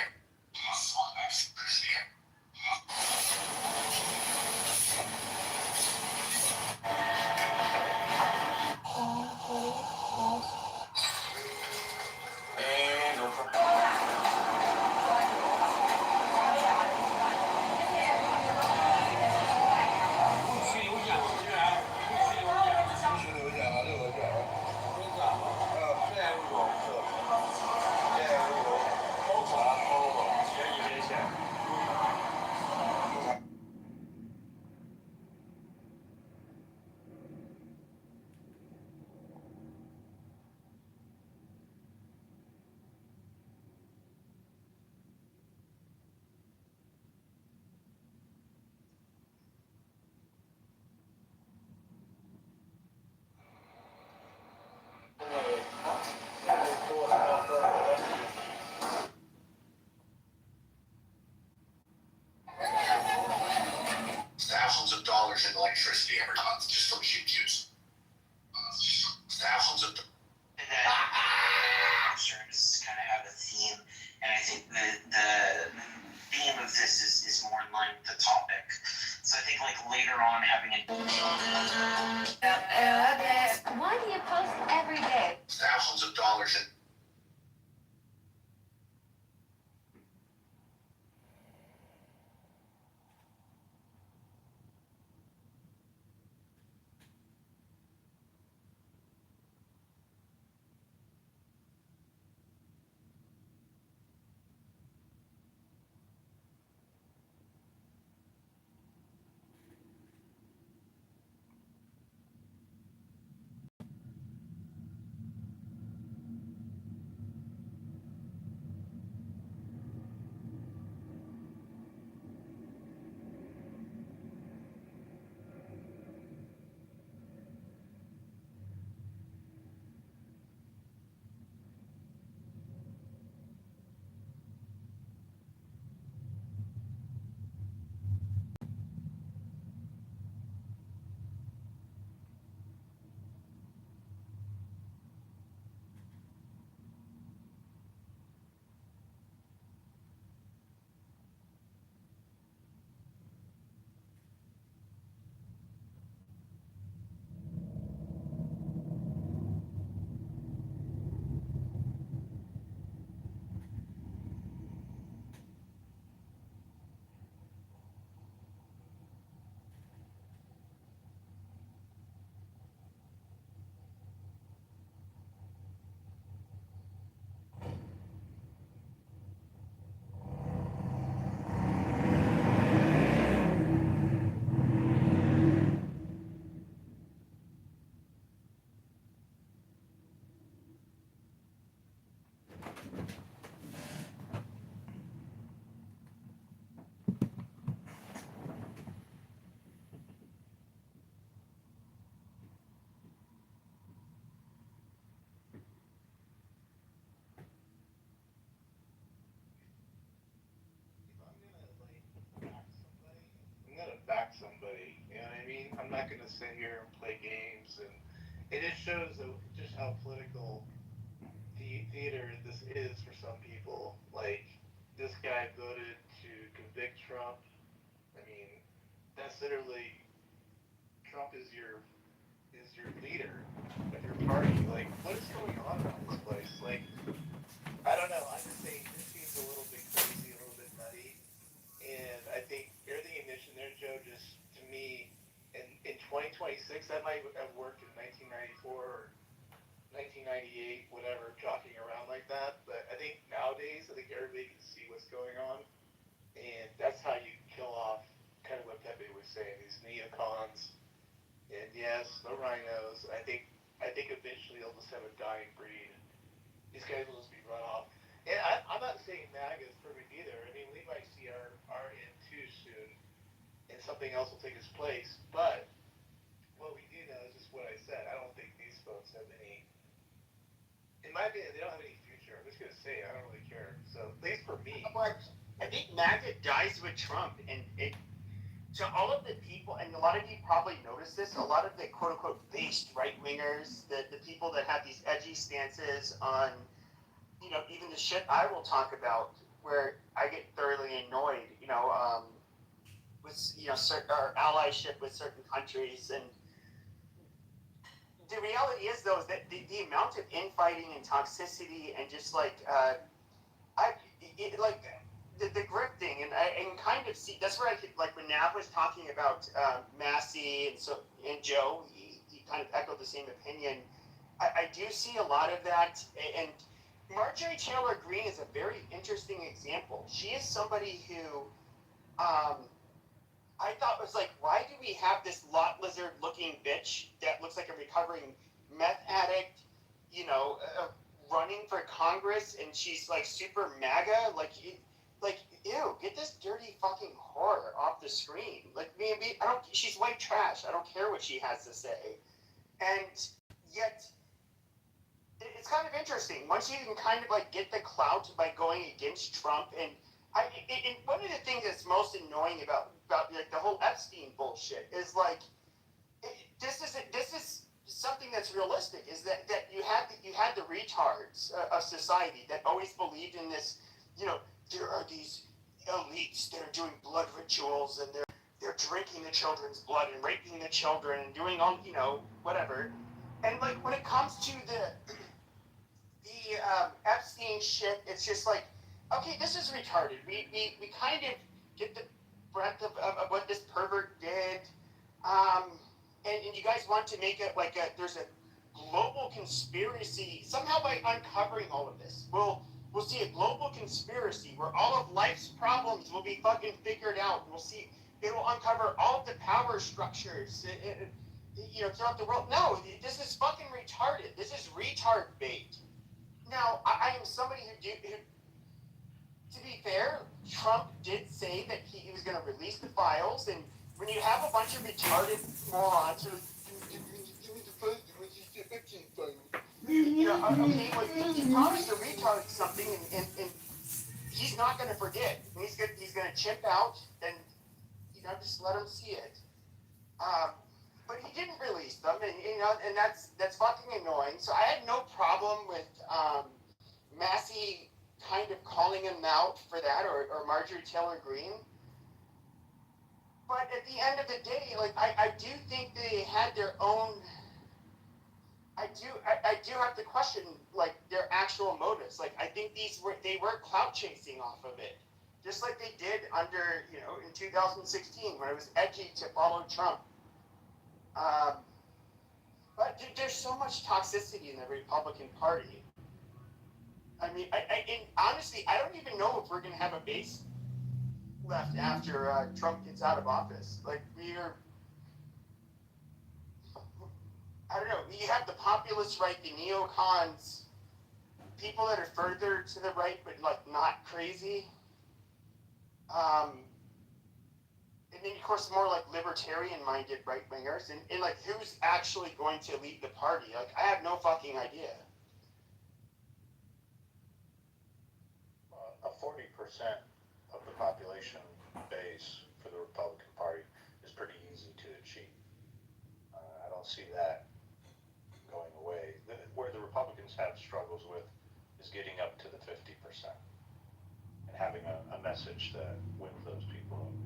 not going to sit here and play games, and it just shows just how political theater this is for some people. Like, this guy voted to convict Trump. I mean, that's literally, Trump is your leader of your party. Like, what is going on around this place? Like, I don't know. I'm just saying this seems a little bit crazy, a little bit nutty. And I think everything you mentioned there, Joe, just to me, in 2026, that might have worked in 1994 or 1998, whatever, jockeying around like that. But I think nowadays, I think everybody can see what's going on. And that's how you kill off kind of what Pepe was saying, these neocons. And yes, the rhinos. I think eventually they'll just have a dying breed. These guys will just be run off. And I'm not saying MAGA is perfect either. I mean, we might see our end too soon, and something else will take its place. But what we do know is just what I said. I don't think these folks have any. In my opinion, they don't have any future. I'm just gonna say it. I don't really care. So at least for me. But I think MAGA dies with Trump, and it. To all of the people, and a lot of you probably noticed this, a lot of the quote-unquote based right-wingers, the people that have these edgy stances on, even the shit I will talk about, where I get thoroughly annoyed, with, our allyship with certain countries. And the reality is, though, is that the amount of infighting and toxicity and just, the grifting, and I can kind of see, that's where I could, like, when Nav was talking about Massey and Joe, he kind of echoed the same opinion. I do see a lot of that, and Marjorie Taylor Greene is a very interesting example. She is somebody who I thought was like, why do we have this lot lizard looking bitch that looks like a recovering meth addict, running for Congress, and she's like super MAGA, ew, get this dirty fucking whore off the screen. Like, maybe, she's white trash. I don't care what she has to say. And yet, it's kind of interesting. Once you can kind of get the clout by going against Trump, and one of the things that's most annoying about the whole Epstein bullshit is this is something that's realistic. Is that you had the retards of society that always believed in this. There are these elites that are doing blood rituals, and they're drinking the children's blood and raping the children and doing all whatever. And when it comes to the Epstein shit, it's just okay, this is retarded. We kind of get the breadth of what this pervert did, and you guys want to make it there's a global conspiracy somehow by uncovering all of this. We'll see a global conspiracy where all of life's problems will be fucking figured out. We'll see it will uncover all of the power structures, throughout the world. No, this is fucking retarded. This is retard bait. Now, I am somebody who, to be fair, Trump did say that he was going to release the files, and when you have a bunch of retarded morons who, give me the files, okay, well, he promised the retard something, and he's not going to forget. He's going to chip out, and just let him see it. But he didn't release them, and that's fucking annoying. So I had no problem with Massey kind of calling him out for that, or Marjorie Taylor Greene. But at the end of the day, I do think they had their own. I do have to question their actual motives. I think they were clout chasing off of it, just like they did under in 2016 when it was edgy to follow Trump. But there's so much toxicity in the Republican Party. I mean, and honestly, I don't even know if we're going to have a base left after Trump gets out of office. I don't know. You have the populist right, the neocons, people that are further to the right, but not crazy. And then, of course, more libertarian-minded right-wingers, and who's actually going to lead the party? I have no fucking idea. A 40% of the population base for the Republican Party is pretty easy to achieve. see that going away. Where the Republicans have struggles with is getting up to the 50% and having a message that wins those people over.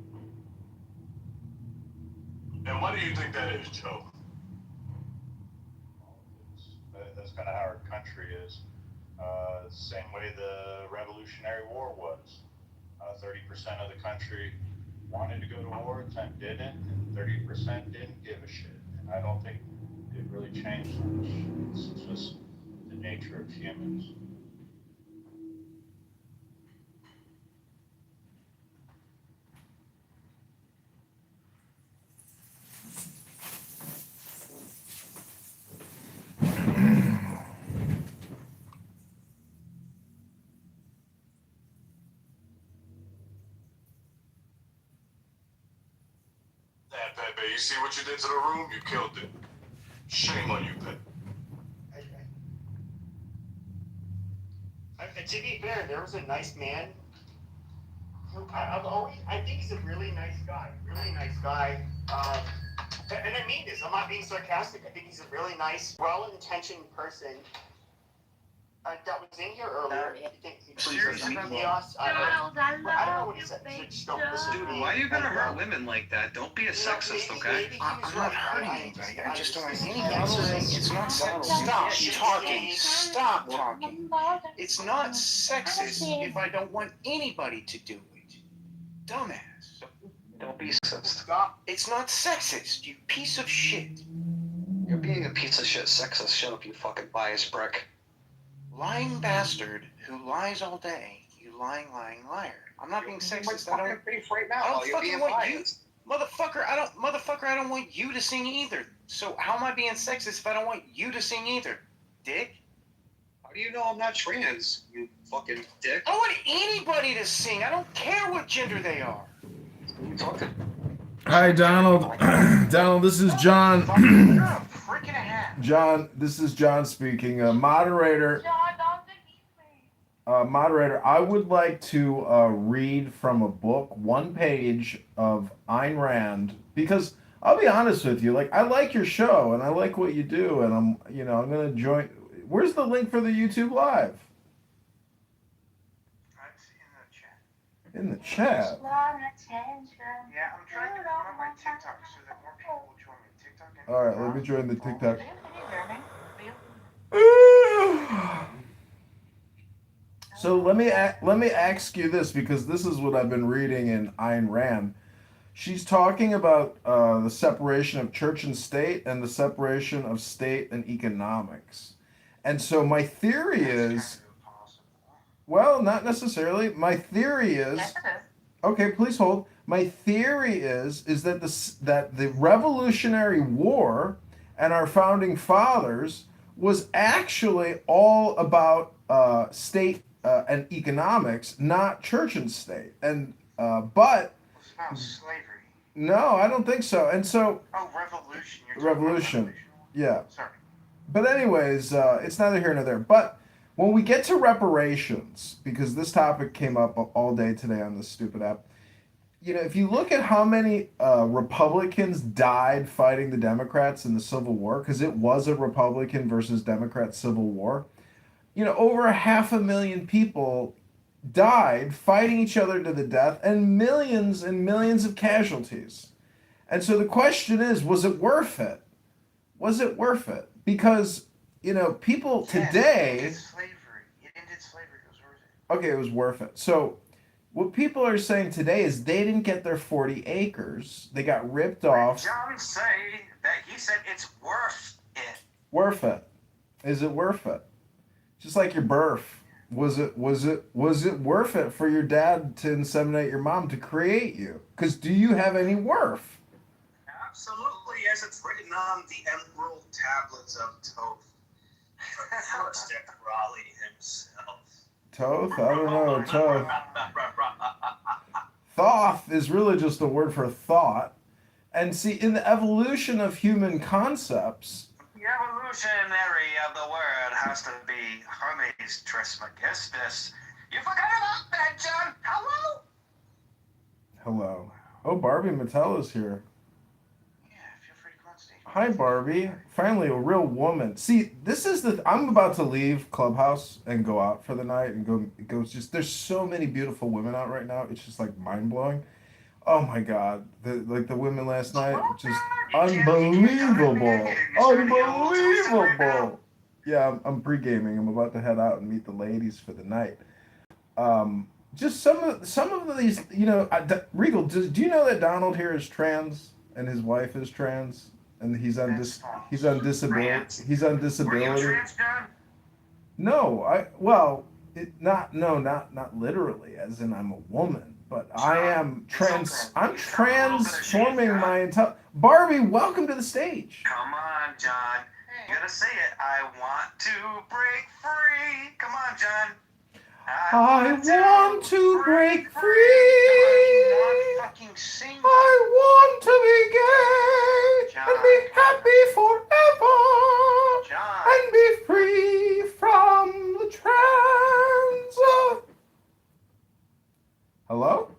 And why do you think that is, Joe? That's kind of how our country is. Same way the Revolutionary War was. 30% of the country wanted to go to war, 10 didn't, and 30% didn't give a shit. And I don't think it really changed much. It's just the nature of humans. Pepe, you see what you did to the room? You killed it. Shame on you, Pepe. To be fair, there was a nice man who I think he's a really nice guy. Really nice guy. And I mean this, I'm not being sarcastic. I think he's a really nice, well-intentioned person. That was in here earlier. You think Seriously? chaos? I don't know what he said. He said, just don't listen to Dude, me. why are you gonna hurt women like that? Don't be a sexist, okay? I'm not hurting anybody. I just don't want anything. It's not sexist. Stop talking. Stop talking. It's not sexist if I don't want anybody to do it. Dumbass. Don't be sexist. Stop. It's not sexist, you piece of shit. You're being a piece of shit sexist. Shut up, you fucking biased prick. Lying bastard who lies all day. You lying liar. I'm not being sexist. I don't. Right now, I while don't you're fucking being want biased. you, motherfucker. I don't want you to sing either. So how am I being sexist if I don't want you to sing either, dick? How do you know I'm not trans, you fucking dick? I don't want anybody to sing. I don't care what gender they are. What are you talking? Hi, Donald. Donald, this is John. John, this is John speaking. Moderator. Moderator, I would like to read from a book, one page of Ayn Rand, because I'll be honest with you, like I like your show and I like what you do, and I'm gonna join. Where's the link for the YouTube Live? In the chat. Yeah, I'm trying to promote my TikTok so that more people will join my TikTok. All right, let me join the TikTok. So let me ask you this, because this is what I've been reading in Ayn Rand. She's talking about the separation of church and state and the separation of state and economics. And so my theory is, well, not necessarily. My theory is, okay, please hold. My theory is that the Revolutionary War and our founding fathers was actually all about state and economics, not church and state. And but slavery. No, I don't think so. And so Revolution. revolution, yeah. Sorry. But anyways, it's neither here nor there. But when we get to reparations, because this topic came up all day today on this stupid app, if you look at how many Republicans died fighting the Democrats in the Civil War, because it was a Republican versus Democrat Civil War, over 500,000 people died fighting each other to the death, and millions of casualties. And so the question is, was it worth it? Was it worth it? Because, people today... You ended slavery. It was worth it. Okay, it was worth it. So what people are saying today is they didn't get their 40 acres. They got ripped off. John say that he said it's worth it. Worth it. Is it worth it? Just like your birth. Was it worth it for your dad to inseminate your mom to create you? Because do you have any worth? Absolutely, as it's written on the emerald tablets of Thoth. First Raleigh himself. Thoth? I don't know. Thoth. Thoth is really just a word for thought. And see, in the evolution of human concepts... The evolutionary of the word has to be Hermes Trismegistus. You forgot about that, John. Hello? Hello. Oh, Barbie Mattel is here. Yeah, feel free to come on stage. Hi, Barbie. Finally, a real woman. See, this is I'm about to leave Clubhouse and go out for the night and go. Just there's so many beautiful women out right now. It's just like mind blowing. Oh my God, the women last night, just unbelievable, unbelievable. Yeah, I'm pre-gaming. I'm about to head out and meet the ladies for the night. Just some of these, Regal. Do you know that Donald here is trans and his wife is trans and he's on disability. He's on disability. Were you trans, John? No, not literally, as in I'm a woman, but I am trans. I'm transforming my entire. Barbie, welcome to the stage. Come on, John. You gotta say it. I want to break free. Come on, John. I want to break free. Fucking sing. I want to be gay and be happy forever and be free from the trans. Hello?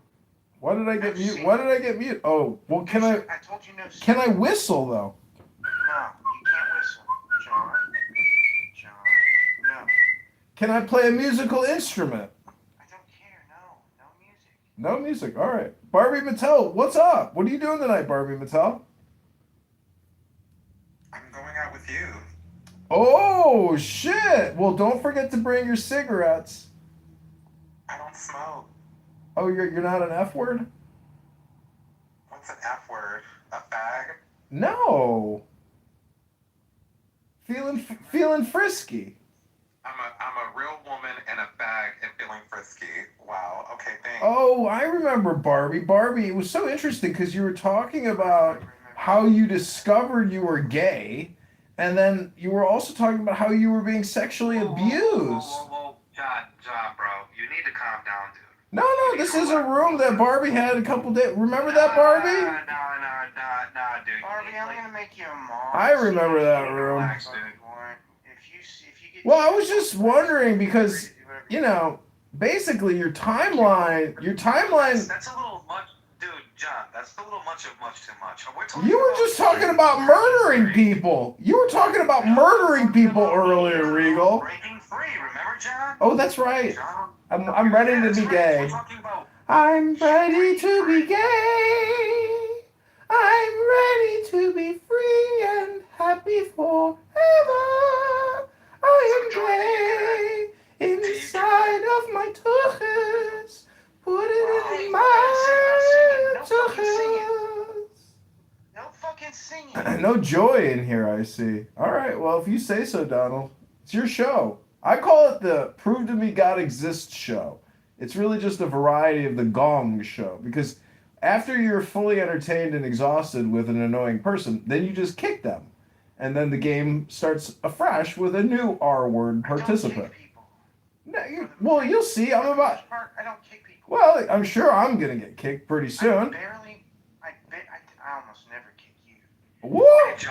Why did I get mute? Why did I get mute? Oh, well, can I told you no. Can I whistle though? No, you can't whistle, John. John, no. Can I play a musical instrument? I don't care. No music. No music. All right. Barbie Mattel, what's up? What are you doing tonight, Barbie Mattel? I'm going out with you. Oh, shit. Well, don't forget to bring your cigarettes. I don't smoke. Oh, you're not an F word? What's an F word? A fag? No. Feeling frisky. I'm a real woman and a fag and feeling frisky. Wow. Okay, thanks. Oh, I remember Barbie. Barbie, it was so interesting because you were talking about how you discovered you were gay, and then you were also talking about how you were being sexually abused. Whoa. John, bro. You need to calm down, dude. No, this is a room that Barbie had a couple days. Remember that, Barbie? No, dude. Barbie, I'm gonna make you a mom. I remember that room. Relax, dude. Well, I was just wondering because, basically your timeline. That's a little much, dude. John, that's a little much of much too much. You were just talking about murdering people. You were talking about murdering people earlier, Regal. Breaking free, remember, John? Oh, that's right. I'm ready to be gay. I'm ready to be gay. I'm ready to be free and happy forever. I am gay inside of my tuchus. Put it in my tuchus. No fucking singing. No joy in here, I see. All right, well, if you say so, Donald. It's your show. I call it the Prove to Me God Exists show. It's really just a variety of the Gong show because after you're fully entertained and exhausted with an annoying person, then you just kick them. And then the game starts afresh with a new R-word participant. Well, you'll see. I don't kick people. Well, I'm sure I'm going to get kicked pretty soon. I almost never kick you. What?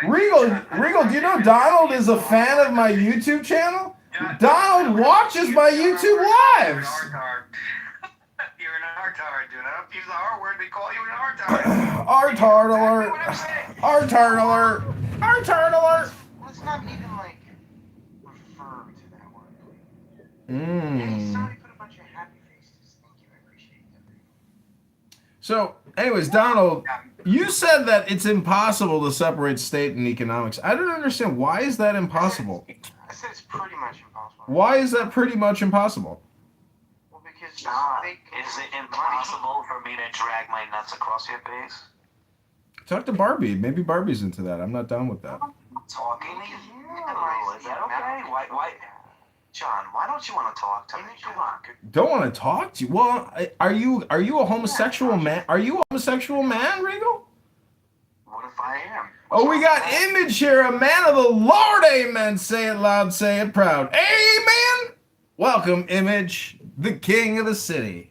Regal, do you know Donald is a fan of my YouTube channel? Donald watches my YouTube lives. You're an R-tard, dude. I don't use the R-word. They call you an R-tard. R-tard alert. R-tard alert. R-tard alert. Let's not even, refer to that word, please. Hey, somebody put a bunch of happy faces. Thank you. I appreciate that. So, anyways, Donald, you said that it's impossible to separate state and economics. I don't understand. Why is that impossible? I said it's pretty much impossible. Why is that pretty much impossible? Well, because John, is it impossible for me to drag my nuts across your face? Talk to Barbie. Maybe Barbie's into that. I'm not down with that. Talking to you? Is that okay? Why? John, why don't you want to talk to me? Come on. Don't want to talk to you. Well, are you a homosexual man? Are you a homosexual man, Regal? What if I am? Oh, we got Image here, a man of the Lord. Amen. Say it loud, say it proud. Amen. Welcome, Image, the king of the city.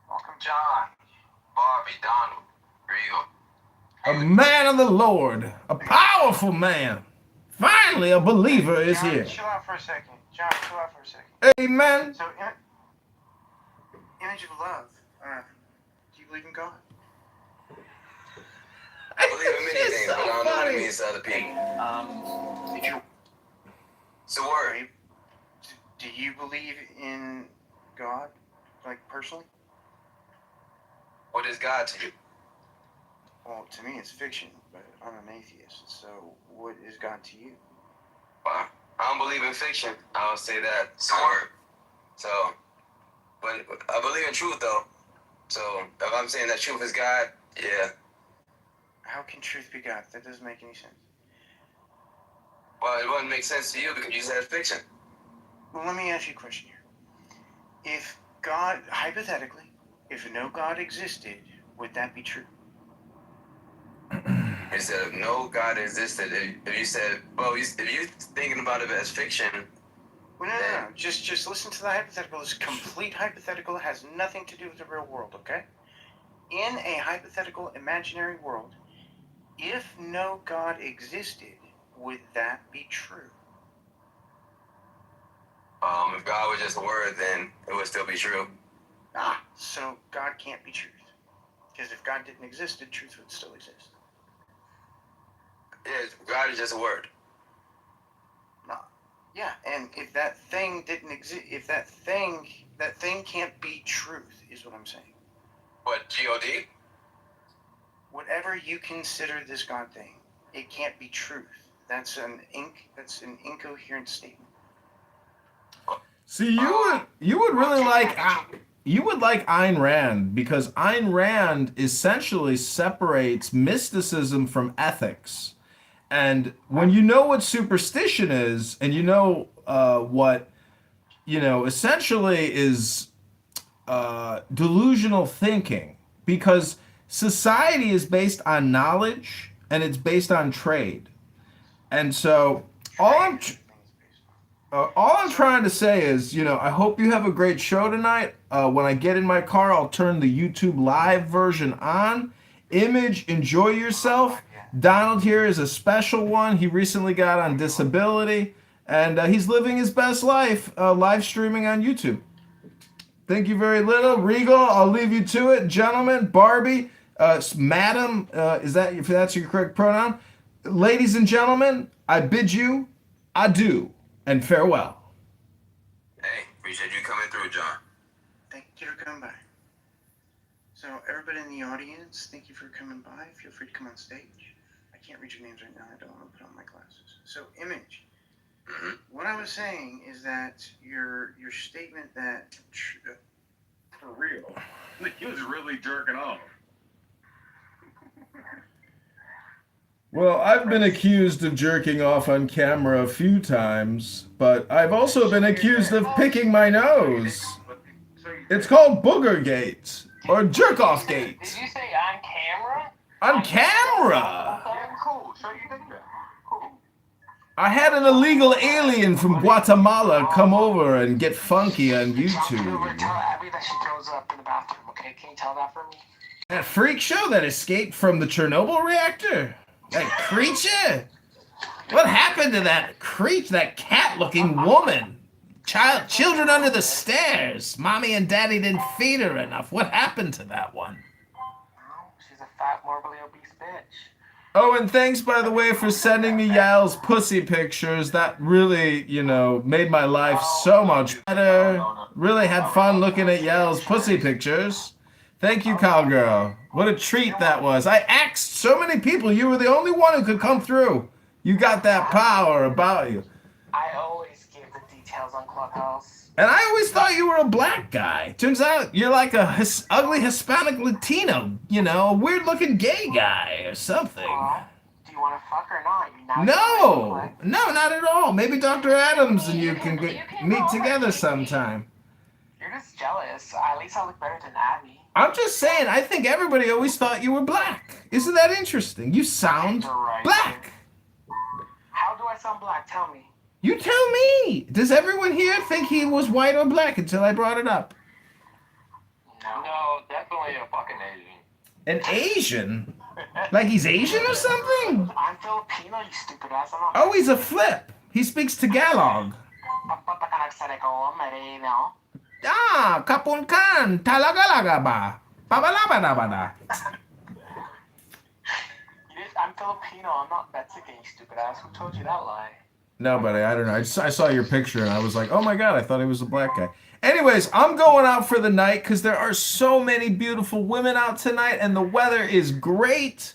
Welcome, John, Barbie, Donald, Regal. A man of the Lord, a powerful man. Finally, a believer is John, here. Chill out for a second. John, chill out for a second. Amen. So, image of love. Do you believe in God? I believe in many things, but I don't know what it means to other people. If you It's a word. do you believe in God, like personally? What is God to you? Well, to me, it's fiction, but I'm an atheist. So, what is God to you? Well, I don't believe in fiction. I'll say that. It's a word. So, but I believe in truth, though. So, if I'm saying that truth is God, yeah. How can truth be God? That doesn't make any sense. Well, it wouldn't make sense to you because you said fiction. Well, let me ask you a question here. If God, hypothetically, if no God existed, would that be true? You said if no God existed, if you said, well, if you're thinking about it as fiction, Well, no. Just listen to the hypothetical. It's complete hypothetical. It has nothing to do with the real world, okay? In a hypothetical imaginary world, if no God existed, would that be true? if God was just a word, then it would still be true. So God can't be truth. Because if God didn't exist, then truth would still exist. Yeah, God is just a word. No. Yeah, and if that thing didn't exist, if that thing can't be truth, is what I'm saying. What, G-O-D? Whatever you consider this God thing, it can't be truth. That's an incoherent statement. See, you would really like Ayn Rand, because Ayn Rand essentially separates mysticism from ethics. And when you know what superstition is, and you know what essentially is delusional thinking, because society is based on knowledge and it's based on trade. And so all I'm trying to say is, I hope you have a great show tonight. When I get in my car, I'll turn the YouTube live version on. Image, enjoy yourself. Donald here is a special one. He recently got on disability, and he's living his best life live streaming on YouTube. Thank you very little. Regal, I'll leave you to it. Gentlemen, Barbie, madam, if that's your correct pronoun. Ladies and gentlemen, I bid you adieu and farewell. Hey, appreciate you coming through, John. Thank you for coming by. So, everybody in the audience, thank you for coming by. Feel free to come on stage. I can't read your names right now. I don't want to put on my glasses. So, Image. Mm-hmm. What I was saying is that your statement that for real, he was really jerking off. Well, I've been accused of jerking off on camera a few times, but I've also been accused of picking my nose. It's called Boogergate or Jerk-Off-Gate. Did you say on camera? On camera! Yeah, cool. So you did that. Cool. I had an illegal alien from Guatemala come over and get funky on YouTube. Tell Abby that she throws up in the bathroom, okay? Can you tell that for me? That freak show that escaped from the Chernobyl reactor? That creature? What happened to that that cat-looking woman? Children under the stairs. Mommy and Daddy didn't feed her enough. What happened to that one? Oh, she's a fat, morbidly obese bitch. Oh, and thanks, by the way, for sending me Yael's pussy pictures. That really, made my life so much better. Really had fun looking at Yael's pussy pictures. Thank you, cowgirl. What a treat that was. I asked so many people. You were the only one who could come through. You got that power about you. I always give the details on Clubhouse. And I always thought you were a black guy. Turns out you're like a ugly Hispanic Latino, a weird-looking gay guy or something. Do you want to fuck or not? No, not at all. Maybe Dr. Adams and you can meet together sometime. You're just jealous. At least I look better than Abby. I'm just saying, I think everybody always thought you were black. Isn't that interesting? You sound black. How do I sound black? Tell me. You tell me. Does everyone here think he was white or black until I brought it up? No, definitely a fucking Asian. An Asian? Like he's Asian or something? I'm Filipino, you stupid ass. Oh, he's a flip. He speaks Tagalog. Kapun kan, talagalaga ba? Babalabadabada. Filipino. I'm not Mexican, you stupid ass. Who told you that lie? No, buddy, I don't know. I saw your picture and I was like, oh my God, I thought he was a black guy. Anyways, I'm going out for the night because there are so many beautiful women out tonight and the weather is great.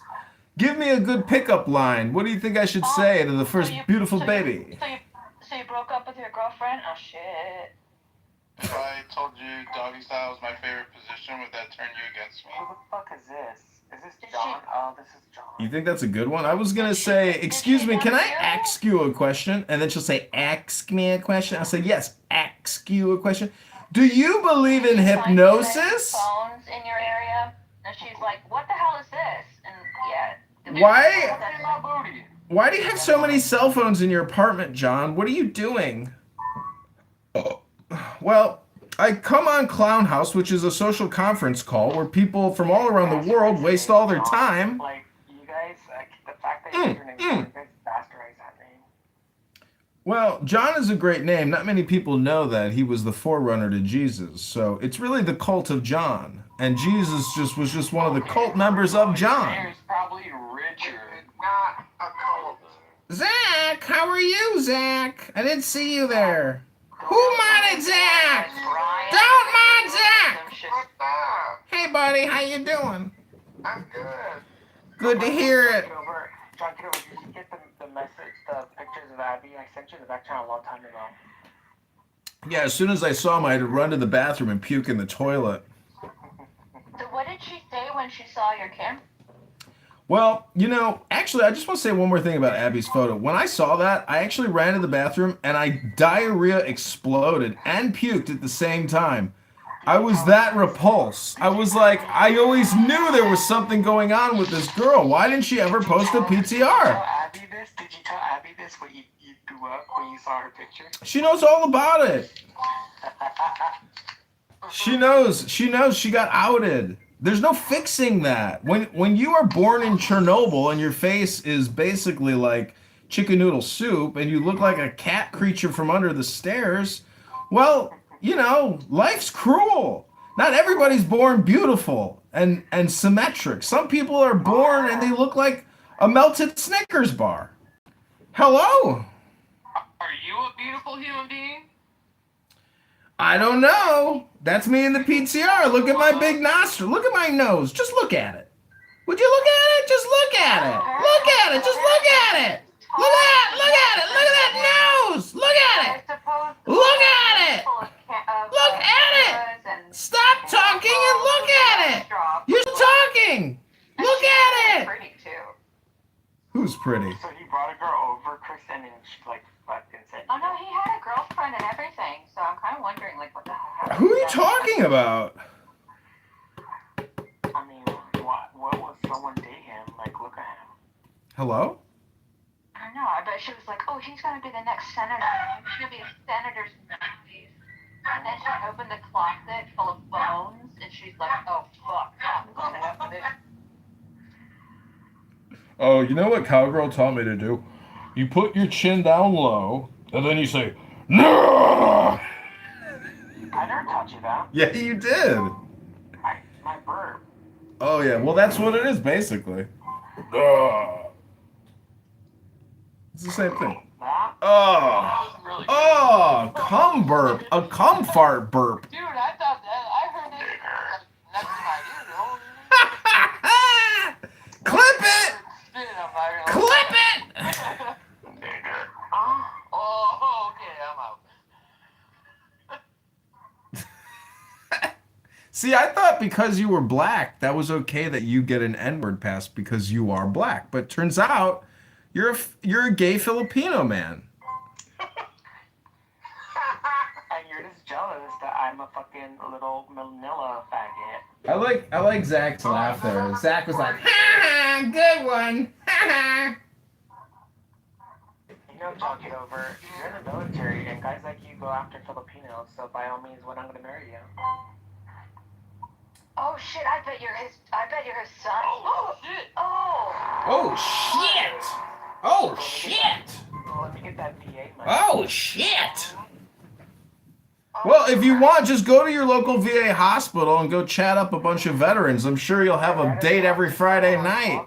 Give me a good pickup line. What do you think I should say to the first beautiful baby? So you broke up with your girlfriend? Oh shit. If I told you doggy style was my favorite position, would that turn you against me? Who the fuck is this? Is this John? Oh, this is John. You think that's a good one? I was going to say, excuse me, can I ask you a question? And then she'll say, ask me a question. I'll say, yes, ask you a question. Do you believe in hypnosis? Phones in your area, and she's like, "What the hell is this?" And yeah. Why do you have so many cell phones in your apartment, John? What are you doing? Oh. Well, I come on Clown House, which is a social conference call where people from all around the world waste all their time. Like, you guys, the fact that your name is you guys bastardize that name. Well, John is a great name. Not many people know that he was the forerunner to Jesus. So it's really the cult of John. And Jesus was just one of the cult members of John. There's probably Richard. Not a cult. Zach, how are you, Zach? I didn't see you there. Who modded Zach? Don't mod Zach! Hey, buddy, how you doing? I'm good. Good to hear it. John, did you get the message, the pictures of Abby? I sent you the back channel a long time ago. Yeah, as soon as I saw him, I had to run to the bathroom and puke in the toilet. So what did she say when she saw your camera? Well, you know, actually, I just want to say one more thing about Abby's photo. When I saw that, I actually ran to the bathroom and diarrhea exploded and puked at the same time. I was that repulsed. I was like, I always knew there was something going on with this girl. Why didn't she ever post a PTR? Did you tell Abby this when you threw up when you saw her picture? She knows all about it. She knows she got outed. There's no fixing that. When you are born in Chernobyl and your face is basically like chicken noodle soup and you look like a cat creature from under the stairs, well, you know, life's cruel. Not everybody's born beautiful and symmetric. Some people are born and they look like a melted Snickers bar. Hello? Are you a beautiful human being? I don't know. That's me in the PTR. Look at my big nostril. Look at my nose. Just look at it. Would you look at it? Just look at it. Look at it. Just look at it. Look at it. Look at it. Look at that nose. Look at it. Look at it. Look at it. Stop talking and look at it. You're talking. Look at it. Pretty too. Who's pretty? So he brought a girl over, Kristen, and she like fucking said. Oh no, he had a girlfriend and everything. So I'm kind of wondering, like, what the hell? Who are you talking about? I mean, what was someone date him? Like, look at him. Hello? I don't know. I bet she was like, oh, he's gonna be the next senator. He's gonna be a senator's mouthpiece. And then she opened the closet full of bones, and she's like, oh fuck, I'm going to have this. Oh, you know what Cowgirl taught me to do? You put your chin down low, and then you say, no! I never taught you that. Yeah, you did. My burp. Oh, yeah. Well, that's what it is, basically. It's the same thing. Oh. Oh, cum burp. A cum fart burp. Dude, I thought that. I heard that. That's my ear. Clip it! Clip it! Oh, okay, I'm out. See, I thought because you were black, that was okay that you get an N-word pass because you are black. But turns out you're a gay Filipino man. And you're just jealous that I'm a fucking little Manila faggot. I like Zach's laugh there. Zach was like, ha ha, good one. Ha ha. You know, John Kitover, you're in the military, and guys like you go after Filipinos, so by all means, we're not going to marry you. Oh shit! I bet you're his son. Oh shit! Oh shit! Oh shit! Well, let me get that PA money. Oh shit! Well, if you want, just go to your local VA hospital and go chat up a bunch of veterans. I'm sure you'll have a date every Friday night.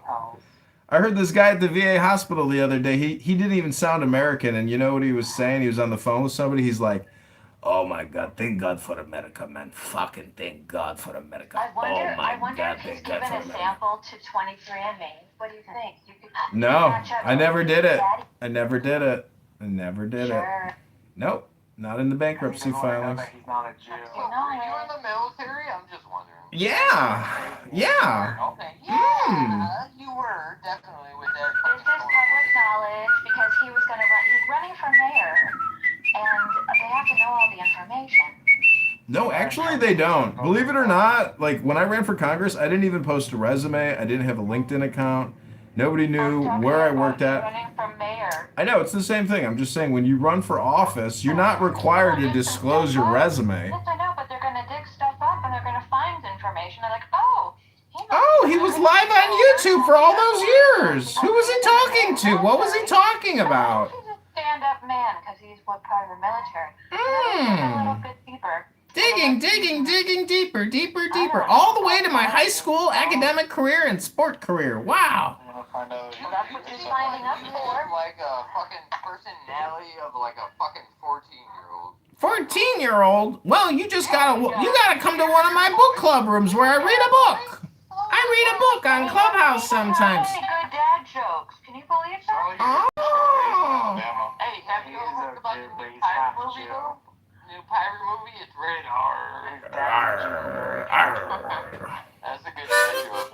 I heard this guy at the VA hospital the other day. He didn't even sound American, and you know what he was saying? He was on the phone with somebody. He's like, "Oh my God, thank God for America, man. Fucking thank God for America. I wonder, Oh my I wonder God, if he's thank God given for a America." sample to 23andMe. What do you think? You could No, match up I never did it. Daddy. I never did it. I never did it. Sure. Nope, not in the bankruptcy filings. He's not a Jew. You know Were you it. in the military? I'm just wondering. Yeah, yeah. Okay. Yeah, you were definitely with that. This is public knowledge because he was going to run. He's running for mayor, and they have to know all the information. No, actually they don't. Believe it or not, like when I ran for Congress, I didn't even post a resume. I didn't have a LinkedIn account. Nobody knew where I worked at. Running for mayor. I know, it's the same thing. I'm just saying, when you run for office, you're not required to disclose your resume. Yes, I know, but they're going to dig stuff up and they're going to find information. They're like, oh, He was live on YouTube for all those years. Who was he talking to? What was he talking about? he's a stand-up man because he's what part of the military. A little bit deeper. Digging deeper, deeper, deeper. All the way to my high school academic career and sport career. Wow. Well, that's what you're signing up for. Like a fucking personality of like a fucking 14-year-old. 14-year-old? Well, you gotta come to one of my book club rooms where I read a book. I read a book on Clubhouse sometimes. Good dad jokes. Can you believe that? Oh. Hey, have you ever heard about the new pirate movie though? New pirate movie? It's rated R. That's a good dad joke.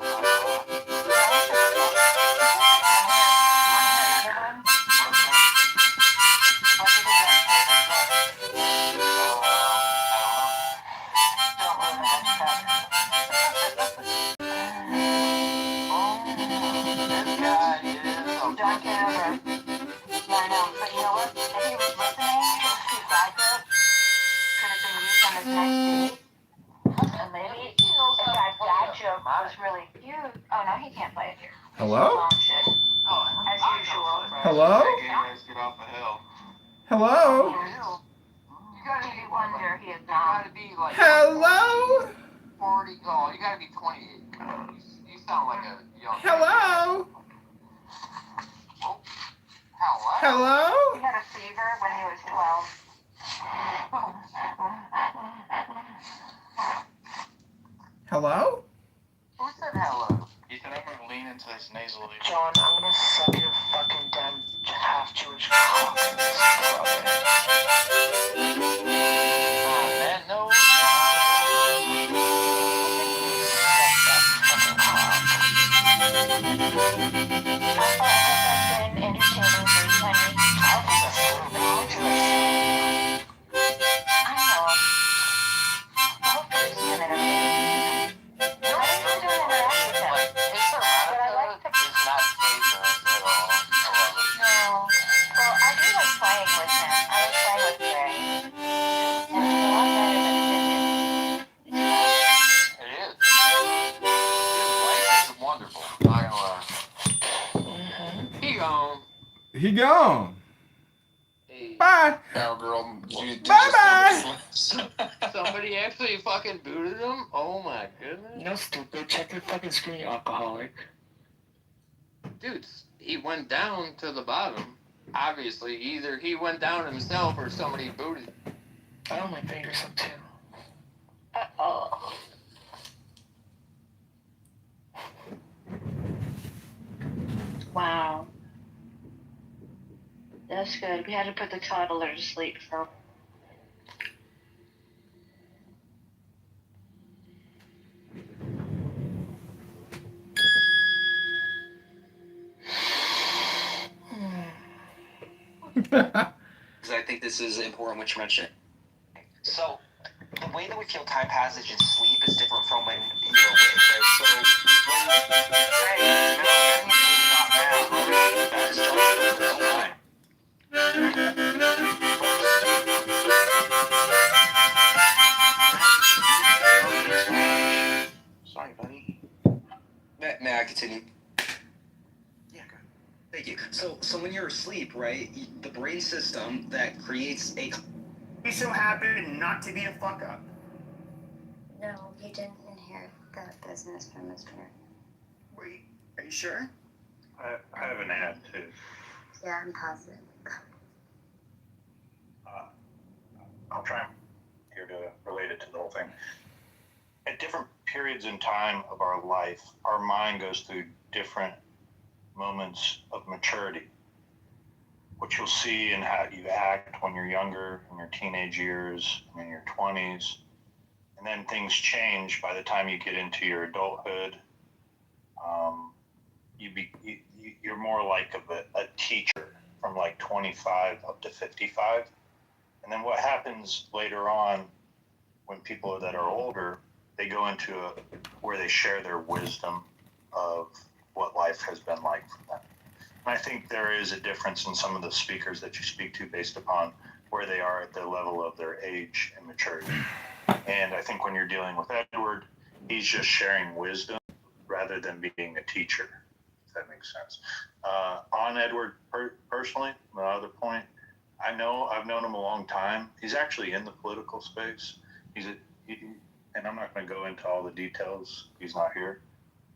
John Kitover. Yeah, I know. But you know what? If he was listening, his dad joke could have been used on his next date. And maybe if that dad joke was really cute. Oh, no, he can't play it here. Hello? Shit. As usual. Hello? Guys, get off the hill. Hello? You gotta be wonder he is not. You gotta be like Hello? 40. Oh, you gotta be 28. You sound like a young. Hello? Hello? He had a fever when he was 12. Hello? Who said hello? Ethan, I'm gonna lean into this nasally. John, I'm gonna suck your fucking damn half-Jewish cock in this Man, no. He gone. Bye. Cowgirl, Bye-bye. Somebody actually fucking booted him? Oh my goodness. No, stupid. Check your fucking screen, you alcoholic. Dude, he went down to the bottom. Obviously, either he went down himself or somebody booted. I don't my fingers up too. Uh-oh. Wow. That's good. We had to put the toddler to sleep, so. Because I think this is important what you mentioned. So, the way that we feel time passage in sleep is different from when you're awake, right? So, Sorry, buddy. May I continue? Yeah, go ahead. Thank you. So when you're asleep, right, the brain system that creates a... He so happened not to be a fuck up. No, he didn't inherit that business from his parents. Wait, are you sure? I have an ad too. Yeah, I'm positive. I'll try here to relate it to the whole thing. At different periods in time of our life, our mind goes through different moments of maturity, which you'll see in how you act when you're younger, in your teenage years, and in your 20s. And then things change by the time you get into your adulthood. You're more like a teacher from like 25 up to 55. And then what happens later on when people that are older, they go into where they share their wisdom of what life has been like for them. And I think there is a difference in some of the speakers that you speak to based upon where they are at the level of their age and maturity. And I think when you're dealing with Edward, he's just sharing wisdom rather than being a teacher, if that makes sense. On Edward personally, my other point, I've known him a long time. He's actually in the political space. And I'm not going to go into all the details. He's not here.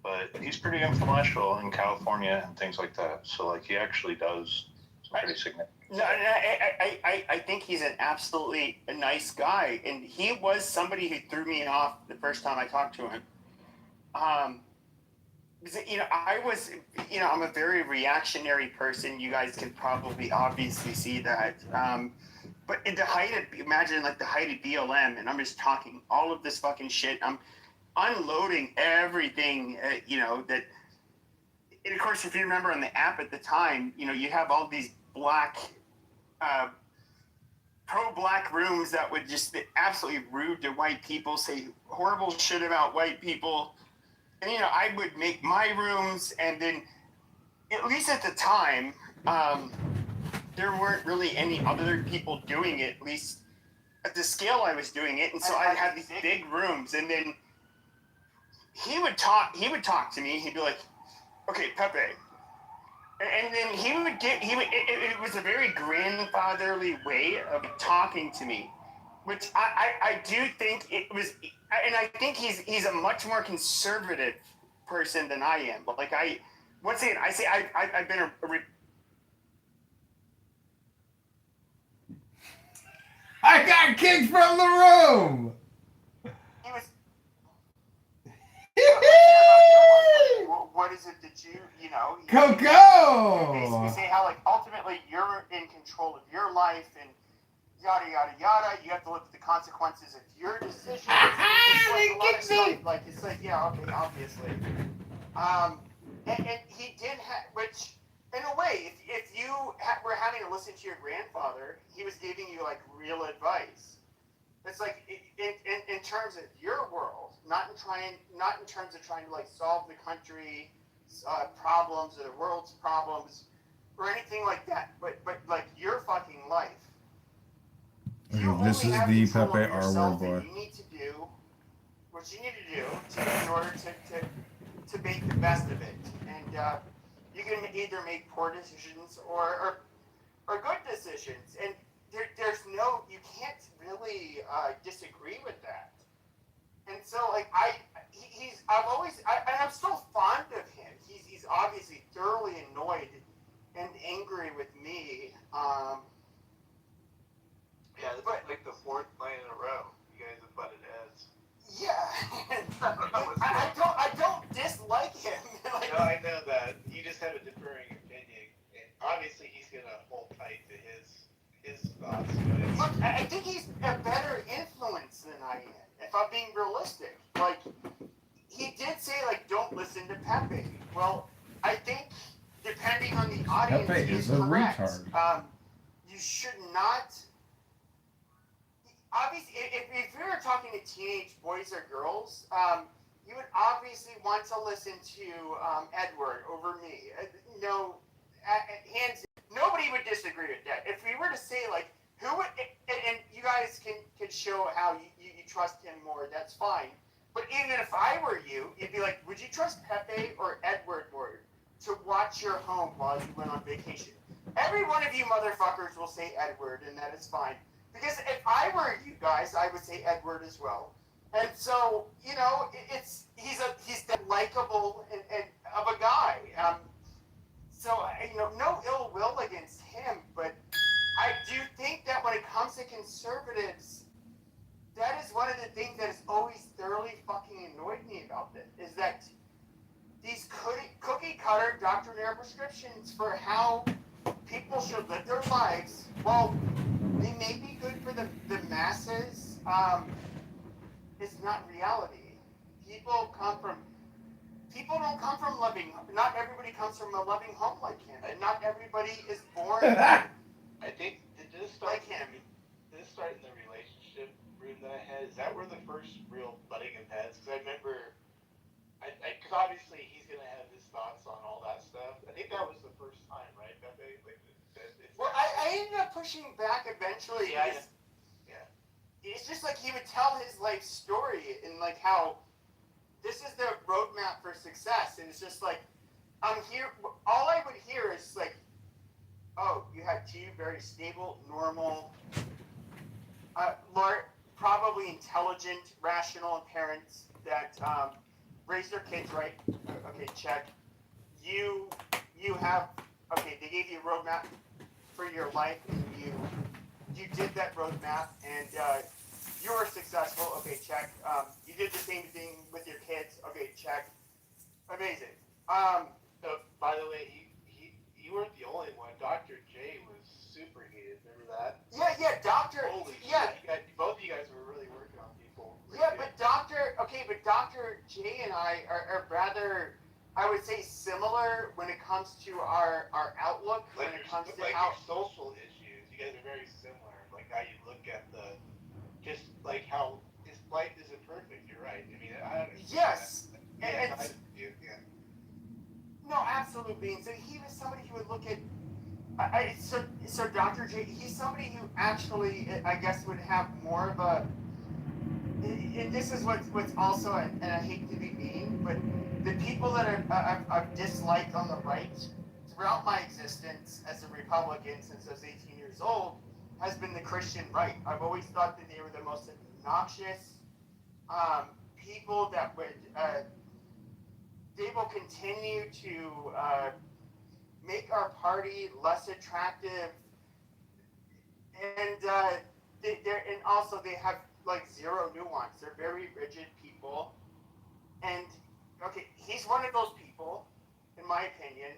But he's pretty influential in California and things like that. So, like, he actually does some pretty significant. No, I think he's an absolutely nice guy, and he was somebody who threw me off the first time I talked to him. I'm a very reactionary person. You guys can probably obviously see that. But at the height of, imagine like the height of BLM, and I'm just talking all of this fucking shit. I'm unloading everything, that, and of course, if you remember on the app at the time, you have all these pro-black rooms that would just be absolutely rude to white people, say horrible shit about white people. And, I would make my rooms, and then, at least at the time, there weren't really any other people doing it, at least at the scale I was doing it. And so I'd have these big rooms, and then he would talk to me. He'd be like, okay, Pepe. And then it was a very grandfatherly way of talking to me, which I do think it was, and I think he's a much more conservative person than I am. But like once again, I say I've been I got kicked from the room. He was. What is it that you Coco? basically say how like ultimately you're in control of your life and yada yada yada. You have to look at the consequences of your decisions. It's like yeah, okay, obviously. And he did have, which in a way, if you were having to listen to your grandfather, he was giving you like real advice. It's like in terms of your world, not in terms of trying to like solve the country's problems or the world's problems or anything like that, but like your fucking life. This is the Pepe R word boy. You need to do what you need to do in order to make the best of it, and you can either make poor decisions or good decisions, and you can't really disagree with that. And so like I'm still fond of him. He's obviously thoroughly annoyed and angry with me. Yeah, this is like the fourth night in a row. You guys have butted heads. Yeah. I don't dislike him. No, I know that. You just have a differing opinion. And obviously he's gonna hold tight to his thoughts. Look, I think he's a better influence than I am, if I'm being realistic. Like, he did say, like, don't listen to Pepe. Well, I think, depending on the audience, Pepe is a correct. retard. You should not... Obviously, if we were talking to teenage boys or girls, you would obviously want to listen to Edward over me. Nobody would disagree with that. If we were to say, like, who would, and you guys can show how you trust him more, that's fine. But even if I were you, you'd be like, would you trust Pepe or Edward more to watch your home while you went on vacation? Every one of you motherfuckers will say Edward, and that is fine. Because if I were you guys, I would say Edward as well. And so, he's the likable and of a guy. So, no ill will against him, but I do think that when it comes to conservatives, that is one of the things that has always thoroughly fucking annoyed me about this, is that these cookie cutter doctrinaire prescriptions for how people should live their lives, well, they may be good for the masses, it's not reality. People don't come from not everybody comes from a loving home like him, and not everybody is born I think did this start like him. Did this start in the relationship room that I had? Is that where the first real butting of heads? Because I remember, because obviously he's gonna have his thoughts on all that stuff. I think that was the first time, right? That they Well, I ended up pushing back eventually. Yeah. It's just like he would tell his life story and like how this is the roadmap for success, and it's just like I'm here. All I would hear is like, "Oh, you have two very stable, normal, probably intelligent, rational parents that raise their kids right." Okay, check. You have they gave you a roadmap for your life, and you did that roadmap, and you were successful. Okay, check. You did the same thing with your kids. Okay, check. Amazing. So, by the way, you weren't the only one. Dr. J was super heated. Remember that? Yeah, Doctor. Holy yeah. shit! Both of you guys were really working on people. Yeah, but Dr. J and I are rather, I would say, similar when it comes to our outlook, when it comes to how your social issues. You guys are very similar. Like how you look at just like how his life isn't perfect. You're right. I mean, I understand. yes, That. No, absolutely. And so he was somebody who would look at. So Dr. J, he's somebody who actually, I guess, would have more of a. And this is what's also, and I hate to be mean, but the people that I've disliked on the right throughout my existence as a Republican since I was 18 years old has been the Christian right. I've always thought that they were the most obnoxious people that would. They will continue to make our party less attractive, and and also they have like zero nuance. They're very rigid people, and he's one of those people, in my opinion,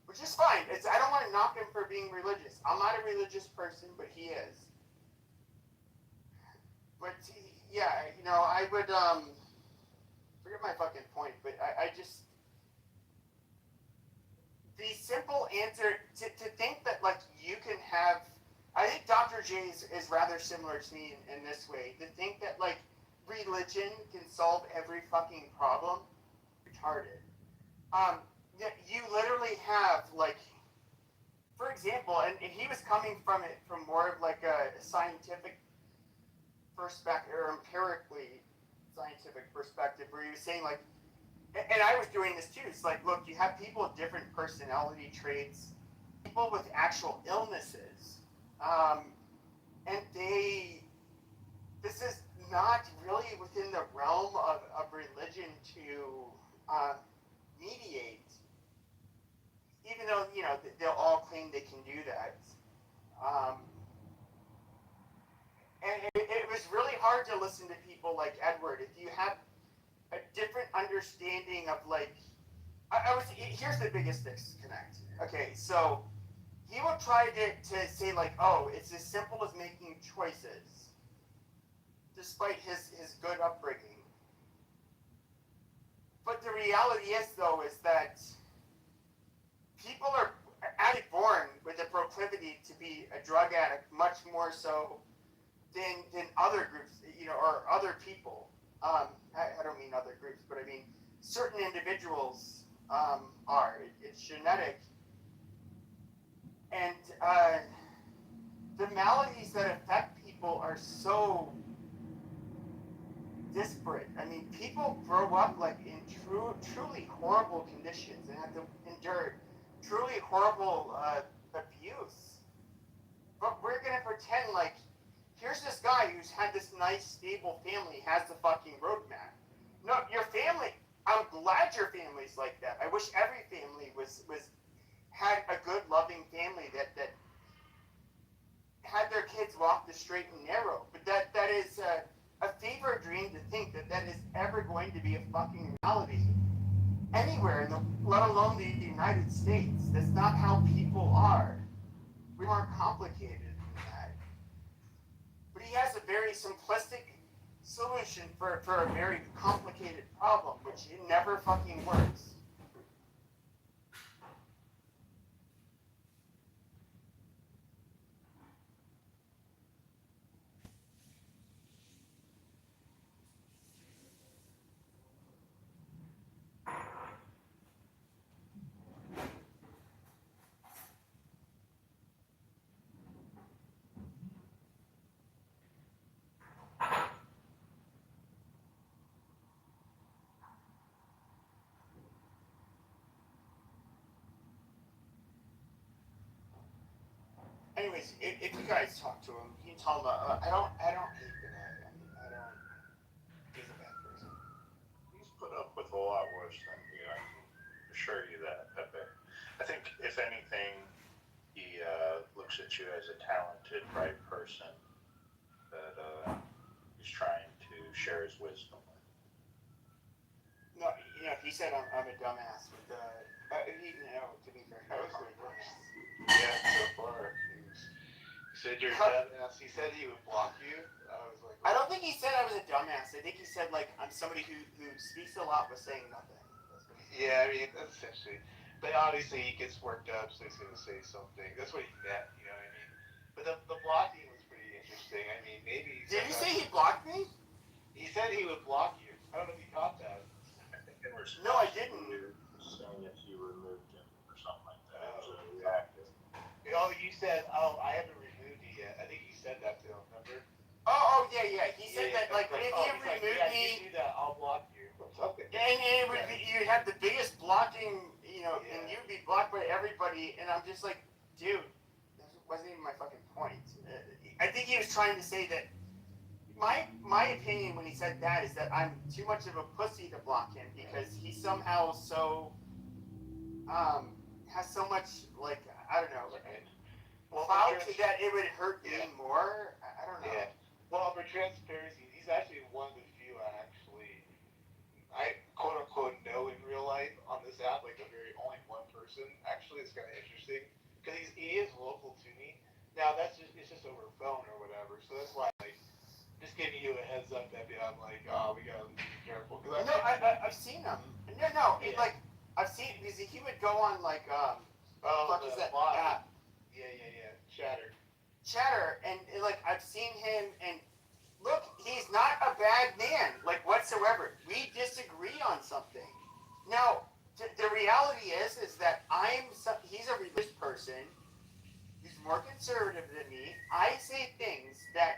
which is fine. I don't want to knock him for being religious. I'm not a religious person, but he is. But I would forget my fucking point, but I just the simple answer to think that like you can have. I think Dr. J is rather similar to me in this way. To think that like religion can solve every fucking problem, retarded. You literally have like, for example, and he was coming from it from more of like a scientific perspective or empirically scientific perspective, where he was saying like, and I was doing this too. It's like, look, you have people with different personality traits, people with actual illnesses, and this is not really within the realm of religion to mediate, even though they'll all claim they can do that. And it was really hard to listen to people like Edward if you have a different understanding of like. Here's the biggest disconnect. Okay, so he will try to say like, oh, it's as simple as making choices, despite his good upbringing. But the reality is, though, is that people are actually born with a proclivity to be a drug addict, much more so than other groups, or other people. I don't mean other groups, but I mean certain individuals are. It's genetic. And the maladies that affect people are so disparate. I mean, people grow up like in truly horrible conditions and have to endure truly horrible abuse. But we're gonna pretend like here's this guy who's had this nice, stable family, has the fucking roadmap. No, your family I'm glad your family's like that. I wish every family was had a good, loving family that had their kids walk the straight and narrow. But that is a fever dream to think that is ever going to be a fucking reality anywhere in the, let alone the United States. That's not how people are. We're more complicated than that. But he has a very simplistic solution for a very complicated problem, which it never fucking works. Anyways, if you guys talk to him, you can tell him. I don't hate the guy. I mean, I don't. He's a bad person. He's put up with a lot worse than you. I can assure you that, Pepe. I think, if anything, he looks at you as a talented, bright person that he's trying to share his wisdom with. No, he said I'm a dumbass, but to be fair, That was the worst. Yeah, so far. He said you're a dumbass. He said he would block you. I was like, I don't think he said I was a dumbass. I think he said like I'm somebody who speaks a lot but saying nothing. yeah, I mean, that's essentially. But obviously he gets worked up, so he's going to say something. That's what he meant, you know what I mean? But the blocking was pretty interesting. I mean, maybe. Did you say he blocked me? He said he would block you. I don't know if you caught that. I think in response No, I didn't. to saying if you removed him or something like that, it was reactive. Oh, you said, I haven't removed you yet. I think you said that to him, remember? Oh yeah. He said that like if he removed me, you do that, I'll block you or something. and it would be, you'd have the biggest blocking, and you'd be blocked by everybody. And I'm just like, dude, that wasn't even my fucking point. I think he was trying to say that my opinion when he said that is that I'm too much of a pussy to block him because he somehow so has so much like I don't know. Clout that it would hurt me more. I don't know. Yeah. Well, for transparency, he's actually one of the few I quote unquote know in real life on this app, like the very only one person. Actually, it's kind of interesting because he is local to me. Now it's just over phone or whatever, so that's why like just giving you a heads up that I'm like, oh, we gotta be careful. I've seen him. No, yeah. Like I've seen because he would go on like what is that app? Yeah. Chatter, and like I've seen him, and look, he's not a bad man, like whatsoever. We disagree on something. Now, the reality is that he's a religious person. He's more conservative than me. I say things that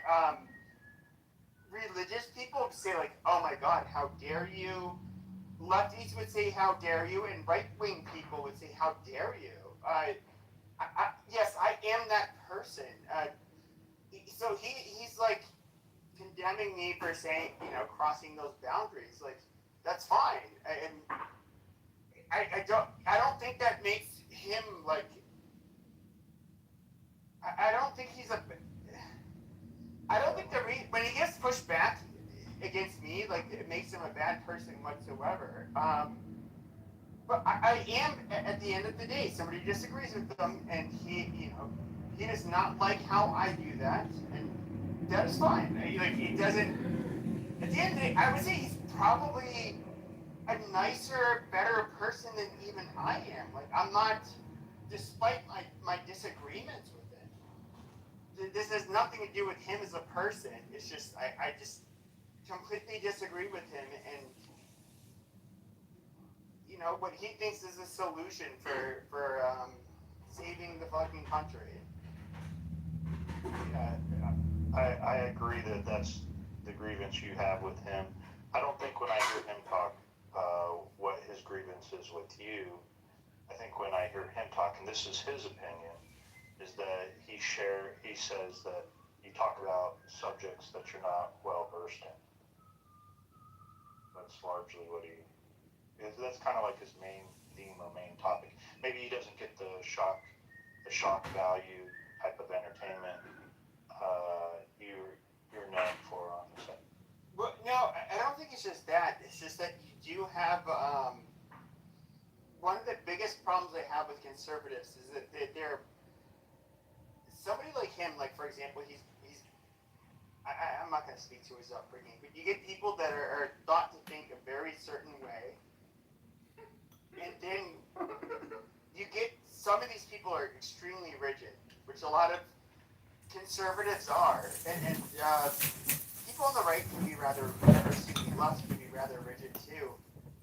religious people would say like, "Oh my God, how dare you?" Lefties would say, "How dare you?" and right-wing people would say, "How dare you?" Yes, I am that person. So he's like condemning me for saying, crossing those boundaries. Like, that's fine. And I don't think that makes him like. I don't think he's a. I don't think when he gets pushed back against me, like it makes him a bad person whatsoever. But I am, at the end of the day, somebody disagrees with them, and he does not like how I do that, and that is fine. Like, he doesn't, at the end of the day, I would say he's probably a nicer, better person than even I am. Like, I'm not, despite my disagreements with him, this has nothing to do with him as a person. It's just, I just completely disagree with him, and what he thinks is a solution for saving the fucking country. I agree that that's the grievance you have with him. I don't think when I hear him talk what his grievance is with you, I think when I hear him talk, and this is his opinion, is that he says that you talk about subjects that you're not well versed in. That's largely what he That's kind of like his main theme or main topic. Maybe he doesn't get the shock value type of entertainment you're known for on the set. Well, no, I don't think it's just that. It's just that you do have one of the biggest problems I have with conservatives is that they're somebody like him. Like for example, I'm not going to speak to his upbringing, but you get people that are thought to think a very certain way, and then you get some of these people are extremely rigid, which a lot of conservatives are, and people on the right can be rather, or excuse me, left can be rather rigid too.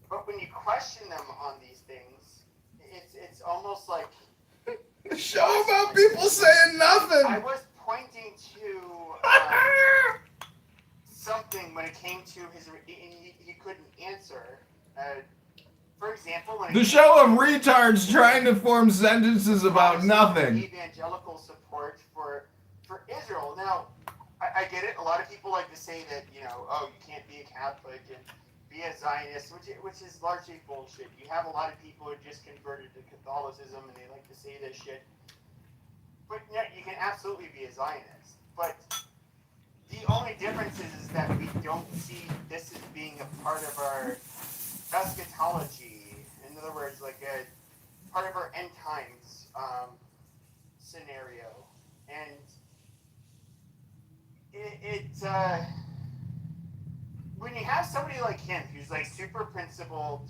But when you question them on these things, it's almost like show about people saying nothing. I was pointing to something when it came to his, he couldn't answer. For example, when the show of retards trying to form sentences about nothing. Evangelical support for Israel. Now, I get it. A lot of people like to say that, oh, you can't be a Catholic and be a Zionist, which is largely bullshit. You have a lot of people who just converted to Catholicism and they like to say this shit. But yeah, you can absolutely be a Zionist. But the only difference is that we don't see this as being a part of our eschatology. In other words, like a part of our end times scenario. And when you have somebody like him who's like super principled,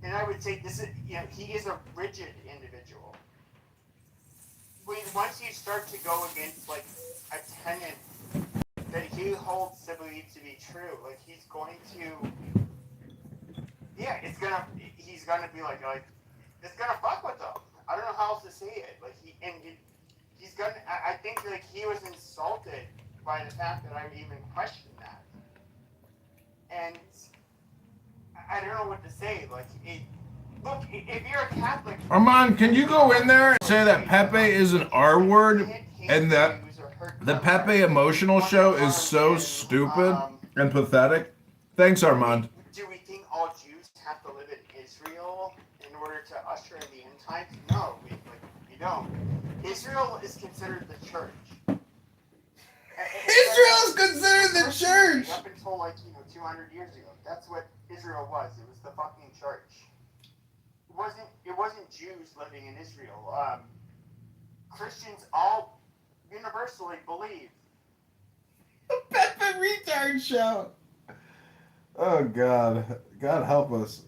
and I would say this is, he is a rigid individual. Once you start to go against like a tenet that he holds to believe to be true, like he's going to, he's gonna be like it's gonna fuck with them. I don't know how else to say it. Like he's gonna. I think like he was insulted by the fact that I even questioned that, and I don't know what to say. Like look, if you're a Catholic, Armand, can you go in there and say that Pepe is an R word and that the Pepe emotional show is so stupid and pathetic? Thanks, Armand. Do we think all Jews have to live in Israel in order to usher in the end times? No, we don't. Israel is considered the church. Israel is considered the church! Up until 200 years ago. That's what Israel was. It was the fucking church. It wasn't Jews living in Israel. Christians all universally believe. Pepe retard show. Oh God. God help us.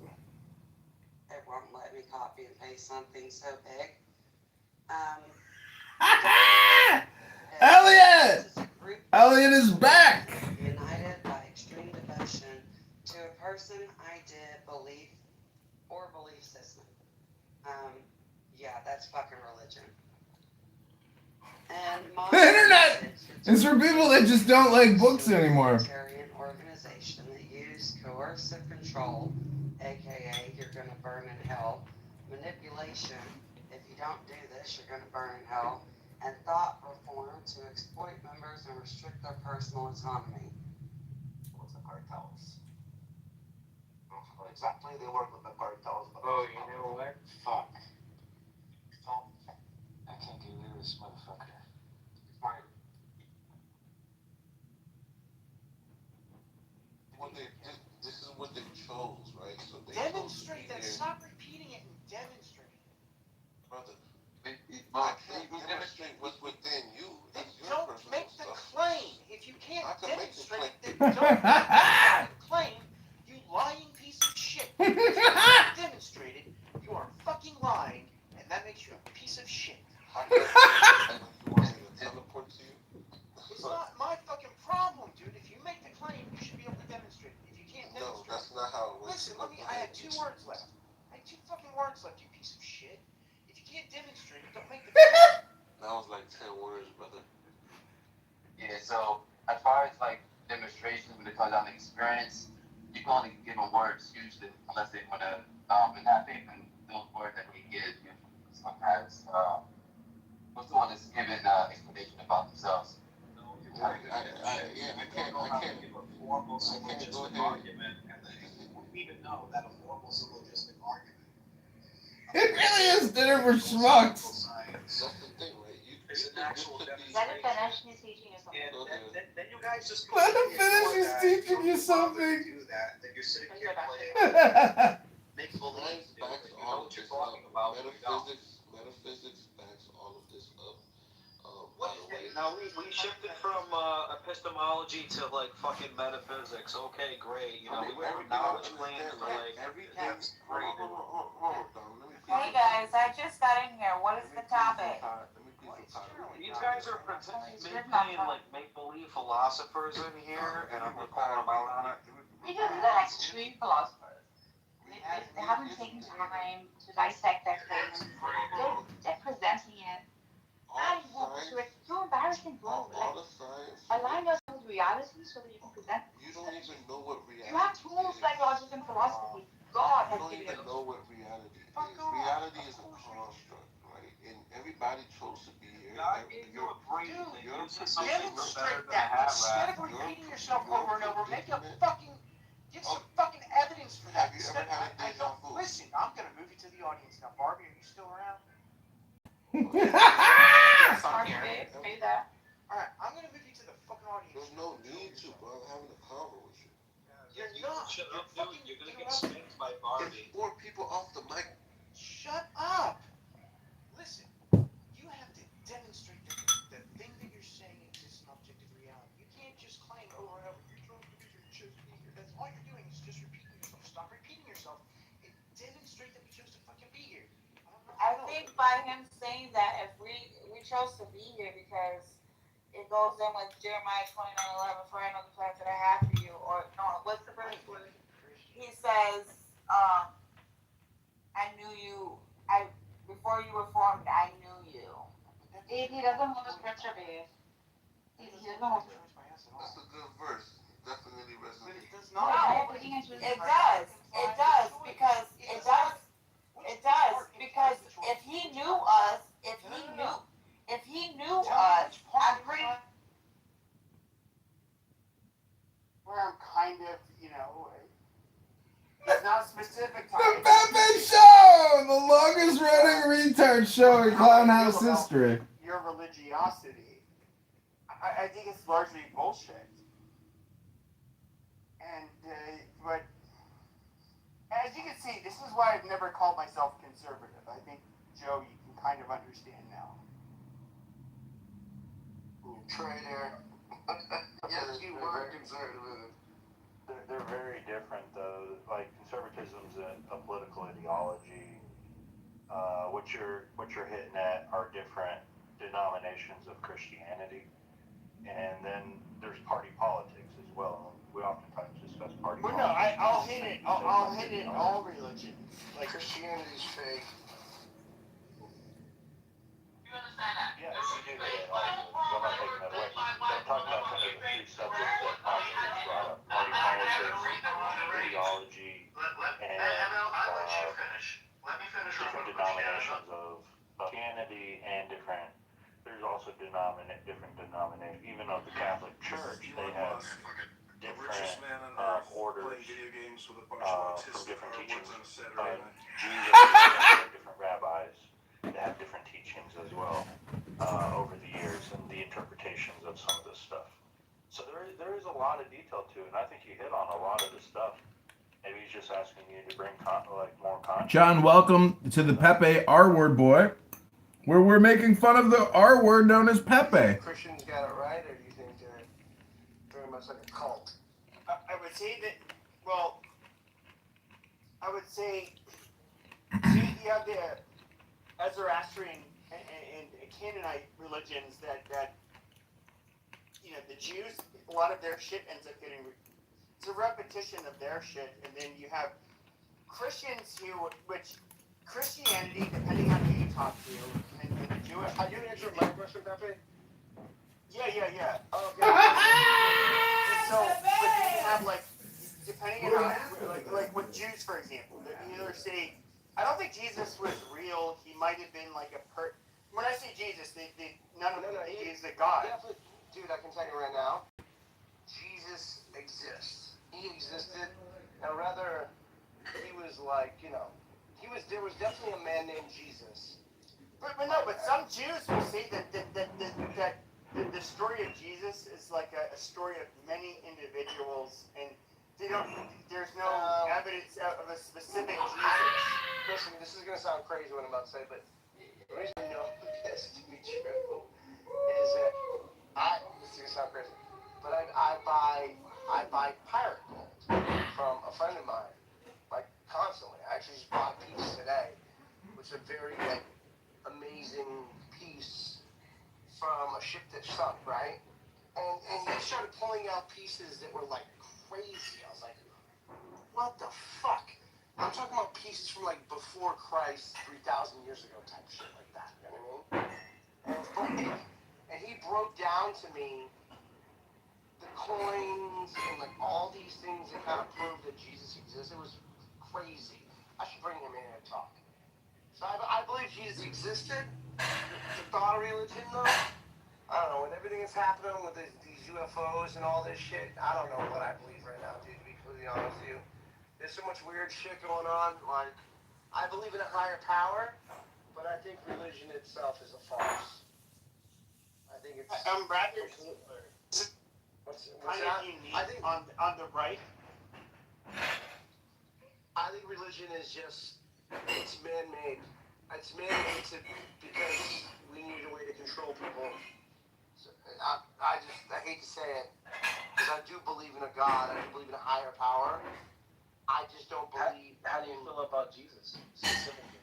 It won't let me copy and paste something so big. Elliot! Elliot is back! United by extreme devotion to a person, idea, belief, or belief system. Yeah, that's fucking religion. And The internet is for people that just don't like books anymore. Organization that use coercive control, aka you're gonna burn in hell, manipulation, if you don't do this, you're gonna burn in hell, and thought reform to exploit members and restrict their personal autonomy. What's the cartels? Well, exactly, they work with the cartels. But Oh, you know what? Fuck. I can't get rid of this motherfucker. Fine. This is what they chose, right? So they Demonstrate that. Stop repeating it and demonstrate. Brother, I can't demonstrate what's within you. Then That's your don't personal make the stuff. claim. If you can't I can make the demonstrate claim. it, then don't make the claim. You lying piece of shit. If you can't demonstrate it, you are fucking lying, and that makes you a piece of shit. You want me to teleport to you? It's not my fucking problem, dude. If you make the claim, you should be able to demonstrate it. If you can't No, demonstrate that's not how it works. Listen, I had 2 words left. I had 2 fucking words left, you piece of shit. If you can't demonstrate it, don't make the claim. That was like 10 words, brother. Yeah, so as far as like demonstrations when it comes down to experience, you can only give them words usually unless they want to not faith in those words that they give you sometimes what's the one that's giving explanation about themselves. I can't go ahead. Argument, and they wouldn't even know that a formal syllogism It really is dinner for schmucks. That's the thing, right? It's an actual definition. Let it finish. He's teaching you something. And then you guys just Let him completely finish. ignore He's that. teaching you Don't bother something. to do that. Then you're sitting here playing make believe. Science backs You know all of what you're this talking up. about. but you don't. Metaphysics backs all of this up. What is it? Now we shifted from epistemology to like fucking metaphysics. Okay, great. You know, we went from knowledge claims to like everything's great. Hey guys, I just got in here. What is the topic? These guys are playing like make believe philosophers in here, and I'm calling them out on it. Because they're like street philosophers. They haven't taken time to dissect their things. They're presenting it. And it's so embarrassing, bro. Like, align yourself with reality so that you can present. You don't even know what reality You have tools like logic and philosophy. God has given you. You don't even know what reality is. Reality is a construct, right? And everybody chose to be here. God gave you a brain. You're Demonstrate that. Instead of repeating yourself over and over, make a fucking, give some fucking evidence for that. I don't listen. I'm gonna move you to the audience now. Barbie, are you still around? Yes, I'm here. Say that. All right, I'm gonna move you to the fucking audience. There's no need to, bro. I'm having a convo with you. You're not. Shut up, dude. You're gonna get spanked by Barbie. There's 4 people off the mic. Shut up. Listen, you have to demonstrate that the thing that you're saying exists in objective reality. You can't just claim over and over. You're trying to because you chose to be here. That's all you're doing is just repeating yourself. Stop repeating yourself and demonstrate that we chose to fucking be here. I think by him saying that if we chose to be here because it goes in with Jeremiah 29:11, for I know the plans that I have for you, or no, what's the verse where he says, I knew you, before you were formed, I knew you. He doesn't know the scripture, babe. He doesn't know the scripture. That's a good verse. Definitely resonates. It does No, not. it does. It does because it does. It does because if he knew us, if he knew us, I'm pretty. Where I'm kind of, it's not specific The time. Pepe Show! The longest running retard show in Clown House history. Your religiosity. I think it's largely bullshit. And, but, as you can see, this is why I've never called myself conservative. I think, Joe, you can kind of understand now. Traitor. Yes, you were conservative. They're very different, though. Like, conservatism's a political ideology. What you're hitting at are different denominations of Christianity, and then there's party politics as well. We oftentimes discuss party Well, politics. no, I'll hit it. I'll hit it in all religions. Like Christianity's fake. Yeah, you do hit it all. I'm not taking that away. But I'm talking about kind of the 3 subjects that Congress brought up: party politics, ideology, and different denominations of Christianity and different. There's also different denominations. Even of the Catholic Church, they have different orders from different teachings. Jesus have different rabbis that have different teachings as well over the years and the interpretations of some of this stuff. So there is a lot of detail to it, and I think you hit on a lot of the stuff. Maybe he's just asking you to bring more content. John, welcome to the Pepe R-word boy, where we're making fun of the R-word known as Pepe. Christians got it right, or do you think they're very much like a cult? I would say that, well, I would say, you have the Zoroastrian and Canaanite religions that the Jews, a lot of their shit ends up getting, it's a repetition of their shit, and then you have Christians which Christianity, depending on who you talk to, and the Jewish. Are you answering my question, Pepe? Yeah. Okay. So, but then you have depending on like with Jews, for example, they either say, I don't think Jesus was real. He might have been like a When I say Jesus, none of them think he's a god. Yeah, but, dude, I can tell you right now, Jesus exists. He existed, and rather, he was there was definitely a man named Jesus. But some Jews will say that the story of Jesus is like a story of many individuals, and there's no evidence of a specific Jesus. Listen, this is gonna sound crazy what I'm about to say, but the reason I know this to be true is that this is gonna sound crazy, but I buy pirate gold from a friend of mine, like constantly. I actually just bought a piece today, which is a very amazing piece from a ship that sunk, right? And he started pulling out pieces that were like crazy. I was like, what the fuck? I'm talking about pieces from like before Christ, 3,000 years ago type shit like that. You know what I mean? And he broke down to me the coins and like all these things that kind of prove that Jesus exists. It was crazy. I should bring him in and talk. So I believe Jesus existed. The thought of religion, though, I don't know. With everything that's happening with these UFOs and all this shit, I don't know what I believe right now, dude, to be completely honest with you. There's so much weird shit going on. Like, I believe in a higher power, but I think religion itself is a farce. I think it's... Bradford, What's kind that? of unique I think, on the right. I think religion is just... It's man-made. It's man-made because we need a way to control people. So, I hate to say it, because I do believe in a God. I do believe in a higher power. I just don't believe... How do you feel about Jesus, specifically?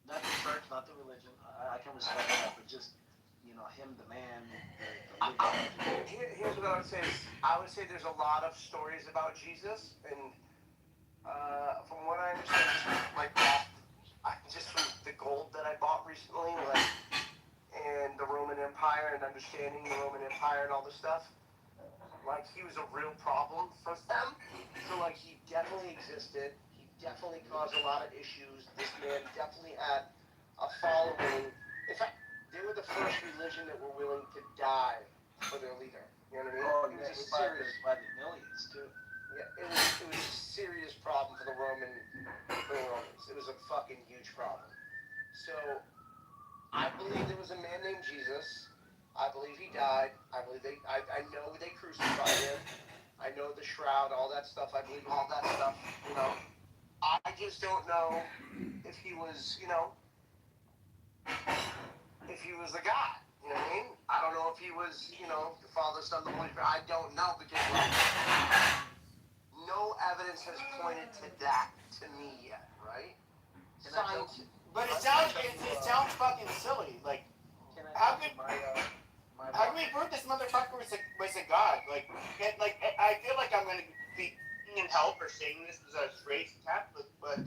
Not the church, not the religion. I can respect that, but just, him, the man, Here's what I would say is, I would say there's a lot of stories about Jesus, and from what I understand, just from the gold that I bought recently, and the Roman Empire, and understanding the Roman Empire and all this stuff, he was a real problem for them. So, he definitely existed. He definitely caused a lot of issues. This man definitely had a following. In fact, they were the first religion that were willing to die for their leader. You know what I mean? It was a serious... by the millions, too. Yeah, it was a serious problem for the Romans. It was a fucking huge problem. So, I believe there was a man named Jesus. I believe he died. I know they crucified him. I know the shroud, all that stuff. I believe all that stuff, I just don't know if he was, if he was the God. You know what I mean? I don't know if he was, the Father, Son, the Holy Spirit. I don't know because no evidence has pointed to that to me yet, right? Science. But it sounds fucking silly. How can we prove this motherfucker was a god? I feel like I'm gonna be in hell for saying this because I was raised Catholic, but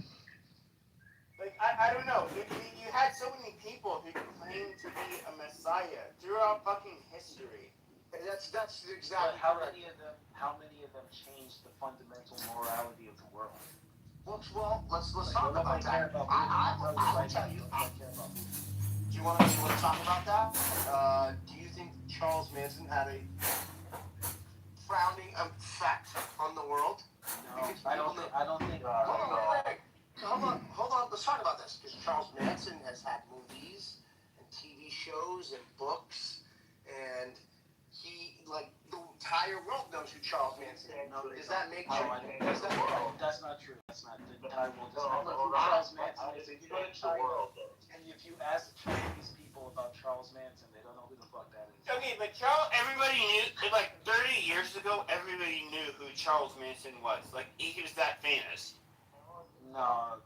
I don't know. You had so many people who claimed to be a messiah throughout fucking history. That's exactly how correct. How many of them changed the fundamental morality of the world? Well, let's talk about that. I will tell you. Do you want to talk about that? Do you think Charles Manson had a frowning effect on the world? No, I don't think. Hold on. Let's talk about this because Charles Manson has had movies and TV shows and books, and he the entire world knows who Charles Manson is. Does that make sense? That's not true. That's not the entire world. Doesn't know who Charles Manson is. If you go to China and if you ask Chinese people about Charles Manson, they don't know who the fuck that is. Okay, but everybody knew, 30 years ago, everybody knew who Charles Manson was. He was that famous. No.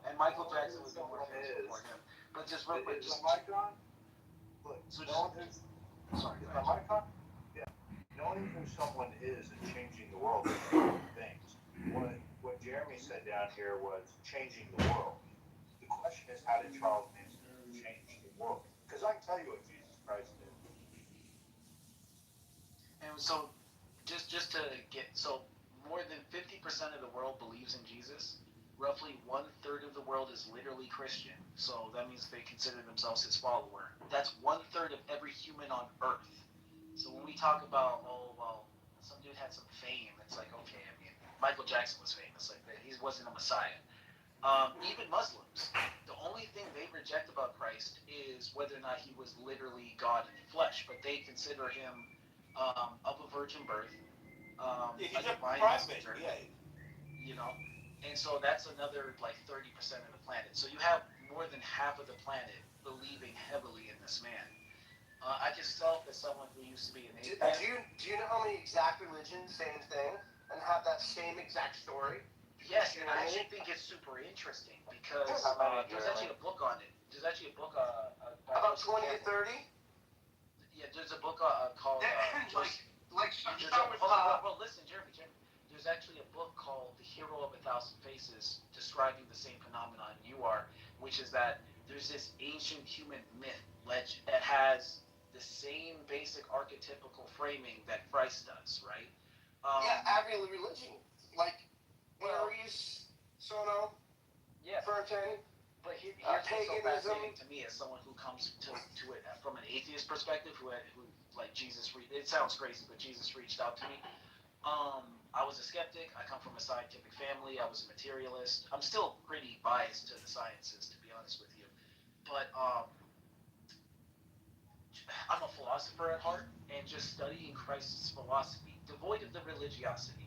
And Michael Jackson was more famous before him. But just real quick, just... Mic on? Look, sorry, is my mic on? Yeah. Knowing who someone is and changing the world is different things. What Jeremy said down here was changing the world. The question is, how did Charles Manson change the world? Because I can tell you what Jesus Christ did. And so, just to get, more than 50% of the world believes in Jesus. Roughly 1/3 of the world is literally Christian. So that means they consider themselves his follower. That's 1/3 of every human on Earth. So when we talk about, some dude had some fame, it's okay, Michael Jackson was famous, he wasn't a messiah. Even Muslims, the only thing they reject about Christ is whether or not he was literally God in the flesh, but they consider him of a virgin birth, a divine messenger. Yeah. You know, and so that's another like 30% of the planet. So you have more than half of the planet believing heavily in this man. I just felt as someone who used to be an atheist. Do you know how many exact religions same thing and have that same exact story? Yes, and I actually think it's super interesting because there's actually a book on it. There's actually a book About 20 to 30? Yeah, there's a book called well, listen, Jeremy. There's actually a book called The Hero of a Thousand Faces describing the same phenomenon you are, which is that there's this ancient human myth legend that has the same basic archetypical framing that Christ does, right? Yeah, every religion. Like, Aries, Sono, yeah. Fertin, but here's what's so paganism. fascinating to me as someone who comes to it from an atheist perspective, who like Jesus, it sounds crazy, but Jesus reached out to me. I was a skeptic. I come from a scientific family. I was a materialist. I'm still pretty biased to the sciences, to be honest with you. But I'm a philosopher at heart, and just studying Christ's philosophy, devoid of the religiosity,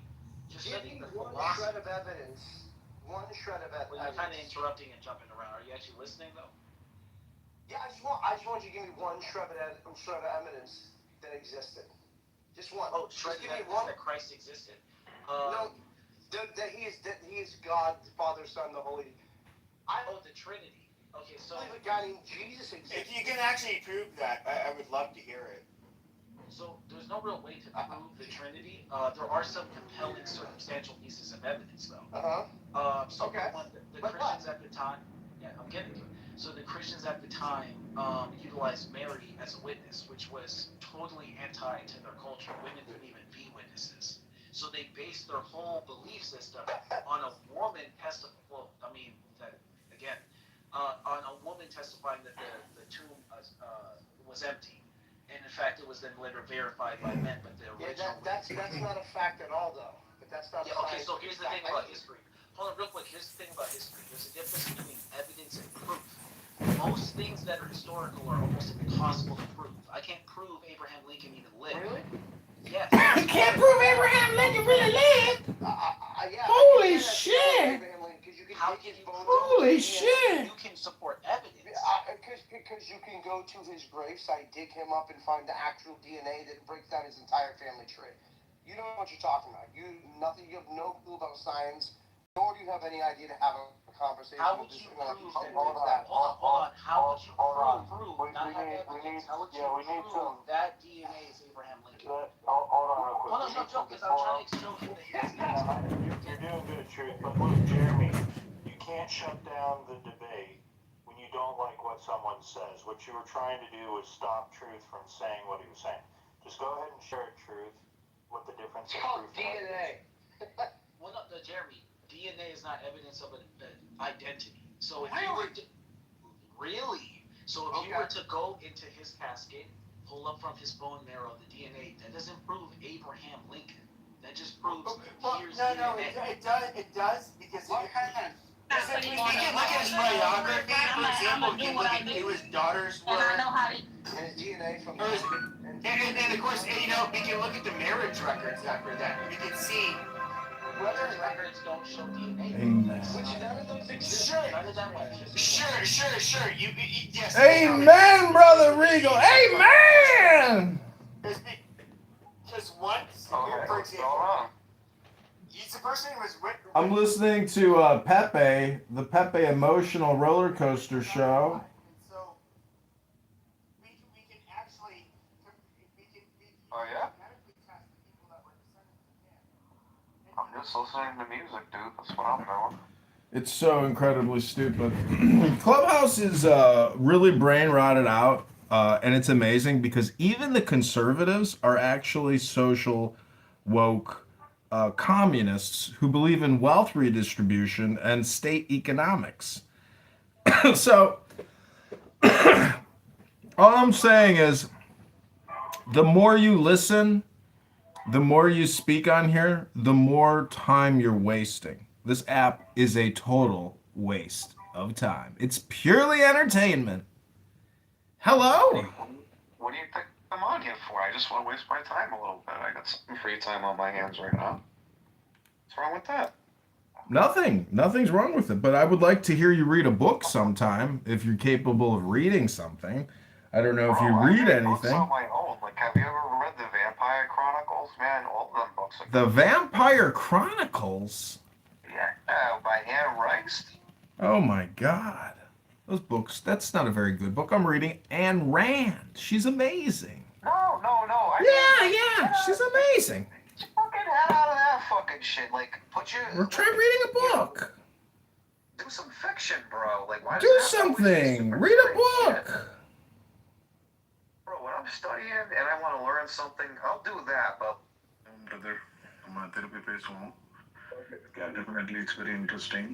just studying the one philosophy. shred of evidence. One shred of evidence. Well, you're kind of interrupting and jumping around. Are you actually listening, though? Yeah, I just want you to give me one shred of evidence that existed. Just one. Oh, just give me evidence one. that Christ existed. No, that he is God, the Father, Son, the Holy. The Trinity. Okay, so I believe a guy named Jesus existed. If you can actually prove that, I would love to hear it. So there's no real way to prove the Trinity. There are some compelling circumstantial pieces of evidence, though. So okay. The Christians at the time, yeah, I'm getting to it. So the Christians at the time utilized Mary as a witness, which was totally anti to their culture. Women couldn't even be witnesses. So they based their whole belief system on a woman testifying. Well, I mean, on a woman testifying that the tomb was empty. And in fact, it was then later verified by men, but the original. That's not a fact at all, though. But that's not. Yeah. Okay. So here's the thing about history. Hold on, real quick. Here's the thing about history. There's a difference between evidence and proof. Most things that are historical are almost impossible to prove. I can't prove Abraham Lincoln even lived. Really? Yes. You can't prove Abraham Lincoln really lived. Yeah. Holy shit! How can you Holy shit! You can support evidence. Because you can go to his gravesite, dig him up, and find the actual DNA that breaks down his entire family tree. You don't know what you're talking about. You have no clue about science, nor do you have any idea to have a conversation. How would you prove that? Hold on. How would you prove not have evidence? How would you prove that DNA is Abraham Lincoln? Hold on real quick. Hold on, no joke, because I'm trying to show you the history. You're doing good, Truth, but look, Jeremy, you can't shut down the debate when you don't like what someone says. What you were trying to do was stop Truth from saying what he was saying. Just go ahead and share it, Truth, what the difference is. It's called DNA. Well, no, Jeremy, DNA is not evidence of an identity. So if you were to, really? So if you were to go into his casket, pull up from his bone marrow the DNA, that doesn't prove Abraham Lincoln. That just proves here's DNA. It does, because we can look at his biography, for example, we can look at who his daughters were. And his DNA from. And of course, we can look at the marriage records after that. We can see whether records don't show DNA. Amen. Which none of those exist. Sure. None of them exist. Sure. Yes. Amen, Brother Regal. Amen. Because once, for example, he's the person who was with. I'm listening to Pepe, the Pepe Emotional Roller Coaster Show. So we can actually Oh yeah? I'm just listening to music, dude. That's what I'm doing. It's so incredibly stupid. Clubhouse is really brain rotted out, and it's amazing because even the conservatives are actually social woke communists who believe in wealth redistribution and state economics. So all I'm saying is the more you listen, the more you speak on here, the more time you're wasting. This app is a total waste of time. It's purely entertainment. Hello? What do you think I'm on here for? I just want to waste my time a little bit. I got some free time on my hands right now. What's wrong with that? Nothing. Nothing's wrong with it. But I would like to hear you read a book sometime if you're capable of reading something. I don't know if you read I read books anything. on my own. Like, have you ever read the Vampire Chronicles? Man, all of them books are The Vampire Chronicles? Yeah, by Anne Rice. Oh my God. Those books, that's not a very good book. I'm reading Ayn Rand. She's amazing. No. Yeah, she's amazing. Get your fucking head out of that fucking shit. Like, We're trying reading a book. do some fiction, bro. Like, why does Do it have to always be something. super Read a straight shit? book. Bro, when I'm studying and I want to learn something, I'll do that, but... Brother, நம்ம திருப்பி பேசுவோம். Definitely it's very interesting.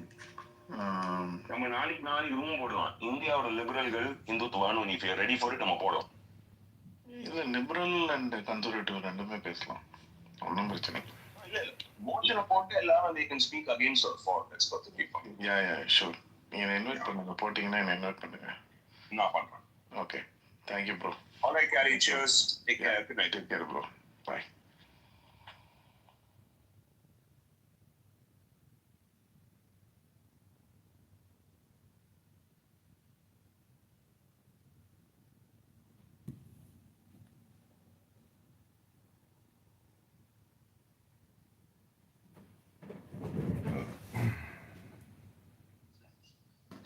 நம்ம நாளைக்கு room போடலாம். இந்தியாவோட லிபரல்கள் இந்துத்துவான்னு if you're ready for it நம்ம போடும். இல்ல லிபரல் அண்ட் கன்சர்வேட்டிவ் ரெண்டுமே பேசலாம். ஒன்றும் பிரச்சனை இல்லை. மோஷனை போட்டு எல்லாரும் they can speak against or for. That's perfectly fine. Yeah, sure. நீங்க இன்வைட் பண்ணுங்க. போட்டீங்கன்னா என்ன இன்வைட் பண்ணுங்க. நான் பண்றேன். Okay. Thank you, bro. All right, Gary. Cheers. Take care. Good night. Take care, bro. Bye.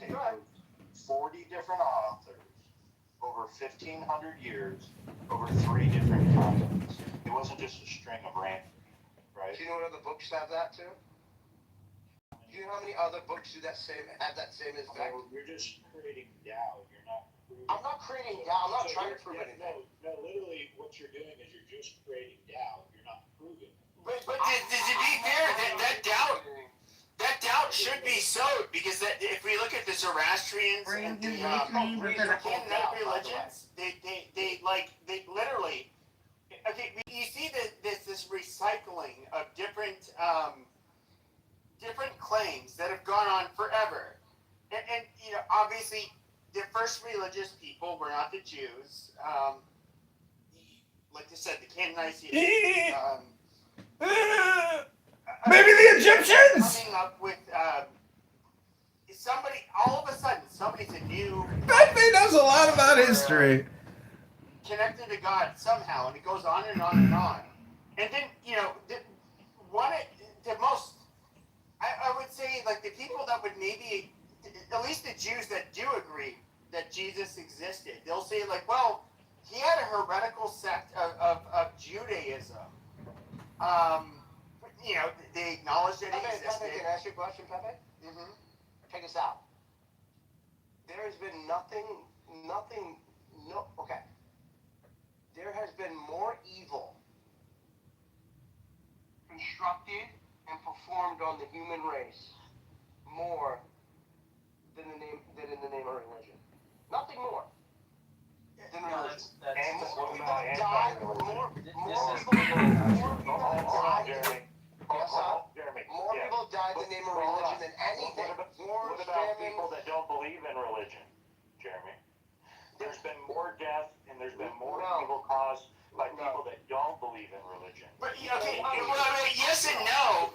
They proved 40 different authors over 1,500 years, over 3 different continents. It wasn't just a string of random, right? Do you know what other books have that too? Do you know how many other books do that same have that same effect? No, you're just creating doubt. You're not proving. I'm not creating doubt. I'm not trying to prove anything. No, literally, what you're doing is you're just creating doubt. You're not proving. But to be fair, that doubt should be sowed because if we look at the Zoroastrians and the Canaanite religions, they literally. Okay, you see this recycling of different claims that have gone on forever, and obviously the first religious people were not the Jews. Like I said, the Canaanites. Maybe the Egyptians. Coming up with somebody. All of a sudden, somebody's a new. Pepe knows a lot about history. Connected to God somehow, and it goes on and on and on. And then the most. I would say like the people that would maybe, at least the Jews that do agree that Jesus existed, they'll say like, well, he had a heretical sect of Judaism. They acknowledge that he existed. Pepe, can I ask you a question, Pepe? Mm-hmm. Check this out. There has been okay. There has been more evil constructed and performed on the human race more than in the name of religion. Nothing more than religion. And more people died. More people died in the name of religion than anything. What about people that don't believe in religion, Jeremy? There's been more death and there's been more evil caused by people that don't believe in religion. But yes and no.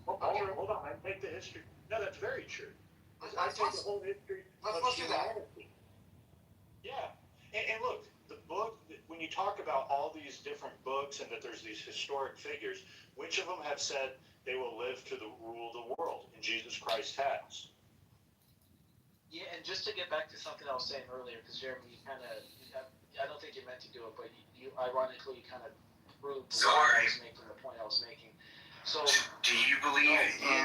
Hold on. I take the history. No, that's very true. I take the whole history of humanity. Yeah. And look, the book, when you talk about all these different books and that there's these historic figures, which of them have said they will live to rule the world? And Jesus Christ has. Yeah, and just to get back to something I was saying earlier, because Jeremy, you kind of, I don't think you meant to do it, but you ironically kind of proved the point I was making. So, do you believe in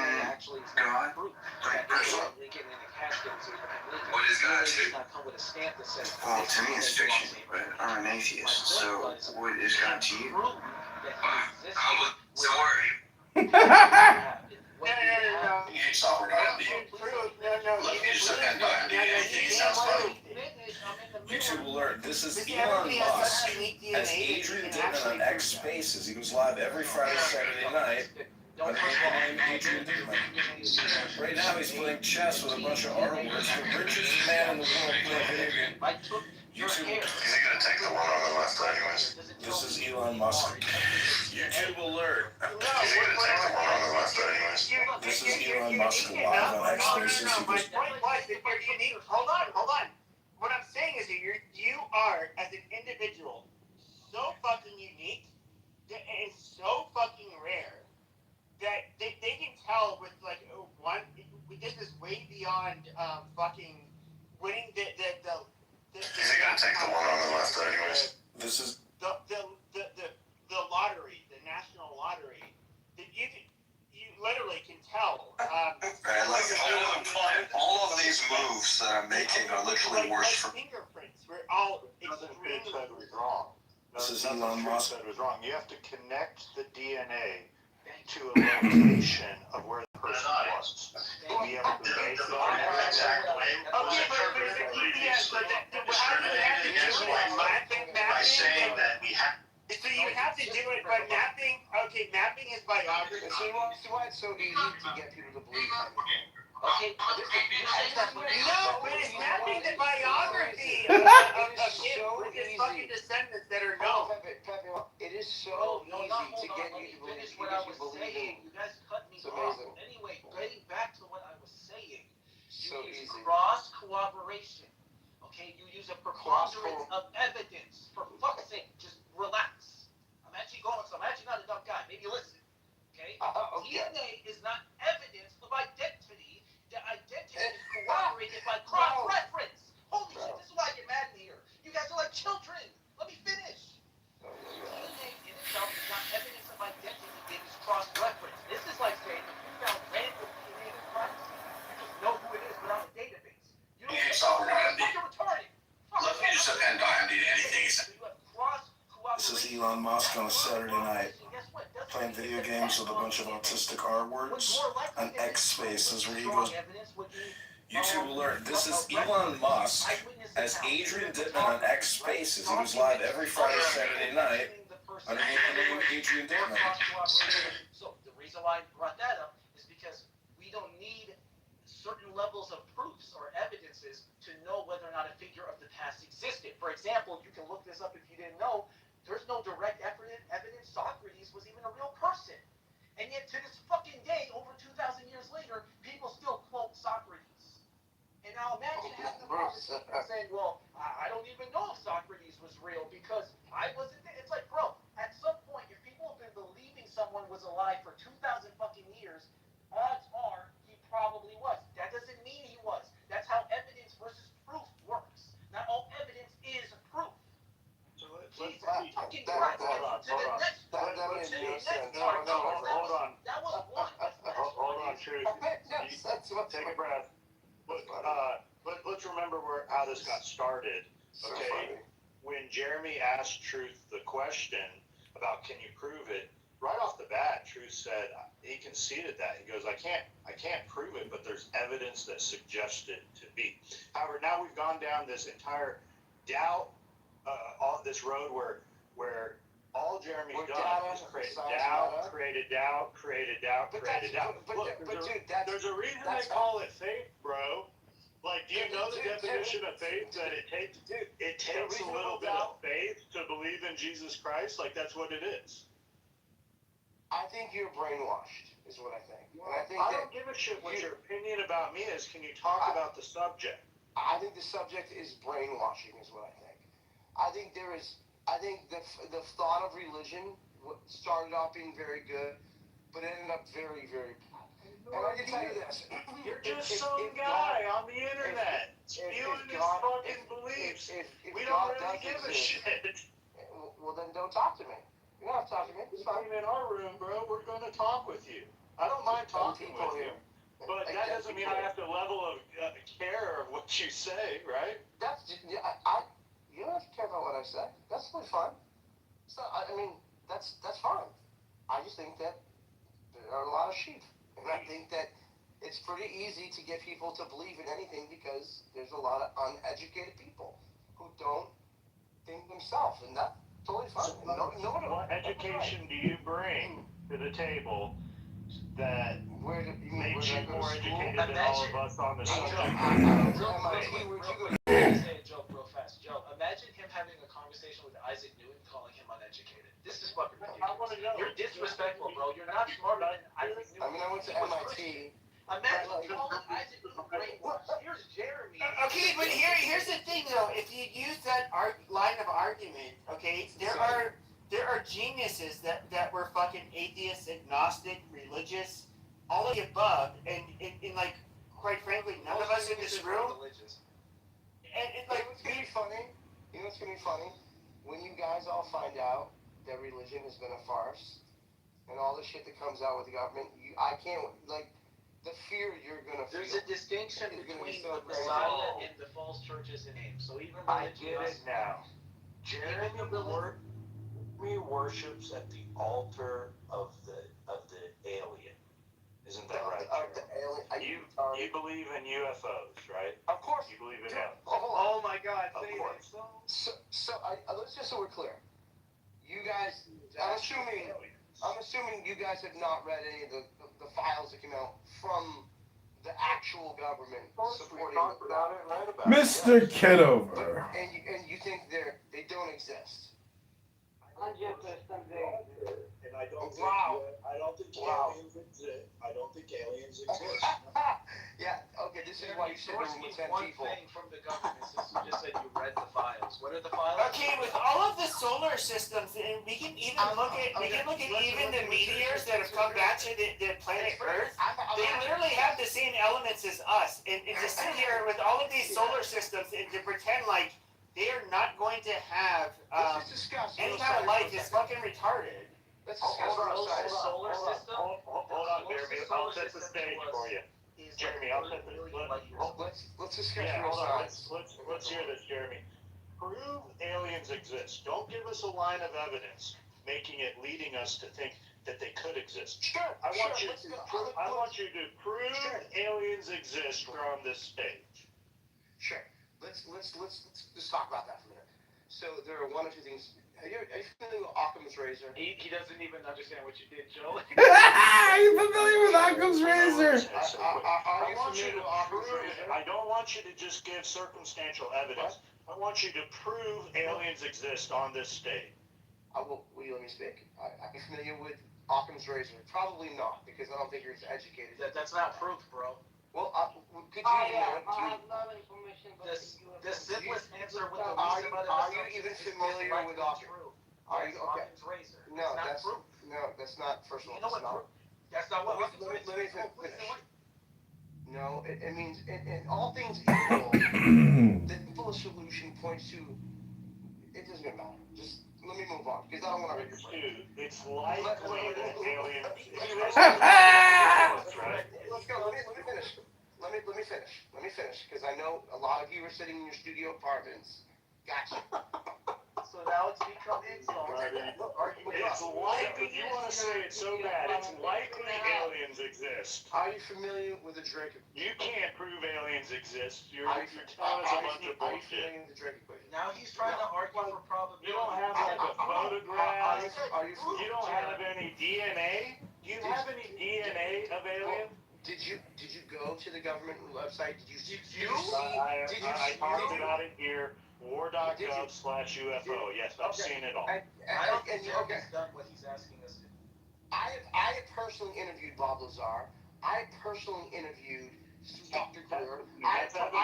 God? Like personal? What is God to you? Well, to me it's fiction, but I'm an atheist, so what is God to you? So worry. YouTube alert. This is Elon Musk. As Adrian did on X Spaces, he goes live every Friday, Saturday night. My name is Adrian Dickman. Right now he's playing chess with a bunch of R words. The richest man in the world playing video game. YouTube. Is he gonna take the one on the left anyways? This is Elon Musk. YouTube alert. Is he gonna take the one on the left anyways? This is Elon Musk live on X Spaces. He My goes, point was that you're unique. Hold on. What I'm saying is that you are, as an individual, so fucking unique and so fucking rare that they can tell with like one. This is way beyond fucking winning the. Is he gonna take the one on the left anyways? This is the lottery, the national lottery. That you literally can tell. And like all of these moves that I'm making are literally worse for fingerprints. We're all Nothing Fitz said was wrong. This is Nothing Elon Fitz Musk. said was wrong. You have to connect the DNA to a location of where the person was. To be able to base it on that exact way. Okay, but how do you have to do it? Mapping? By saying that we have. So you have to do it, but mapping. Okay, mapping is biography. See why it's so easy to get people to believe anything. Okay, No, but it's mapping the biography It of is his so fucking easy. descendants that are known. Pepe, it is so easy to get you to believe anything. You guys cut me It's off. amazing. Anyway, getting back to what I was saying. So You use easy. cross cooperation. Okay, you use a preponderance of evidence. For fuck's sake, just relax. I'm actually not a dumb guy. Maybe listen. Okay? Okay. DNA is not evidence of identity. The identity is corroborated by cross-reference. Holy shit, this is why I get mad in here. You guys are like children. Let me finish. DNA in itself is not evidence of identity. It is cross-reference. This is like saying if you found random DNA in Christ, you just know who it is without a database. You don't Yeah, it's all we're gonna need. fucking retarded. Let me just append IMD to anything he said. You have cross-cooperation. This is Elon Musk on a Saturday night playing video games with a bunch of autistic R words on X Spaces where he goes, YouTube alert. This is Elon Musk as Adrian Dittman on X Spaces. He goes live every Friday, Saturday night under the name Adrian Dittman. So the reason why I brought that up is because we don't need certain levels of proofs or evidences to know whether or not a figure of the past existed. For example, you can look this up if you didn't know. There's no direct evidence Socrates was even a real person. And yet to this fucking day, over 2,000 years later, people still quote Socrates. And now imagine having the conversation and saying, well, I don't even know if Socrates was real because I wasn't there. It's like, bro, at some point, if people have been believing someone was alive for 2,000 fucking years, odds are he probably was. That doesn't mean he was. That's how evidence versus proof works. Not all evidence is proof. Jesus fucking Christ. Hold on. That was one. Hold on, Truth. Take a breath. Let's remember how this got started. Okay, when Jeremy asked Truth the question about can you prove it, right off the bat, Truth said he conceded that. He goes, I can't prove it, but there's evidence that suggests it to be. However, now we've gone down this entire doubt, all this road where all Jeremy's done is create doubt, created doubt, created doubt, created doubt. Look, there's a reason they call it faith, bro. Like, do you know the definition of faith? That it takes a little bit of faith to believe in Jesus Christ? Like, that's what it is. I think you're brainwashed, is what I think. And I don't give a shit what your opinion about me is. Can you talk about the subject? I think the subject is brainwashing, is what I think. I think the thought of religion started off being very good, but ended up very, very bad. And I can tell you this. You're just some guy on the internet spewing his fucking beliefs. We don't really give a shit. Well, then don't talk to me. You don't have to talk to me. It's fine. In our room, bro, we're going to talk with you. I don't mind talking with you. But that doesn't mean I have to level of care of what you say, right? You don't have to care about what I say. That's totally fine. That's fine. I just think that there are a lot of sheep. And I think that it's pretty easy to get people to believe in anything because there's a lot of uneducated people who don't think themselves. And that's totally fine. What education do you bring to the table that makes you more educated than all of us on the subject. Say a joke real fast. Joe, imagine him having a conversation with Isaac Newton, calling him uneducated. This is fucking ridiculous. You're disrespectful, bro. You're not smarter than Isaac Newton. I mean, I went to MIT. Imagine calling Isaac Newton brainwashed. Here's Jeremy. Okay, but here's the thing though. If you use that line of argument, okay, there are geniuses that were fucking atheists, agnostic, religious, all of the above, and like, quite frankly, none of us in this room. And like, what's gonna be funny? You know what's gonna be funny? When you guys all find out that religion has been a farce, and all the shit that comes out with the government, I can't, like, the fear you're gonna feel. There's a distinction between the Messiah and the false churches in name. So even I get it now. Jeremy worships at the altar of the alien. Isn't that right? The alien. You believe in UFOs, right? Of course. You believe in aliens. Oh my God! Of course. So let's just so we're clear. You guys, I'm assuming you guys have not read any of the files that came out from the actual government supporting it. Mr. Kitover. And you think they don't exist. And I don't think aliens exist. I don't think aliens exist. Yeah, okay, this is why you sit in a room with 10 people. One thing from the government is you just said you read the files. What are the files? Okay, with all of the solar systems, and we can even look at even the meteors that have come back to the planet Earth. They literally have the same elements as us. And to sit here with all of these solar systems and to pretend like they are not going to have any kind of life is fucking retarded. Let's discuss solar system. Hold on, Jeremy. I'll set the stage for you. Jeremy, I'll set the let's discuss real science. Let's hear this, Jeremy. Prove aliens exist. Don't give us a line of evidence leading us to think that they could exist. Sure. I want you to prove aliens exist from this stage. Sure. Let's just talk about that for a minute. So there are one or two things. Are you familiar with Occam's razor? He doesn't even understand what you did, Joe. Are you familiar with Occam's razor? Are you familiar with Occam's razor? I don't want you to just give circumstantial evidence. I want you to prove aliens exist on this stage. Will you let me speak? Are you familiar with Occam's razor? Probably not, because I don't think you're as educated. That's not proof, bro. Well, could you know it? The simplest answer with the are you even familiar with Occam? Are you okay? No, that's not. First of all, that's not. That's not what. Let me finish. No, it means in all things equal, the simplest solution points to. It doesn't matter. Just let me move on because I don't want to. It's likely that aliens exist. Let's go. Let me finish. Let me finish because I know a lot of you are sitting in your studio apartments. Gotcha. So now it's become insult. It's likely. You want to say it so bad. It's likely aliens exist. Are you familiar with the Drake equation? You can't prove aliens exist. You're telling us a bunch of Are you bullshit. familiar with the Drake equation? Now he's trying to argue for probability. You don't have like a photograph. You don't have any DNA. Do you have any DNA of aliens? Did you go to the government website? Did you see? I talked about it here. War.gov/UFO. Yes, I've seen it all. I don't think Jeremy's done what he's asking us to do. I have personally interviewed Bob Lazar. I personally interviewed Dr. Greer. Let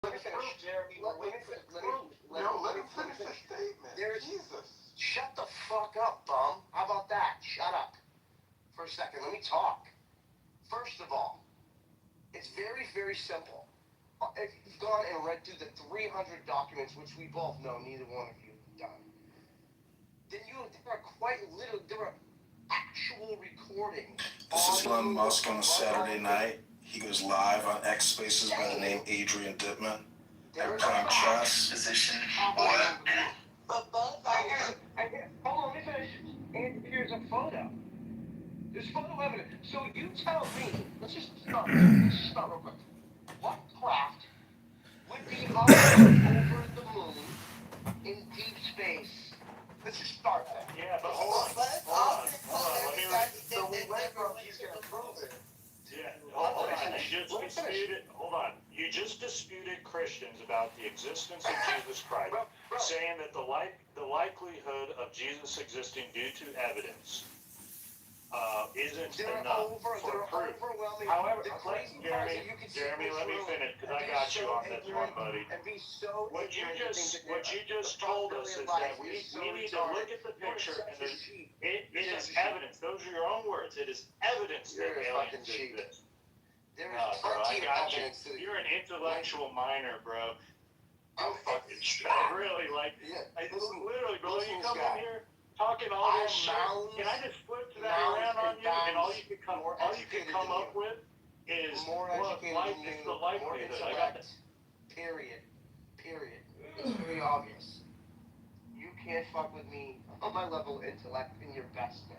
me finish. Jeremy, Let me finish the statement. Jesus. Shut the fuck up, bum. How about that? Shut up. For a second, let me talk. First of all, it's very, very simple. If you've gone and read through the 300 documents, which we both know neither one of you have done, then there are actual recordings. This is Elon Musk on a Saturday night. He goes live on X Spaces by the name Adrian Dittman. They're playing chess. Position. What? Hold on, let me finish. And here's a photo. There's photo evidence. So you tell me, let's just start real quick. What craft would be hovering over the moon in deep space? Let's just start there. Yeah, but hold on. Let me about the existence of Jesus Christ, saying that the likelihood of Jesus existing due to evidence isn't enough for proof. However, Jeremy, let me finish because I got you on this one, buddy. What you just told us is that we need to look at the picture and it is evidence. Those are your own words. It is evidence that aliens exist. No, bro, I got you. You're an intellectual minor, bro. I'm fucking really literally, bro. You come in here talking all this shit, and I just flip that around on you, and all you can come up with is life is the likelihood. I got that. Period. It's very obvious. You can't fuck with me on my level of intellect in your best day.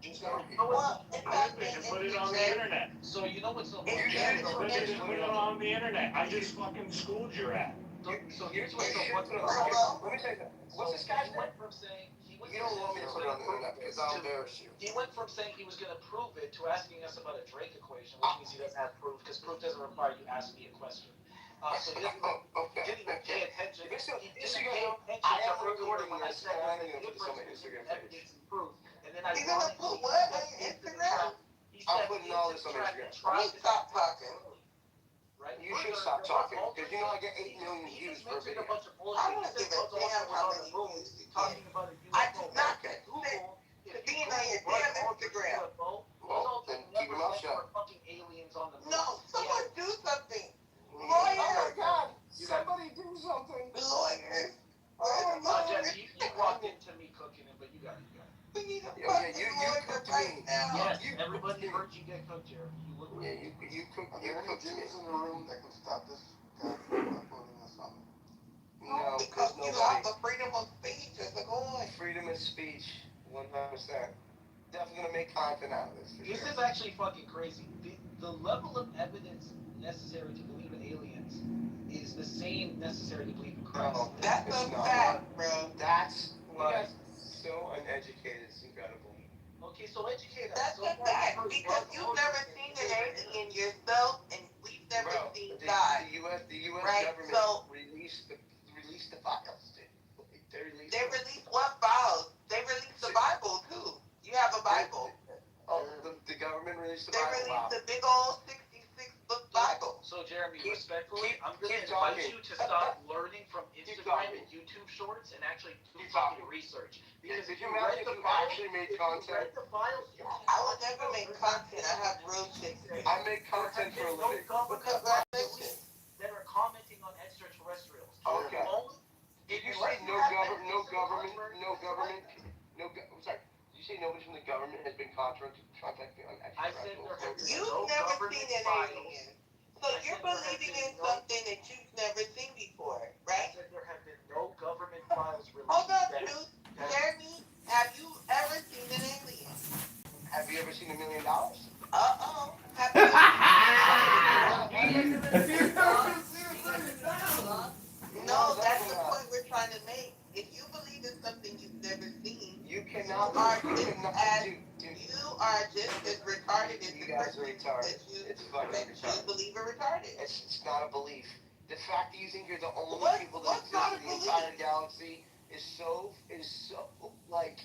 Put it on the internet. So you know what's so You can't put it on the internet. I just fucking schooled your ass. So here's what's so fucking Let me tell you that. What's this guy's name? You don't want me to put it on the internet because I'll embarrass you. He went from saying he was going to prove it to asking us about a Drake equation, which means he doesn't have proof, because proof doesn't require you ask me a question. So he didn't even pay attention. He didn't pay attention to recording when I said there's a difference between evidence and proof. And then I wanted to put what on your Instagram? I'm putting all this on Instagram. Stop talking. Right? You should stop talking, because you know I get 8 million views per video. I don't give a damn how many views you get. I do not get Google to being on your damn Instagram. Well, then keep your mouth shut. No, someone do something. Lawyer! Oh my God! Somebody do something. Lawyers! You walked into me cooking it, but you got it. We need a fucking lawyer right now. Yes, everybody heard you get cooked, Jeremy. You cooked me. In the room that can stop this guy from uploading this on. No, because you have the freedom of speech. Freedom of speech, 100%. Definitely gonna make content out of this. This is actually fucking crazy. The level of evidence necessary to believe in aliens is the same necessary to believe in Christ. No, that's a fact, bro. That's why so uneducated. It's incredible. Okay, so educate us. That's a fact, because you've never seen an alien yourself, and we've never seen God. The U.S. government released the files, dude. They released what files? They released the Bible, too. You have a Bible. Oh, the government released the Bible. They released the big old 66-book Bible. So, Jeremy, respectfully, I'm going to invite you to stop learning from Instagram and YouTube shorts and actually do fucking research. Because if you read the files, actually made content, I would never make content. I have real shit. I make content for a living. That are commenting on extraterrestrials. Okay. Did you say no government? Sorry. Did you say nobody from the government has been contacting on extraterrestrials? You've never seen an alien. So you're believing in something that you've never seen before, right? I said there have been no government files released. Hold on, Truth. Jeremy, have you ever seen an alien? Have you ever seen $1 million? Uh-oh. Have you No, that's the point we're trying to make. If you believe in something you've never seen, you are just as retarded as the person that you believe are retarded. It's not a belief. The fact that you think you're the only people that exist in the entire galaxy is so like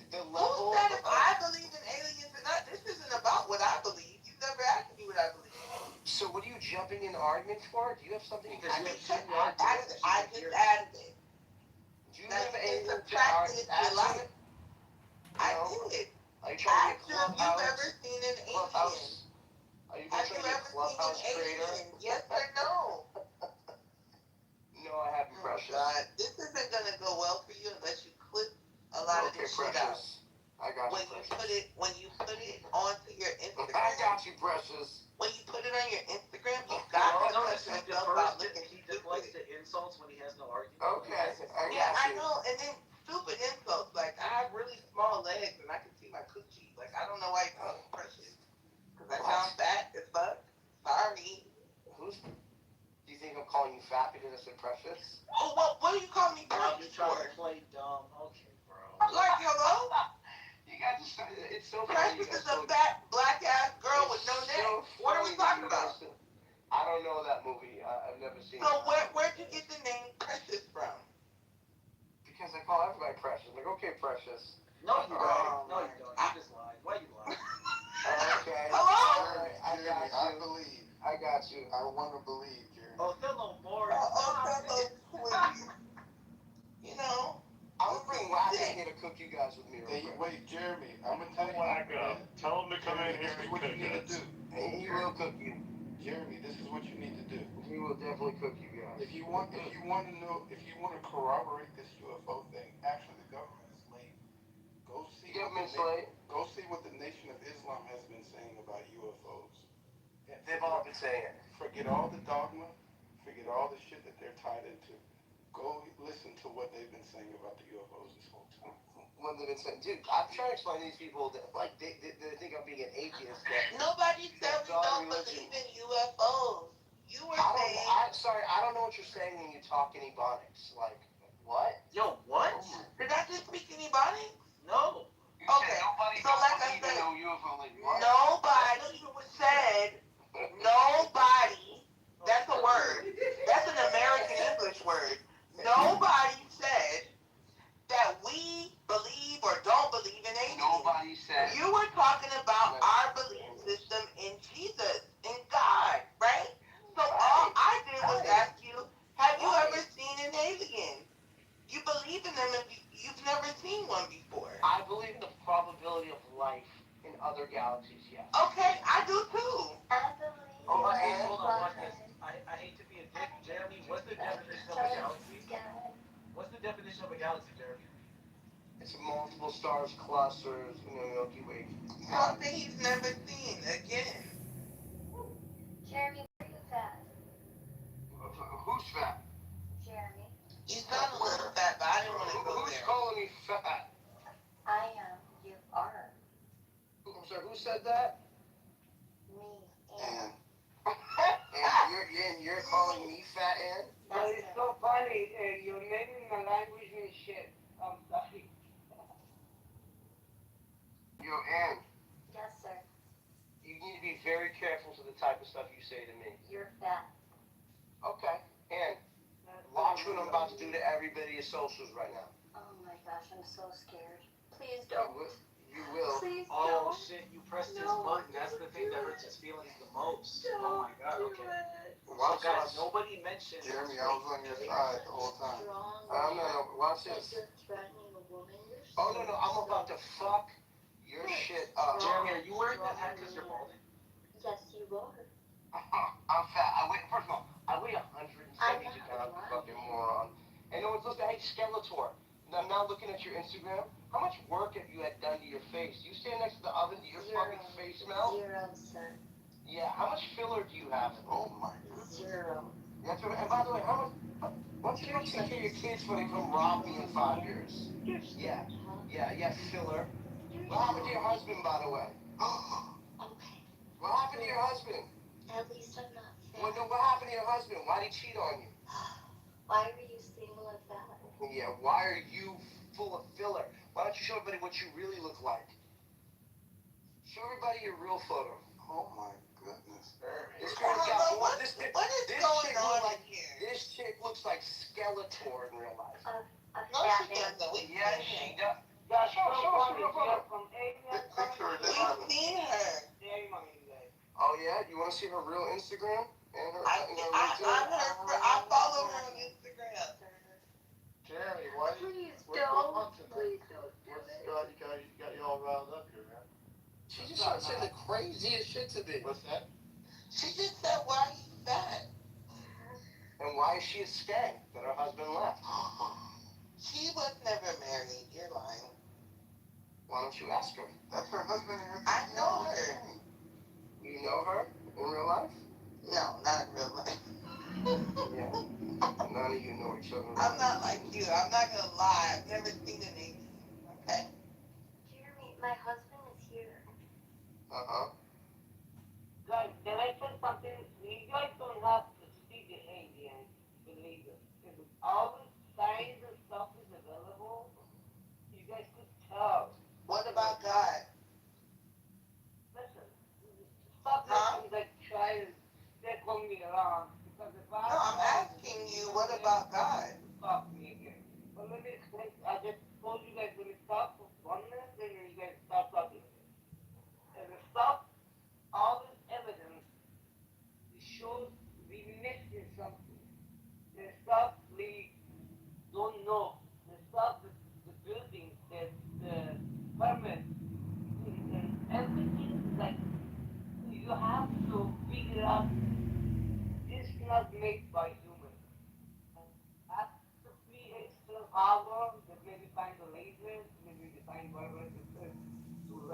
the level. Who said if I believe in aliens or not? This isn't about what I believe. You've never asked me what I believe. So what are you jumping in arguments for? Do you have something? I just added it. Do you have anything to add to it? I did. Are you trying to be a Clubhouse? Have you ever seen an alien? Are you trying to be a Clubhouse creator? Yes or no? No, I haven't, Precious. This isn't gonna go well for you unless you clip a lot of this shit out. I got you, Precious. When you put it onto your Instagram. I got you, Precious. When you put it on your Instagram, you got to touch yourself about looking he deflects the insults when he has no argument. Okay, I know, and then stupid insults, like, I have really small legs and I can see my coochie. Like, I don't know why you call me Precious. Because I sound fat as fuck. Sorry. Do you think I'm calling you fat because I said Precious? Oh, what do you call me Precious for? You're trying to play dumb. Okay, bro. Like, hello? You got to start, it's so funny. Precious is a fat, black-ass girl with no neck. What are we talking about? I don't don't know that movie. I've never seen it. So where'd you get the name Precious from? Because I call everybody Precious. I'm like, okay, Precious. No, you don't. No, you don't. You just lied. Why you lying? Okay. Hello? Jeremy, I got you. I believe. I got you. I want to believe, Jeremy. Othello more. Othello, please. You know, I'm gonna bring Wagon here to cook you guys with me. Hey, wait, Jeremy, I'm gonna tell you. Wacko. Tell him to come in here This is and what cook you need to us. do. And he will cook you. Jeremy, this is what you need to do. He will definitely cook you guys. If you want to know, if you want to corroborate this UFO thing, actually the government is late. Go see. Go see what the Nation of Islam has been saying about UFOs. They've all been saying it. Forget all the dogma. Forget all the shit that they're tied into. Go listen to what they've been saying about the UFOs this whole time. What they've been saying, dude. I'm trying to explain to these people that like they think I'm being an atheist. nobody said we don't believe in UFOs. You were saying. I don't know what you're saying when you talk in Ebonics. Like, what? Yo, what? Did I just speak in Ebonics? No. Okay, so like I said, nobody said, nobody, that's a word, that's an American English word. Nobody said that we believe or don't believe in aliens. Nobody said. You were talking about our belief system in Jesus, in God, right? So all I did was ask you, have you ever seen an alien? You believe in them if you've never seen one before. I believe in the probability of life in other galaxies, yes. Okay, I do too. Hold on, watch this. I hate to be a dick, Jeremy. What's the definition of a galaxy? What's the definition of a galaxy, Jeremy? It's multiple stars, clusters, Milky Way. Something he's never seen again. Jeremy, where are you fat? Who's fat? Jeremy. You sound a little fat, but I didn't want to go Who's there. calling me fat? I am. You are. I'm sorry, who said that? Me. Ann. And you're calling me fat, Ann? But it's so funny. You're making my language and shit. I'm sorry. Yo, Ann. Yes, sir. You need to be very careful to the type of stuff you say to me. You're fat. Okay. Ann, watch what I'm about to do to everybody at socials right now. Oh my gosh, I'm so scared. Please don't. You will. Please Oh don't. shit, you pressed his No. button. That's the thing that hurts his feelings the most. Oh my god, okay. Watch So guys, this. nobody mentioned. Jeremy, I was on your side the whole time. No. Watch this. You're threatening a woman. Oh, no. I'm about to fuck your shit up. Jeremy, are you wearing that hat because you're balding? Yes, you are. I'm fat. First of all, I weigh 172 pounds, you fucking moron. And no one's listening. Hey, Skeletor. I'm now looking at your Instagram. How much work have you had done to your face? You stand next to the oven, do your fucking face smell? 0, sir. Yeah, how much filler do you have? Oh my god. 0. That's what, and by the way, what's your take care of your kids when they come rob me in 5 years? Yeah, filler. What happened to your husband, by the way? Okay. What happened to your husband? At least I'm not fat. What happened to your husband? Why did he cheat on you? Why were you single and fat? Yeah, why are you full of filler? Why don't you show everybody what you really look like? Show everybody your real photo. Oh my goodness. This girl's got one. This chick looks like Skeletor in real life. No, she doesn't. Yeah, she does. Show us your photo. We've seen her. Oh yeah? You want to see her real Instagram? And her, I follow her on Instagram. Jeremy, why do you Please don't. you got you all riled up here, man? She just started saying the craziest shit to me. What's that? She just said, why are you fat? And why is she a skank that her husband left? She was never married. You're lying. Why don't you ask her? That's her husband. I know her. You know her in real life? No, not in real life. Yeah. None of you know each other. I'm not like you. I'm not gonna lie. I've never seen an alien. Okay? Jeremy, my husband is here. Guys, can I say something? You guys don't have to see the alien, believe it. If all the signs and stuff is available, you guys could tell. What about God? Listen, stop letting like try to stick on me around.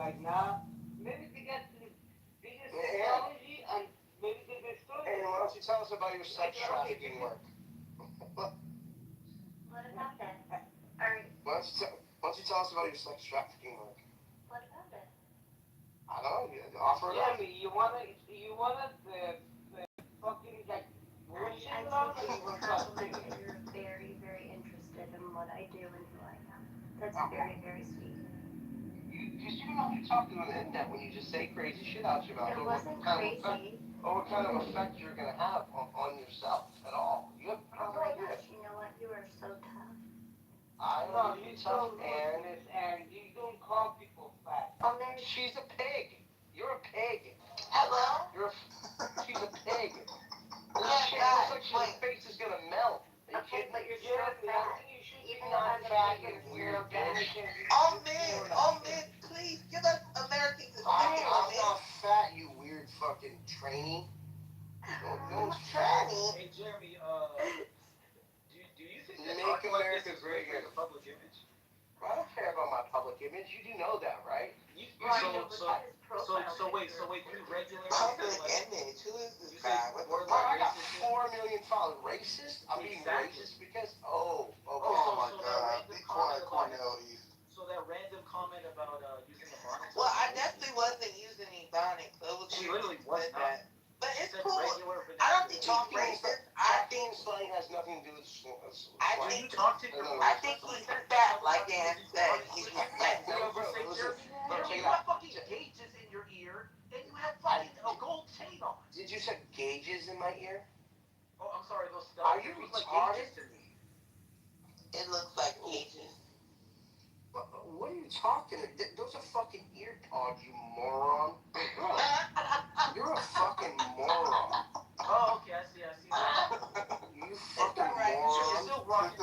like, nah. Maybe they got the biggest technology and maybe they destroy it. And why don't you tell us about your sex trafficking work? What about it? Alright, Why don't you tell us about your sex trafficking work? what about it? I don't know. You offer it up. Jeremy, you wanna the fucking like bullshit I about take it? it as a compliment that you're very, very interested in what I do and who I am. That's very, very sweet. Because you know you're talking on the internet when you just say crazy shit out your mouth. It wasn't crazy. Or what kind of effect you're gonna have on yourself at all. You have Oh no my idea. gosh, you know what? You are so tough. I No, am you tough don't and and you don't call people fat. Oh, there. she's a pig. You're a pig. Hello? She's a pig. Yeah, She guys, looks like her face is gonna melt. Are you Okay, kidding? but you're so fat. Even though Not I'm fat, a you weird bitch. all men, please give us Americans a I'm second. not fat, you weird fucking trainee. No one's fat. Hey, Jeremy, do you think that Make talking like America this is great great for again. your public image? I don't care about my public image. You do know that, right? So wait, you regularly Public like, image. Who is this you guy? say What the words Bro, like I got racist? 4 million followers. Racist? I'm being Exactly. racist because Oh my God. Be quiet, Cornell East. So that random comment about using Ebonics. Well, I definitely wasn't using Ebonics. So it was She weird literally you was said not. that. But She it's said cool. regular I don't think he's talking racist. talking and slang has nothing to do with slang. I When think you talk to your I think he's fat, like Dan said. He's fat. Bro, say, listen. Jeremy, Bro, check you it out. have fucking gauges in your ear, and you have fucking a gold chain on. Did you say gauges in my ear? Oh, I'm sorry, those Are you look like retarded? gauges to me. It looks like cages. What are you talking about? Those are fucking ear pods, you moron. You're a fucking moron. Oh, okay, I see that. You fucking alright. moron. You're still rocking.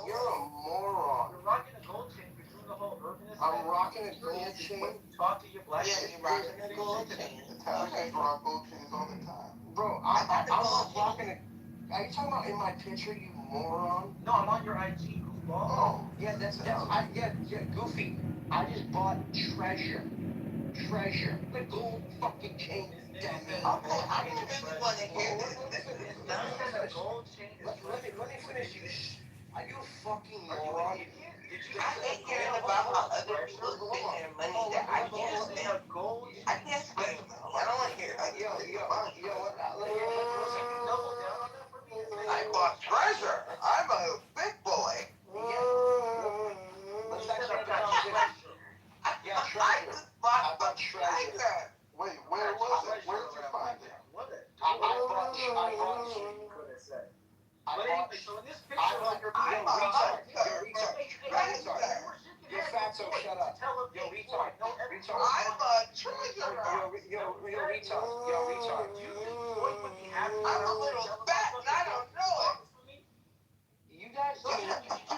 You're a moron. You're rocking a gold chain. You're doing the whole urbanist. I'm rocking a gold chain. When you talk to your black Yeah, you're rocking a gold chain. Italians rock gold chains all the time. Bro, I'm not rocking a... Are you talking about in my picture, you moron? No, I'm on your IG, goofball. Oh, yeah, yeah, Goofy. I just bought treasure. The gold fucking chain, dummy. Okay, I don't really want to hear this. This is nonsense. Let me finish, you Are you a fucking moron? I hate hearing about how other people spend their money that I can't spend. I can't spend. I don't want to hear it. Yo, I bought treasure. I'm a big boy. let's actually have a conversation. Yeah, treasure. I bought treasure. Wait, where was it? Where did you find it? I bought So in this picture, You're fat, so shut up. Yo, retard. I bought treasure. Yo, retard. I'm a little fat and I don't know it. You guys So did you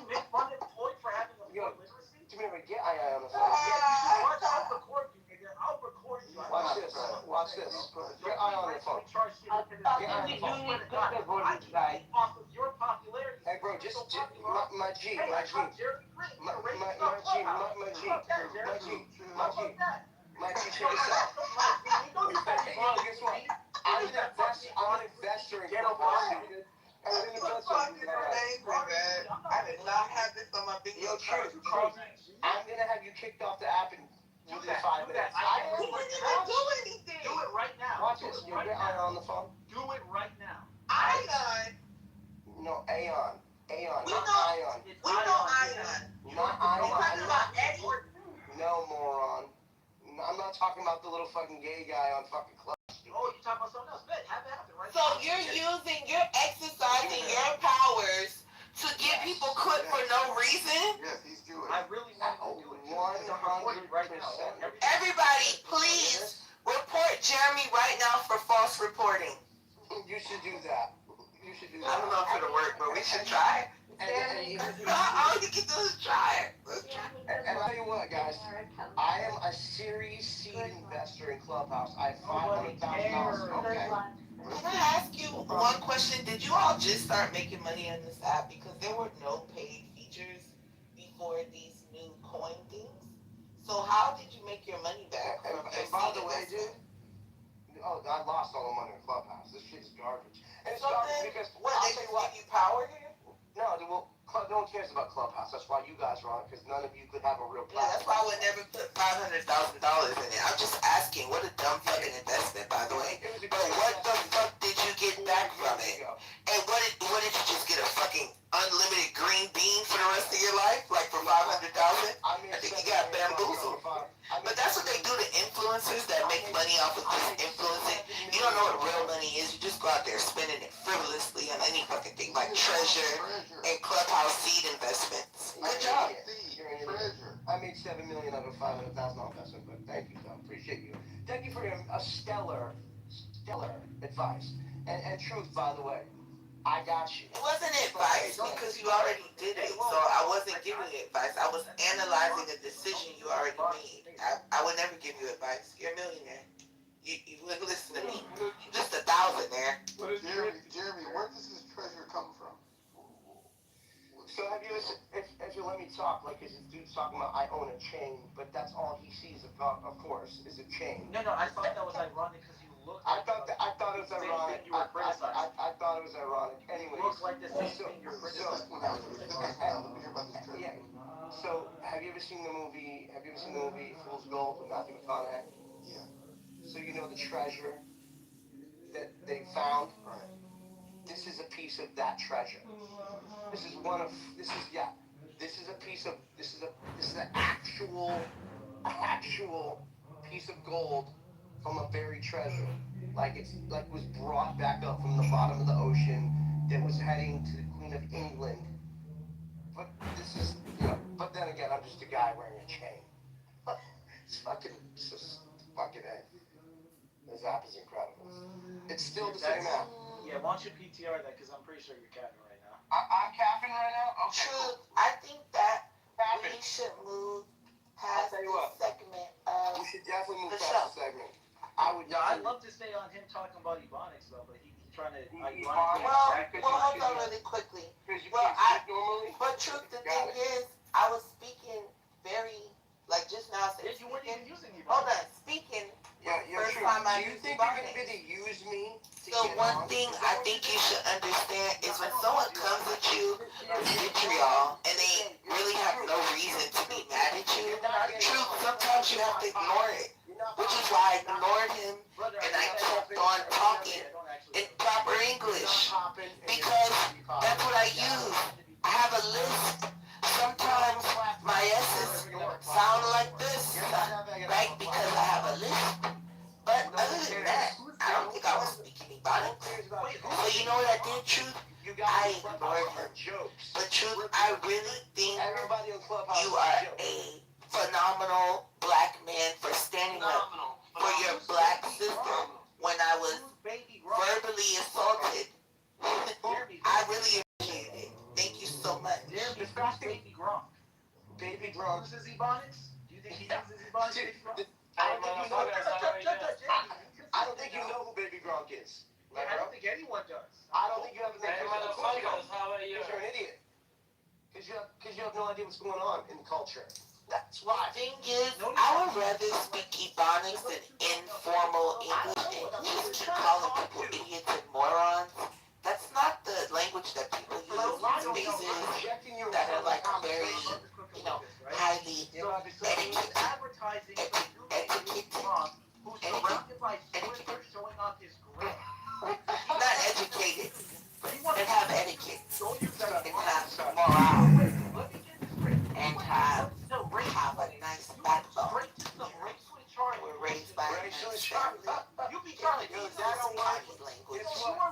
make fun of Toy for having a Yo, literacy? do me a favor, get I on the phone. I'll record you, nigga. I'll record you. Watch this. Get I on the phone. Off of your popularity. Hey, bro, just my G, check this out. Guess what? I'm an investor in Clubhouse, dude. I'm an investor in Clubhouse. I did not have this on my bingo card. I'm gonna have you kicked off the app in within 5 minutes. He didn't even do anything. Do it right now. Watch this. You get Ion on the phone? Do it right now. Ion. No, Aeon. Aeon, We not know- Ion. We know Ion. Not We're Ion. talking about Eddie. No, moron. I'm not talking about the little fucking gay guy on fucking Club. Oh, you talking about something else? Bet, have it happen right So you're exercising your powers to get people cooked for no reason? Yes, he's Jewish. I really want to do it. 100%. Everybody, please report Jeremy right now for false reporting. You should do that. I don't know if it'll work, but we should try. All you can do is try it. Let's try. And I'll tell you what, guys. I am a Series C investor in Clubhouse. I have $500,000. Okay. Can I ask you one question? Did you all just start making money on this app? Because there were no paid features before these new coin things. So how did you make your money back? And by the way, dude, I lost all the money in Clubhouse. This shit's garbage. And it's garbage because I'll tell you what. Give you power here? No, no one cares about Clubhouse. That's why you guys are on it, because none of you could have a real platform. Yeah, that's why I would never put $500,000 in it. I'm just asking. What a dumb fucking investment, by the way. But what the fuck did you get back from it? And what did you just get, a fucking unlimited green bean for the rest of your life? Like for $500,000? I think you got bamboozled. But that's what they do to influencers that make money off of just influencing. You don't know what real money is. You just go out there spending it frivolously on any fucking thing like Treasure and Clubhouse seed investments. Good job. I made $7 million out of a $500,000 investment, but thank you, Tom. Appreciate you. Thank you for your stellar advice. And truth, by the way, I got you. It wasn't advice because you already did it, so I wasn't giving you advice. I was analyzing a decision you already made. I would never give you advice. You're a millionaire. You wouldn't listen to me. Just a thousandaire. Jeremy, where does this treasure come from? So have you listened, if you let me talk, like this dude's talking about I own a chain, but that's all he sees about, of course, is a chain. No, I thought that was ironic because you look I thought it was ironic. You were criticizing. I thought it was ironic. Anyway. Looks like the same thing you're criticizing. Yeah. So have you ever seen the movie Fool's Gold with Matthew McConaughey? Yeah. So you know the treasure that they found? Right. This is a piece of that treasure. This is an actual piece of gold from a buried treasure. Like was brought back up from the bottom of the ocean that was heading to the Queen of England. But this is, but then again, I'm just a guy wearing a chain. It's just fucking A. This app is incredible. It's still the same app. Yeah, why don't you PTR that, because I'm pretty sure you're capping right now. I'm capping right now? Okay. True. I think that we should move past the segment of We should definitely move the past show. the segment. I'd love to stay on him talking about Ebonics, though, but he's trying to... Well, hold on really quickly. But truth, the thing is, I was speaking very, like just now. You weren't even using Ebonics. Hold on, speaking. First time I Do you used think you're Ebonics. going to use me? So one thing I think you should understand is when someone comes at you with vitriol and they really have no reason to be mad at you, truth, sometimes you have to ignore it. Which is why I ignored him and I kept on talking in proper English. Because that's what I use. I have a list. Sometimes my S's sound like this, right? Because I have a list. But other than that, I don't think I was speaking Ebonics. So you know what I did, Truth? I ignored him. But Truth, I really think you are a phenomenal black man for standing up for your black sister when I was verbally assaulted. I really appreciate it. Thank you so much. Baby Gronk. Baby Gronk. Uses Ebonics? Do you think he uses Ebonics? I don't think you know who Baby Gronk is. I don't think anyone does. I don't think you have an idea. How about you? Because you're an idiot. Because you have no idea what's going on in culture. That's why. The thing is, I would rather speak Ebonics than informal English and just keep calling people idiots and morons. That's not the language that people use in spaces that are like very, highly not educated, and have etiquette, and have morale, and have a nice backbone. We're raised by a nice family. You be trying to This is party language. This is party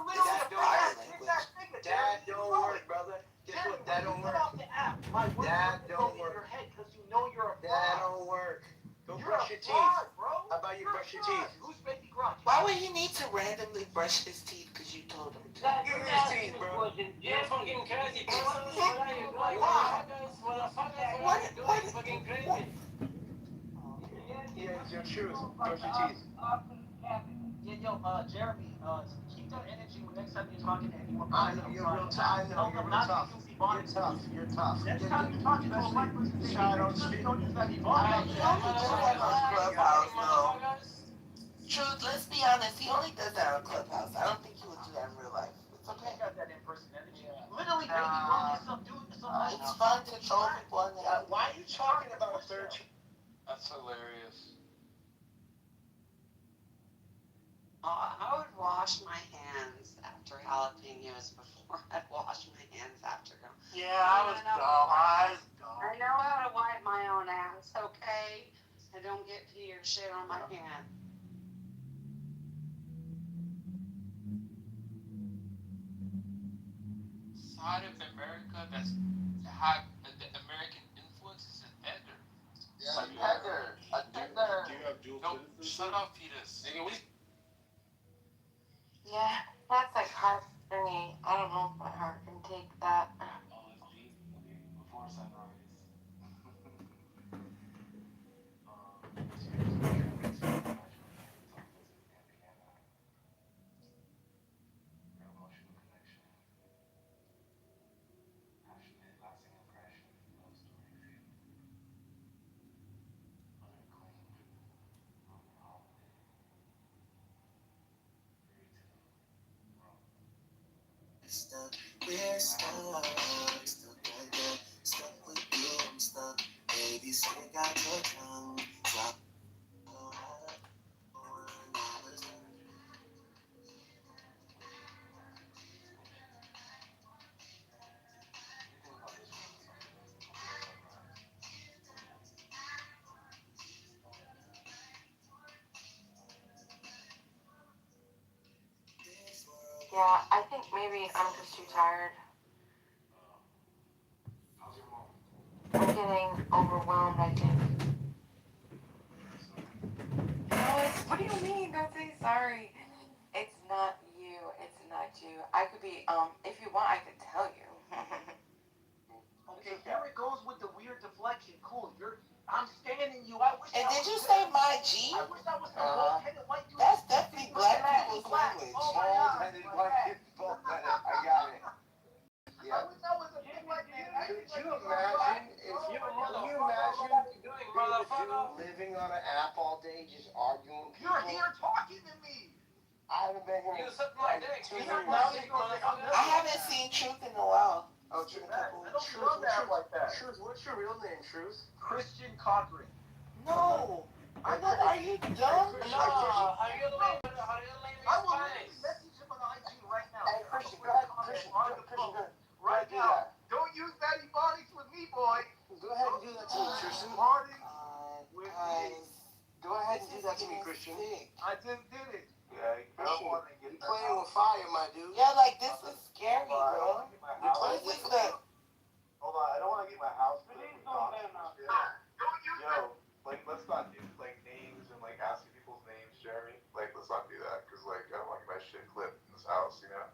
language. Dad don't work, brother. Guess what? That don't work. That don't work. That don't work. Go brush your teeth. How about you brush your teeth? Who's Baby Gronk? Why would he need to randomly brush his teeth because you told him to? Give me his teeth, bro. You're fucking crazy. What? Fucking crazy. Yeah, it's your truth. Brush your teeth. Yeah, Jeremy, keep that energy when next time you're talking to anyone. I know you're real tough. I know you're real tough. You're tough. Next time you're talking to a black person, say, Shine on don't use that You ebonics. only do that on Clubhouse, though. Truth, let's be honest, he only does that on Clubhouse. I don't think he would do that in real life. It's okay. You got that in-person energy. Literally, baby, run get some dude. It's fun to troll people on the outside. Why are you talking about a third? That's hilarious. I would wash my hands after jalapenos before I'd wash my hands after them. Yeah, I was dumb. I know how to wipe my own ass, okay? I don't get pee or shit on my hand. Side of America that's had the American influence is an Edgar. Yeah, Edgar. Do you have dual citizenship? Shut up, Petus. Yeah, that's like hard for me. I don't know if my heart can take that. Oh, it's deep. Okay, before sunrise. We're stuck again, stuck with you, I'm stuck. Baby, stick out your tongue, drop. Yeah, I think maybe I'm just too tired. I'm getting overwhelmed, I think. No, what do you mean? Don't say sorry. It's not you. It's not you. I could be, if you want, I could tell you. Okay, here it goes with the weird deflection. Cool, I'm standing you. I wish. And did you say my G? I wish that was the bald-headed white dude. That's definitely black people's language. Oh my God. Bald-headed white kid, bald-headed. I got it. I wish that was a big white man. Could you imagine if you living on an app all day, just arguing with people? You're here talking to me. I haven't been here. You suck my dick. I haven't seen Truth in a while. Oh, Truth. Truth, what's your real name, Truth? Christian Cochran. No. Are you dumb? How do you lay I will literally message him on IG right now. Hey, Christian, go ahead. Christian, right now. Don't use that ebonics with me, boy. Go ahead and do that to me, Christian. With me. Go ahead and do that to me, Christian. I just did it. Yeah, you're playing with fire, my dude. Yeah, like this is scary, bro. You're playing with fire. Hold on, I don't want to get my house. Yo, like, let's not do like names and like asking people's names, Jeremy. Like, let's not do that because like I don't want to get my shit clipped in this house, you know.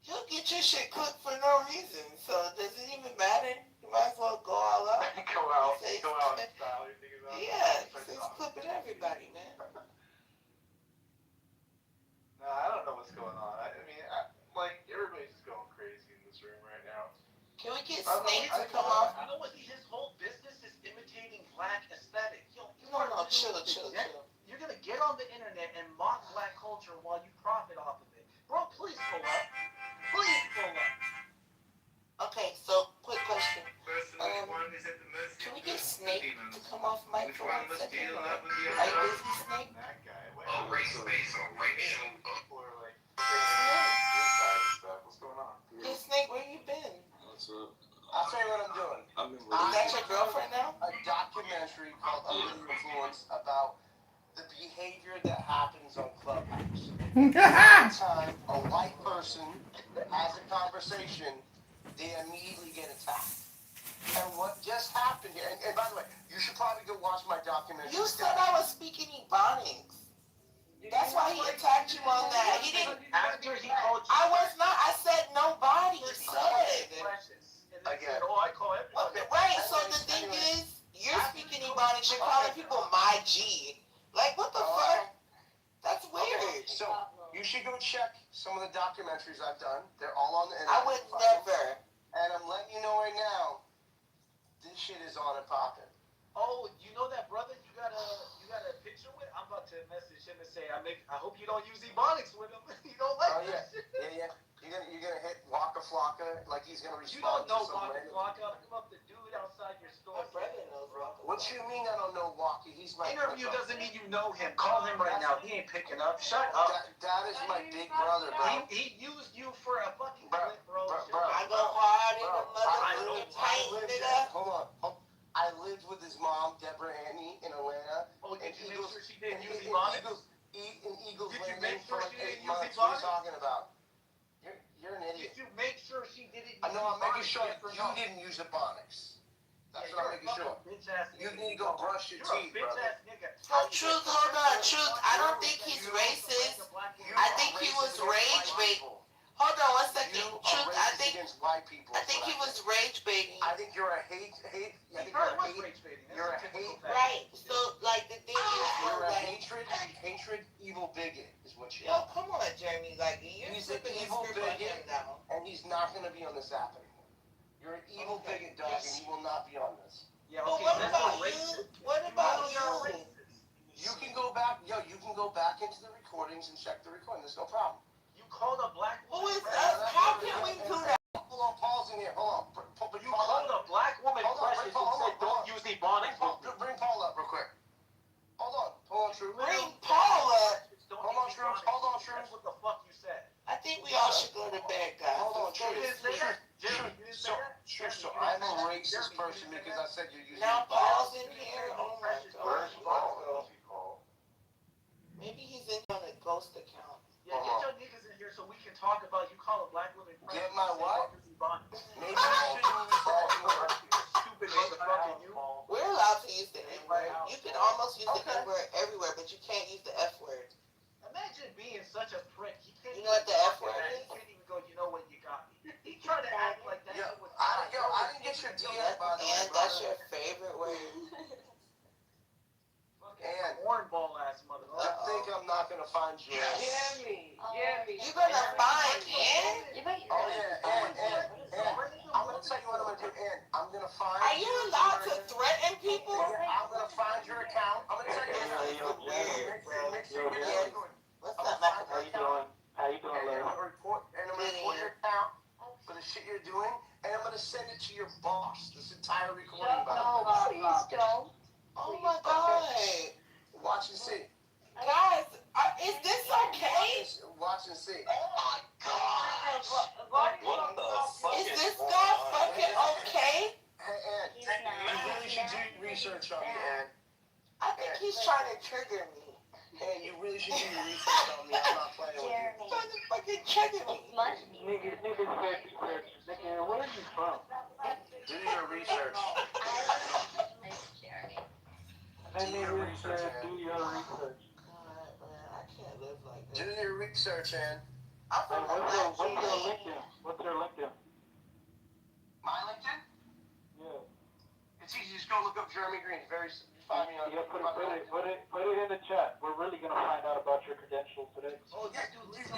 You'll get your shit clipped for no reason, so does it even matter? You might as well go all out. Go out in style. You're thinking about. Yeah, it's clipping everybody, man. No, I don't know what's going on. I mean, like everybody's just going crazy in this room right now. Can we get Snake to come off? You know what? His whole business is imitating black aesthetic. No, chill. You're gonna get on the internet and mock black culture while you profit off of it. Bro, please pull up. Please pull up. Okay, so quick question. Can we get Snake to come off mic for 1 second? Are you busy, Snake? That guy. What's going on? Hey, Snake, where you been? What's up? I'll tell you what I'm doing. Is that your girlfriend now? A documentary called Under the Influence about the behavior that happens on Clubhouse. Every time a white person has a conversation, they immediately get attacked. And what just happened here, and by the way, you should probably go watch my documentary. You said I was speaking Ebonics. That's why he attacked you on that. He didn't. After he called you. I was not. I said nobody said. Again. Oh, I call everybody. Okay, right. So the thing is, you're speaking Ebonics. You're calling people my G. Like, what the fuck? That's weird. So you should go check some of the documentaries I've done. They're all on the internet. I would never. And I'm letting you know right now, this shit is on and popping. Oh, you know that brother you got a picture with? I'm about to message him and say, I hope you don't use Ebonics with him. You don't like yeah. that shit. Yeah. You're gonna hit Waka Flocka like he's gonna You respond don't know to some Waka random... Flocka. I'm up the dude outside your store. My brother knows Waka Flocka. What you mean I don't know Waka? He's my interview doesn't mean you know him. Call him right now. He ain't picking up. Shut up. That is my big brother, bro. He used you for a fucking clip, bro. I go hard in the motherfucking paint, nigga. Hold on. I lived with his mom, Deborah Annie, in Atlanta. Oh, did you make sure she didn't use Ebonics? In Eagles Did you Landing make sure for she like 8 didn't use months. What are you Ebonics? talking about? You're an idiot. Did you make sure she didn't use I know, I'm making Ebonics, sure yes or you no? didn't use Ebonics. That's Yeah, what I'm you're a making sure. fucking bitch-ass You nigga. need to go brush your teeth, You're a brother. bitch-ass nigga. So, Truth, hold on, Truth. I don't think he's racist. I think he was rage baiting. Hold on one second. Truth, I think white people. he was rage baiting. I think you're a hate. You're a hate. Right. So, like, the thing is, You're a like, hatred, evil bigot is what you yo, are. come on, Jeremy. Like, you're He's an flipping the evil script on him bigot, now. and he's not going to be on this app anymore. You're an evil bigot, dog, and he will not be on this. Yeah, But okay, what that's about a you? racist. What about you? You can go back, you can go back into the recordings and check the recording. There's no problem. You called a black Who woman is pregnant. us? How can we do that? Hold on, pause in here. Hold on. You called a black woman pregnant and said don't use Ebonics. Bring Paul up real quick. Hold on, True. Bring Paul up. Hold on, True. That's what the fuck you said. I think we all should go to bed, guys. Hold on, True. You didn't say that. Jeremy, you didn't say that. So I'm a racist person because I said you're using... Now Paul's in here. Oh my Where's God. Paul? Maybe he's in on a ghost account. Yeah, get your niggas in here so we can talk about you call a black woman pregnant. Get my and say what? don't use Ebonics. Maybe you shouldn't use that word. Stupid motherfucker, you. We're allowed to use the N-word. You can almost use the N-word everywhere, but you can't use the F-word. Imagine being such a prick. He can't You know what the even F word talk to that. is? He can't even go, you know what, you got me. He tried to act like that shit was I didn't get your DM, by the way, And that's your favorite word. And cornball ass motherfucker. I think I'm not gonna find you. Jeremy. You're gonna find N? Oh yeah, and I'm gonna tell you what I'm gonna do, and I'm gonna find. Are you allowed to threaten people? Yeah, I'm gonna find your account. I'm gonna tell you what. Make sure you get it. What's up, Michael? How you doing, Larry? I'm gonna report your account for the shit you're doing, and I'm gonna send it to your boss. This entire recording, by the way. Please don't. Oh my God. Watch and see. Guys, is this okay? Watch and see. Oh my gosh. What the fuck Is this guy fucking okay? Hey, Ann, you really should do research on me, Ann. I think he's trying to trigger me. Ann, you really should do your research on me. I'm not playing with you. He's trying to fucking trigger me. Nigga, where are you from? Do your research. I need your research, to do your research. God, man, I can't live like Do this. your research, Ann. I'm from What's your LinkedIn? What's your LinkedIn? My LinkedIn? Yeah. It's easy. Just go look up Jeremy Green. Find me on. Yeah, put it in the chat. We're really gonna find out about your credentials today. Oh, yeah, dude, listen,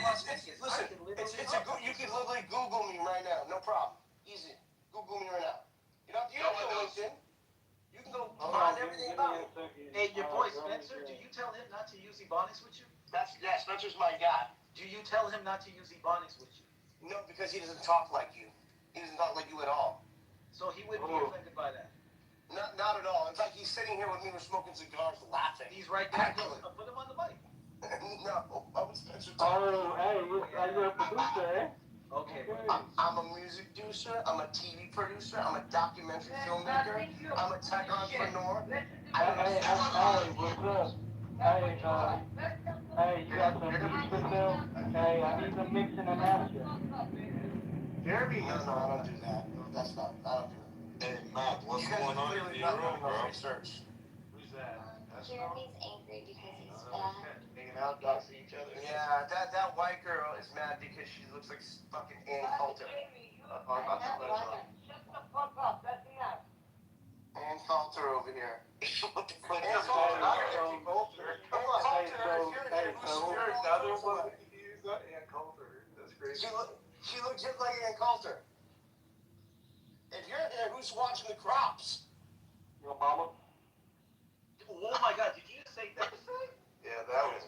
Listen, you can literally Google me right now. No problem. Easy. Google me right now. You don't have LinkedIn. You can go find everything about me. Hey, your boy Spencer, do you tell him not to use Ebonics with you? Spencer's my guy. Do you tell him not to use Ebonics with you? No, because he doesn't talk like you. He doesn't talk like you at all. So he wouldn't be offended by that. Not at all. In fact, he's sitting here with me. We're smoking cigars, laughing. He's right there. Put him on the mic. No, I'm Spencer. Oh, hey, you're a producer, eh? Okay. I'm a music producer. I'm a TV producer. I'm a documentary filmmaker. I'm a tech entrepreneur. Hey, what's up? Hey, you got some beats for sale? Hey, I need some mixing and mastering. Jeremy? No, I don't do that. That's not. I don't do that. Hey, Matt, what's going on in your room, bro? Research. Who's that? Jeremy's angry because he's fat. Hanging out, doxing each other. Yeah, that white girl is mad because she looks like fucking Ann Coulter. Oh, Shut the fuck up. That's enough. Ann Coulter over here. What the fuck? Ann Coulter. Ann Coulter. Hey, so, another one we can use Ann Coulter. She looks just like Ann Coulter. If you're here, who's watching the crops? Your mama? Oh my God, did you just say that? Yeah, that was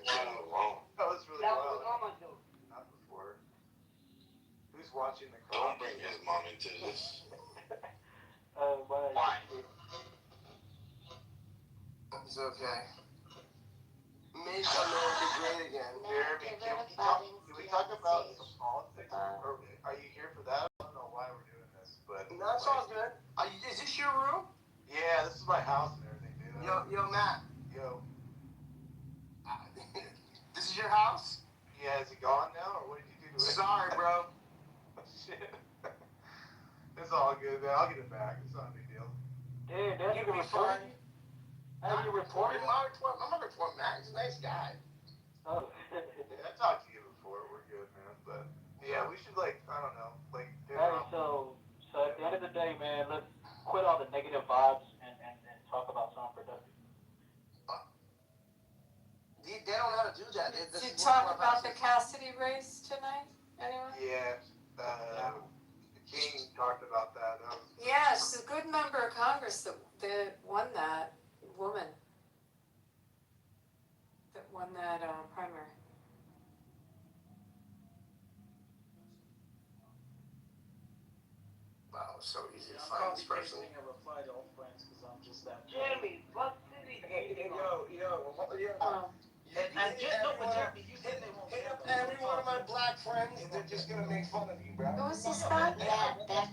wild. That was really wild. Mama do. Not before. Who's watching the crowd? Don't bring his mom into this. Why? It's okay. Make America great again. Jeremy, can we talk about some politics? Or are you here for that? I don't know why we're doing this, but No, it's all good. Is this your room? yeah, this is my house and everything, dude. Yo, Matt. Yo. This is your house? Yeah, is he gone now, or what did you do to it? Sorry, bro. Shit. It's all good, man. I'll get it back. It's not a big deal. Dude, that's You'll a be fine. Have you reported? I'm gonna report Matt. He's a nice guy. Oh. Yeah, I talked to you before. We're good, man. But yeah, we should I don't know, Hey, so at the end of the day, man, let's quit all the negative vibes and talk about something productive. They don't know how to do that. Did you talk about the Cassidy race tonight? Anyone? Yeah, King talked about that. Yeah, she's a good member of Congress that won that woman. That won that primary. Wow, it's so easy to I'm find probably this person. pasting a reply to all friends because I'm just that. Jeremy, what city? Yo. And just no, but Jeremy, you said they won't. Hit up every one of my black friends. They're just gonna make fun of you, bro. Who's this guy? I bet that's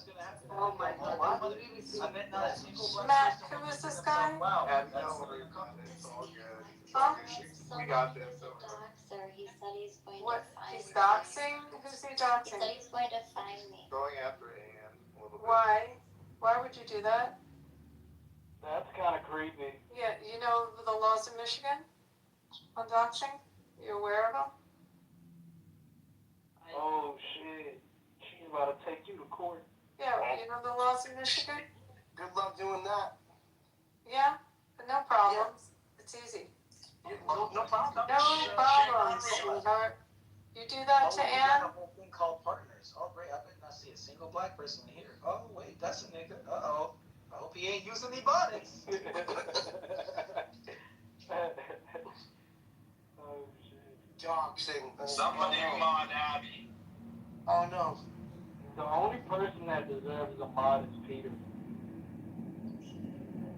gonna happen. Oh my God. I bet not a single black Matt, person who will is think this to guy? themselves, wow, Yeah, that's no, it's all good. Huh? We got this. He said he's going What? to find He's me. doxing? Who's he He doxing? said he's going to find me. Going after Ann a little bit. Why? Why would you do that? That's kind of creepy. Yeah, you know the laws in Michigan on doxing? You aware of them? Oh shit, she's about to take you to court. Yeah, you know the laws in Michigan? Good luck doing that. Yeah, but no problems. It's easy. No problem. No problems, sweetheart. You do that to we got Ann? a whole thing called partners. Oh great, I bet not see a single black person here. Oh wait, that's a nigga. Uh-oh. I hope he ain't using any bonnets. Oh shit. Doxing. Somebody mod Abby. Oh no. The only person that deserves a mod is Peter.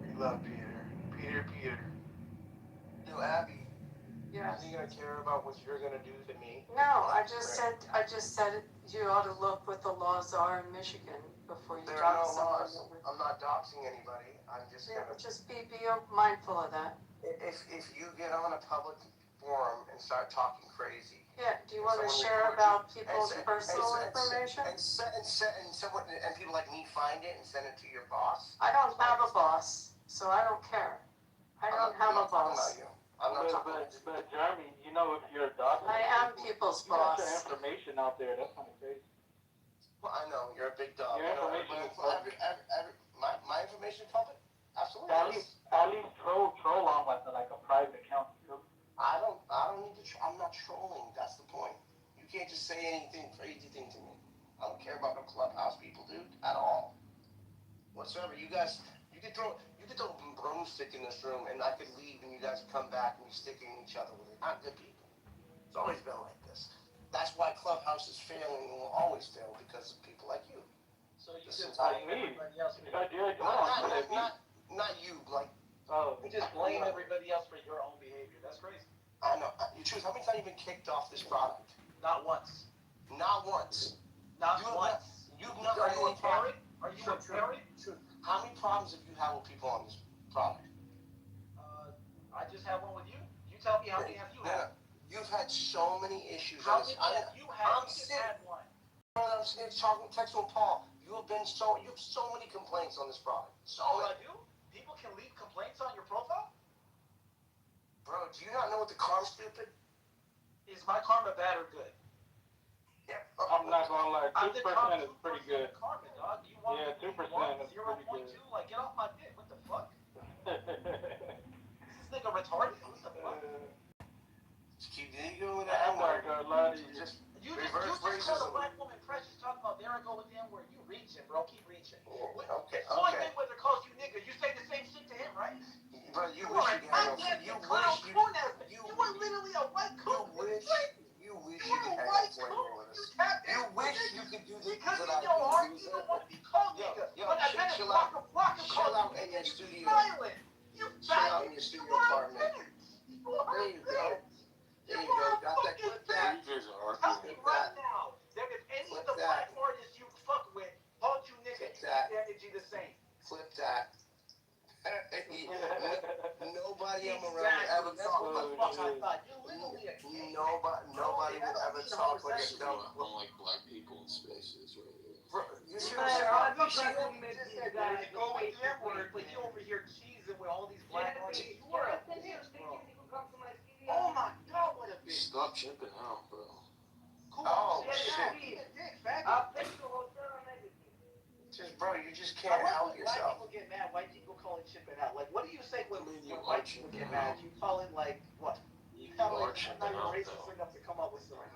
We love Peter. Peter. Yo, Abby. Yes. Are you gonna care about what you're gonna do to me? No, I just said you ought to look what the laws are in Michigan before you There are dox no laws. someone. I'm not doxing anybody. I'm just Yeah, gonna. but just be mindful of that. If you get on a public forum and start talking crazy. Yeah, do you want to someone share record about you, people's and personal information? And people like me find it and send it to your boss. I don't have a boss, so I don't care. I don't have a boss. I'm not talking about you. But Jeremy, you know if you're a doctor, I am people's you got boss. your information out there. That's kind of crazy. Well, I know you're a big dog. Your information is public. My information is public. Absolutely. At least troll on like a private account. I don't need to. I'm not trolling. That's the point. You can't just say anything crazy thing to me. I don't care about no clubhouse people, dude, at all. Whatsoever. You guys, you could throw a broomstick in this room, and I could leave, and you guys would come back and be sticking each other with it. Not good people. It's always been like this. That's why Clubhouse is failing and will always fail because of people like you. So you just Like blame me. everybody else. Not you, like. Oh. You just blame everybody else for your own behavior. That's crazy. I know. You choose. How many times have you been kicked off this product? Not once. Not once. Not once. You've not. Are you a parent? Are you a parent? How many problems have you had with people on this product? I just have one with you. You tell me how many have you had? You've had so many issues. How many have you had? You just had one. I'm sitting talking, texting with Paul. You have so many complaints on this product. So Oh, many. I do? People can leave complaints on your profile? Bro, do you not know what the karma, stupid? Is my karma bad or good? Yeah. I'm not gonna lie, 2% is pretty good. Karma, dog. You want Yeah, 2% is pretty good. 0.2? Like, get off my dick. What the fuck? Is this nigga retarded? What the fuck? Just keep going with I'm not that. gonna lie to you. chick. Okay, Floyd okay. Mayweather calls you nigga. You say the same shit to him, right? Bro, you You wish are you an had no. unhinged You clown wish coon ass. You are literally a white coon. you wish You you are could a hang white out playing coon. with You us. tap You dance wish nigga. you could do this Because that in I your do. heart you don't want to be called nigga. But I bet if chill out. Waka Chill calls out you in nigga, your you studio. smiling. You Chill out faggot. in your studio You are a apartment. bitch. You are There a you go. bitch. There you go. Got that clip that. Tell me right now that if any of the black artists you fuck with hold you nigga, you keep the energy the same. Flip that. Nobody I'm around ever That's talk what the like fuck I thought. You're literally a king. Nobody would ever talk like a dumb. Unlike black people in spaces, right? Bro, you see Man, what I I'm wish I saying? could just said that to go with the N word, but you over here cheesing with all these black artists. You are a bitch, bro. Oh my god, what a bitch. Stop chipping out, bro. Cool. Oh, Shit. shit. Dick, faggot. I'll pay you a hotel and everything. Just, bro, you just I can't love help when white yourself. people get mad. White people call it chipping out. Like, what do you say when you white are people chipping get mad? out. You call it like what? You Tell are it, I'm chipping not even out, racist though. enough to come up with something.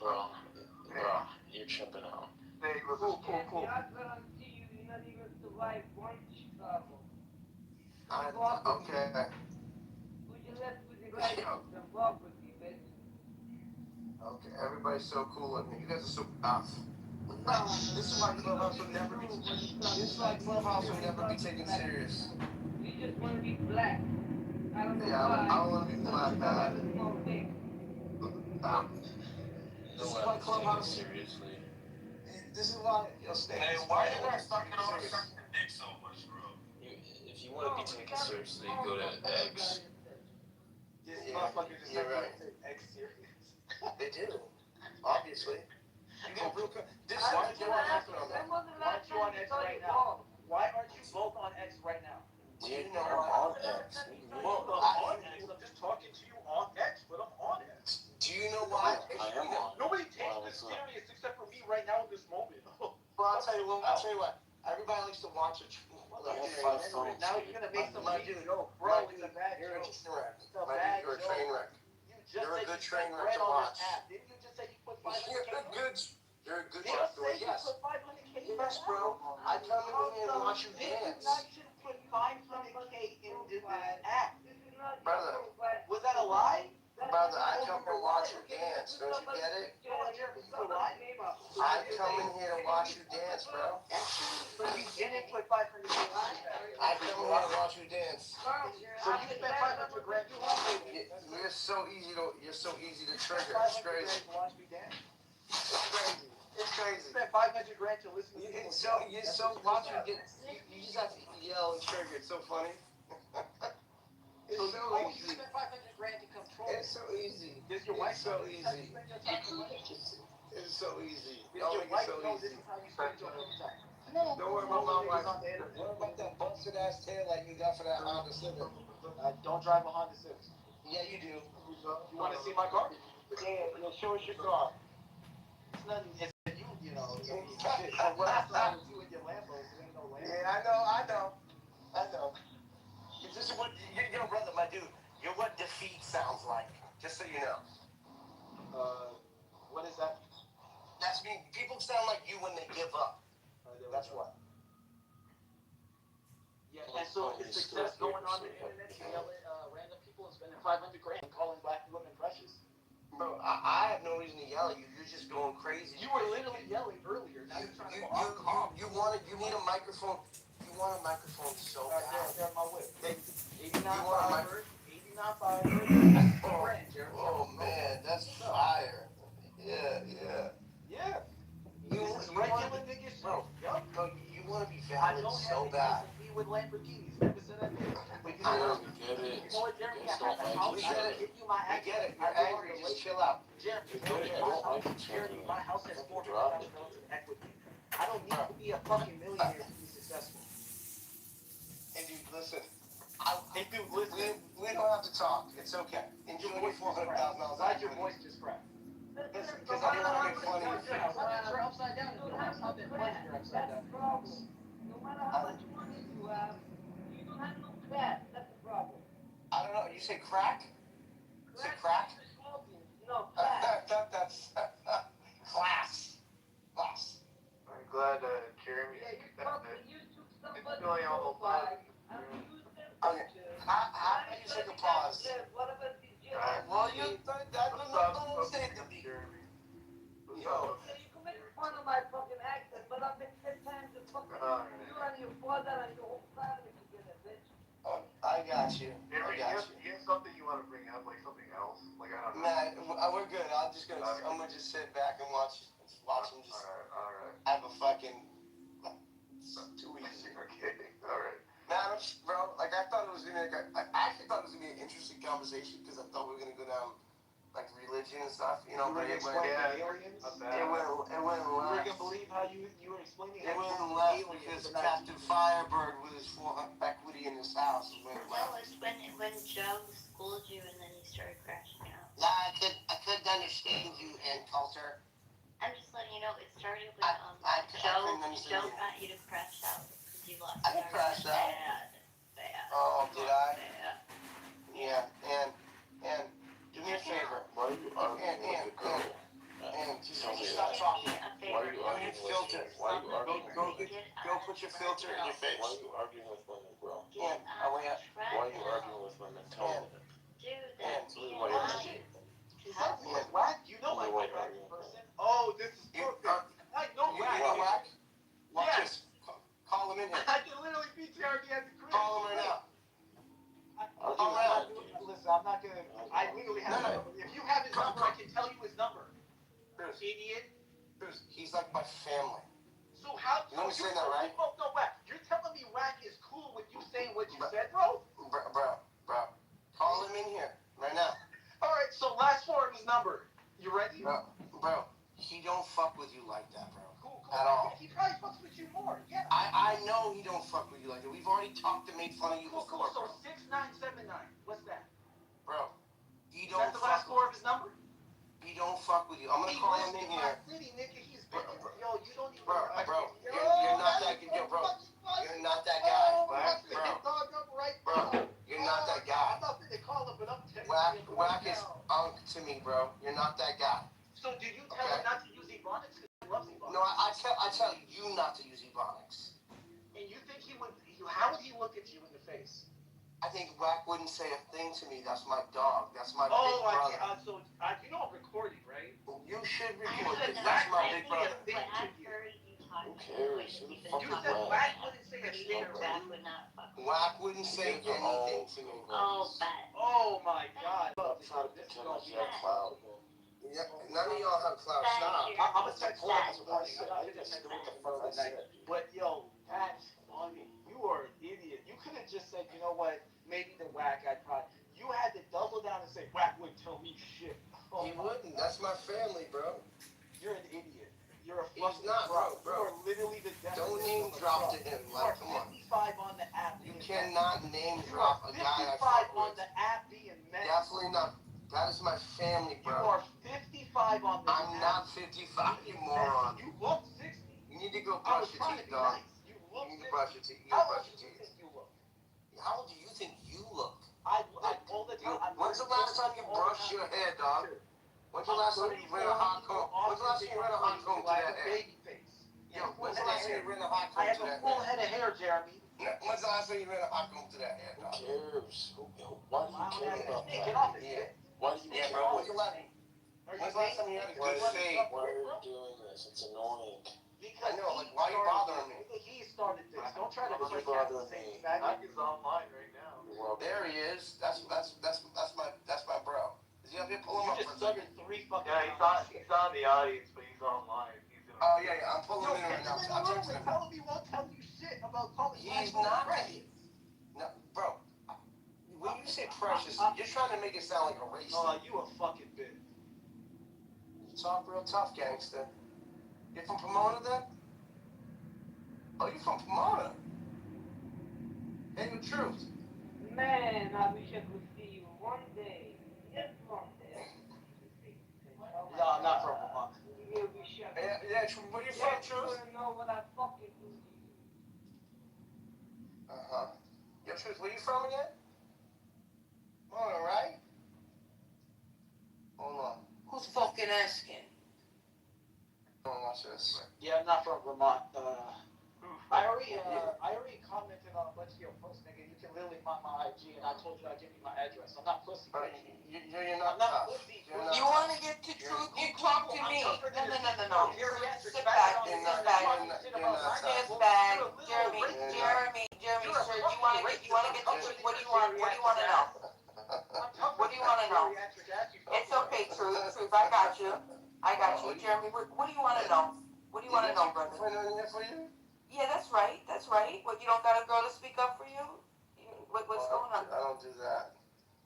Bro, you're chipping out. Hey, Cool. I guarantee you, you're not even survive one Chicago. Okay. Would you left with the guy from property, bitch? Okay, everybody's so cool with me. You guys are so off. This is why Clubhouse will never be. This is why Clubhouse will never be taken serious. You just want to be black. I don't know Yeah, why. I want to be black, I have man. a small dick. This is why Clubhouse. Seriously. This is why. Hey, why you guys sucking on sucking dick so much, bro? If you want to be taken seriously, go to X. This Yeah, motherfucker just you're right. X serious. They do. Obviously. You get real. This is Why why aren't you on X right now? When was the Why aren't last you on time you X saw right your now? balls? Why aren't you both on X right now? Do you know I'm why? on X. What do you mean? Well, I'm on X. I'm just talking to you on X, but I'm on X. Do you know why? I am on. Nobody takes Why, this what's up? serious except for me right now in this moment. Well, I'll tell you what. Everybody likes to watch a train wreck. Now you're gonna make some My big dude, joke, bro. It's a bad you're a joke. train wreck. It's a My bad dude, you're a joke. train wreck. You just You're a said good you train spent wreck bread to on watch. this app. Didn't you just say you put 500K? You're a good Did train you wreck. say Yes. you put 500K? Yes, bro. I come in here and watch you dance. I should put 500K into this app. Brother, Was that a lie? brother, I come and watch you dance. Don't you get it? You were lying? I come in here to watch you dance, bro. You didn't put 500K into this app. I come in here to watch you dance. So you spent 500 grand to watch me. You're so easy to trigger. It's 500 crazy. grand to watch me dance. It's crazy. It's You crazy. spent 500 grand to listen to me. You're so watch you get. You just have to yell and trigger. It's so funny. It's so You easy. spent 500 grand to control. It's so easy. This your It's wife so know this is how you easy. spend your time for money? It's so easy. Does Y'all your make it wife so know this easy. is how you spend your free time? Don't worry about my wife. On the internet. What about that busted ass tail like you got for that Honda Civic? I don't drive a Honda Civic. Yeah, you do. You want to see my car? Yeah, show us your car. It's nothing. It's you know. Shit. So what else I would do with your Lambos? There ain't no Lambo. Yeah, I know. This is what your brother, my dude. You're what defeat sounds like. Just so you know. What is that? That's me. People sound like you when they give up. That's what. Yeah, and so is success going on the internet to yell at random people and spending 500 grand calling black women precious? Bro, I have no reason to yell at you. You're just going crazy. You were literally yelling earlier. Now you're trying to go off. You need a microphone. You want a microphone so bad. They're my whip. 89 You want a fiber. 89 fiber. Oh man, that's fire. Yeah. Yeah. You Regular niggas, bro, you want to be I valid don't so have bad. to be with Lamborghinis. Never said I did. But you I know know. what? Get it. You know what, Jeremy? I Just have don't a like house. each I other. can give you my I address. get it. I You're do angry. have a Just chill out. Jeremy, Get it. I don't like each Jeremy, other. my house has Fucking $400,000 drop it. in equity. I don't need to be a fucking millionaire to be successful. And dude, listen. We don't have to talk. It's okay. Enjoy your $400,000. Besides, your voice just cracked. Listen, because I don't want to make fun of you. You're upside down in your house. I've been playing you're upside down in your house. No matter how much money you have, you don't have no class. That's the problem. I don't know. You say crack? You say crack? No, class. That's class. I'm glad Jeremy How do you take a pause? What about the gym? Well, you don't say to me. Yo. You can make fun of my fucking accent, but I'll make 10 times the fucking you and your father and your whole family together, bitch. I got you. Avery, do you have something you want to bring up, like something else? Like, I don't know. Man, we're good. I'm gonna just sit back and watch him just Alright. have a fucking 2 weeks. Okay, alright. Man, bro, like I thought it was gonna I actually thought it was gonna be an interesting conversation because I thought we were gonna go down like religion and stuff, you know. You were But explaining aliens? it went You were left. gonna believe how you were explaining It how went left aliens because are not Captain Firebird with his full equity in his house went No, left. it's when Joe schooled you and then you started crashing out. Nah, I couldn't understand you and Coulter. I'm just letting you know it started when I couldn't understand Joe you. got you to crash out because you lost. I didn't crash out. Bad. Oh, did I? Bad. Yeah, and do me a favor. Why are you arguing with the girl? And just stop talking. Why are you arguing with Filter. Why are you arguing with Go put your filter in your face. Why are you arguing with women, bro? And Why are you arguing with women? Tell me. Dude, And that's Why are you Oh shit! Is that what Whack? You know my favorite person? Oh, this is perfect. I know you Whack. know Whack? Watch Yes. this. Call him in here. I can literally PTRD at the crib. Call him right now. Listen, I'm not gonna. I literally have his number. If you have his number, I can tell you his number. Idiot. He's like my family. So how? You understand that, right? No, Whack. You're telling me Whack is cool with you saying what you said, bro? Bro. Call him in here right now. All right. So last four of his number. You ready? Bro, he don't fuck with you like that, bro. Cool. At all. He probably fucks with you more. Yeah. I know he don't fuck with you like that. We've already talked and made fun of you before, So bro. 6979. What's that? Bro, he Is don't that the last four of his number? He don't fuck with you. I'm gonna call him in here. City, nigga. He's been yo, you don't even Bro, you're not that good. Yo, bro, you're not that guy. Bro, you're not that guy. I'm not gonna call him, but I'm texting him. Whack is unk to me, bro. You're not that guy. So did you tell him not to use Ebonics? Because he loves Ebonics. No, I tell you not to use Ebonics. And you think he would? How would he look at you in the face? I think Whack wouldn't say a thing to me. That's my dog. That's my big Oh, brother. you know I'm recording, right? You should record because that's my big brother. Who cares? Who the fuck You is said Whack? Whack wouldn't say a thing. Whack wouldn't say anything to me. Oh my God. I'm trying to pretend like you have cloud. Yeah, none of y'all have cloud. Stop. I'm gonna text him. I didn't see what the fuck I said. But yo, that's funny. You are an idiot. You could have just said, you know what? Maybe the Whack I'd probably. You had to double down and say Whack wouldn't tell me shit. He wouldn't. That's my family, bro. You're an idiot. You're a He's fucking not, bro. bro. You are literally the Don't definition name of a drop fraud. to him. You are Like, come on. 55 on the app. You cannot name You drop are a guy I 55 fuck on with. the app being met. Definitely not. That is my family, You bro. are 55 on the I'm app. not 55, you moron. You look 60. You need to go I brush was your trying teeth, to be dog. nice. You look You need to 60. brush your teeth. You How need to brush old your do you teeth. think you look? How old do you think you look? I all the time. When's the last time you brushed your hair, dog? When's the last time you ran a hot comb? When's the last time you ran a hot comb to that hair? Baby face. Yo, when's the last time you ran a hot I comb have to a that full hair? head of hair, Jeremy. When's the last time you ran a hot comb to that hair, Who dog? cares? Why do you care about Get that? off this Yeah. shit. Why do you Yeah, care bro. about When's the last time you had a good fade? Why are you doing this? It's annoying. Because I know, he like, why are you started bothering this. me? He started this. Don't try to Why are play you bothering me? Mac is online right now. You're welcome. There he is. That's my bro. Is he up here? Pull him You up just for a second. stuttered 3 fucking He's on the audience, but he's online. He's doing Oh yeah, I'm pulling Yo, him in right get now. him in I'm the room texting and him. tell him he won't tell you shit about calling He's black not. precious. No, bro. When you say precious, you're trying to make it sound like a race. Oh, you a fucking bitch. You talk real tough, gangster. You're from Pomona, then? Oh, you from Pomona? Hey, the truth. Man, I wish I could see you one day. Just one day. No, I'm not from Vermont. You'll be shocked. Yeah, where you from, You Truth? wanna know what I fucking do to you? Uh-huh. Yo, Truth, where you from again? Pomona, right? Hold on. Who's fucking asking? Hold on, watch this. Yeah, I'm not from Vermont. I already commented on a bunch of your posts, nigga. You can literally find my IG, and I told you I'd give you my address. I'm not pussy. You're not I'm not tough. pussy. You want to get to truth? You talk to me. No. Sit back. Sit back. Jeremy, sir, you want to get to truth? What do you want? What do you want to know? What do you want to know? It's okay, truth. I got you. Jeremy, what do you want to know? What do you want to know, brother? Yeah, that's right. What, you don't got a girl to speak up for you? What's going on? I don't do that.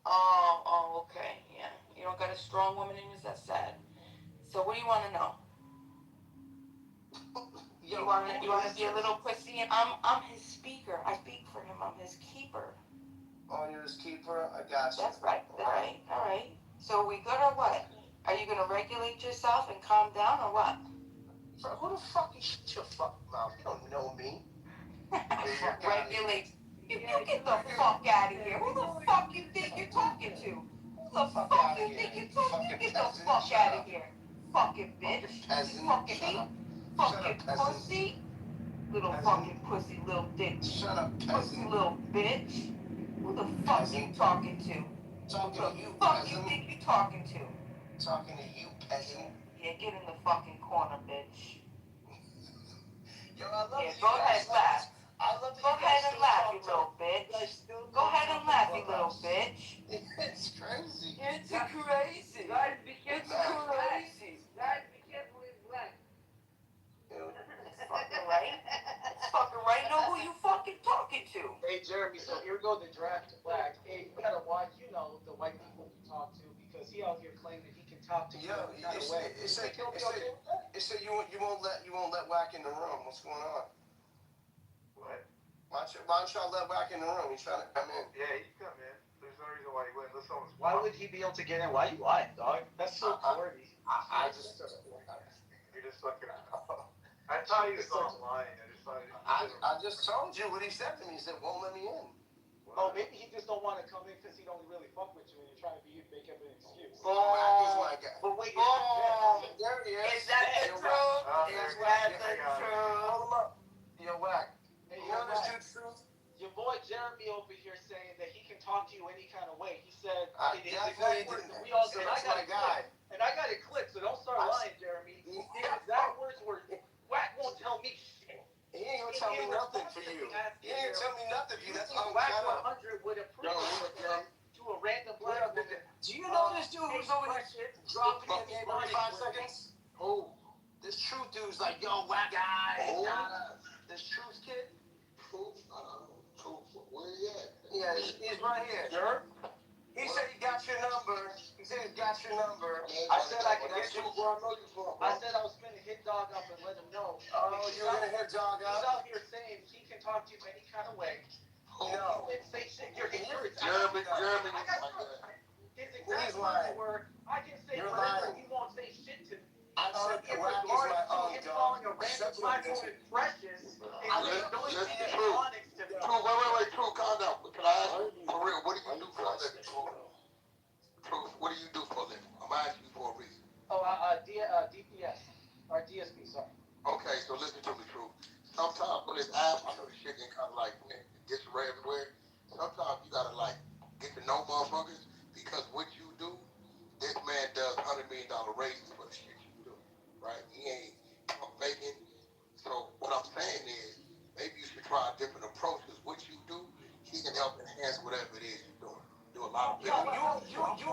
Oh, okay, yeah. You don't got a strong woman in you? That's sad. So what do you want to know? You want to be a little pussy? And I'm his speaker. I speak for him. I'm his keeper. Oh, you're his keeper? I got you. That's right. All right. So we good or what? Are you going to regulate yourself and calm down or what? Bro, who the fuck you shut your fucking mouth? You don't know me. Regulate. You get the fuck out of here. Who the fuck you think you're talking to? Who the fuck you think you're talking to? Get the fuck out of here. Fucking bitch. Fucking pussy. Little fucking pussy, little dick. Shut up, pussy, little bitch. Who the fuck you talking to? Talking to you, fuck you think you talking to? Talking to you, peasant. Yeah, get in the fucking corner, bitch. Yo, I love yeah, go ahead, laugh. Go ahead and laugh, you little bitch. Go ahead and laugh, you little bitch. It's crazy. It's crazy. Guys, be careful. It's crazy. Guys, be careful. He's black. It's fucking right. It's fucking right. Know who you fucking talking to. Hey, Jeremy, so here we go, the draft black. Hey, you gotta watch, the white people you talk to, because he out here claiming he can talk to you any kind of way. It said you won't let Whack in the room. What's going on? What? Why don't y'all let Whack in the room? He's trying to come in. Yeah, he can come in. There's no reason why he wouldn't. Why would he be able to get in? Why you lying, dog? That's so corny. I just You're just fucking. I thought he was online. I just told you what he said to me. He said, won't let me in. Oh, maybe he just don't want to come in because he don't really fuck with you and you're trying to make up an excuse. Whack is my guy. But wait, there he is. Is that the truth? Is that the truth? Hold him up. Yo, Whack. Hey, you know this dude's truth? Your boy Jeremy over here saying that he can talk to you any kind of way. He said, we all said, I got a guy. And I got it clipped, so don't start lying, Jeremy. His exact words were, Whack won't tell me shit. He ain't gonna tell me nothing for you. He ain't tell me nothing for you. That's Whack 100 would approve to a random black woman. Do you know this dude who's over here dropping in the game every 5 seconds? Oh. This truth dude's like, yo, Whack guy. This truth kid? Truth? Where he at? Yeah, he's right here. Sure? He said he got your number. He said he got your number. I said I could get you where I know you from. I said I was going to hit Dog up and let him know. Oh, you were going to hit Dog up? He's out here saying he can talk to you any kind of way. No. He didn't say shit. You're Jeremy. His exact words were, I can say whatever, he won't say shit to me. I said in Whack is regards my to own him dog. calling a random black woman precious, Listen, True. Onyx to me. True, calm down. Can I ask you, for real, what do you do for a living? True, what do you do for a living? I'm asking you for a reason. Oh, DPS, or DSP, sorry. Okay, so listen to me, True. Sometimes on this app, I know this shit get kind of like, disarray everywhere. Sometimes you gotta like, get to know motherfuckers, because what you do, this man does $100 million raises for the shit you do, right? He ain't faking. So what I'm saying is, maybe you should try a different approach, because what you do, he can help enhance whatever it is you're doing. Do a lot of business. You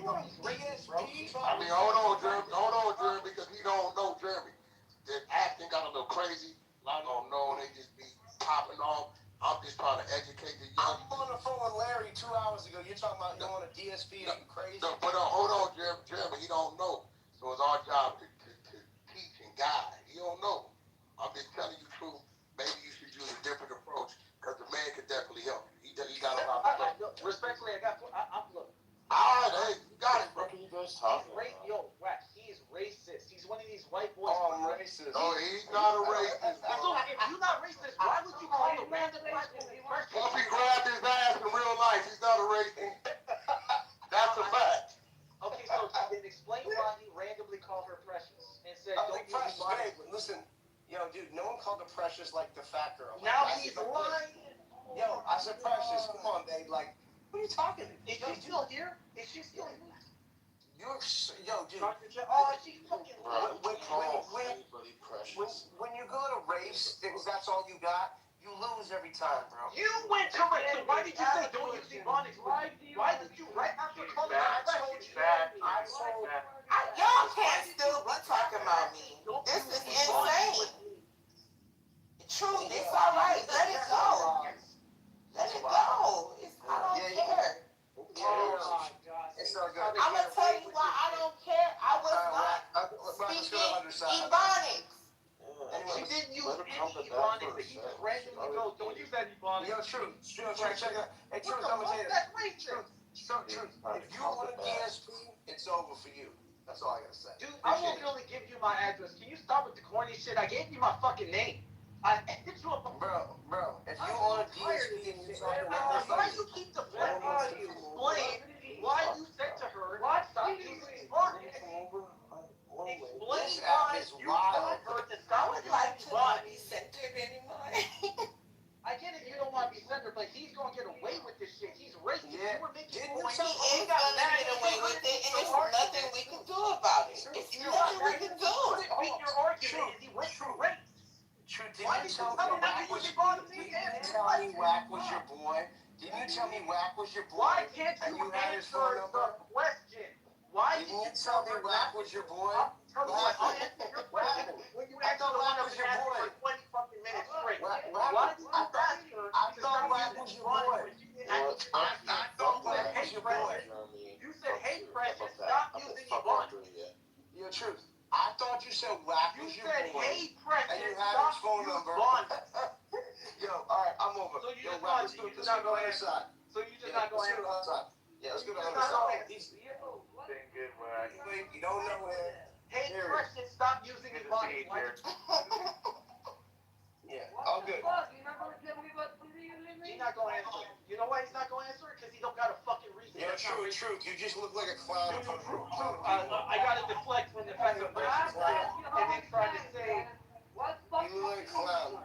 are DSP. I mean, hold on, Jeremy, because he don't know Jeremy. The acting got a little crazy. A lot don't know, they just be popping off. I'm just trying to educate the young. I'm on the phone with Larry 2 hours ago. You're talking about going to DSP and crazy? No, but hold on, Jeremy, he don't know. So it's our job to teach and guide. He don't know. I'm just telling you truth. Maybe you should use a different approach, because the man could definitely help you. He got a lot of stuff. Respectfully, look. All right, hey, you got it, bro. He is racist. He's one of these white boys. Oh, I'm racist. Oh, he's not a racist. So if you're not racist, why would you call a random black woman precious? Once he grabbed his ass in real life, he's not a racist. That's a fact. Okay, so then explain said, Precious, come on, babe. Like, what are you talking? Is she still here? Is she still here? Yo, dude. Oh, she fucking When you go to race, because that's all you got, you lose every time, bro. You went to race. So why did you say don't use Ebonics? Why did you right after calling me Y'all can't still be talking about me. This is insane. True, it's all right. Let it go. Let it go. I don't care. It's not good. I'm gonna tell you why I don't care. I was not speaking Ebonics. She didn't use any Ebonics, but he just randomly goes, don't use that Ebonics. Yo, Truth, check it out. Hey, Truth, I'm gonna tell you. That's racist. Truth, if you want a DSP, it's over for you. That's all I gotta say. Dude, I will really give you my address. Can you stop with the corny shit? I gave you my fucking name. I hit you up. Bro, if you want a DSP and you talk about why you keep deflecting? Explain why you said to her, stop using Ebonics. Explain why you told her to stop I would like to not be centered anymore. I get it, you don't want to be centered, but he's gonna get away with this shit. He's racist. Yeah. You were making He points. is gonna get away with it, and there's nothing we can do about it. It's nothing we can do. Beat your argument is he went through race. Truth, didn't you tell me Wack was your boy? Didn't you tell me Wack was your boy? Why can't you answer the question? Why didn't you tell me Wack was your boy? I'll answer your question when you answer the one that was your boy for 20 fucking minutes straight. Why did you ask her I thought Wack was your boy. I thought Wack was your boy. You said, hey, Precious, stop using Ebonics. Yo, Truth, I thought you said Wack was your boy. You said, hey, Precious, and you had his phone number. Yo, alright, I'm over. So you Yo, just Wack, let's go to the other side. So you just not going to answer. Yeah, let's go to the other side. You don't know him. Hey, Precious, stop using Ebonics. Yeah, all good. He's not going to answer. You know why he's not going to answer? Because he don't got a fucking reason. Yeah, truth. You just look like a clown. I got to deflect from the fact that Precious and then try to say, you look like a clown.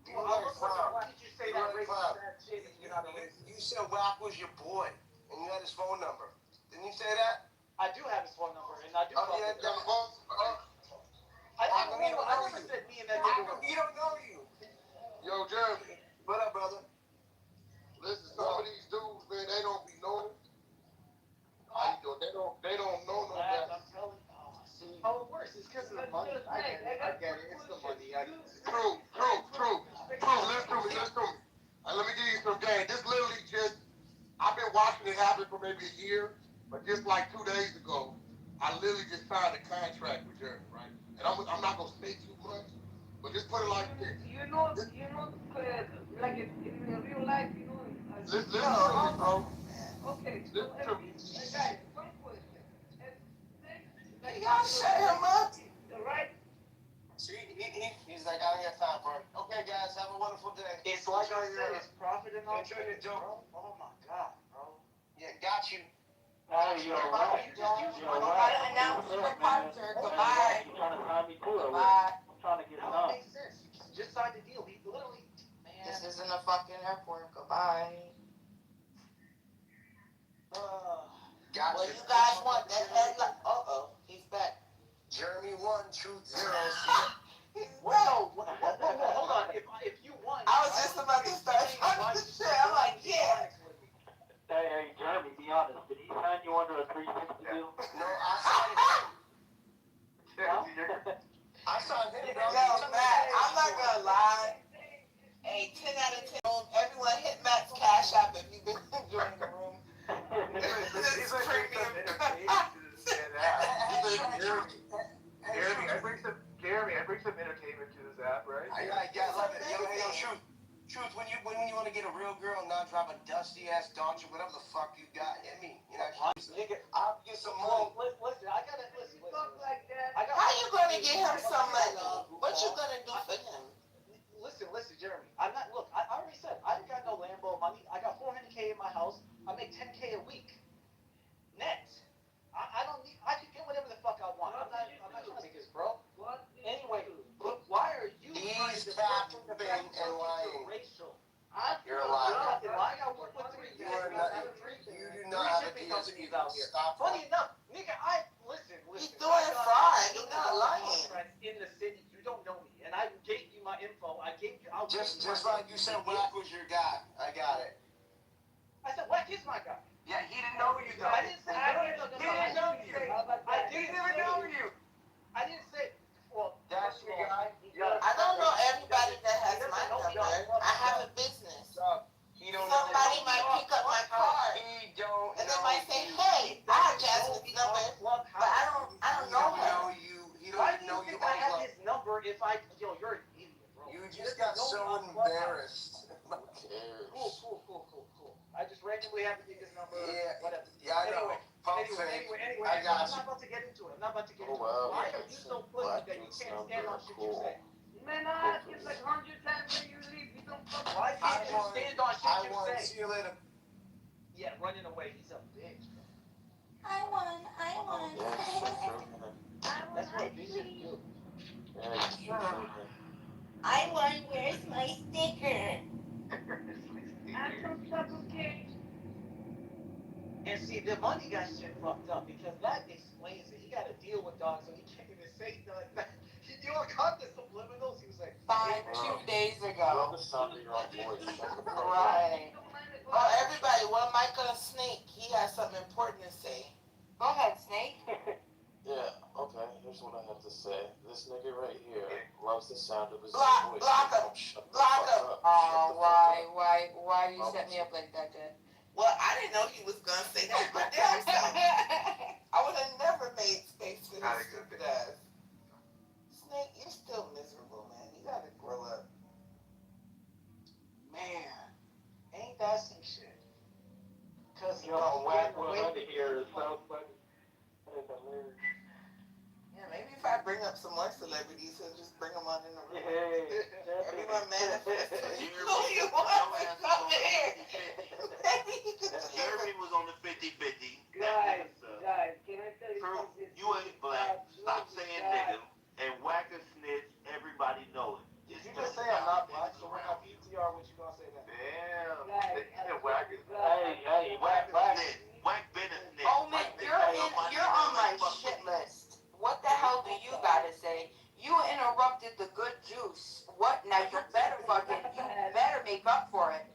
You look like a clown. Why did you say that racist shit if you're not a racist? You said Wack was your boy, and you had his phone number. Didn't you say that? I do have his phone number, and I do. Oh, yeah, I never said me and that nigga. You don't know you. Yo, Jeremy. What up, brother? Listen, some of these dudes, man, they don't be knowing. How you doing? They don't know no better. I'm telling you. Oh, see. Oh, worse. It's because of the money. I get it. It's the money. True. Listen to me. Let me give you some game. This literally just, I've been watching it happen for maybe a year, but just like 2 days ago, I literally just signed a contract with Jeremy, right? And I'm not going to say too much, but just put it like this. Like in real life, Listen to me, bro. Okay. Listen to me. Guys, one question. Y'all shut him up. Right? See, he's like, I don't got time for it. Okay, guys, have a wonderful day. It's like I said, it's profit and all. Enjoy your dope. Oh my God, bro. Yeah, got you. You gotta announce your departure. Goodbye. You trying to sign me too, or Goodbye. I'm trying to get it done. It makes sense. You just signed the deal. He literally, man. This isn't a fucking airport. Goodbye. Got Well, you. you guys want that headline? He's back. Jeremy 1, Truth 0. Well, hold on. If you won, I was just about to start talking shit. I'm like, yeah. Hey, Jeremy, be honest. Did he sign you under a 360 deal? No, I signed him. I signed him, bro. Yo, Matt, I'm not gonna lie. Hey, 10 out of 10. Everyone hit Matt's Cash App if you've been enjoying the room. This is premium. Jeremy, I bring some entertainment to this app, right? I love it. Yo, Truth, when you want to get a real girl and not drive a dusty ass Dodge or whatever the fuck you got, hit me. You know, I'll get some money. Listen, I gotta listen. Like that. How you gonna get him some money? What you gonna do for him? Listen, Jeremy. I'm not. Look, I already said I ain't got no Lambo money. I got $400K in my house. I make $10K a week, net. I don't need. I can get whatever the fuck I want. I'm not trying to make this, bro. Anyway, look, why are you? He's capping and lying. Racial. You're a liar. niggas out here. Funny enough, nigga, listen. He's doing fraud. He's not lying. In the city, you don't know me, and I gave you my info. Just like you said, Wack was your guy. I got it. I said, Wack is my guy. Yeah, he didn't know you though. I didn't say He didn't know you. He didn't know you. I didn't say. Well, That's your guy. I don't know everybody that has my number. I have a business. Somebody might pick up my card. And they might say, hey, I have Jasmine's number. But I don't know her. Why do you think I have his number if you're an idiot, bro. You just got so embarrassed. Who cares? Cool. I just randomly happened to get his number. Yeah, whatever. I know. Anyway, I got I'm not about to get into it. Why are you so pussy that you can't stand on shit you say? Man, I asked you like 100 times when you leave. You don't fuck. Why can't you stand on shit you say? See you later. Yeah, running away. He's a bitch. I won. That's what bitches do. I won. Where's my sticker? I'm some sucker kid. And see, the money got shit fucked up because that explains it. He got to deal with dogs, so he can't even say nothing. You know, caught the subliminals. He was like, 2 days ago. the sound of your own voice. Right. Oh, everybody, what am I gonna Snake? He has something important to say. Go ahead, Snake. Yeah, okay, here's what I have to say. This nigga right here loves the sound of his Block voice. him. Block him. Oh, why you set me up like that, Dad? Well, I didn't know he was gonna say that my damn self. I would have never made space for this stupid ass. Snake, you're still miserable, man. You gotta grow up. man, ain't that some shit? Cause Wack 100 here is so funny. That is hilarious. Yeah, maybe if I bring up some more celebrities, he'll just bring them on in the room. Everyone manifest. Who you want to come here? Maybe he could Jeremy was on the 50-50. Guys, can I tell you something? You ain't black. Stop saying nigga. And Wack a snitch. Everybody know it. Did you just say I'm not black? So when I PTR, what you gonna say then? Damn. Wack is Hey, Wack snitch. Wack been a snitch. Oh man, you're on my shit list. What the hell do you gotta say? You interrupted the good juice. What? Now you better make up for it.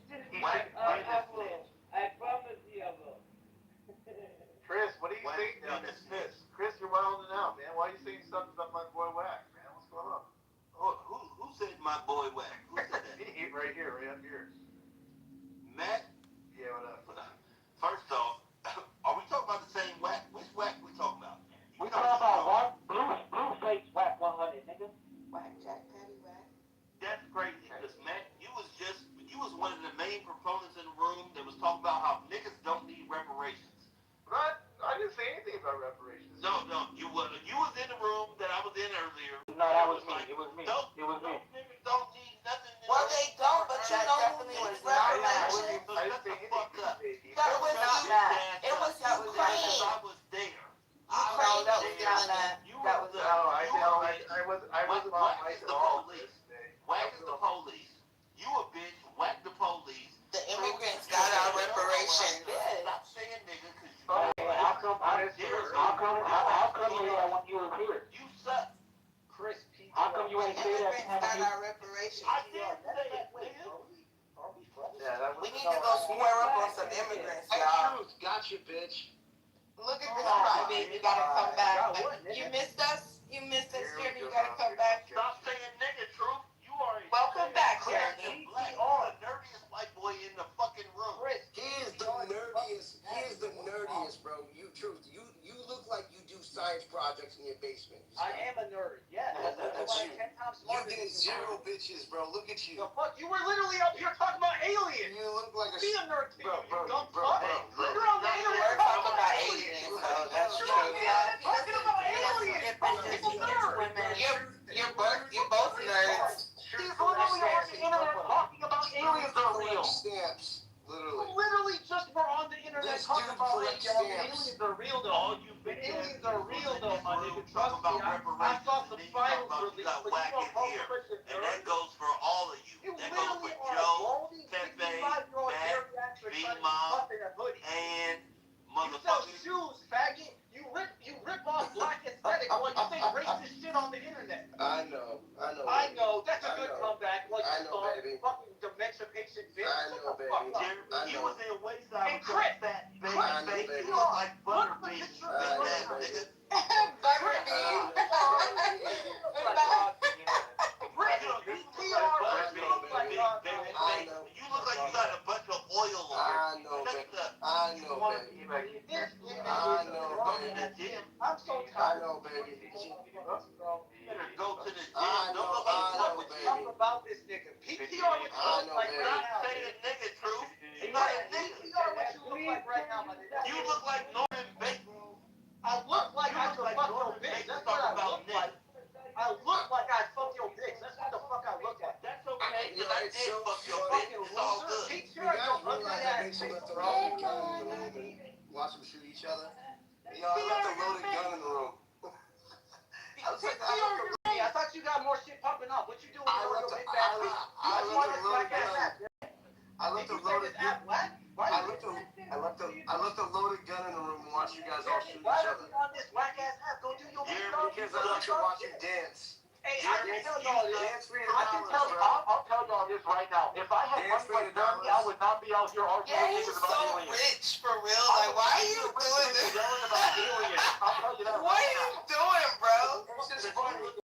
Wack been a snitch. I promise you I will. Chris, what do you think down this snitch? Chris, you're wilding out, man. Why are you saying something about my boy Wack, man? What's going on? Who said my boy Wack? Who said that? Right here, right up here. Matt? Yeah, what up? First off, are we talking about the same Wack? Which Wack we talking about? We talking about blue face Wack 100, nigga. Whack, Jack, Patty, whack. That's crazy, because Matt, you was one of the main proponents in the room that was talking about how niggas don't need reparations. But I didn't say anything about reparations. No, you was in the room that I was in earlier. No, that was me. It was me. It was me. Niggas don't need nothing. Well, they don't, but you know who needs reparations? So shut the fuck up. That was not that. It was Ukraine. I was there. Ukraine that was doing that. That was I wasn't on my police. Wack is the police. You a bitch. Whack the police. The immigrants got our reparations. Stop saying nigga, cause how come you were here? You suck. Chris P. How come you ain't say that? Immigrants got our reparations. I did say it, nigga. Are we friends? We need to go square up on some immigrants, y'all. Gotcha, bitch. Look at this crybaby. You gotta come back. You missed us? You missed us, Jeremy. You gotta come back. Stop saying nigga, Truth. You are a Welcome back, Jeremy. Black. You're the nerdiest white boy in the fucking room. He is the nerdiest, bro. You look like you do science projects in your basement. I am a nerd. Yeah, that's like 10 times smarter. You get zero bitches, bro. Look at you. The fuck? You were literally up here talking about aliens. You look like a Be a nerd, bro. You're on the internet We're talking about aliens, so that's true. talking about aliens. You're both nerds. He's literally on the internet talking about aliens are real. Stamps, literally. Literally just were on the internet This talking dude about collects aliens are real though. Aliens are real though, my nigga. Trust me, I saw some files released, but you don't hold the And that goes for all of you. That goes for Joe, Pepe, Matt, V-Mom, and sell shoes, faggot. You rip off black aesthetic while you say racist shit on the internet. I know. I know. That's a good comeback. Like I know, baby. Fucking dementia patient bitch. I know, baby. You was in Wayside with your fat baby I know, face. baby. You look like Butterbean. Butterbean. You look like you got a bunch of oil on. I know, baby. I know, baby. I know, baby. I'm so I tired. know, baby. Better go to the gym. I know, baby. Talk about this nigga. PTR what you I look know, like baby. right now. Say the nigga truth. You're not a nigga. PTR what you look like right now, my nigga. You look like Norman Bates. I look like I could fuck your bitch. That's what I look like. I look like I fuck your bitch. That's what the fuck I look like. That's okay, because I It's did so fuck your funny. bitch. It's all good. PTR You guys your ugly realize that ass makes you face. let the loaded gun in the room and watch them shoot each other? Yo, I left the loaded gun in the room. I was like, I thought you got more shit popping up. What you doing with I all left your the- big bad I- feet? I You left want the this loaded black ass gun. app. I left the Did you say loaded this app what? Why I you left the loaded gun in the room and watched you guys all shoot each Why are other. you on this whack ass app? Go do your big dog. Because I let you watch you dance. Hey, I can tell y'all this. Dance for your I can tell you. dollars, I'll tell y'all this right now. If I had Dance money for like your Jeremy, I would not be out here arguing Yeah, with he's niggas about so aliens. rich for real. Like, why are you doing this? Yelling about aliens. I'll tell you that. What are you doing, bro? It's just funny. This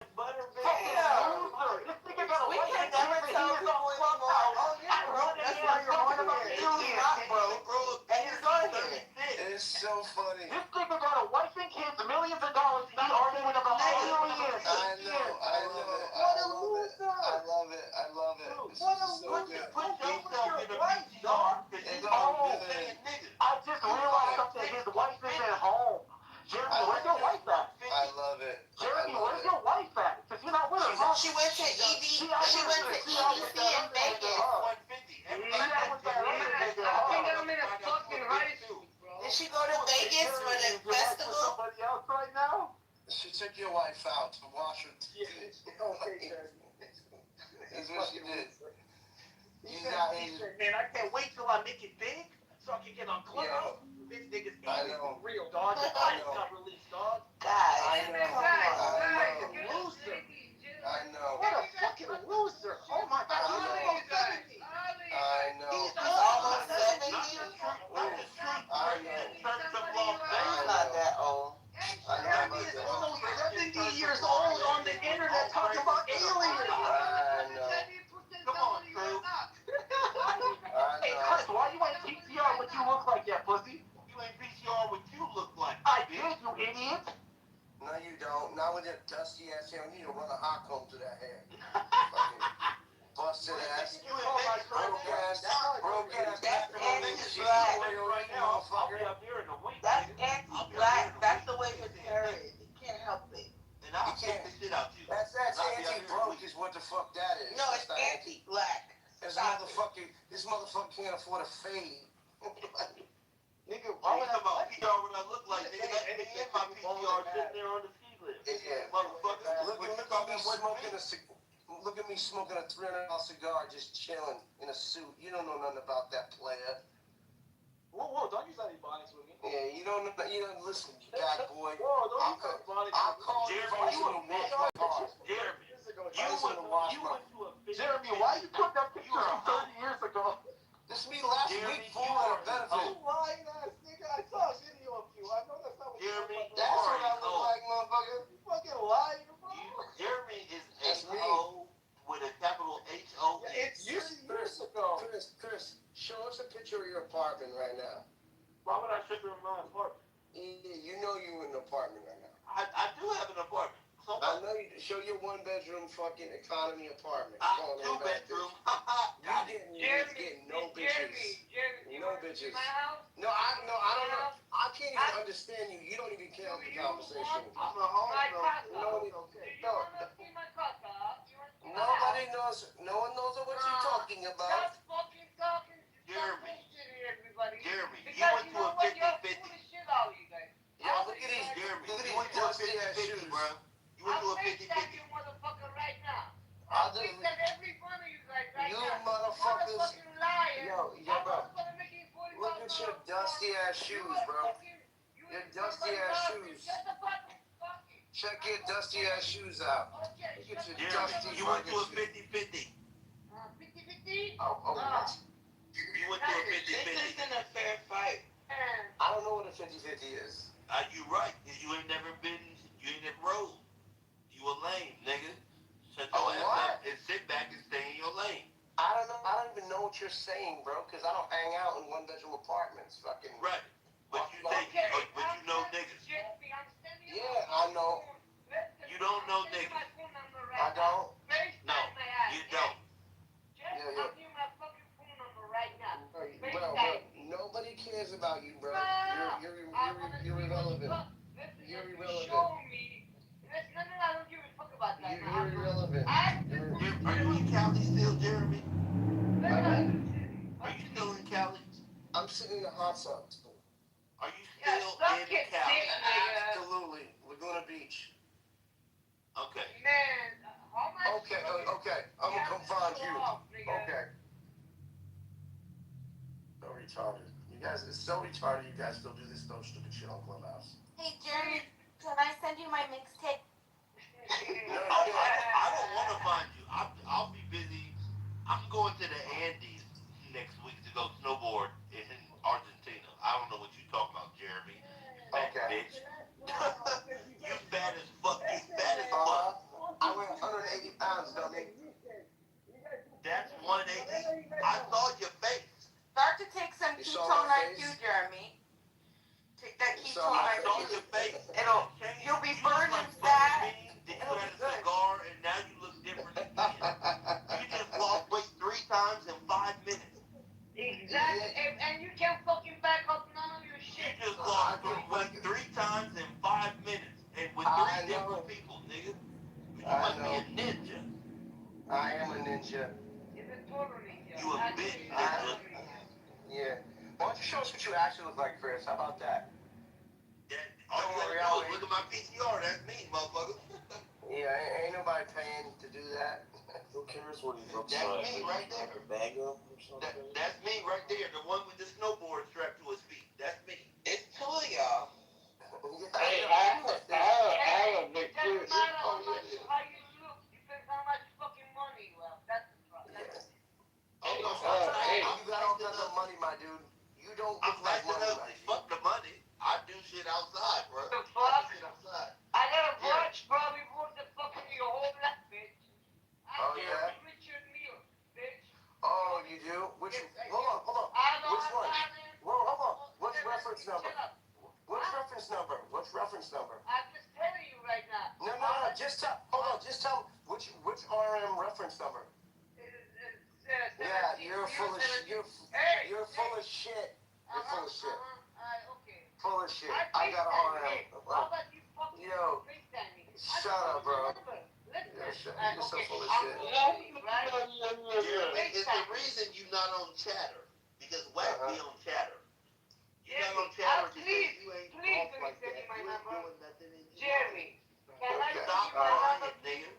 nigga got a We white can man never that tell he is on people Clubhouse. anymore. Oh yeah, bro. That's why you're on about aliens. And he's on here. It's so funny. This nigga got a wife and kids, millions of dollars. He's arguing about aliens. I know. I love it. This What a is so loser. good. Put yourself in a right, dog. It's all good. I just realized something. His wife is at home. Jeremy, where's your wife at? I love it. Jeremy, where's your wife at? Because you're not with her. Huh? She went to EDC in Vegas. Did she go to Vegas for the festival? Somebody else right now? She took your wife out to wash her teeth. Okay, That's what she did. He said, man, I can't wait till I make it big so I can get on Clubhouse. This nigga's real, dog. His eyes got released, dog. Guys, Loser. I know. What a fucking loser. Oh my God. He's almost 70. I know. He's almost 70. He's not that old. Jeremy is almost 70 years old on the internet talking about aliens. I know. Come on, Drew. Hey, Chris, why you ain't PTR what you look like yet, pussy? You ain't PCR what you look like. I did, you idiot. No, you don't. Not with that dusty ass hair. You need to run a hot comb to that hair. Fucking busted ass. Broke ass. That's anti-black. That's anti-black. That's the way his hair is. You can't help it. And I'll kick the shit out you. That's anti-broke is what the fuck that is. No, it's anti-black. This motherfucker can't afford a fade. Nigga, Why would I about PCR what I look like? Nigga, that's me and my PCR sitting there on the ski lift. Yeah. Motherfucker. Look at me smoking a $300 cigar, just chilling in a suit. You don't know nothing about that player. Whoa, don't use that ebonics with me. Yeah, you don't listen, you bad boy. Whoa, don't use that ebonics. I'll call you if I was gonna wash my car. Jeremy, why you put that picture up 30 years ago? This me last week for a benefit. Lying ass nigga, I saw a video of you. I know that's not what you look like. That's what I look like, motherfucker. You fucking lying, bro. Jeremy is That's me. H-O with a capital H-O-E. It's years ago. Chris, show us a picture of your apartment right now. Why would I show you my apartment? Yeah, you know you're in an apartment right now. I do have an apartment. So I know you. Show your one-bedroom fucking economy apartment. two bedroom. You're getting no bitches. No bitches. No, I don't know. I can't even understand you. You don't even count the conversation. I'm a home. Nobody knows. No one knows what you're talking about. Jeremy, you went to a 50-50. Yeah, look at these. Jeremy, Look at you went these to a dusty ass 50-50, shoes. bro. You went to a 50-50. I'll do it. You motherfuckers. Yo, bro. Look at your dusty dusty ass shoes, bro. Your dusty ass shoes. Check your dusty ass shoes out. Look at your dusty You went to a fucking 50-50. 50-50? Oh, what? You went to a 50-50. This isn't a fair fight. I don't know what a 50-50 is. You right. You ain't never rolled. You a lame, nigga. Shut your ass up and sit back and stay in your lane. I don't know. I don't even know what you're saying, bro, because I don't hang out in one-bedroom apartments. Fucking. Right. But you think, but you know niggas. Yeah, I know. You don't know niggas. I don't. No, you don't. Yeah. Bro, nobody cares about you, bro. You're irrelevant. You're irrelevant. You're irrelevant. Are you in Cali still, Jeremy? Are you still in Cali? I'm sitting in the hot tub. Are you still in Cali? Absolutely. Laguna Beach. Okay. Okay. I'm gonna come find you. Okay. So retarded. You guys, it's so retarded you guys still do this dumb stupid shit on Clubhouse. Hey, Jeremy, can I send you my mixtape? I don't want to find you. I'll be busy. I'm going to the Andes next week to go snowboard in Argentina. I don't know what you talking about, Jeremy. Fat bitch. You fat as fuck. You fat as fuck. I weigh 180 pounds, dummy. That's 180. I saw your face. Start to take some ketone IQ, Jeremy. Take that ketone IQ. I saw your face. You'll be burning fat. You had a cigar and now you look different again. You just lost weight 3 times in 5 minutes. Exactly. And you can't fucking back up none of your shit. You just lost weight 3 times in 5 minutes. And with 3 different people, nigga. You must be a ninja. I am a ninja. You're a total ninja. You a big ninja. Yeah. Why don't you show us what you actually look like, Chris? How about that? All you gotta do is look at my PCR. That's me, motherfucker. Yeah, ain't nobody paying to do that. Who cares what he looks That's like? me right there. Bagel or something? That's me right there. The one with the snowboard strapped to his feet. That's me. It's two of y'all. Hey, I have a big doesn't matter how you look. Depends how much fucking money you have. That's the problem. You got all kinds of money, my dude. You don't look like money, my dude. Fuck the money. I do shit outside, bro. The fuck? I got a watch probably worth the fucking your whole life, bitch. Oh, yeah? Richard Mille, bitch. Oh, you do? Which? Hold on. Which one? Well, hold on. What's reference number? What's reference number? I'm just telling you right now. No. Just tell. Hold on. Just tell which RM reference number. Yeah, you're full of shit. You're full of shit. You're full of shit. Okay. Full of shit. I got RM. How about you fucking Yo, FaceTime me? shut up, bro. You're so full of shit. It's the reason you're not on Chatter. Because Wack be on Chatter. You're not on Chatter because you ain't off like that. You ain't doing nothing in your Jeremy, can I Stop send you my lying, number? nigga.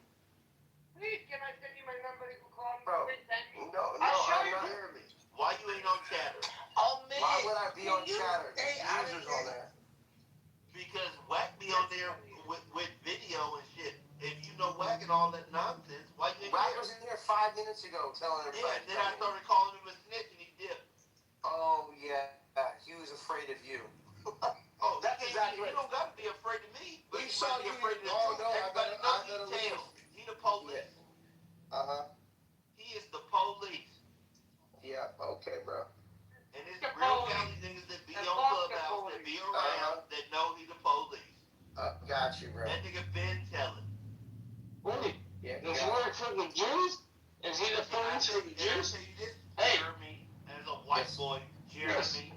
Please, can I send you my number? You can call me. Bro, FaceTime me. no, I'll show I'm you. not. Jeremy, why you ain't on Chatter? Oh, man. Why would I be on Chatter? There's users on there. Because Wack be on there with video and shit. If you know Wack and all that nonsense, why you ain't Wack there? was in here 5 minutes ago telling everybody. Yeah, and then I started calling him a snitch and he dipped. Oh, yeah. He was afraid of you. Oh, That's exactly You right. don't gotta be afraid of me. But He you saw might be you. afraid of the Oh, truth. no, Everybody knows he's tails. He the police. Uh-huh. He is the police. Yeah, okay, bro. And it's real Cali niggas that be on Clubhouse, that be around, that know he's the police. Got you, bro. That nigga been telling. Wait, Yeah, does he work for the Jews? Is he the police for the Jews? Hey. Jeremy, as a white boy, Jeremy.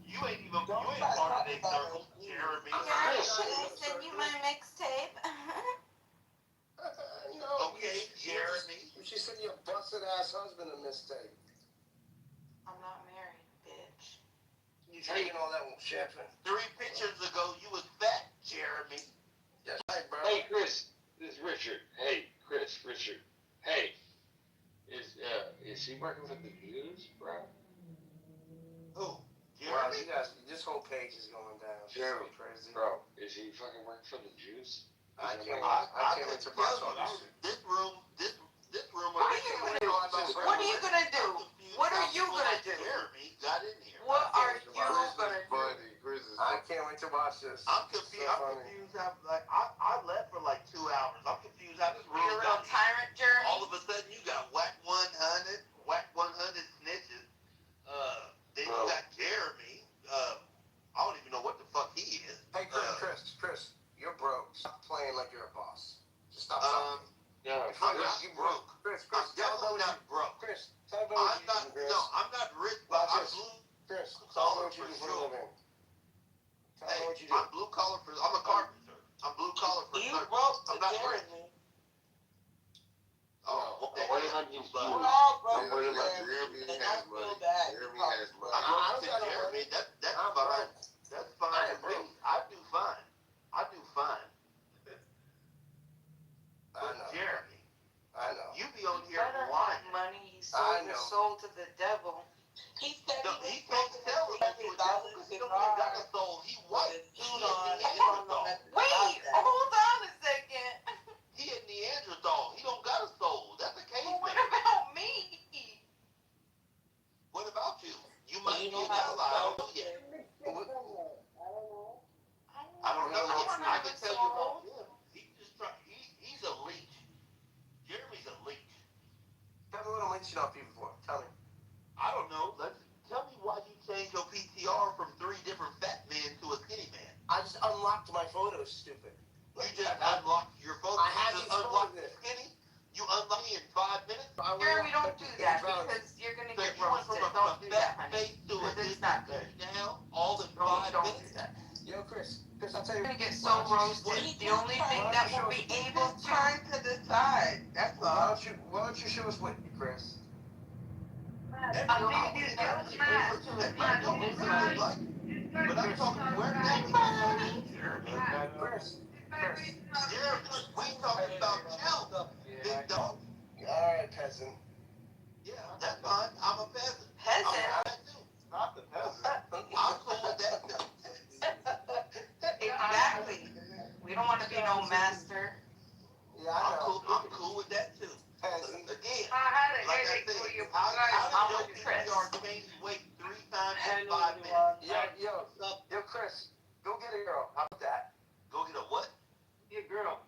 You ain't even part of their circle, Jeremy. Jeremy, can I send you my mixtape? Okay, Jeremy. She sent your busted ass husband a mistake. I'm not married, bitch. You drinking all that champagne? 3 pictures ago, you was fat, Jeremy. That's right, bro. Hey, Chris, this is Richard. Hey, Chris, Richard. Hey, is he working for the Jews, bro? Who? Wow, Jeremy? you podcast, this whole page is going down. Jeremy, so crazy. Bro, is he fucking working for the Jews? I can't wait to watch all this shit. This room. What are you gonna do? What are you gonna do? What are you gonna do? Jeremy got in here. What are you gonna do? I can't wait to watch this. I'm confused. I'm confused. I left for like 2 hours. I'm confused how this room You're a real got tyrant, Jeremy. all of a sudden you got whack 100 snitches. Then you got Jeremy. I don't even know what the fuck he is. Hey, Chris, you're broke. Stop playing like you're a boss. Just stop talking. I'm not broke. Chris, I'm definitely not broke. Chris, tell me what you do, Chris. No, I'm not rich, but I'm blue Chris, tell me collar what you for do for a sure. living. Tell me Hey, what you do. I'm blue collar for. I'm a carpenter. I'm blue collar for. You service. broke I'm not rich. Jeremy. Oh, what the What hell? about you? We're all broke What about Jeremy, Jeremy and I has feel money? bad. Jeremy has money. I'm broke to Jeremy. That's I'm fine. broke. That's fine with me. I do fine. I do fine. I But know. Jeremy, I know. you be on here Better lying. have money. He I sold his know. soul to the devil. He said No, he he was can't tell us making to a devil because he don't even got a soul. He white. with a He suit a on. He don't know Neanderthal. nothing Wait, about that. Hold on a second. He a Neanderthal. He don't got a soul. That's a Well, what caveman. about me? What about you? You might You be know an how to ally. I don't know spell yet. I I don't know I yet. wanna I have can a tell you about soul. him. He's a leech. Jeremy's a leech. Tell me what I'm leeching off people for. Tell me. I don't know. Tell me why you changed your PTR from 3 different fat men to a skinny man. I just unlocked my photos, stupid. You just unlocked your photo. I had You these just unlocked photos the skinny. You unlocked me in 5 minutes. Jeremy, don't do that because you're gonna So get you went from roasted. a Don't do that, fat honey. face to a Because it's not good. now, all in Don't 5 do minutes. that. Yo, Chris, I'll tell you. You're gonna get so roasted. The only thing that will be able to turn to the side. That's all. Why don't you show us what, Chris? But I'm talking where Chris. Jeremy, we talking about you, big dog. Alright, peasant. Yeah, that's fine. I'm a peasant. Peasant? Not the peasant. I'm cool with that too. Exactly. We don't want to be no master. Yeah, I know. I'm cool with that too. Peasant. Again, I had an like I headache said, for you how I'm did with your Chris. PTR change weight 3 times in 5 minutes? Yo, Chris, go get a girl. How about that? Go get a what? Get a girl.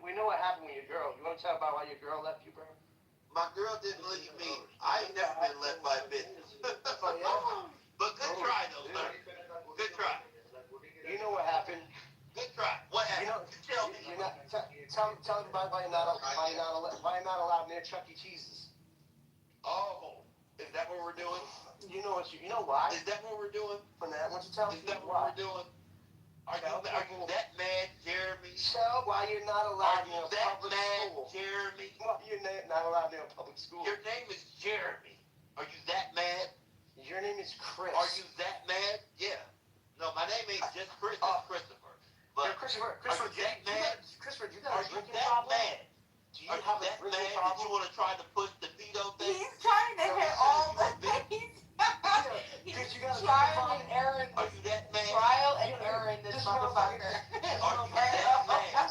We know what happened with your girl. You want to tell about why your girl left you, bro? My girl didn't leave me. I ain't never been left by a business. Oh, yeah? But good try though, sir. Good try. You know what happened. Good try. What happened? Tell me. You're not, tell me why you're not allowed near Chuck E. Cheese's. Oh, is that what we're doing? You know why? Is that what we're doing? Why don't you tell me Is that why? what we're doing? Are you that mad, Jeremy? Tell why you're not allowed Are near you a that public mad, school. Jeremy? Why you're not allowed near a public school. Your name is Jeremy. Are you that mad? Your name is Chris. Are you that mad? Yeah. No, my name ain't just Chris. It's Christopher. But Christopher, are you that mad? Christopher, you got Are a you drinking that problem? mad? Do you Are have you a that drinking mad that problem? you want to try to push the veto thing? He's trying to hit all the things. Because you got a Trial and error. Are you that mad? Trial and error in this motherfucker. Are you that mad?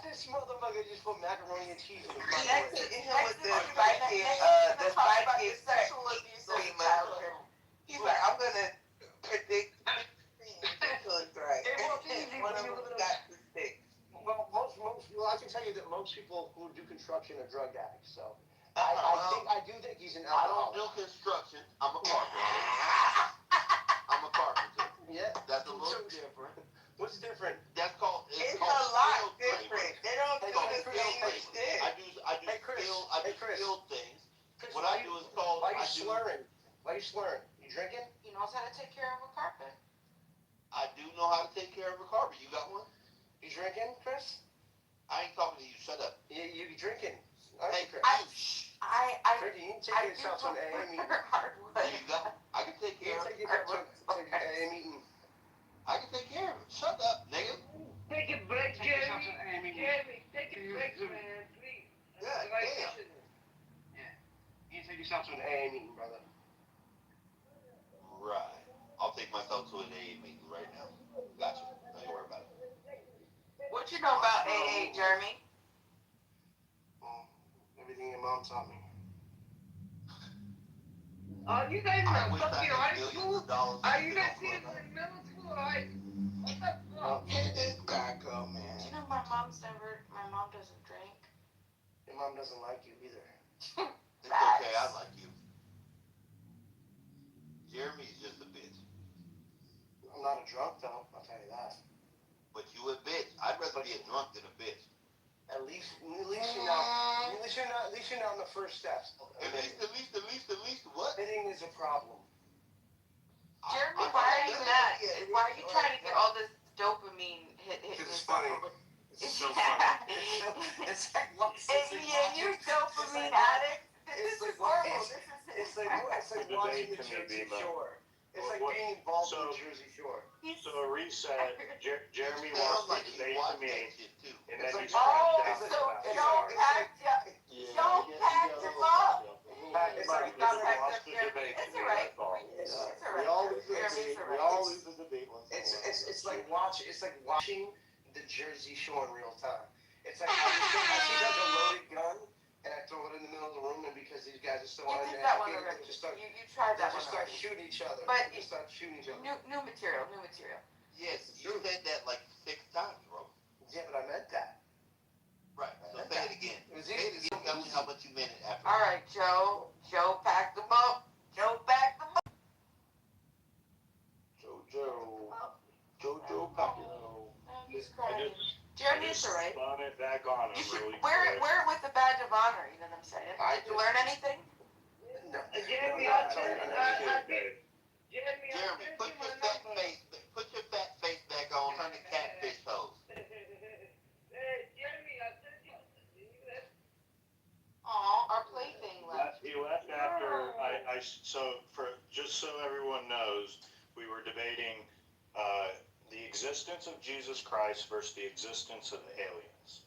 This motherfucker just put macaroni and cheese in the Next microwave. to him with the psychic sexual abuse of your childhood. He's like, I'm gonna predict feelings right. One of them got to stick. Well, I can tell you that most people who do construction are drug addicts. So I do think he's an I don't alcoholic. do construction. I'm a carpenter. I'm a carpenter. Yeah, That's a little different. What's different? That's called. It's called a lot skilled different. labor. They don't It's do called the skilled same labor. shit. I do Hey, Chris. skilled things. Chris, What I do is called. Why are you slurring? Why are you slurring? You drinking? He knows how to take care of a carpet. I do know how to take care of a carpet. You got one? You drinking, Chris? I ain't talking to you. Shut up. You drinking? Hey, Chris. I Drinking? You can take yourself to an AA meeting. There you go. I can take You care can of take it. yourself to an AA meeting. I can take care of it. Shut up, nigga. Take a break, Jeremy. Jeremy, take a break, man, please. Yeah, damn. You can take yourself to an AA meeting, brother. Right. I'll take myself to an Jeremy? Everything your mom taught me. Are you guys in I wish I fucking had high millions school? of dollars to Are you spend guys on in Clubhouse. middle school or high school? What the Oh, fuck? gotta go, man. Do you know my mom doesn't drink? Your mom doesn't like you either. It's okay, I like you. Jeremy's just a bitch. I'm not a drunk though, I'll tell you that. But you a bitch. I'd rather be a drunk than a bitch. At least you're not on the first steps. At least, what? Admitting is a problem. Jeremy, why are you mad? Why are you trying to get all this dopamine hit? It's funny. It's so funny. It's like you're dopamine addict. This is horrible. It's like watching the Jersey Shore. It's like being involved in the Jersey Shore. So a reset. Jeremy wants to debate to me, and then he's Oh, crashed out. so Joe packed him up. It's like he wants to debate It's to me, alright. that's all. It's We alright. all lose the Jeremy's debate. alright. We all lose the debate once in a while. It's like watching the Jersey Shore in real time. It's like I see like a loaded gun and I throw it in the middle of the room, and because these guys are so You did that one already. they just start You tried that one start already. shooting each other. But They start shooting each other. New material. Yes, you said that like 6 times, bro. Yeah, but I meant that. Right, so say it again. Say it again, tell me how much you meant it after. All right, Joe. Joe packed them up. Joe packed them up. Jojo Papino. He's crying. Jeremy, it's alright. Spun it back on him You should really wear quick. it with the badge of honor. You know what I'm saying? Did you learn anything? No. Jeremy, Jeremy, put your fat face back on, turn the catfish hose. Jeremy, I said you. Aw, our plaything left. He left after just so everyone knows, we were debating the existence of Jesus Christ versus the existence of aliens.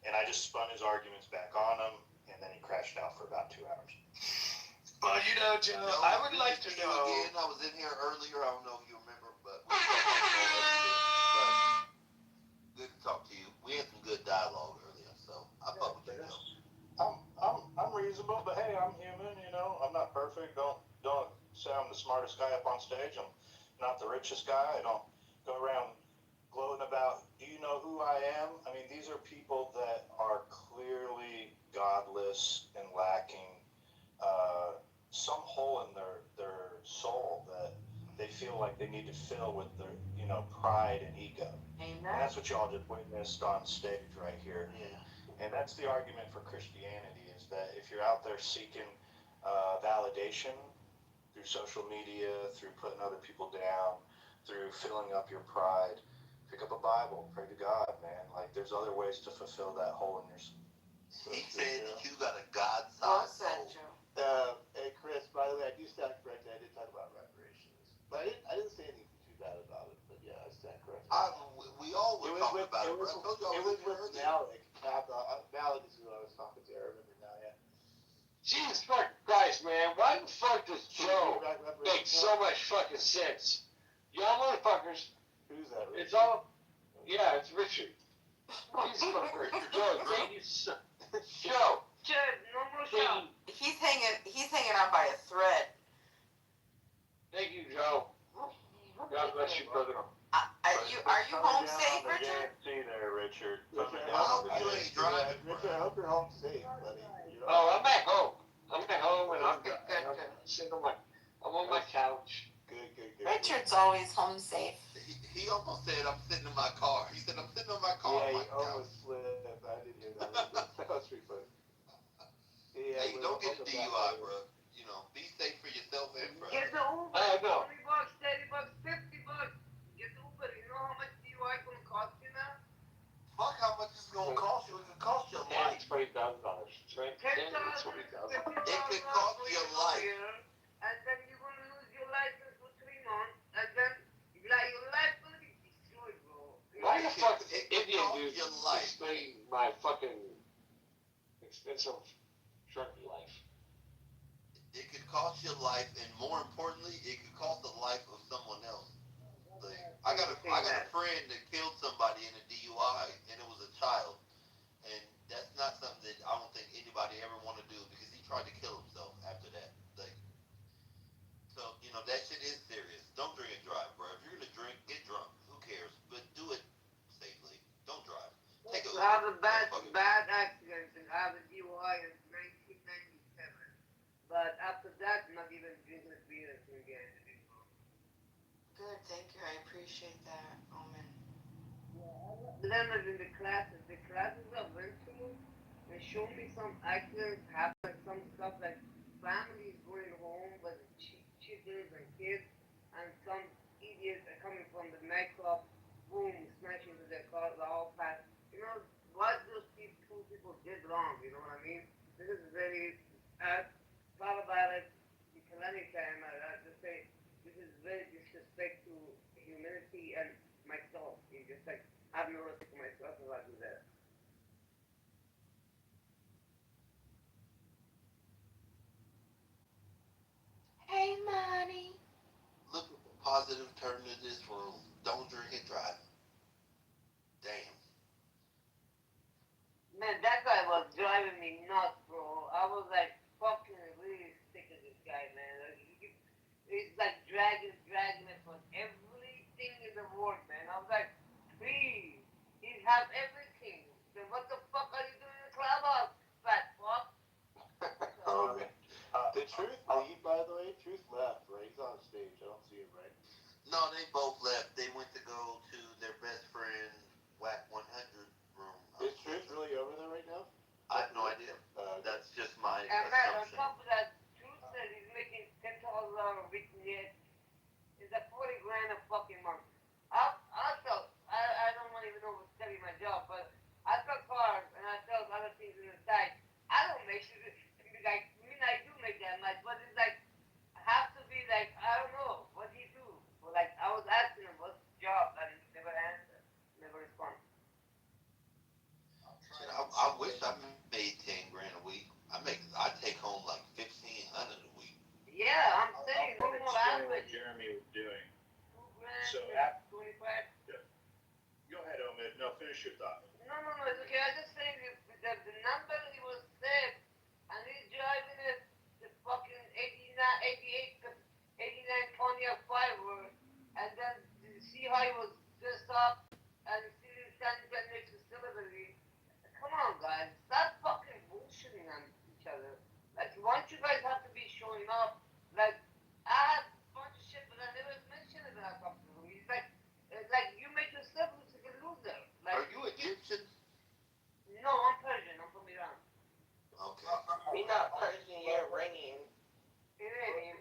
And I just spun his arguments back on him, and then he crashed out for about 2 hours. But you know, Joe, I would like to You know. again, I was in here earlier, I don't know if you remember, but we talked about all that shit. But good to talk to you. We had some good dialogue earlier, so I fuck with you, Joe. I'm reasonable, but hey, I'm human, you know. I'm not perfect. Don't say I'm the smartest guy up on stage. I'm not the richest guy. I don't go around gloating about, do you know who I am? I mean, these are people that are clearly godless and lacking some hole in their soul that they feel like they need to fill with their, pride and ego. Amen. And that's what y'all just witnessed on stage right here. Yeah. And that's the argument for Christianity, is that if you're out there seeking validation through social media, through putting other people down, through filling up your pride, pick up a Bible, pray to God, man. Like, there's other ways to fulfill that hole in your soul. He said that you got a God-sized Well said, soul. Joe. Hey, Chris, by the way, I do stand corrected. I did talk about reparations. But I didn't say anything too bad about it. But yeah, I stand corrected. We all were talking about it. It was with Malik. Malik is who I was talking to. I remember now, yeah. Jesus fucking Christ, man. Why the fuck does Joe make so much fucking sense? Y'all motherfuckers. Who's that? Richard? It's all. Yeah, it's Richard. Jesus fucking Joe, thank you so. Joe. No more show. He's hanging on by a thread. Thank you, Joe. God bless you, brother. Are you home safe, Richard? See there, Richard. I hope you ain't driving. Richard, I hope you're home safe, buddy. Oh, I'm at home. I'm at home, and I'm Good. sitting on my couch. Good. Richard's always home safe. He almost said, I'm sitting in my car. He said, I'm sitting on my car. Yeah, he almost slipped. I didn't hear that. That was pretty funny. Yeah, Hey, don't get a DUI, bro. Be safe for yourself and for Get the Uber. I know. $20, $30, $50. Get the Uber. You know how much DUI gonna cost you now? Fuck how much it's gonna cost you. It could cost your life. $20,000. Right? $10,000, $20,000. It could cost you your life. And then you're gonna lose your license for 3 months. And then your life gonna be destroyed, bro. Why the fuck It Indian cost dudes your life. explain my fucking expensive trucker life? It could cost your life, and more importantly, it could cost the life of someone else. Like, I got a friend that killed somebody in a DUI, and it was a child. appreciate that, Omen. Learners in the classes. The classes are virtual. They show me some accidents happen, some stuff like families going home with children and kids, and some idiots are coming from the nightclub, boom, smash into their cars, all fast. You know, what those two people did wrong, you know what I mean? This is very, thought about it plenty of time. I just say, this is very disrespect to humanity and myself. You just like, I have no respect for myself if I do that. Hey, money. Look at the positive turn to this room. Don't drink and drive. Damn. Man, that guy was driving me nuts, bro. I was like fucking really sick of this guy, man. Like, he's like dragging it for everything in the world, man. I was like, please, he has everything. Then what the fuck are you doing in the clubhouse, fat fuck? Oh, man. Did Truth leave, by the way? Truth left, right? He's on stage. I don't see him, right? No, they both left. They went to go to their best friend Whack 100 room. Is Truth really over there right now? I have no idea. That's just my And man, on assumption. top of that, Truth said he's making $10,000 a week net. It's like 40 grand a fucking month. I don't even know what's telling my job, but I sell cars and I sell other things in the side. I don't make sure, like, I mean, I do make that much, but it's like, I have to be like, I don't know, what do you do? But like, I was asking him, what's the job? And he never answered, never responded. I wish I made 10 grand a week. I take home like 1,500 a week. Yeah, I'm saying, I'll normal explain what average. Jeremy was doing. 2 grand, So 25. Go ahead, Omid. No, finish your thought. No, it's okay. I just saying the number he was said, and he's driving the fucking 89 Pontiac Firebird, and then you see how he was dressed up, and see him standing there next to celebrity. Come on, guys, stop fucking bullshitting on each other. Like, why don't you guys have to be showing up? Like, I had a bunch of shit, but I never mentioned it when I talked to him. He's like you make yourself look like a loser. Like, Are you Egyptian? no, I'm Persian. I'm from Iran. Okay. You're not Persian, you're Iranian. Iranian.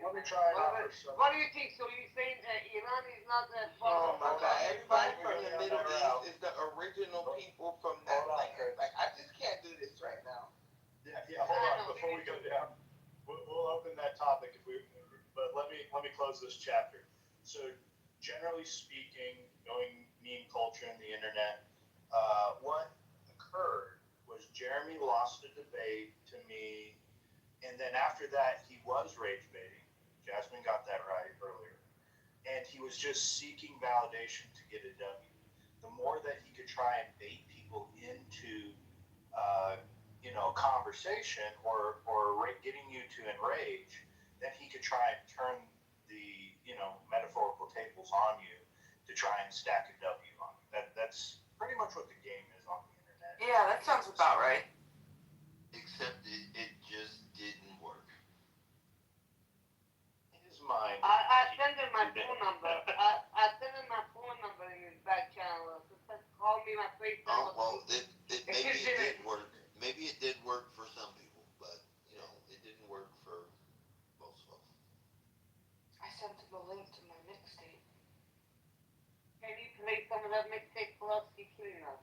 Let me try it out for some. What do you think? So you're saying Iran is not that Oh far? my God! Everybody from the Middle East is the original people from that land. Like, I just can't do this right now. Yeah. Hold on. Before we go down, we'll open that topic but let me close this chapter. So, generally speaking, knowing meme culture and the internet, what occurred was Jeremy lost a debate to me, and then after that he was rage baiting. Jasmine got that right earlier. And he was just seeking validation to get a W. The more that he could try and bait people into, conversation or getting you to enrage, then he could try and turn the, metaphorical tables on you to try and stack a W on you. That's pretty much what the game is on the internet. Yeah, that sounds about right. Except it just didn't work. His mind. I sent him my phone number. I sent him my phone number in his back channel. So call me my FaceTime. Oh, well, maybe it did work. Maybe it did work for some people, but, it didn't work for most of us. I sent him a link to my mixtape. Can you play some of that mixtape for us? Keep killing us.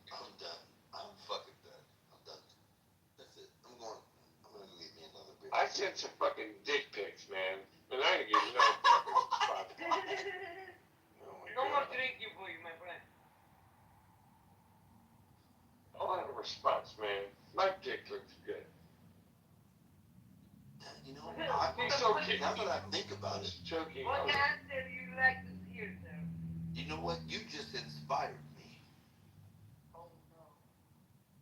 I'm done. I'm fucking done. I'm done. That's it. I'm gonna go get me another beer. I sent some fucking dick pics, man. And I ain't getting no fucking spot. No more drinking for you, my friend. I don't have a response, man. My dick looks good. He's so cute. Now that I think about it, Choking. What answer do you like to hear, sir? you know what? You just inspired me. Oh, no.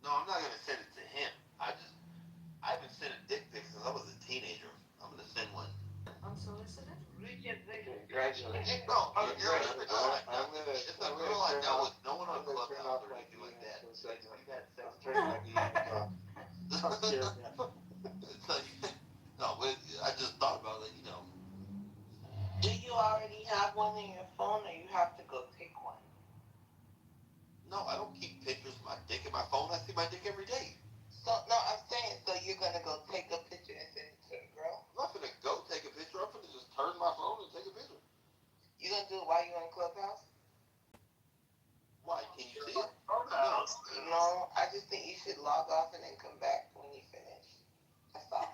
No, I'm not gonna send it to him. I haven't sent a dick pic since I was a teenager. I'm gonna send one. Unsolicited? Congratulations. No, I'm it's a girl I know with no one on Clubhouse or anything like that. It's like, no, I just thought about it. have one in your phone, or you have to go take one? No, I don't keep pictures of my dick in my phone. I see my dick every day. So no, I'm saying, so you're gonna go take a picture and send it to the girl? I'm not gonna go take a picture. I'm gonna just turn my phone and take a picture. You gonna do it while you're on Clubhouse? Why? Can you see it? No, I just think you should log off and then come back when you finish. That's all.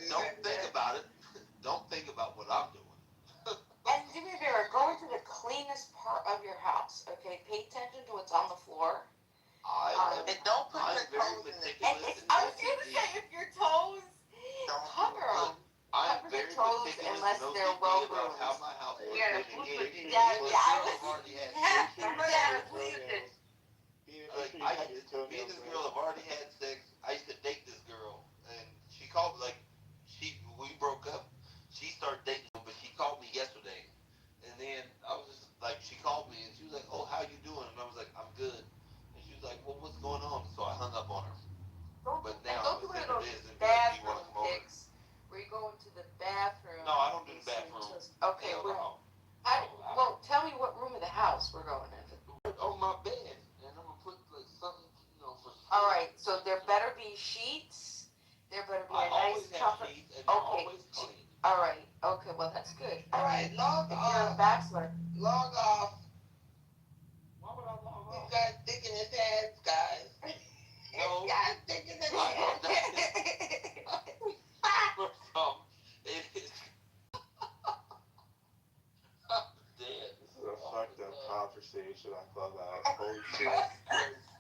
Don't think about it. Don't think about what I'm doing. And do me a favor, go into the cleanest part of your house, okay? Pay attention to what's on the floor. And don't put your toes in the And I was gonna say, if your toes, cover them. I'm Cover very the toes meticulous unless and they're OCD well about groomed. how my house looks. Yeah, me and this girl have already had sex. I used to date this girl, and she called me we broke up. She started dating him, but she called me yesterday, and then I was just like, she called me and she was like, "Oh, how you doing?" And I was like, "I'm good." And she was like, "Well, what's going on?" So I hung up on her. But now Don't do one of those bathroom pics where you go into the bathroom. No, I don't do the bathroom. Okay, well, tell me what room of the house we're going in. On my bed, and I'm gonna put like something, for. All right, so there better be sheets. There better be a nice comfort. Okay. All right. Okay. Well, that's good. All right, log if off. You're a bachelor. Log off. This guy's sticking his hands, guys. No. This guy's sticking his hands. It is. This is a fucked up conversation on Clubhouse. Holy shit.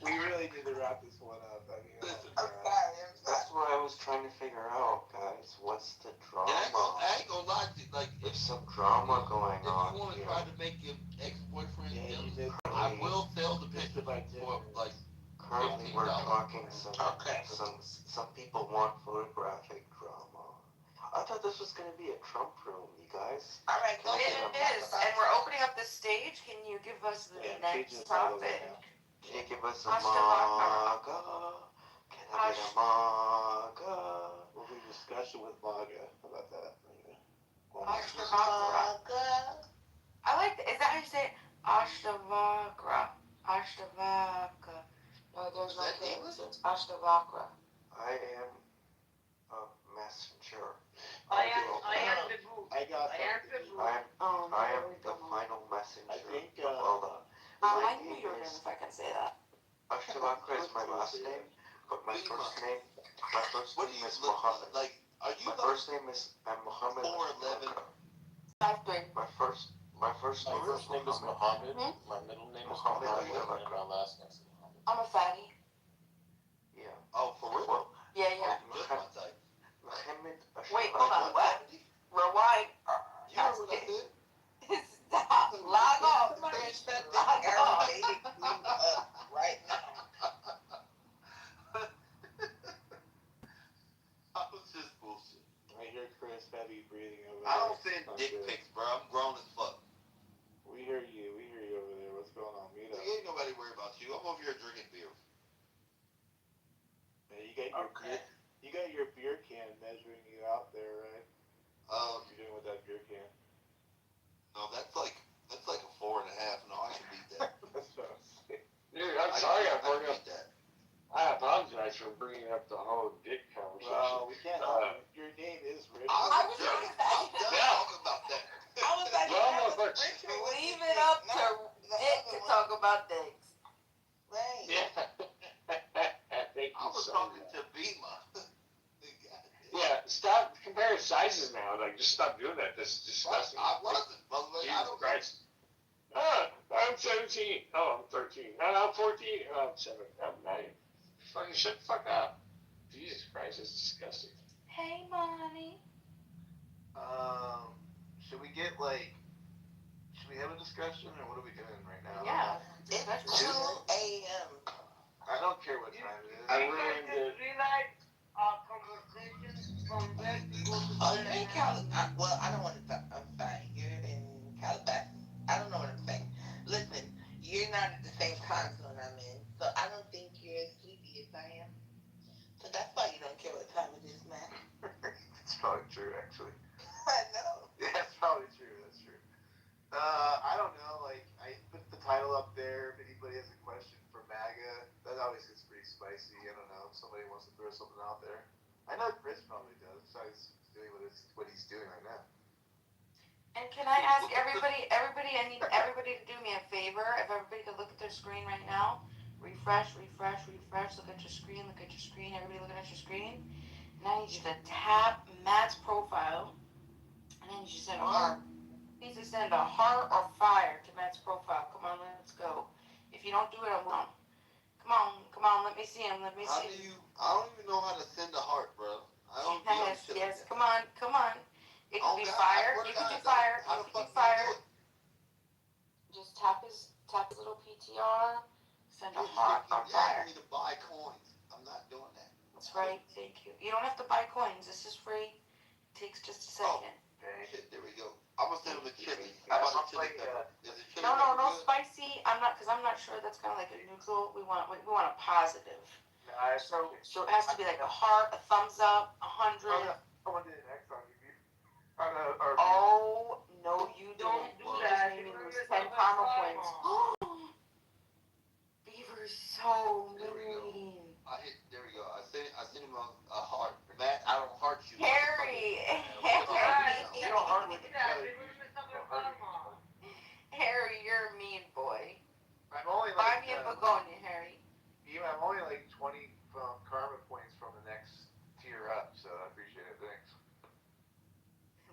We really need to wrap this one up. I mean, that's what I was trying to figure out, guys. What's the drama? I ain't gonna lie to you. Like, there's some drama going on. If you want to try to make your ex-boyfriend jealous, I will sell the picture for like. Currently, we're talking some people want photographic drama. I thought this was gonna be a Trump room, you guys. All right, go ahead. It is, and we're opening up the stage. Can you give us the next topic? Can you give us a MAGA? Can I get a MAGA? We'll do discussion with MAGA. How about that? Ashtavakra. I like that. Is that how you say it? Ashtavakra. Ashtavakra. No, there's no K. It's Ashtavakra. I am a messenger. I am the group. I am the final messenger. I think, I knew you were going to fucking say that. Ashtavakra is my last name, but my first name is Muhammad. My first name is Muhammad. 4'11". My first name is Muhammad. My middle name is Muhammad. Muhammad, and my last name is Muhammad. I'm a fatty. Yeah. Oh, for real? Yeah. Muhammad. Wait, hold on. What? Rewind. You heard what I said? Stop. Log off. Log off. Right now. I was just bullshit. I hear Chris heavy breathing over there. I don't send dick pics, bro. I'm grown as fuck. We hear you over there. What's going on? Meet up. Ain't nobody worried about you. I'm over here drinking beer. Yeah, you got your beer can measuring you out there, right? What you doing with that beer can? No, that's like a 4.5. No, I can beat that. That's what I'm saying. Dude, I'm sorry I brought up that. I apologize for bringing up the whole dick conversation. Well, we can't. Your name is Richard. I'm done talking about that. I was like, leave it up to Dick to talk about dicks. Right. Yeah. Thank you I was so talking much. to Bima. Yeah, stop comparing sizes now. Like, just stop doing that. That's disgusting. I wasn't. I don't Christ. I'm 17. Oh, I'm 13. I'm 14. Oh, I'm 7. I'm 9. Fucking shut the fuck up. Jesus Christ, it's disgusting. Hey, mommy. Should we have a discussion, or what are we doing right now? Yeah. It's 2 a.m. I don't care what time it is. Realize our conversation from where to go to. Oh, you're in Calabasas. Well, I don't want to talk. I'm fine. You're in Calabasas. I don't know what I'm saying. Listen, you're not at the same time zone I'm in, so I don't think you're as sleepy as I am. So that's why you don't care what time it is, man. It's probably I don't know. Like, I put the title up there. If anybody has a question for MAGA, that always gets pretty spicy. I don't know. If somebody wants to throw something out there. I know Chris probably does. So he's doing what he's doing right now. And can I ask everybody, I need everybody to do me a favor. If everybody could look at their screen right now, refresh, look at your screen, everybody looking at your screen. And I need you to tap Matt's profile, and then you send a heart. Please send a heart or fire to Matt's profile. Come on, let's go. If you don't do it, I'm wrong. Come on, let me see him, How do you, I don't even know how to send a heart, bro. I don't do shit Yes, like come on. It can be fire, you can do fire, Just tap his little PTR, send a heart or fire. You need to buy coins. I'm not doing that. That's right, thank you. You don't have to buy coins, this is free. It takes just a second. Shit, there we go. I'm gonna send him a chili. How about a chili pepper? Is it chili No, pepper? spicy. I'm not sure. That's kind of like a neutral. We want a positive. So it has to be like a heart, a thumbs up, 100. I want to do an X on you. Oh no, you didn't. You just made me lose 10 karma points. Beaver's so mean. There we go. I sent him a heart. Matt, I don't heart you. Harry. You don't heart with each other. Harry, you're a mean boy. I'm only Buy me a begonia, Harry. Even I'm only like 20 karma points from the next tier up, so I appreciate it. Thanks.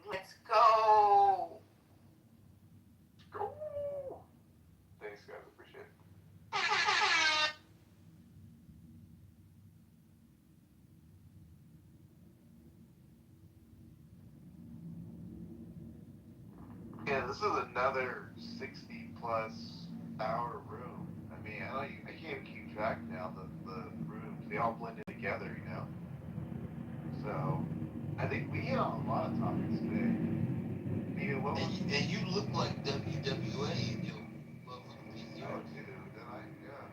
Let's go. Go. Thanks, guys. Appreciate it. Yeah, this is another 60-plus hour room. I mean, I can't even keep track now. The rooms, they all blended together, you know. So, I think we hit on a lot of topics today. And you look like WWA in your motherfucking PCR. Oh, dude, did I? Yeah.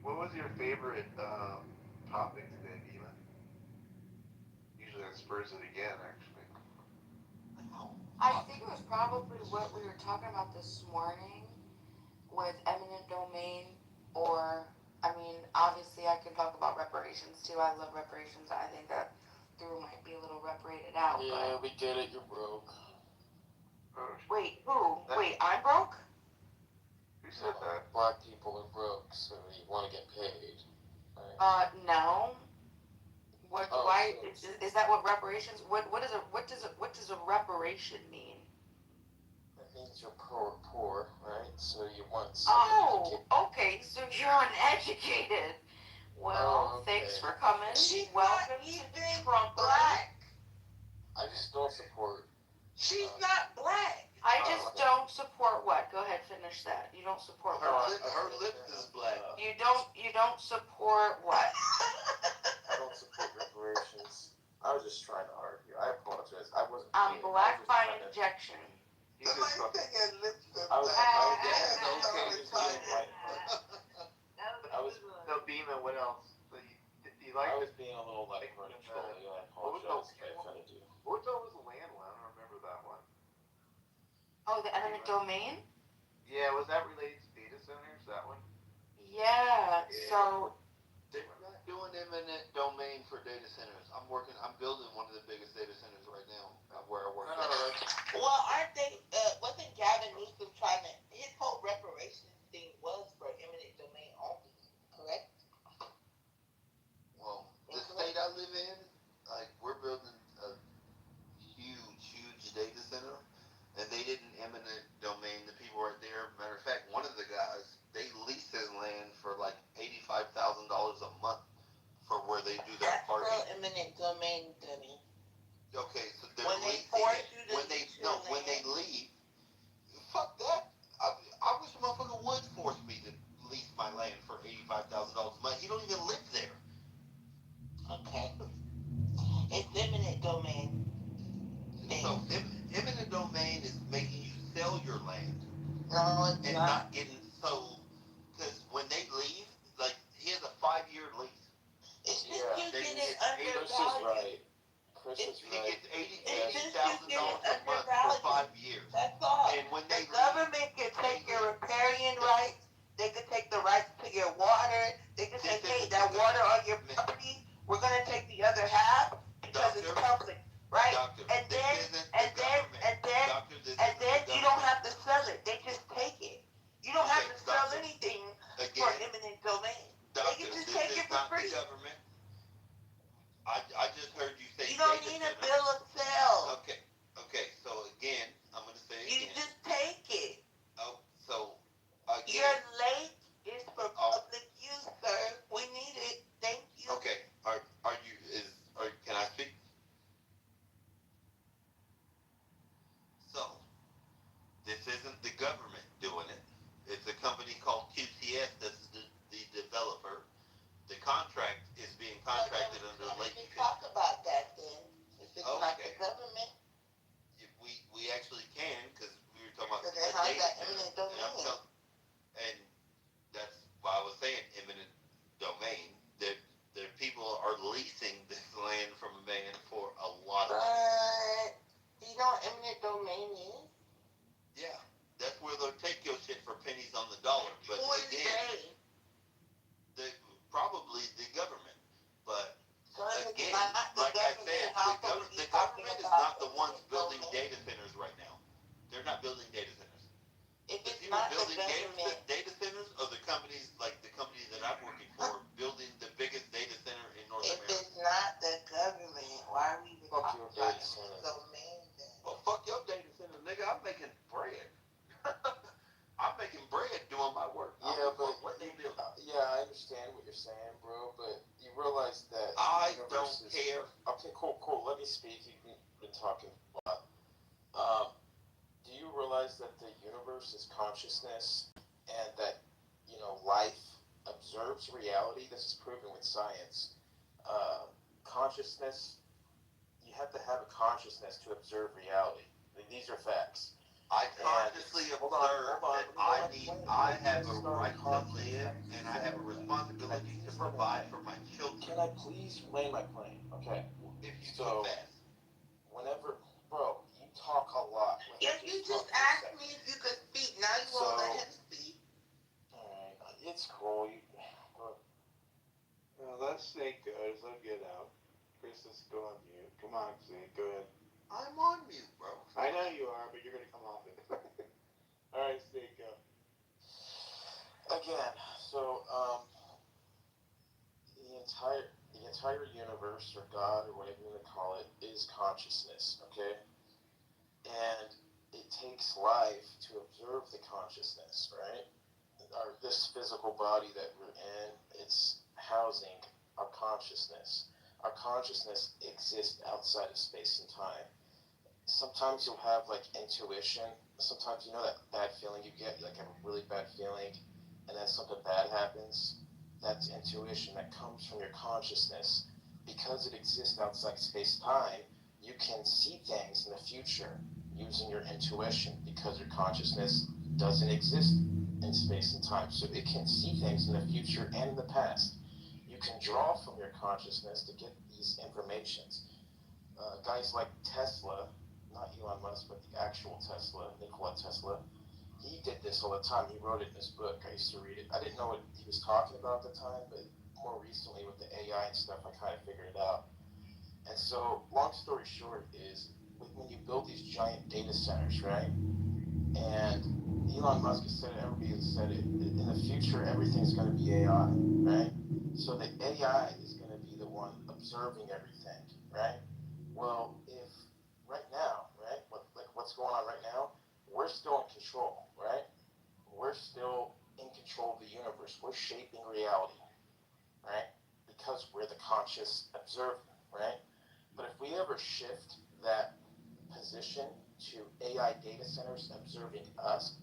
What was your favorite topic today, Dima? Usually that spurs it again, actually. I think it was probably what we were talking about this morning with eminent domain, or, I mean, obviously I can talk about reparations too. I love reparations. I think that the room might be a little reparated out. Yeah, but... we get it, you're broke. Wait, who? Wait, I'm broke? Who said that? Black people are broke, so you want to get paid. Right? No. What? Why is that? What reparations? What does a reparation mean? That means you're poor, right? So you want. Okay. So you're uneducated. Well, thanks for coming. Welcome to Trump. Black. I just don't support. She's not black. I just don't support what? Go ahead, finish that. You don't support what? Her lips is black. You don't support what? I don't support reparations. I was just trying to argue. I apologize. I wasn't. I'm black by injection. Somebody said your lips are I was. No, Beeman, what else? You like I was being a little like control. I apologize if I offended you. What was the land one? I don't remember that one. Oh, the eminent domain? Yeah, was that related to data centers, that one? Yeah, so... We're not doing eminent domain for data centers. I'm building one of the biggest data centers right now where I work. Well, aren't they, wasn't Gavin Newsom trying to, his whole reparations thing was for eminent domain only, correct? Well, the state I live in, like, we're building a huge data center, and they didn't eminent domain the people right there. Matter of fact, one of the guys, they lease his land for like $85,000 a month for where they do their parking. That's still eminent domain, dummy. Okay, so they're when they leasing force it. you to When they leave, fuck that. I wish a motherfucker would force me to lease my land for $85,000 a month. You don't even live there. Okay. It's eminent domain. So eminent domain is making you sell your land. No, it's and not getting sold. Because when they leave, like, he has a 5-year lease. It's just you getting undervalued. Chris is right. He gets $80,000 a month for 5 years. That's all. And when the government can take your riparian rights, they could take the rights to your water. They could say, hey, that water on your property, we're gonna take the other half because it's public, right? And then you don't have to sell it. They just take it. You don't have to sell anything for eminent domain. They can just take it for free. I just heard you say you don't need a bill of sale. Okay. So again, I'm gonna say again. You just take it. Oh, so again. Your lake is for public use, sir. We need it. Thank you. Okay. Can I speak? So this isn't the government doing it. It's a company called QTS that's the developer. The contract is being contracted under Lake. We talk about that then. If it's not the government. We actually can, because we were talking about the data eminent domain. And that's why I was saying eminent domain. That people are leasing this land from a man for a lot of money. Do you know what eminent domain is? Yeah, that's where they'll take your shit for pennies on the dollar. But again, probably the government. But again, like I said, the government is not the ones building data centers right now. They're not building data centers. The people building data centers are the companies, like the company that I'm working for, building the biggest data center in North America. If it's not the government, why are we talking about data centers? Well, fuck your data center, nigga. I'm making bread. I'm making bread doing my work. Yeah, but I understand what you're saying, bro. But you realize that I don't care. Okay, cool. Let me speak. You've been talking a lot. Do you realize that the universe is consciousness, and that life observes reality? This is proven with science. Consciousness. You have to have a consciousness to observe reality. These are facts. I consciously observe that I have a right to live, and I have a responsibility to provide for my children. Can I please land my plane? Okay. If you so fast. Whenever, bro, you talk a lot. If you just asked me if you could speak, now you won't let him speak. Alright, it's cool. Let Snake go. Just let him get out. Chris, let's go on mute. Come on, Snake, go ahead. I'm on mute, bro. I know you are, but you're gonna come off it. Alright, Snake, go. Again, so the entire universe, or God, or whatever you want to call it, is consciousness, okay? And it takes life to observe the consciousness, right? This physical body that we're in, it's housing our consciousness. Our consciousness exists outside of space and time. Sometimes you'll have like intuition. Sometimes that bad feeling you get, like a really bad feeling, and then something bad happens. That's intuition that comes from your consciousness. Because it exists outside space-time, you can see things in the future using your intuition, because your consciousness doesn't exist in space and time. So it can see things in the future and in the past. You can draw from your consciousness to get these informations. Guys like Tesla, not Elon Musk, but the actual Tesla, Nikola Tesla, he did this all the time. He wrote it in his book. I used to read it. I didn't know what he was talking about at the time, but more recently with the AI and stuff, I kind of figured it out. And so, long story short is, when you build these giant data centers, right? And Elon Musk has said it, everybody has said it, in the future, everything's going to be AI, right? So the AI is going to be the one observing everything, right? Well, if right now, right, what's going on right now, we're still in control, right? We're still in control of the universe. We're shaping reality, right? Because we're the conscious observer, right? But if we ever shift that position to AI data centers observing us,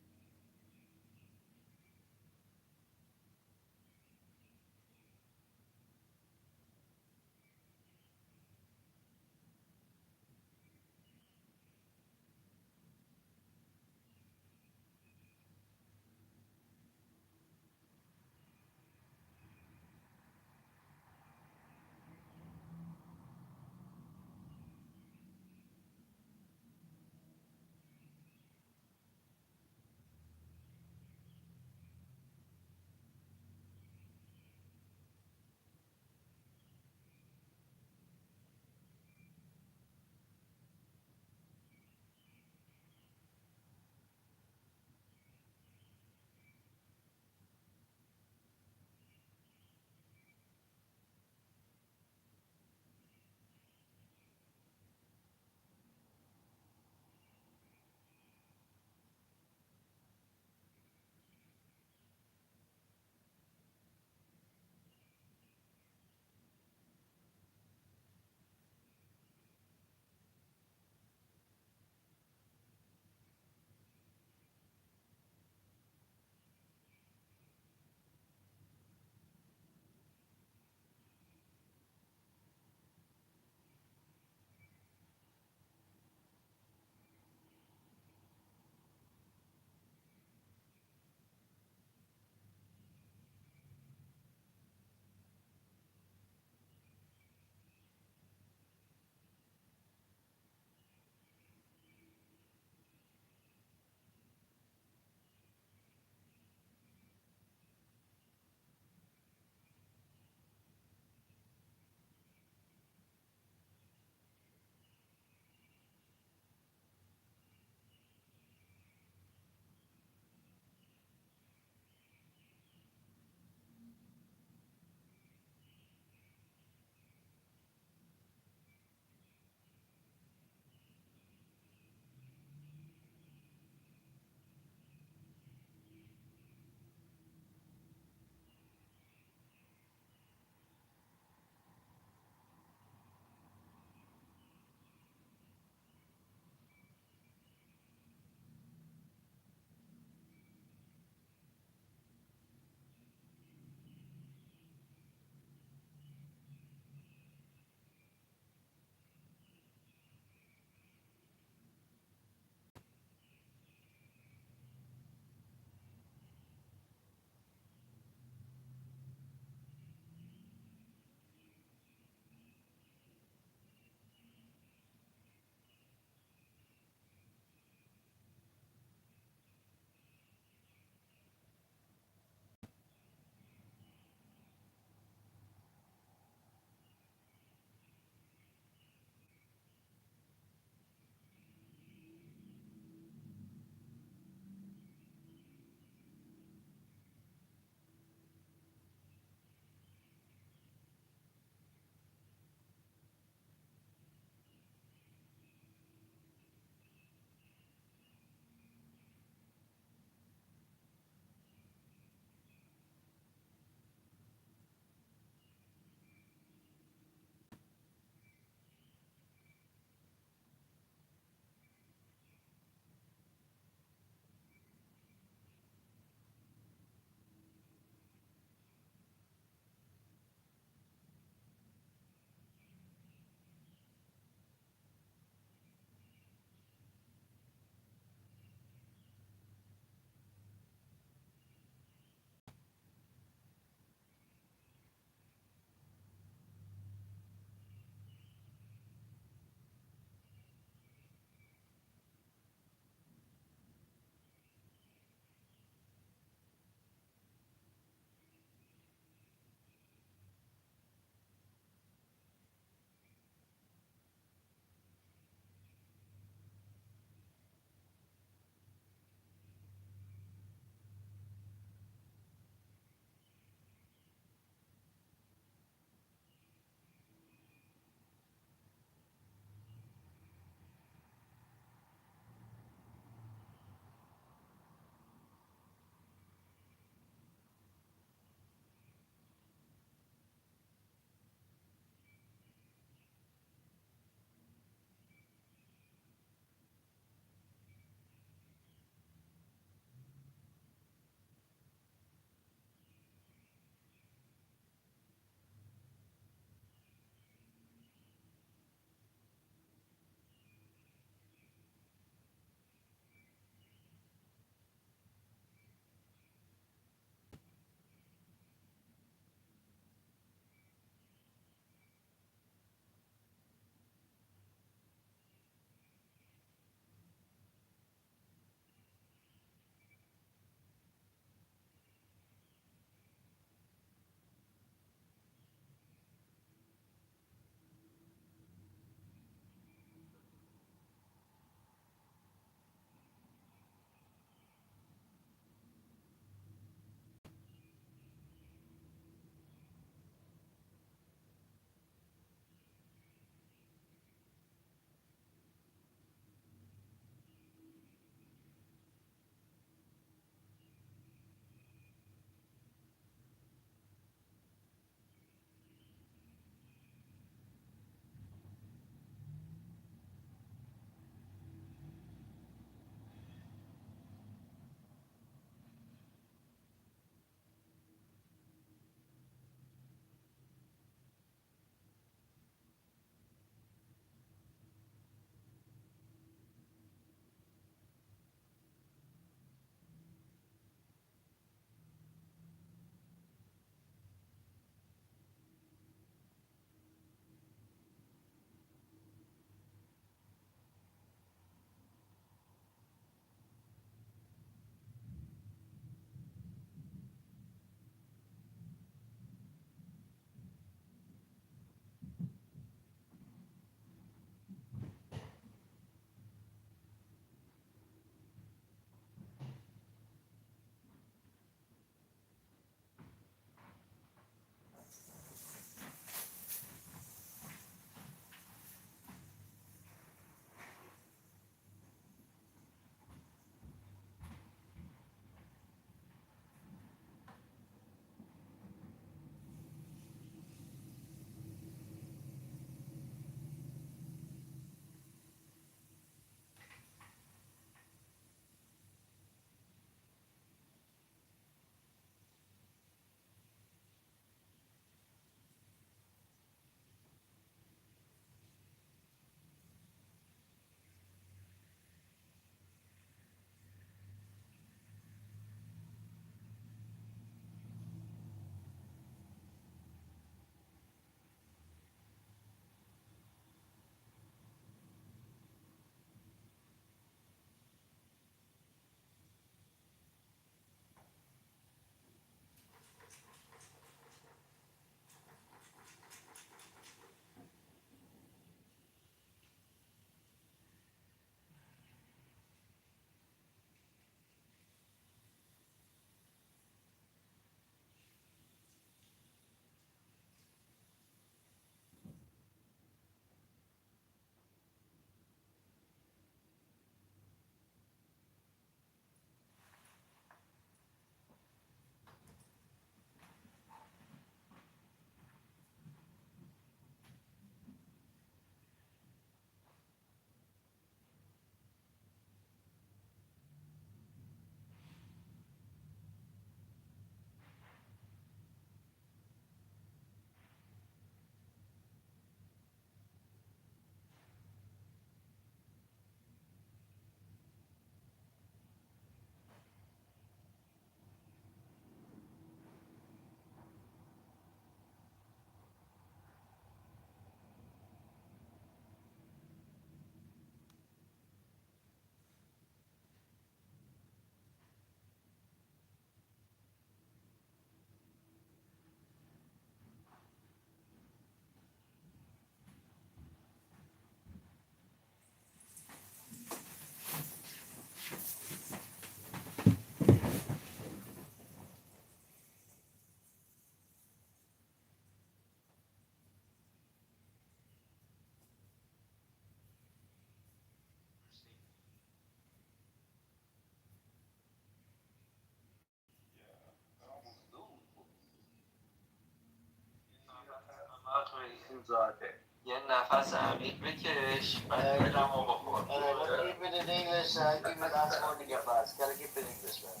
zaten. Yan nafas عميق بكش بعد كلامه بخور. Let's keep it in English. Keep it last morning your fast. Gotta keep it in English, man.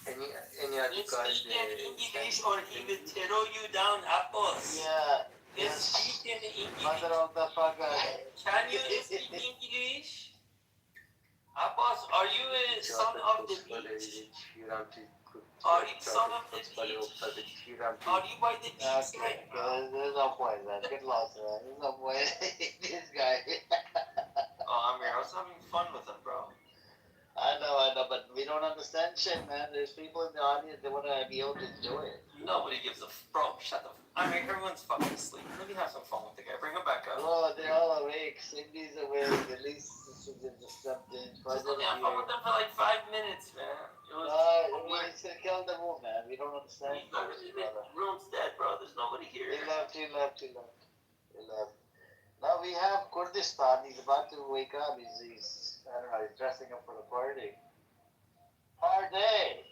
Any other Let's guys? speak in English or he will throw you down, Abbas. Yeah. Let's speak in English. Mother of the fucker. Can you speak English? Abbas, are you a son of the beach? Are you son of the beach? Are you by the beach right now? There's no point, man. Get lost, man. There's no point. This guy. Oh, Amir, I was having fun with him, bro. I know, but we don't understand shit, man. There's people in the audience that want to be able to enjoy it. Nobody gives a bro. Shut the. I mean, everyone's fucking asleep. Maybe have some fun with the guy. Bring him back up. Bro, they're all awake. Cindy's awake. At least there's something. Just let me have fun with them for like 5 minutes, man. It was. It's gonna kill the room, man. We don't understand. The room's dead, bro. There's nobody here. He left. Now we have Kurdistan. He's about to wake up. He's I don't know. He's dressing up for the party. Party.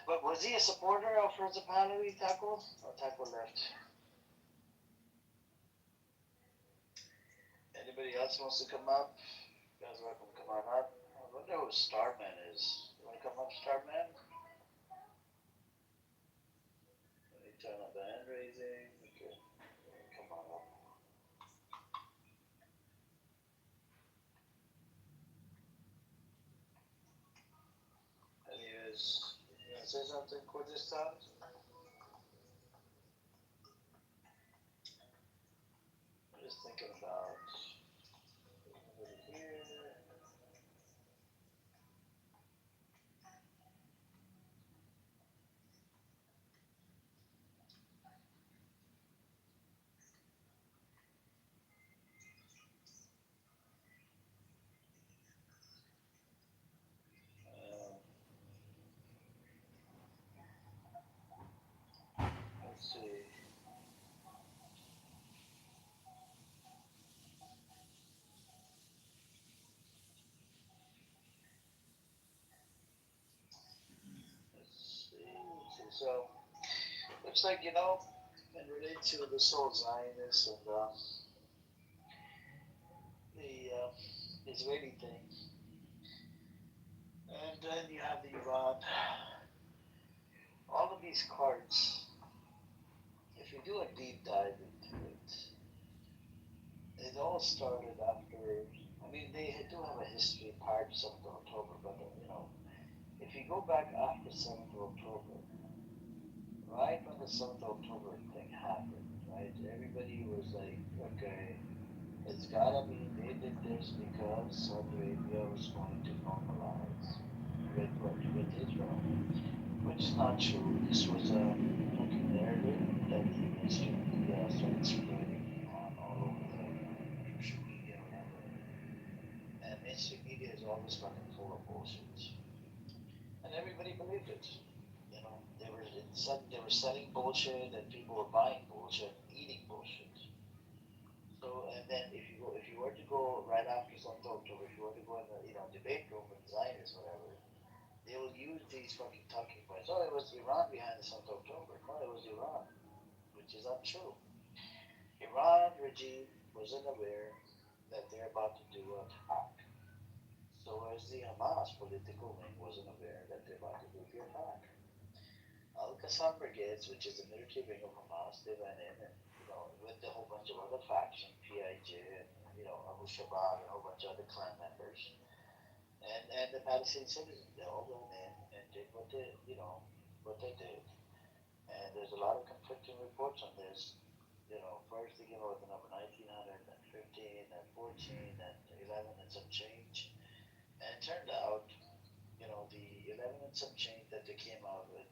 But was he a supporter of Principality, Taco? Or Taco left? Anybody else wants to come up? You guys welcome to come on up. I wonder who Starman is. You want to come up, Starman? Let me turn up the hand raising. Okay. Come on up. Anyways, you want to say something, Kurdistan? I'm just thinking about over here. Let's see. So, looks like, in relate to this whole Zionist and the Israeli thing. And then you have the Iran. All of these cards, if you do a deep dive into it, it all started after, they do have a history prior to 7th of October, but, if you go back after 7th of October, right when the 7th of October thing happened, right, everybody was like, okay, it's gotta be, they did this because Saudi Arabia was going to normalize with Israel, which is not true. This was a fucking narrative that the mainstream media started spreading on all over the social media, whatever. And mainstream media is always fucking full of bullshit. And everybody believed it. They were selling bullshit, and people were buying bullshit, eating bullshit. So, and then if you were to go right after 7th of October, if you were to go in the debate room with Zionists, whatever, they will use these fucking talking points. Oh, it was Iran behind the 7th of October. No, it was Iran, which is untrue. Iran regime wasn't aware that they're about to do an attack. So as the Hamas political wing wasn't aware that they're about to do the attack. Al-Qassam Brigades, which is the military wing of Hamas, they went in and, with a whole bunch of other factions, PIJ and, Abu Shabaab and a whole bunch of other clan members. And the Palestinian citizens, they all went in and did what they did. And there's a lot of conflicting reports on this. First they came out with the number 1900, then 15, then 14, then 11 and some change. And it turned out, the 11 and some change that they came out with,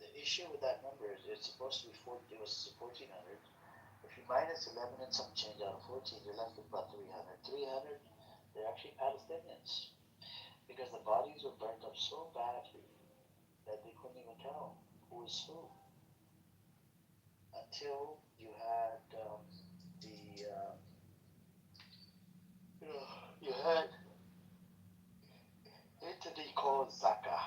the issue with that number is it's supposed to be it was 1400. If you minus 11 and some change out of 14, you're left with about 300. 300, they're actually Palestinians. Because the bodies were burnt up so badly that they couldn't even tell who was who. Until you had had entity called Zaka.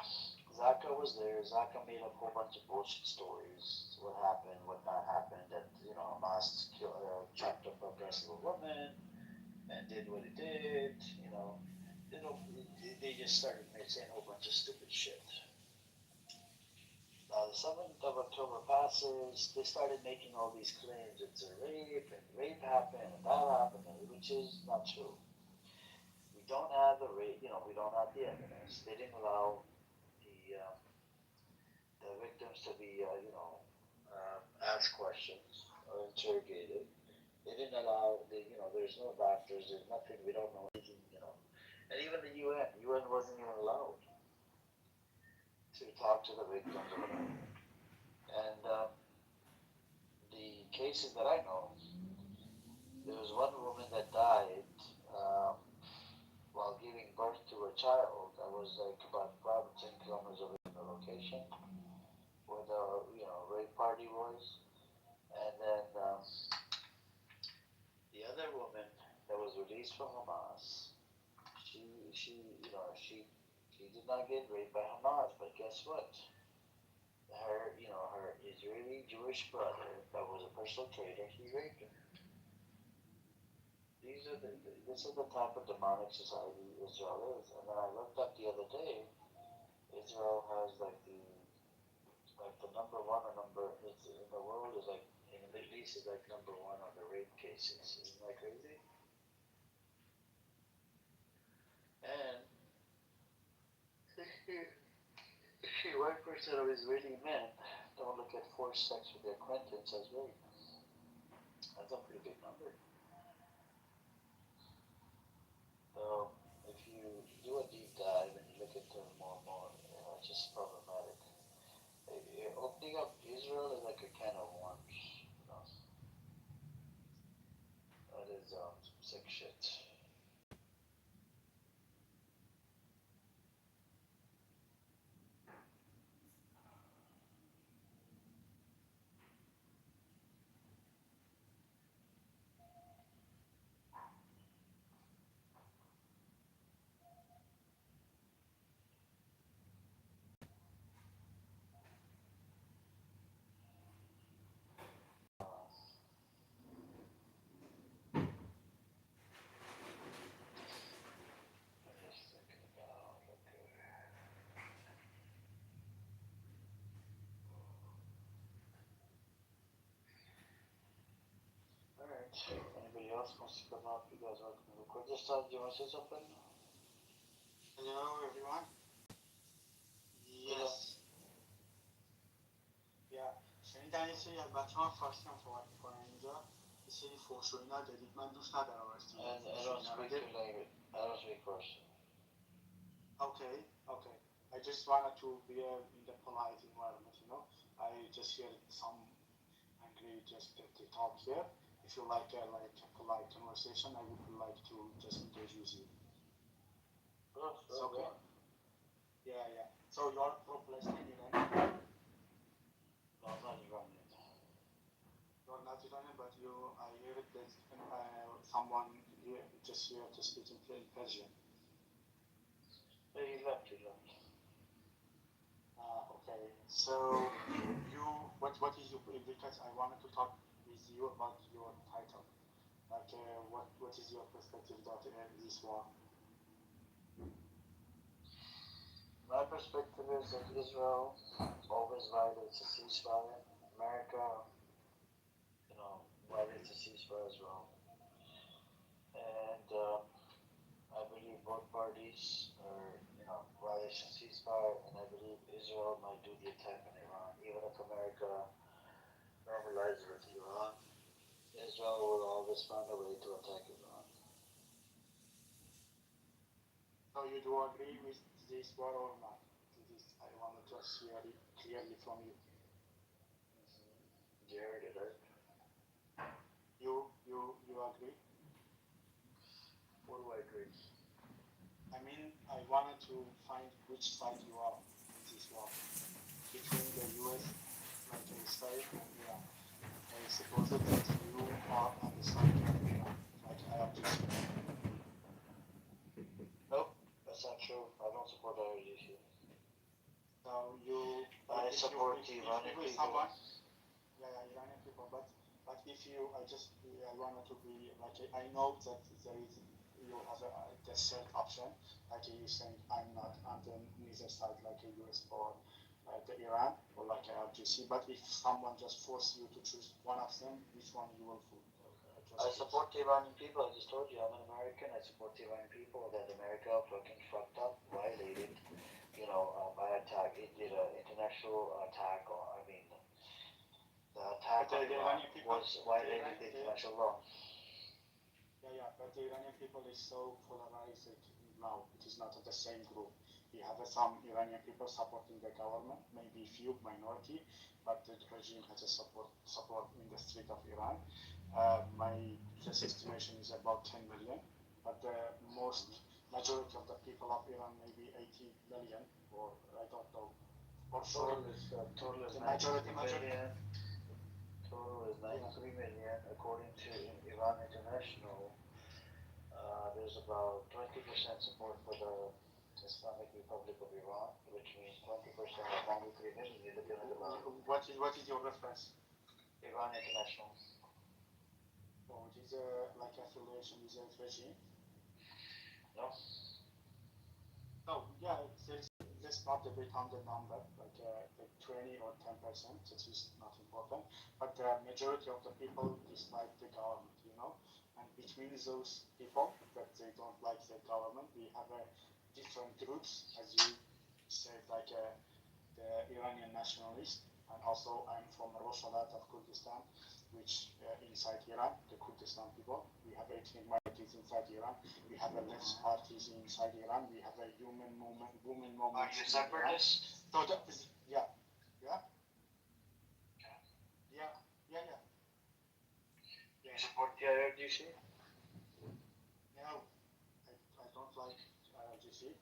Zaka was there. Zaka made up a whole bunch of bullshit stories. What happened, what not happened. That Hamas chopped up a breast of a woman and did what it did. They just started saying a whole bunch of stupid shit. Now the 7th of October passes. They started making all these claims. It's a rape, and rape happened, and that happened, which is not true. We don't have the rape. We don't have the evidence. They didn't allow the victims to be, asked questions or interrogated. They didn't allow there's no doctors, there's nothing, we don't know anything, And even the UN wasn't even allowed to talk to the victims or whatever. And the cases that I know, there was one woman that died while giving birth to a child that was like about 5 or 10 kilometers away from the location where the rape party was. And then the other woman that was released from Hamas, she did not get raped by Hamas, but guess what? Her Israeli Jewish brother that was a personal trader, he raped her. This is the type of demonic society Israel is. And then I looked up the other day, Israel has like the number one or it's in the world is like in the Middle East is like number one on the rape cases. Isn't that crazy? And 61% of Israeli men don't look at forced sex with their acquaintance as rape. That's a pretty big number. So if you do a deep dive and you look into it more and more, it's just problematic. Opening up Israel is like a can of worms. That is sick shit. Alright, anybody else wants to come up? You guys are welcome to record this time. Do you want to say something? Hello everyone. Yes. Yeah. شنیدن یه سری از بچه ها فارسی هم صحبت میکنن اینجا یه سری فحش و اینا دارید من دوست ندارم واسه I don't speak your language. I don't speak Russian. Okay. I just wanted to be in the polite environment, I just hear some angry just they talk here. If you like a polite conversation, I would like to just introduce you. It's okay. Yeah. So you're from Palestine, Iran? No, I'm not Iranian. You're not Iranian, but I heard that someone here just here to speak in Persian. He left. Okay. So what is your, because I wanted to talk with you about your title. Like what is your perspective about this war? My perspective is that Israel always violates a ceasefire. America, violates a ceasefire as well. And I believe both parties are, violation ceasefire, and I believe Israel might do the attack on Iran. Even if America normalizes with Iran, Israel will always find a way to attack Iran. So you do agree with this war or not? I want to just hear it clearly from you. You heard it, right? You agree? What do I agree? I mean, I wanted to find which side you are in this war between the U.S., like Israel and Iran. I suppose that you are on the side of Iran, like I appreciate. don't support IRGC. So you. I support the Iranian people. Someone, Iranian people. But if you, I wanted to be like, I know that there is, you have the third option, like you saying I'm not on the neither side, like a US or the Iran or like IRGC. But if someone just force you to choose one of them, which one you will I support the Iranian people. I just told you I'm an American. I support the Iranian people. That America fucking fucked up, violated, by attack. It did an international attack, the attack on Iran was violated the international law. But the Iranian people is so polarized now. It is not the same group. We have some Iranian people supporting the government, maybe few minority, but the regime has a support in the street of Iran. My just estimation is about 10 million, but the majority of the people of Iran maybe 80 million, or I don't know. For sure, Total is 93 million. Total is 93 million, according to Iran International. There's about 20% support for the Islamic Republic of Iran, which means 20% of 93 million. You're looking at about. What is your reference? Iran International. So it is like affiliation with the regime? No. No, let's not debate on the number, like 20 or 10%, that is not important. But the majority of the people dislike the government, And between those people that they don't like the government, we have different groups, as you said, like the Iranian nationalists, and also I'm from Roshalat of Kurdistan, which inside Iran, the Kurdistan people, we have ethnic minorities inside Iran, we have a left parties inside Iran, we have a women movement. Are you separatists? So yeah. You support the IRGC? No, I don't like IRGC.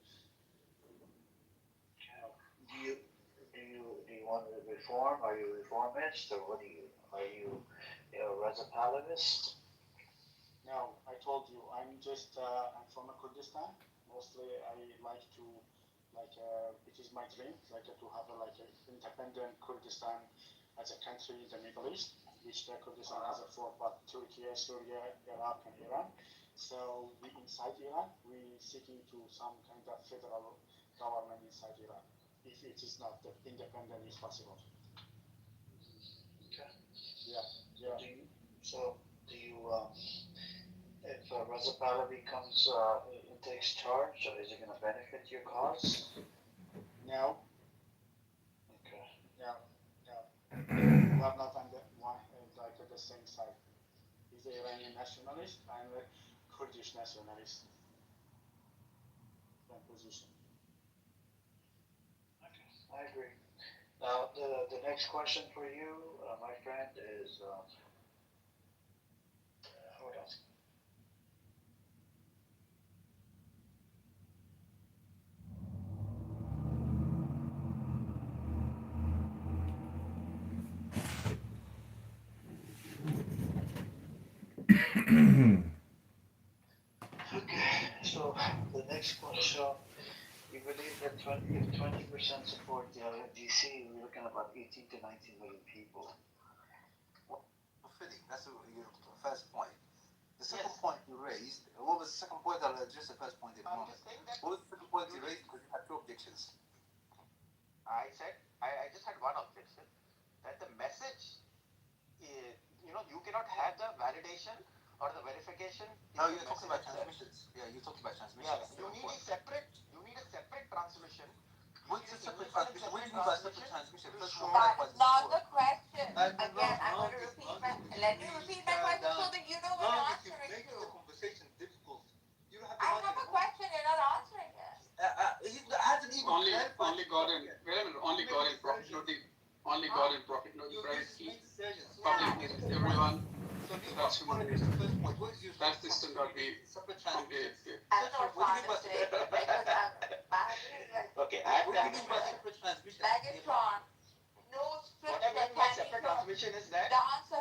Do you want to reform? Are you reformist, or what are you a Razapalivist? No, I told you, I'm from Kurdistan. Mostly I like to, it is my dream, to have an independent Kurdistan as a country in the Middle East, which the Kurdistan has a four part: Turkey, Syria, Iraq, and Iran. So inside Iran, we seeking to some kind of federal government inside Iran. If it is not independent, is possible. Okay. Yeah. So do you, if Reza Pahlavi comes, takes charge, is it going to benefit your cause? No. Okay. No. We are not on the same side. He's an Iranian nationalist. I'm a Kurdish nationalist. Same position. Okay, I agree. Now, the next question for you, my friend, is hold on. Okay, so the next question, we believe that if 20% support the IRGC, we're looking at about 18 to 19 million people. That's your first point. The second point you raised, what was the second point? I'll address the first point in a moment. What was the second point you raised? Because you had two objections. I said, I just had one objection, that the message is, you cannot have the validation or the verification. No, you're talking about transmissions. Yeah, you're talking about transmissions. Yeah, you need a separate transmission. What's a separate transmission? What do you mean by separate transmission? That's not the question. Again, I'm going to repeat let me repeat my question so that you know what I'm answering to. The conversation difficult. I have a question, you're not answering it. He hasn't even only God in profit, no private key. Public means everyone. That's human beings. That's the standard we Okay, Megatron, no scripture can be transmission is that? The answer